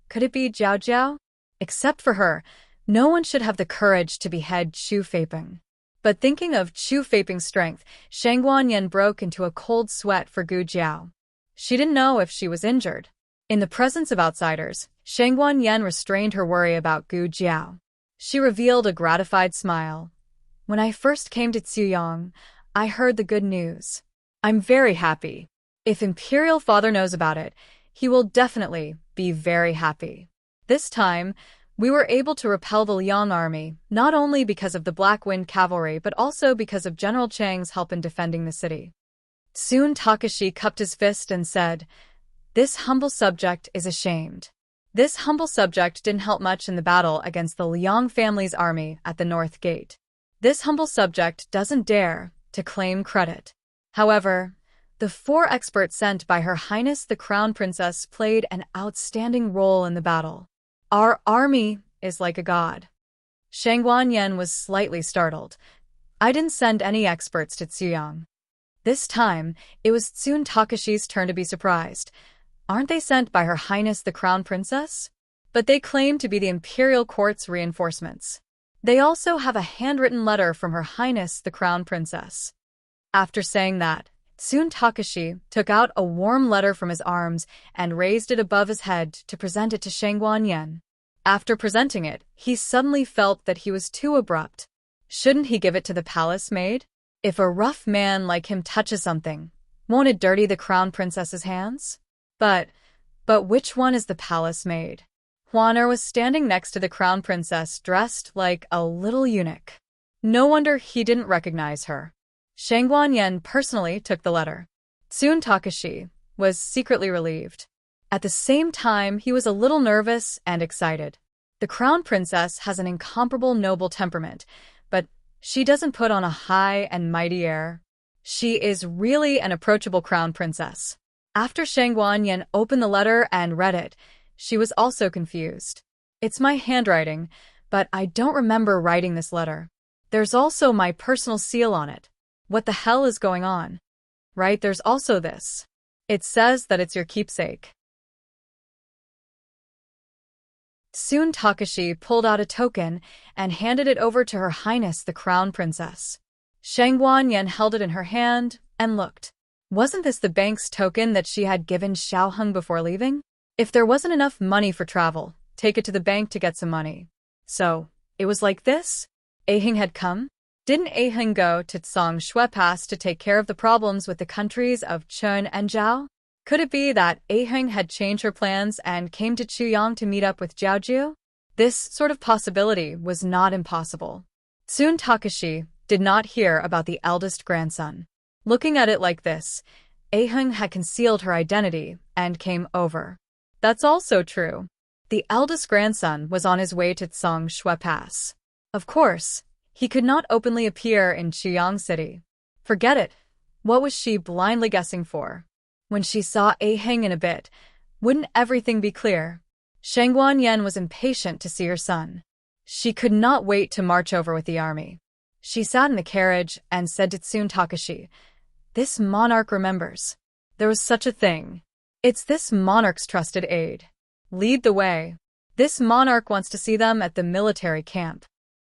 Could it be Jiao Jiao? Except for her, no one should have the courage to behead Chu Feipeng. But thinking of Chu Feipeng's strength, Shangguan Yen broke into a cold sweat for Gu Jiao. She didn't know if she was injured. In the presence of outsiders, Shangguan Yen restrained her worry about Gu Jiao. She revealed a gratified smile. When I first came to Tsuyong, I heard the good news. I'm very happy. If Imperial Father knows about it, he will definitely be very happy. This time, we were able to repel the Liang army, not only because of the Black Wind cavalry but also because of General Chang's help in defending the city. Soon Takashi cupped his fist and said, "This humble subject is ashamed." This humble subject didn't help much in the battle against the Liang family's army at the North Gate. This humble subject doesn't dare to claim credit. However, the 4 experts sent by Her Highness the Crown Princess played an outstanding role in the battle. Our army is like a god. Shangguan Yen was slightly startled. I didn't send any experts to Tsuyong. This time, it was Tsun Takashi's turn to be surprised. Aren't they sent by Her Highness the Crown Princess? But they claim to be the Imperial Court's reinforcements. They also have a handwritten letter from Her Highness the Crown Princess. After saying that, Tsun Takashi took out a warm letter from his arms and raised it above his head to present it to Shangguan Yen. After presenting it, he suddenly felt that he was too abrupt. Shouldn't he give it to the palace maid? If a rough man like him touches something, won't it dirty the Crown Princess's hands? But which one is the palace maid? Huaner was standing next to the Crown Princess dressed like a little eunuch. No wonder he didn't recognize her. Shangguan Yen personally took the letter. Tsun Takashi was secretly relieved. At the same time, he was a little nervous and excited. The Crown Princess has an incomparable noble temperament, but she doesn't put on a high and mighty air. She is really an approachable Crown Princess. After Shangguan Yen opened the letter and read it, she was also confused. It's my handwriting, but I don't remember writing this letter. There's also my personal seal on it. What the hell is going on? Right, there's also this. It says that it's your keepsake. Soon Takashi pulled out a token and handed it over to Her Highness the Crown Princess. Shangguan Yen held it in her hand and looked. Wasn't this the bank's token that she had given Xiaoheng before leaving? If there wasn't enough money for travel, take it to the bank to get some money. So, it was like this? Aheng had come? Didn't Aheng go to Tsang Shui Pass to take care of the problems with the countries of Chun and Zhao? Could it be that Aheng had changed her plans and came to Chuyang to meet up with Jiaoju? This sort of possibility was not impossible. Soon Takashi did not hear about the eldest grandson. Looking at it like this, Aheng had concealed her identity and came over. That's also true. The eldest grandson was on his way to Tsang Shui Pass. Of course, he could not openly appear in Chuyang City. Forget it. What was she blindly guessing for? When she saw Aheng in a bit, wouldn't everything be clear? Shangguan Yen was impatient to see her son. She could not wait to march over with the army. She sat in the carriage and said to Tsun Takashi, "This monarch remembers. There was such a thing. It's this monarch's trusted aide. Lead the way. This monarch wants to see them at the military camp."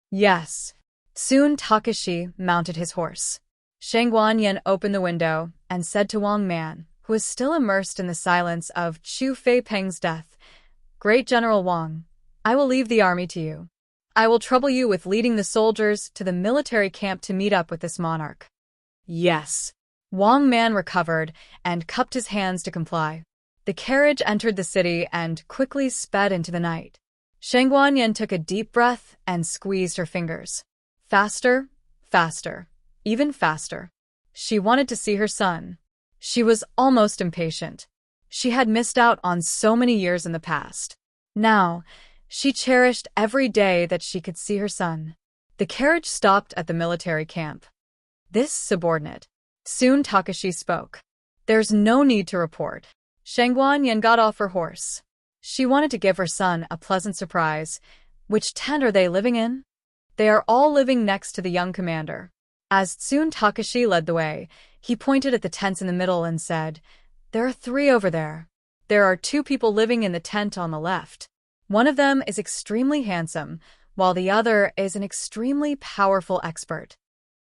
Yes. Soon Takashi mounted his horse. Shangguan Yen opened the window and said to Wang Man, who was still immersed in the silence of Chu Feipeng's death, "Great General Wang, I will leave the army to you. I will trouble you with leading the soldiers to the military camp to meet up with this monarch." Yes. Wang Man recovered and cupped his hands to comply. The carriage entered the city and quickly sped into the night. Shangguan Yen took a deep breath and squeezed her fingers. Faster, faster, even faster. She wanted to see her son. She was almost impatient. She had missed out on so many years in the past. Now, she cherished every day that she could see her son. The carriage stopped at the military camp. This subordinate. Soon Takashi spoke. "There's no need to report." Shangguan Yen got off her horse. She wanted to give her son a pleasant surprise. Which tent are they living in? They are all living next to the young commander. As Tsun Takashi led the way, he pointed at the tents in the middle and said, "There are 3 over there. There are 2 people living in the tent on the left. One of them is extremely handsome, while the other is an extremely powerful expert."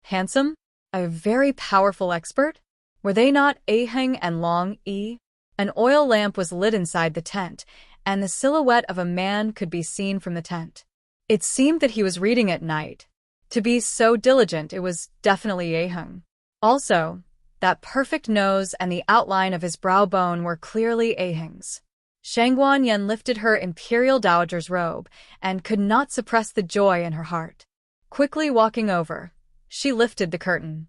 Handsome? A very powerful expert? Were they not Aheng and Long Yi? An oil lamp was lit inside the tent, and the silhouette of a man could be seen from the tent. It seemed that he was reading at night. To be so diligent, it was definitely Yeheng. Also, that perfect nose and the outline of his brow bone were clearly Yeheng's. Shangguan Yen lifted her imperial dowager's robe and could not suppress the joy in her heart. Quickly walking over, she lifted the curtain.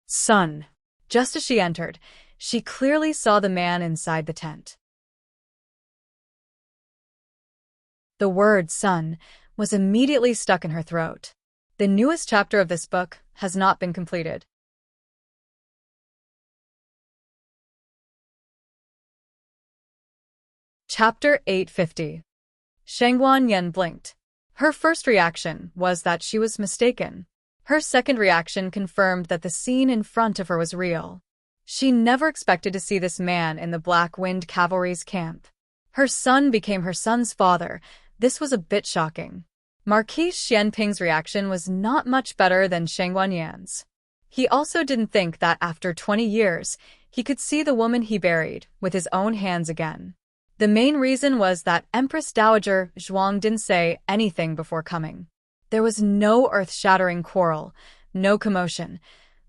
Son. Just as she entered, she clearly saw the man inside the tent. The word son was immediately stuck in her throat. The newest chapter of this book has not been completed. Chapter 850. Shangguan Yen blinked. Her first reaction was that she was mistaken. Her second reaction confirmed that the scene in front of her was real. She never expected to see this man in the Black Wind Cavalry's camp. Her son became her son's father. This was a bit shocking. Marquis Xianping's reaction was not much better than Shangguan Yan's. He also didn't think that after 20 years, he could see the woman he buried with his own hands again. The main reason was that Empress Dowager Zhuang didn't say anything before coming. There was no earth-shattering quarrel, no commotion.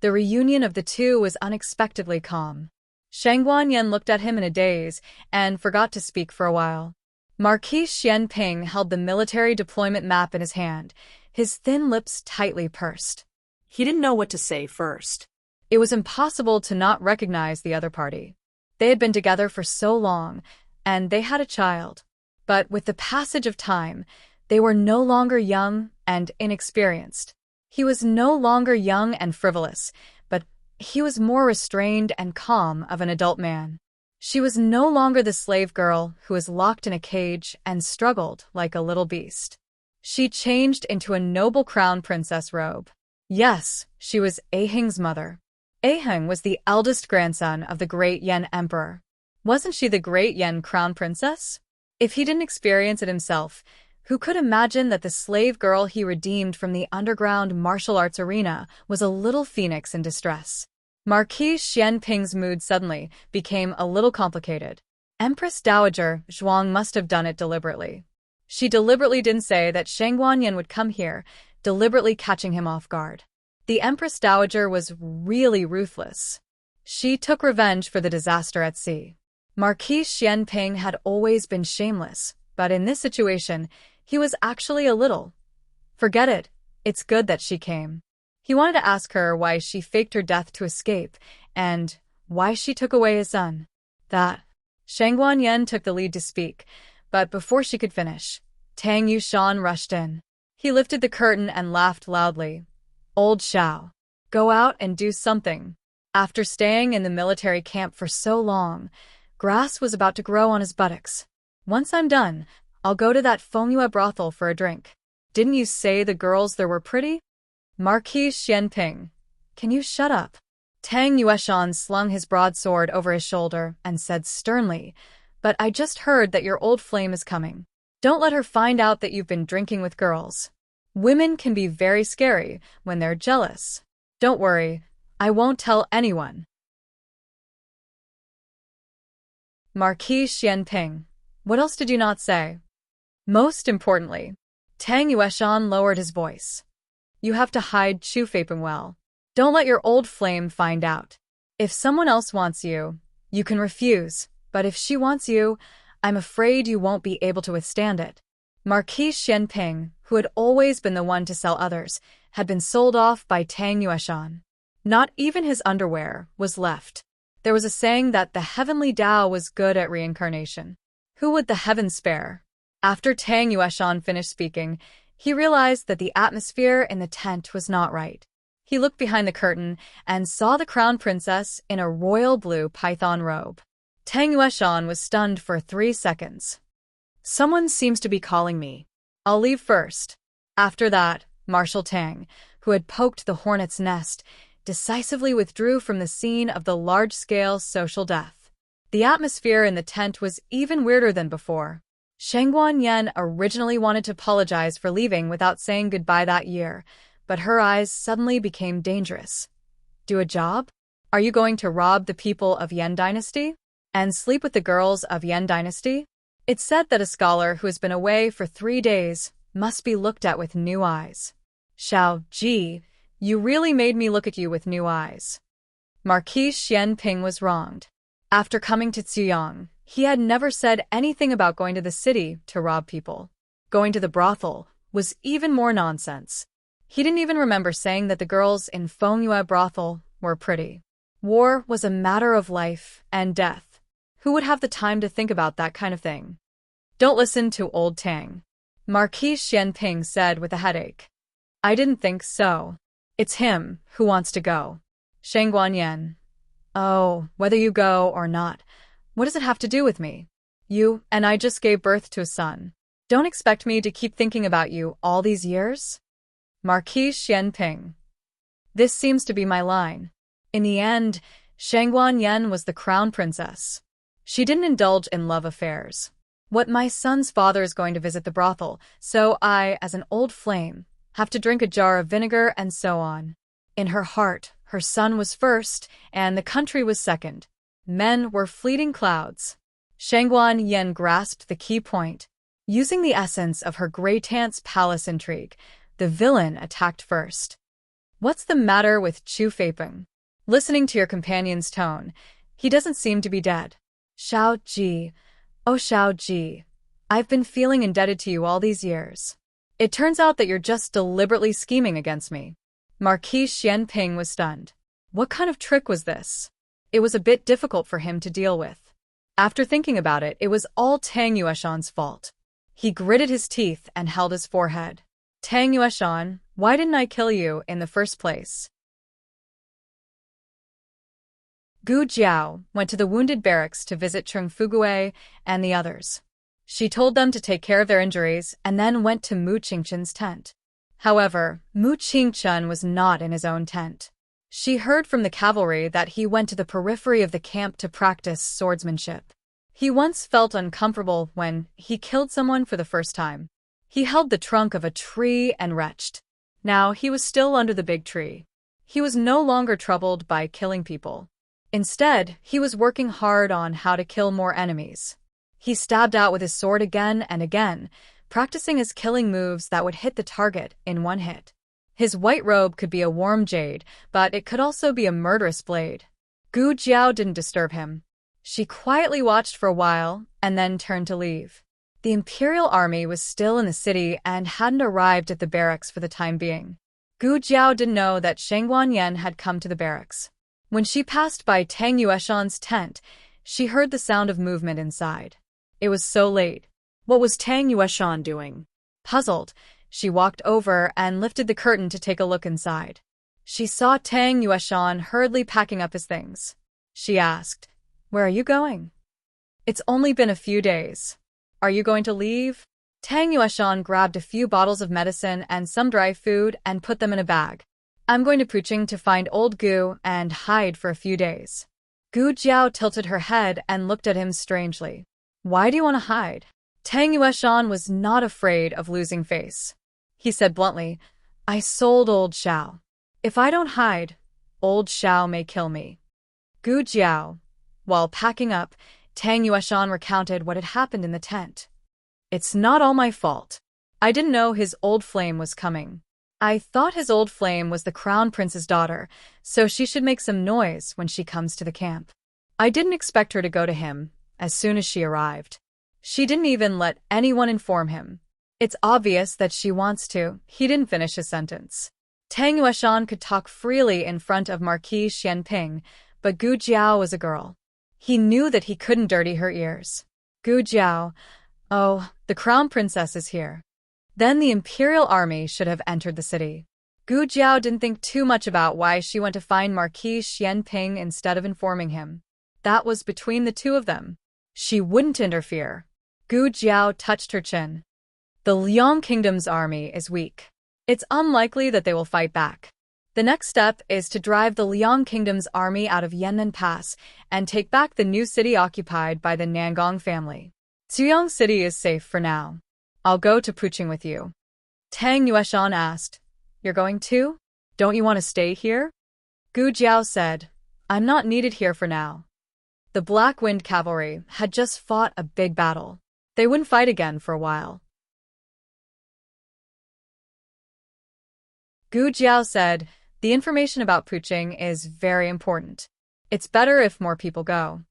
The reunion of the two was unexpectedly calm. Shangguan Yen looked at him in a daze and forgot to speak for a while. Marquis Xianping held the military deployment map in his hand, his thin lips tightly pursed. He didn't know what to say first. It was impossible to not recognize the other party. They had been together for so long, and they had a child. But with the passage of time, they were no longer young and inexperienced. He was no longer young and frivolous, but he was more restrained and calm of an adult man. She was no longer the slave girl who was locked in a cage and struggled like a little beast. She changed into a noble crown princess robe. Yes, she was Yeheng's mother. Yeheng was the eldest grandson of the great Yen emperor. Wasn't she the great Yen crown princess? If he didn't experience it himself, who could imagine that the slave girl he redeemed from the underground martial arts arena was a little phoenix in distress? Marquis Xianping's mood suddenly became a little complicated. Empress Dowager Zhuang must have done it deliberately. She deliberately didn't say that Shangguan Yen would come here, deliberately catching him off guard. The Empress Dowager was really ruthless. She took revenge for the disaster at sea. Marquis Xianping had always been shameless, but in this situation, he was actually a little. Forget it. It's good that she came. He wanted to ask her why she faked her death to escape, and why she took away his son. That. Shangguan Yen took the lead to speak, but before she could finish, Tang Yushan rushed in. He lifted the curtain and laughed loudly. Old Xiao. Go out and do something. After staying in the military camp for so long, grass was about to grow on his buttocks. Once I'm done, I'll go to that Fengyue brothel for a drink. Didn't you say the girls there were pretty? Marquis Xianping, can you shut up? Tang Yueshan slung his broadsword over his shoulder and said sternly, but I just heard that your old flame is coming. Don't let her find out that you've been drinking with girls. Women can be very scary when they're jealous. Don't worry, I won't tell anyone. Marquis Xianping, what else did you not say? Most importantly, Tang Yueshan lowered his voice. You have to hide Chu Feiping well. Don't let your old flame find out. If someone else wants you, you can refuse, but if she wants you, I'm afraid you won't be able to withstand it. Marquis Xianping, who had always been the one to sell others, had been sold off by Tang Yueshan. Not even his underwear was left. There was a saying that the heavenly Tao was good at reincarnation. Who would the heavens spare? After Tang Yueshan finished speaking, he realized that the atmosphere in the tent was not right. He looked behind the curtain and saw the crown princess in a royal blue python robe. Tang Yueshan was stunned for 3 seconds. Someone seems to be calling me. I'll leave first. After that, Marshal Tang, who had poked the hornet's nest, decisively withdrew from the scene of the large-scale social death. The atmosphere in the tent was even weirder than before. Shangguan Yen originally wanted to apologize for leaving without saying goodbye that year, but her eyes suddenly became dangerous. Do a job? Are you going to rob the people of Yen Dynasty? And sleep with the girls of Yan Dynasty? It's said that a scholar who has been away for 3 days must be looked at with new eyes. Xiao Ji, you really made me look at you with new eyes. Marquis Xianping was wronged. After coming to Cuyang, he had never said anything about going to the city to rob people. Going to the brothel was even more nonsense. He didn't even remember saying that the girls in Fengyue brothel were pretty. War was a matter of life and death. Who would have the time to think about that kind of thing? Don't listen to old Tang, Marquis Xianping said with a headache. I didn't think so. It's him who wants to go. Shang Guanyan. Oh, whether you go or not, what does it have to do with me? You and I just gave birth to a son. Don't expect me to keep thinking about you all these years? Marquis Xianping. This seems to be my line. In the end, Shang Guanyan was the crown princess. She didn't indulge in love affairs. What my son's father is going to visit the brothel, so I, as an old flame, have to drink a jar of vinegar and so on. In her heart, her son was first, and the country was second. Men were fleeting clouds. Shang Guanyan grasped the key point. Using the essence of her great aunt's palace intrigue, the villain attacked first. What's the matter with Chu Feipeng? Listening to your companion's tone, he doesn't seem to be dead. Xiao Ji, oh Xiao Ji, I've been feeling indebted to you all these years. It turns out that you're just deliberately scheming against me. Marquis Xianping was stunned. What kind of trick was this? It was a bit difficult for him to deal with. After thinking about it, it was all Tang Yueshan's fault. He gritted his teeth and held his forehead. Tang Yueshan, why didn't I kill you in the first place? Gu Jiao went to the wounded barracks to visit Chung Fugui and the others. She told them to take care of their injuries and then went to Mu Qingchen's tent. However, Mu Qingchen was not in his own tent. She heard from the cavalry that he went to the periphery of the camp to practice swordsmanship. He once felt uncomfortable when he killed someone for the first time. He held the trunk of a tree and retched. Now he was still under the big tree. He was no longer troubled by killing people. Instead, he was working hard on how to kill more enemies. He stabbed out with his sword again and again, practicing his killing moves that would hit the target in one hit. His white robe could be a warm jade, but it could also be a murderous blade. Gu Jiao didn't disturb him. She quietly watched for a while and then turned to leave. The Imperial Army was still in the city and hadn't arrived at the barracks for the time being. Gu Jiao didn't know that Shang Guanyan had come to the barracks. When she passed by Tang Yueshan's tent, she heard the sound of movement inside. It was so late. What was Tang Yueshan doing? Puzzled, she walked over and lifted the curtain to take a look inside. She saw Tang Yueshan hurriedly packing up his things. She asked, "Where are you going?" "It's only been a few days. Are you going to leave?" Tang Yueshan grabbed a few bottles of medicine and some dry food and put them in a bag. "I'm going to Puching to find old Gu and hide for a few days." Gu Jiao tilted her head and looked at him strangely. "Why do you want to hide?" Tang Yueshan was not afraid of losing face. He said bluntly, "I sold old Xiao. If I don't hide, old Xiao may kill me." Gu Jiao. While packing up, Tang Yueshan recounted what had happened in the tent. "It's not all my fault. I didn't know his old flame was coming. I thought his old flame was the crown prince's daughter, so she should make some noise when she comes to the camp. I didn't expect her to go to him as soon as she arrived. She didn't even let anyone inform him. It's obvious that she wants to." He didn't finish his sentence. Tang Yueshan could talk freely in front of Marquis Xianping, but Gu Jiao was a girl. He knew that he couldn't dirty her ears. Gu Jiao, "Oh, the crown princess is here." Then the Imperial Army should have entered the city. Gu Jiao didn't think too much about why she went to find Marquis Xianping instead of informing him. That was between the two of them. She wouldn't interfere. Gu Jiao touched her chin. The Liang Kingdom's army is weak. It's unlikely that they will fight back. The next step is to drive the Liang Kingdom's army out of Yannan Pass and take back the new city occupied by the Nangong family. Cuyang City is safe for now. I'll go to Puching with you. Tang Yueshan asked, "You're going too? Don't you want to stay here?" Gu Jiao said, "I'm not needed here for now." The Black Wind Cavalry had just fought a big battle. They wouldn't fight again for a while. Gu Jiao said, "The information about Puqing is very important. It's better if more people go."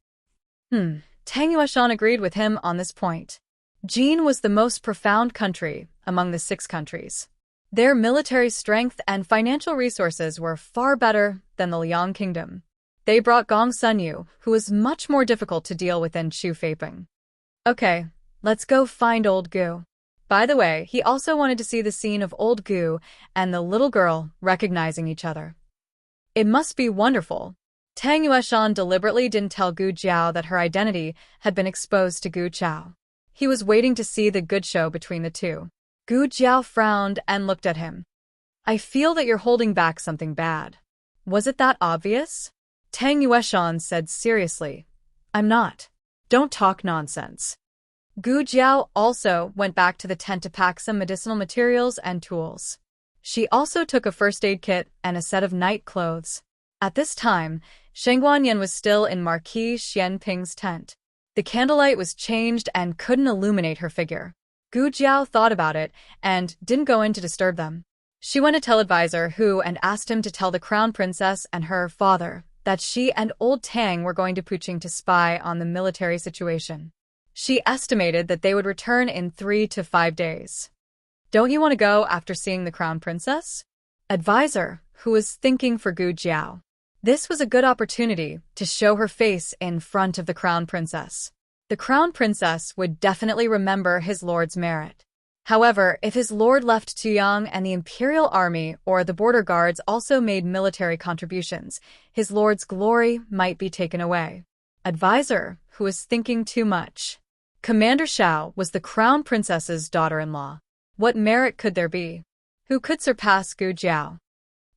Tang Yueshan agreed with him on this point. Jin was the most profound country among the 6 countries. Their military strength and financial resources were far better than the Liang Kingdom. They brought Gong Sunyu, who was much more difficult to deal with than Chu Feiping. "Okay, let's go find old Gu." By the way, he also wanted to see the scene of old Gu and the little girl recognizing each other. It must be wonderful. Tang Yueshan deliberately didn't tell Gu Jiao that her identity had been exposed to Gu Chao. He was waiting to see the good show between the two. Gu Jiao frowned and looked at him. "I feel that you're holding back something bad. Was it that obvious?" Tang Yueshan said seriously, "I'm not. Don't talk nonsense." Gu Jiao also went back to the tent to pack some medicinal materials and tools. She also took a first aid kit and a set of night clothes. At this time, Sheng Guanyan was still in Marquis Xianping's tent. The candlelight was changed and couldn't illuminate her figure. Gu Jiao thought about it and didn't go in to disturb them. She went to tell advisor Hu and asked him to tell the crown princess and her father that she and old Tang were going to Puqing to spy on the military situation. She estimated that they would return in 3 to 5 days. "Don't you want to go after seeing the crown princess?" Advisor Hu was thinking for Gu Jiao. This was a good opportunity to show her face in front of the crown princess. The crown princess would definitely remember his lord's merit. However, if his lord left Tuyang and the imperial army or the border guards also made military contributions, his lord's glory might be taken away. Advisor Hu was thinking too much. Commander Xiao was the crown princess's daughter-in-law. What merit could there be? Who could surpass Gu Jiao?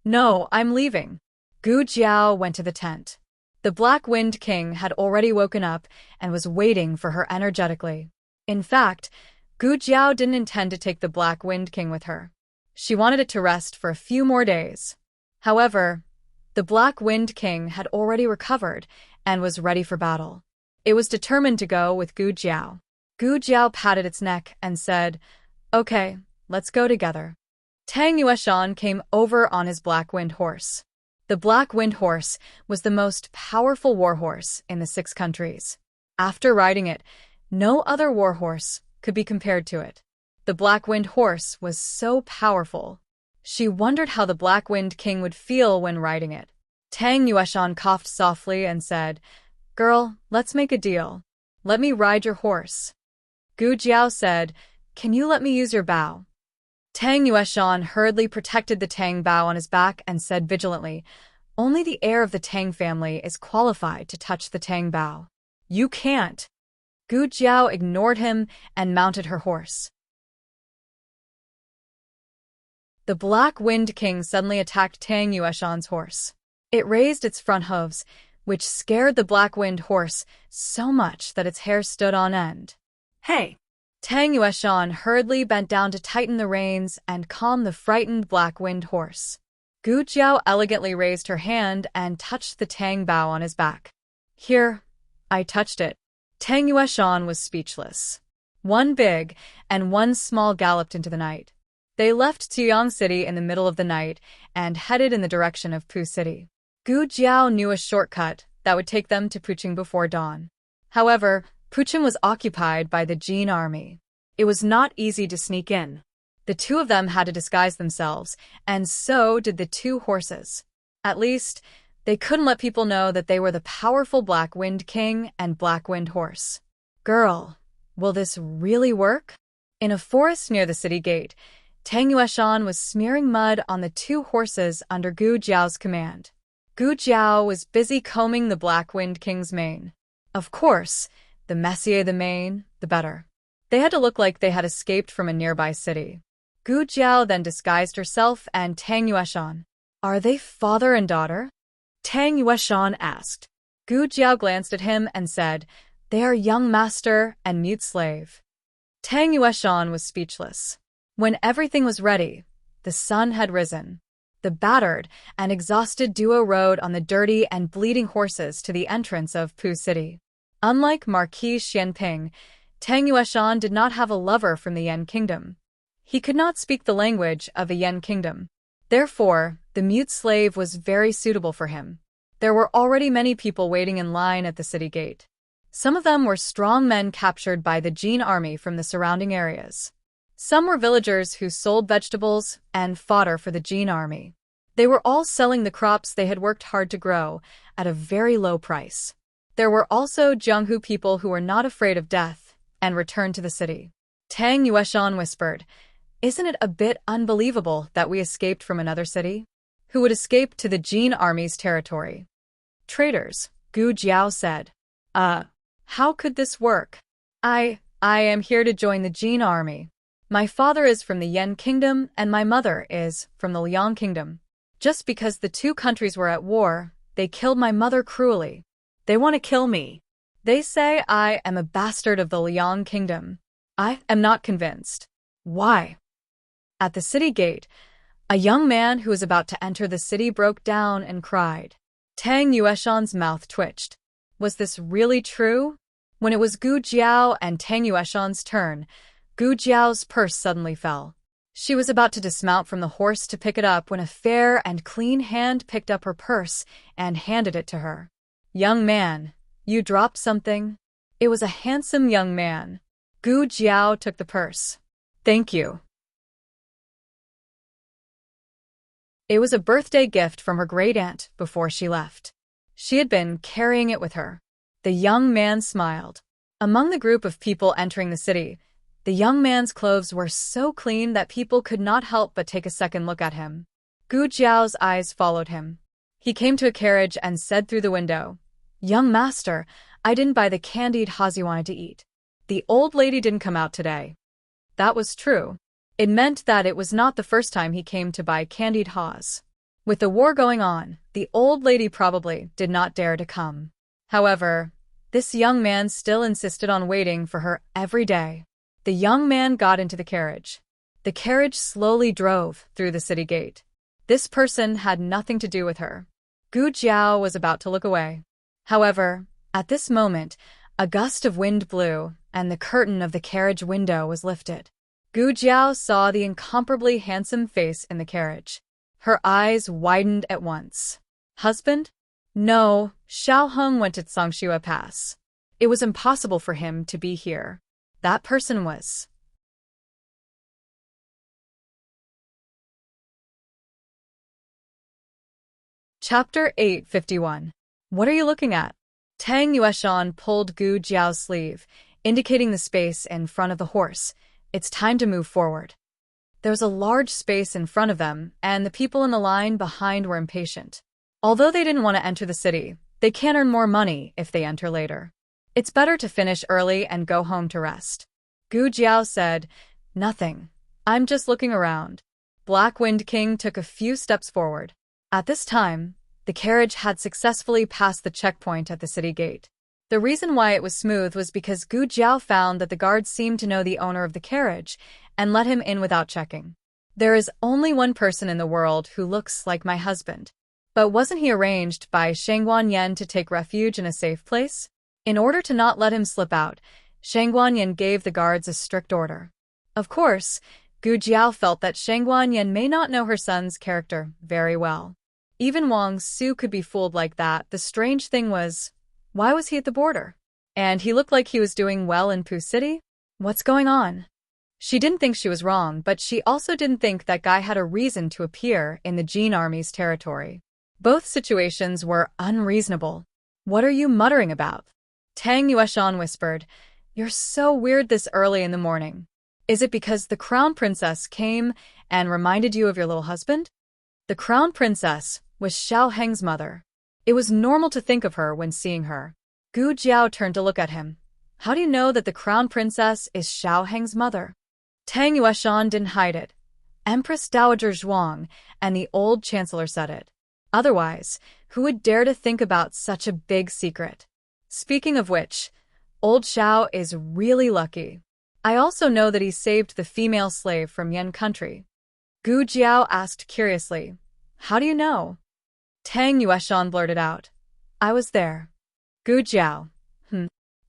"No, I'm leaving." Gu Jiao went to the tent. The Black Wind King had already woken up and was waiting for her energetically. In fact, Gu Jiao didn't intend to take the Black Wind King with her. She wanted it to rest for a few more days. However, the Black Wind King had already recovered and was ready for battle. It was determined to go with Gu Jiao. Gu Jiao patted its neck and said, "Okay, let's go together." Tang Yueshan came over on his Black Wind horse. The Black Wind horse was the most powerful warhorse in the 6 countries. After riding it, no other warhorse could be compared to it. The Black Wind horse was so powerful. She wondered how the Black Wind King would feel when riding it. Tang Yueshan coughed softly and said, "Girl, let's make a deal. Let me ride your horse." Gu Jiao said, "Can you let me use your bow?" Tang Yueshan hurriedly protected the Tang bow on his back and said vigilantly, "Only the heir of the Tang family is qualified to touch the Tang bow. You can't." Gu Jiao ignored him and mounted her horse. The Black Wind King suddenly attacked Tang Yueshan's horse. It raised its front hooves, which scared the Black Wind horse so much that its hair stood on end. "Hey!" Tang Yueshan hurriedly bent down to tighten the reins and calm the frightened Black Wind horse. Gu Jiao elegantly raised her hand and touched the Tang bow on his back. "Here, I touched it." Tang Yueshan was speechless. One big and one small galloped into the night. They left Tuyang City in the middle of the night and headed in the direction of Pu City. Gu Jiao knew a shortcut that would take them to Puqing before dawn. However, Puqing was occupied by the Jin army. It was not easy to sneak in. The two of them had to disguise themselves, and so did the 2 horses. At least, they couldn't let people know that they were the powerful Black Wind King and Black Wind Horse. "Girl, will this really work?" In a forest near the city gate, Tang Yueshan was smearing mud on the 2 horses under Gu Jiao's command. Gu Jiao was busy combing the Black Wind King's mane. Of course, the messier the mane, the better. They had to look like they had escaped from a nearby city. Gu Jiao then disguised herself and Tang Yueshan. "Are they father and daughter?" Tang Yueshan asked. Gu Jiao glanced at him and said, "They are young master and mute slave." Tang Yueshan was speechless. When everything was ready, the sun had risen. The battered and exhausted duo rode on the dirty and bleeding horses to the entrance of Pu City. Unlike Marquis Xianping, Tang Yueshan did not have a lover from the Yan kingdom. He could not speak the language of the Yan kingdom. Therefore, the mute slave was very suitable for him. There were already many people waiting in line at the city gate. Some of them were strong men captured by the Jin army from the surrounding areas. Some were villagers who sold vegetables and fodder for the Jin army. They were all selling the crops they had worked hard to grow at a very low price. There were also Jianghu people who were not afraid of death and returned to the city. Tang Yueshan whispered, "Isn't it a bit unbelievable that we escaped from another city? Who would escape to the Jin army's territory?" "Traitors," Gu Jiao said. How could this work? I am here to join the Jin army. My father is from the Yan kingdom and my mother is from the Liang kingdom. Just because the two countries were at war, they killed my mother cruelly. They want to kill me. They say I am a bastard of the Liang kingdom. I am not convinced. Why?" At the city gate, a young man who was about to enter the city broke down and cried. Tang Yueshan's mouth twitched. Was this really true? When it was Gu Jiao and Tang Yueshan's turn, Gu Jiao's purse suddenly fell. She was about to dismount from the horse to pick it up when a fair and clean hand picked up her purse and handed it to her. "Young man, you dropped something?" It was a handsome young man. Gu Jiao took the purse. "Thank you." It was a birthday gift from her great-aunt before she left. She had been carrying it with her. The young man smiled. Among the group of people entering the city, the young man's clothes were so clean that people could not help but take a second look at him. Gu Jiao's eyes followed him. He came to a carriage and said through the window, "Young master, I didn't buy the candied haws you wanted to eat. The old lady didn't come out today." That was true. It meant that it was not the first time he came to buy candied haws. With the war going on, the old lady probably did not dare to come. However, this young man still insisted on waiting for her every day. The young man got into the carriage. The carriage slowly drove through the city gate. This person had nothing to do with her. Gu Jiao was about to look away. However, at this moment, a gust of wind blew, and the curtain of the carriage window was lifted. Gu Jiao saw the incomparably handsome face in the carriage. Her eyes widened at once. Husband? No, Xiao Heng went to Tsangxue Pass. It was impossible for him to be here. That person was... Chapter 851. What are you looking at? Tang Yueshan pulled Gu Jiao's sleeve, indicating the space in front of the horse. It's time to move forward. There was a large space in front of them, and the people in the line behind were impatient. Although they didn't want to enter the city, they can earn more money if they enter later. It's better to finish early and go home to rest. Gu Jiao said, "Nothing. I'm just looking around." Black Wind King took a few steps forward. At this time, the carriage had successfully passed the checkpoint at the city gate. The reason why it was smooth was because Gu Jiao found that the guards seemed to know the owner of the carriage and let him in without checking. There is only one person in the world who looks like my husband. But wasn't he arranged by Shangguan Yen to take refuge in a safe place? In order to not let him slip out, Shangguan Yen gave the guards a strict order. Of course, Gu Jiao felt that Shangguan Yen may not know her son's character very well. Even Wang Su could be fooled like that. The strange thing was, why was he at the border? And he looked like he was doing well in Pu City? What's going on? She didn't think she was wrong, but she also didn't think that guy had a reason to appear in the Jin army's territory. Both situations were unreasonable. What are you muttering about? Tang Yueshan whispered, "You're so weird this early in the morning. Is it because the crown princess came and reminded you of your little husband?" The crown princess was Xiao Heng's mother. It was normal to think of her when seeing her. Gu Jiao turned to look at him. How do you know that the crown princess is Xiao Heng's mother? Tang Yueshan didn't hide it. Empress Dowager Zhuang and the old chancellor said it. Otherwise, who would dare to think about such a big secret? Speaking of which, old Xiao is really lucky. I also know that he saved the female slave from Yan country. Gu Jiao asked curiously, How do you know? Tang Yueshan blurted out. I was there. Gu Jiao.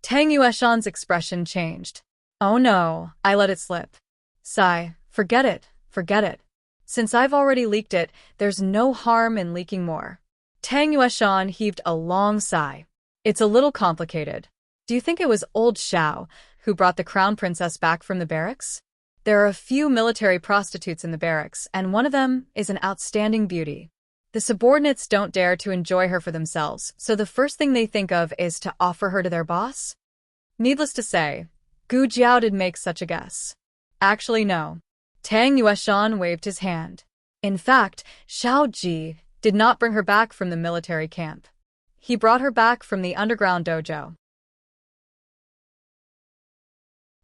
Tang Yueshan's expression changed. Oh no, I let it slip. Sigh, forget it, forget it. Since I've already leaked it, there's no harm in leaking more. Tang Yueshan heaved a long sigh. It's a little complicated. Do you think it was old Xiao who brought the crown princess back from the barracks? There are a few military prostitutes in the barracks, and one of them is an outstanding beauty. The subordinates don't dare to enjoy her for themselves, so the first thing they think of is to offer her to their boss? Needless to say, Gu Jiao did make such a guess. Actually, no. Tang Yueshan waved his hand. In fact, Xiao Ji did not bring her back from the military camp. He brought her back from the underground dojo.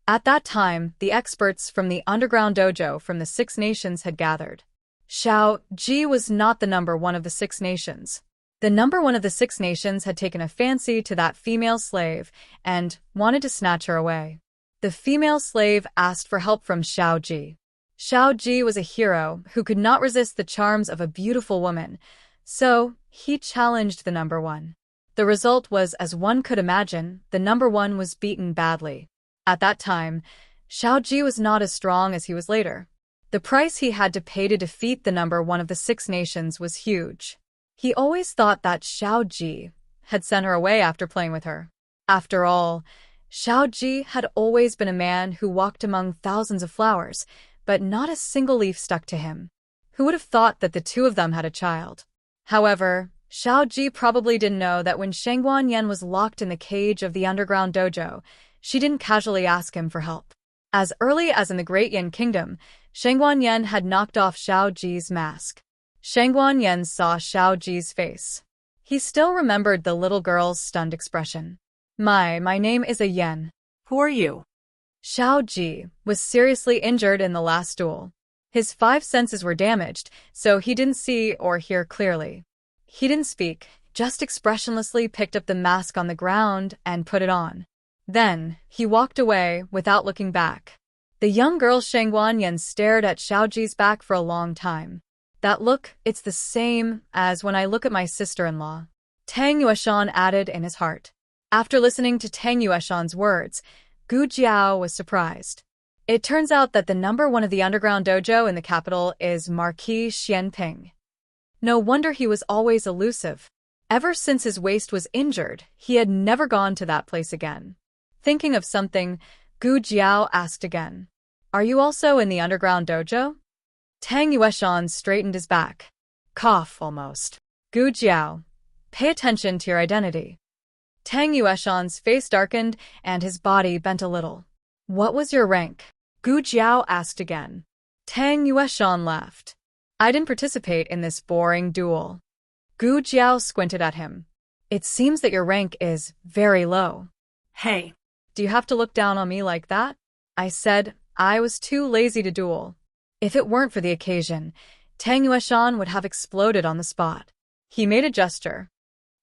At that time, the experts from the underground dojo from the Six Nations had gathered. Xiao Ji was not the number one of the Six Nations. The number one of the Six Nations had taken a fancy to that female slave and wanted to snatch her away. The female slave asked for help from Xiao Ji. Xiao Ji was a hero who could not resist the charms of a beautiful woman, so he challenged the number one. The result was, as one could imagine, the number one was beaten badly. At that time, Xiao Ji was not as strong as he was later. The price he had to pay to defeat the number one of the Six Nations was huge. He always thought that Xiao Ji had sent her away after playing with her. After all, Xiao Ji had always been a man who walked among thousands of flowers, but not a single leaf stuck to him. Who would have thought that the two of them had a child? However, Xiao Ji probably didn't know that when Shangguan Yan was locked in the cage of the underground dojo, she didn't casually ask him for help. As early as in the Great Yan Kingdom, Shangguan Yan had knocked off Xiao Ji's mask. Shangguan Yan saw Xiao Ji's face. He still remembered the little girl's stunned expression. My name is a Yan. Who are you? Xiao Ji was seriously injured in the last duel. His five senses were damaged, so he didn't see or hear clearly. He didn't speak, just expressionlessly picked up the mask on the ground and put it on. Then, he walked away without looking back. The young girl Shangguan Yan stared at Xiao Ji's back for a long time. That look, it's the same as when I look at my sister-in-law. Tang Yueshan added in his heart. After listening to Tang Yueshan's words, Gu Jiao was surprised. It turns out that the number one of the underground dojo in the capital is Marquis Xianping. No wonder he was always elusive. Ever since his waist was injured, he had never gone to that place again. Thinking of something, Gu Jiao asked again. Are you also in the underground dojo? Tang Yueshan straightened his back. Cough, almost. Gu Jiao, pay attention to your identity. Tang Yueshan's face darkened and his body bent a little. What was your rank? Gu Jiao asked again. Tang Yueshan laughed. I didn't participate in this boring duel. Gu Jiao squinted at him. It seems that your rank is very low. Hey. Do you have to look down on me like that? I said I was too lazy to duel. If it weren't for the occasion, Tang Yueshan would have exploded on the spot. He made a gesture.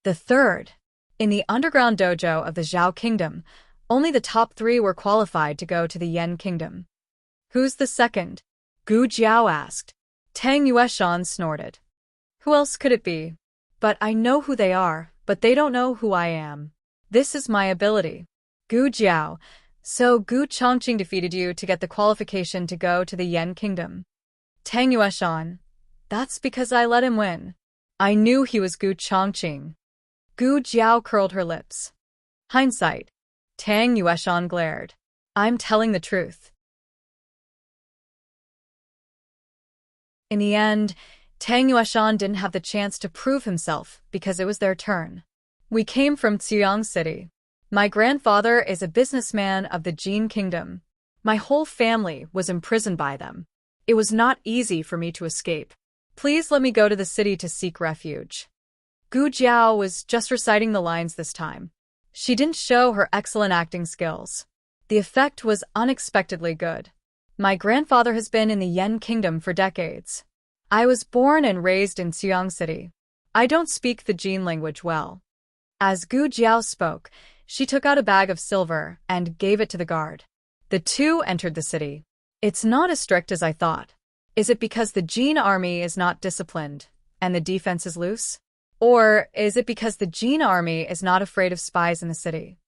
The third. In the underground dojo of the Zhao Kingdom, only the top 3 were qualified to go to the Yan Kingdom. Who's the second? Gu Jiao asked. Tang Yueshan snorted. Who else could it be? But I know who they are, but they don't know who I am. This is my ability. Gu Jiao, so Gu Chongqing defeated you to get the qualification to go to the Yan Kingdom. Tang Yueshan, that's because I let him win. I knew he was Gu Chongqing. Gu Jiao curled her lips. Hindsight. Tang Yueshan glared. I'm telling the truth. In the end, Tang Yueshan didn't have the chance to prove himself because it was their turn. We came from Xiang City. My grandfather is a businessman of the Jin Kingdom. My whole family was imprisoned by them. It was not easy for me to escape. Please let me go to the city to seek refuge. Gu Jiao was just reciting the lines this time. She didn't show her excellent acting skills. The effect was unexpectedly good. My grandfather has been in the Yan Kingdom for decades. I was born and raised in Xiang City. I don't speak the Jin language well. As Gu Jiao spoke, she took out a bag of silver and gave it to the guard. The two entered the city. It's not as strict as I thought. Is it because the Jin army is not disciplined? and the defense is loose? Or is it because the Jin army is not afraid of spies in the city?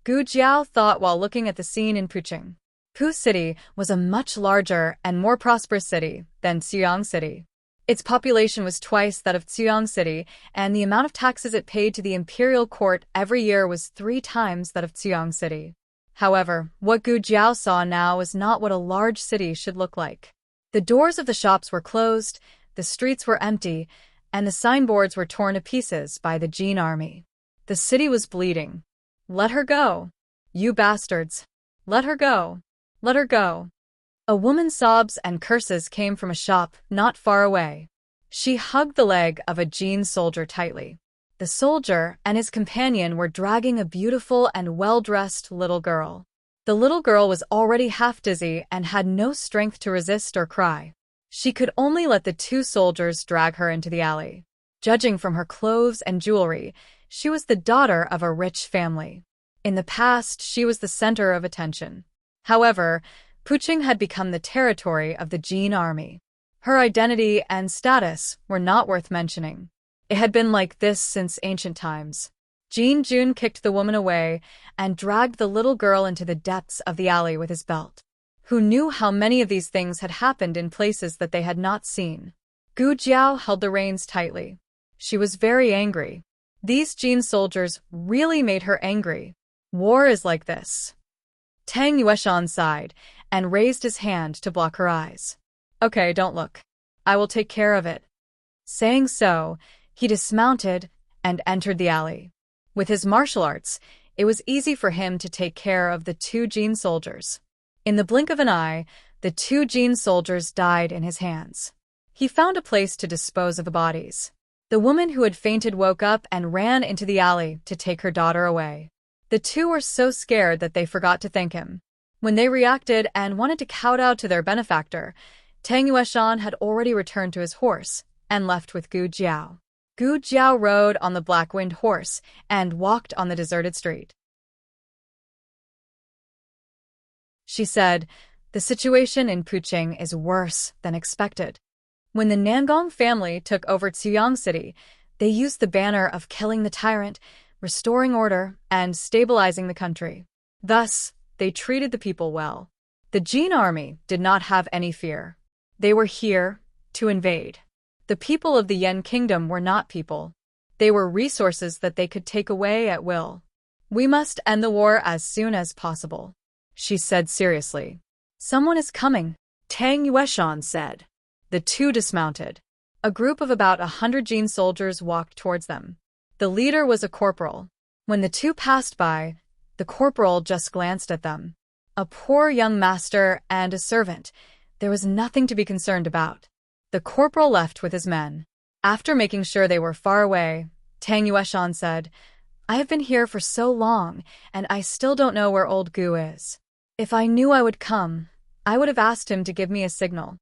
Gu Jiao thought while looking at the scene in Pucheng. Pu City was a much larger and more prosperous city than Xiang City. Its population was twice that of Xiang City, and the amount of taxes it paid to the imperial court every year was 3 times that of Xiang City. However, what Gu Jiao saw now was not what a large city should look like. The doors of the shops were closed, the streets were empty, and the signboards were torn to pieces by the Jin army. The city was bleeding. Let her go. You bastards. Let her go. Let her go. A woman's sobs and curses came from a shop not far away. She hugged the leg of a Jin soldier tightly. The soldier and his companion were dragging a beautiful and well-dressed little girl. The little girl was already half dizzy and had no strength to resist or cry. She could only let the 2 soldiers drag her into the alley. Judging from her clothes and jewelry, she was the daughter of a rich family. In the past, she was the center of attention. However, Pucheng had become the territory of the Jin army. Her identity and status were not worth mentioning. It had been like this since ancient times. Jin Jun kicked the woman away and dragged the little girl into the depths of the alley with his belt. Who knew how many of these things had happened in places that they had not seen? Gu Jiao held the reins tightly. She was very angry. These Jin soldiers really made her angry. War is like this. Tang Yueshan sighed and raised his hand to block her eyes. Okay, don't look. I will take care of it. Saying so, he dismounted and entered the alley. With his martial arts, it was easy for him to take care of the 2 Jin soldiers. In the blink of an eye, the 2 Jin soldiers died in his hands. He found a place to dispose of the bodies. The woman who had fainted woke up and ran into the alley to take her daughter away. The 2 were so scared that they forgot to thank him. When they reacted and wanted to kowtow to their benefactor, Tang Yueshan had already returned to his horse and left with Gu Jiao. Gu Jiao rode on the black-winged horse and walked on the deserted street. She said, "The situation in Pucheng is worse than expected." When the Nangong family took over Xiang City, they used the banner of killing the tyrant, restoring order, and stabilizing the country. Thus, they treated the people well. The Jin army did not have any fear. They were here to invade. The people of the Yan kingdom were not people. They were resources that they could take away at will. "We must end the war as soon as possible," she said seriously. "Someone is coming," Tang Yueshan said. The 2 dismounted. A group of about 100 Jin soldiers walked towards them. The leader was a corporal. When the 2 passed by, the corporal just glanced at them. A poor young master and a servant. There was nothing to be concerned about. The corporal left with his men. After making sure they were far away, Tang Yueshan said, "I have been here for so long, and I still don't know where old Gu is. If I knew I would come, I would have asked him to give me a signal."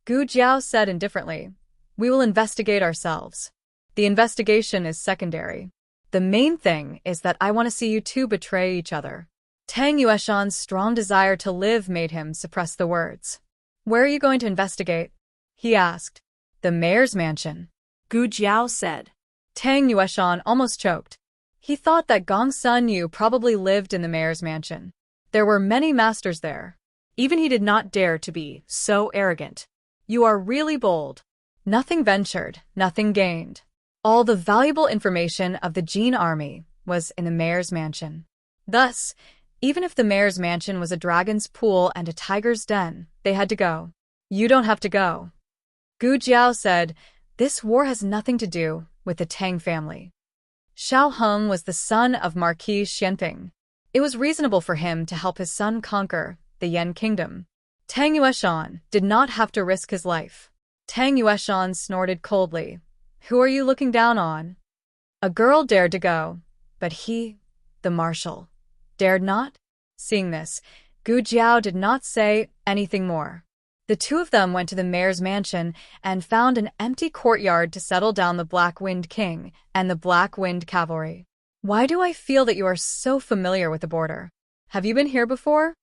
Gu Jiao said indifferently, "We will investigate ourselves. The investigation is secondary. The main thing is that I want to see you 2 betray each other." Tang Yueshan's strong desire to live made him suppress the words. "Where are you going to investigate?" he asked. "The mayor's mansion," Gu Jiao said. Tang Yueshan almost choked. He thought that Gong Sun Yu probably lived in the mayor's mansion. There were many masters there. Even he did not dare to be so arrogant. "You are really bold." Nothing ventured, nothing gained. All the valuable information of the Jin army was in the mayor's mansion. Thus, even if the mayor's mansion was a dragon's pool and a tiger's den, they had to go. "You don't have to go." Gu Jiao said, "This war has nothing to do with the Tang family." Xiao Heng was the son of Marquis Xianping. It was reasonable for him to help his son conquer the Yan kingdom. Tang Yueshan did not have to risk his life. Tang Yueshan snorted coldly. "Who are you looking down on?" A girl dared to go, but he, the marshal, dared not. Seeing this, Gu Jiao did not say anything more. The 2 of them went to the mayor's mansion and found an empty courtyard to settle down the Black-Winged King and the Black-Winged Cavalry. "Why do I feel that you are so familiar with the border? Have you been here before?"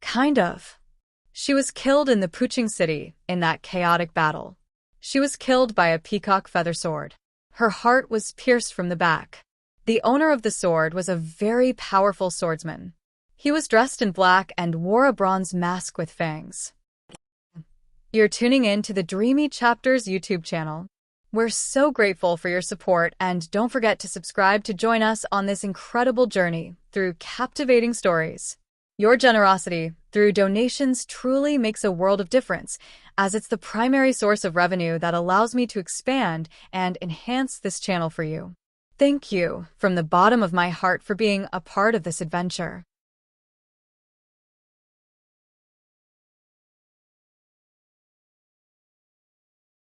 "Kind of." She was killed in the Pucheng city in that chaotic battle. She was killed by a peacock feather sword. Her heart was pierced from the back. The owner of the sword was a very powerful swordsman. He was dressed in black and wore a bronze mask with fangs. You're tuning in to the Dreamy Chapters YouTube channel. We're so grateful for your support, and don't forget to subscribe to join us on this incredible journey through captivating stories. Your generosity through donations truly makes a world of difference, as it's the primary source of revenue that allows me to expand and enhance this channel for you. Thank you from the bottom of my heart for being a part of this adventure.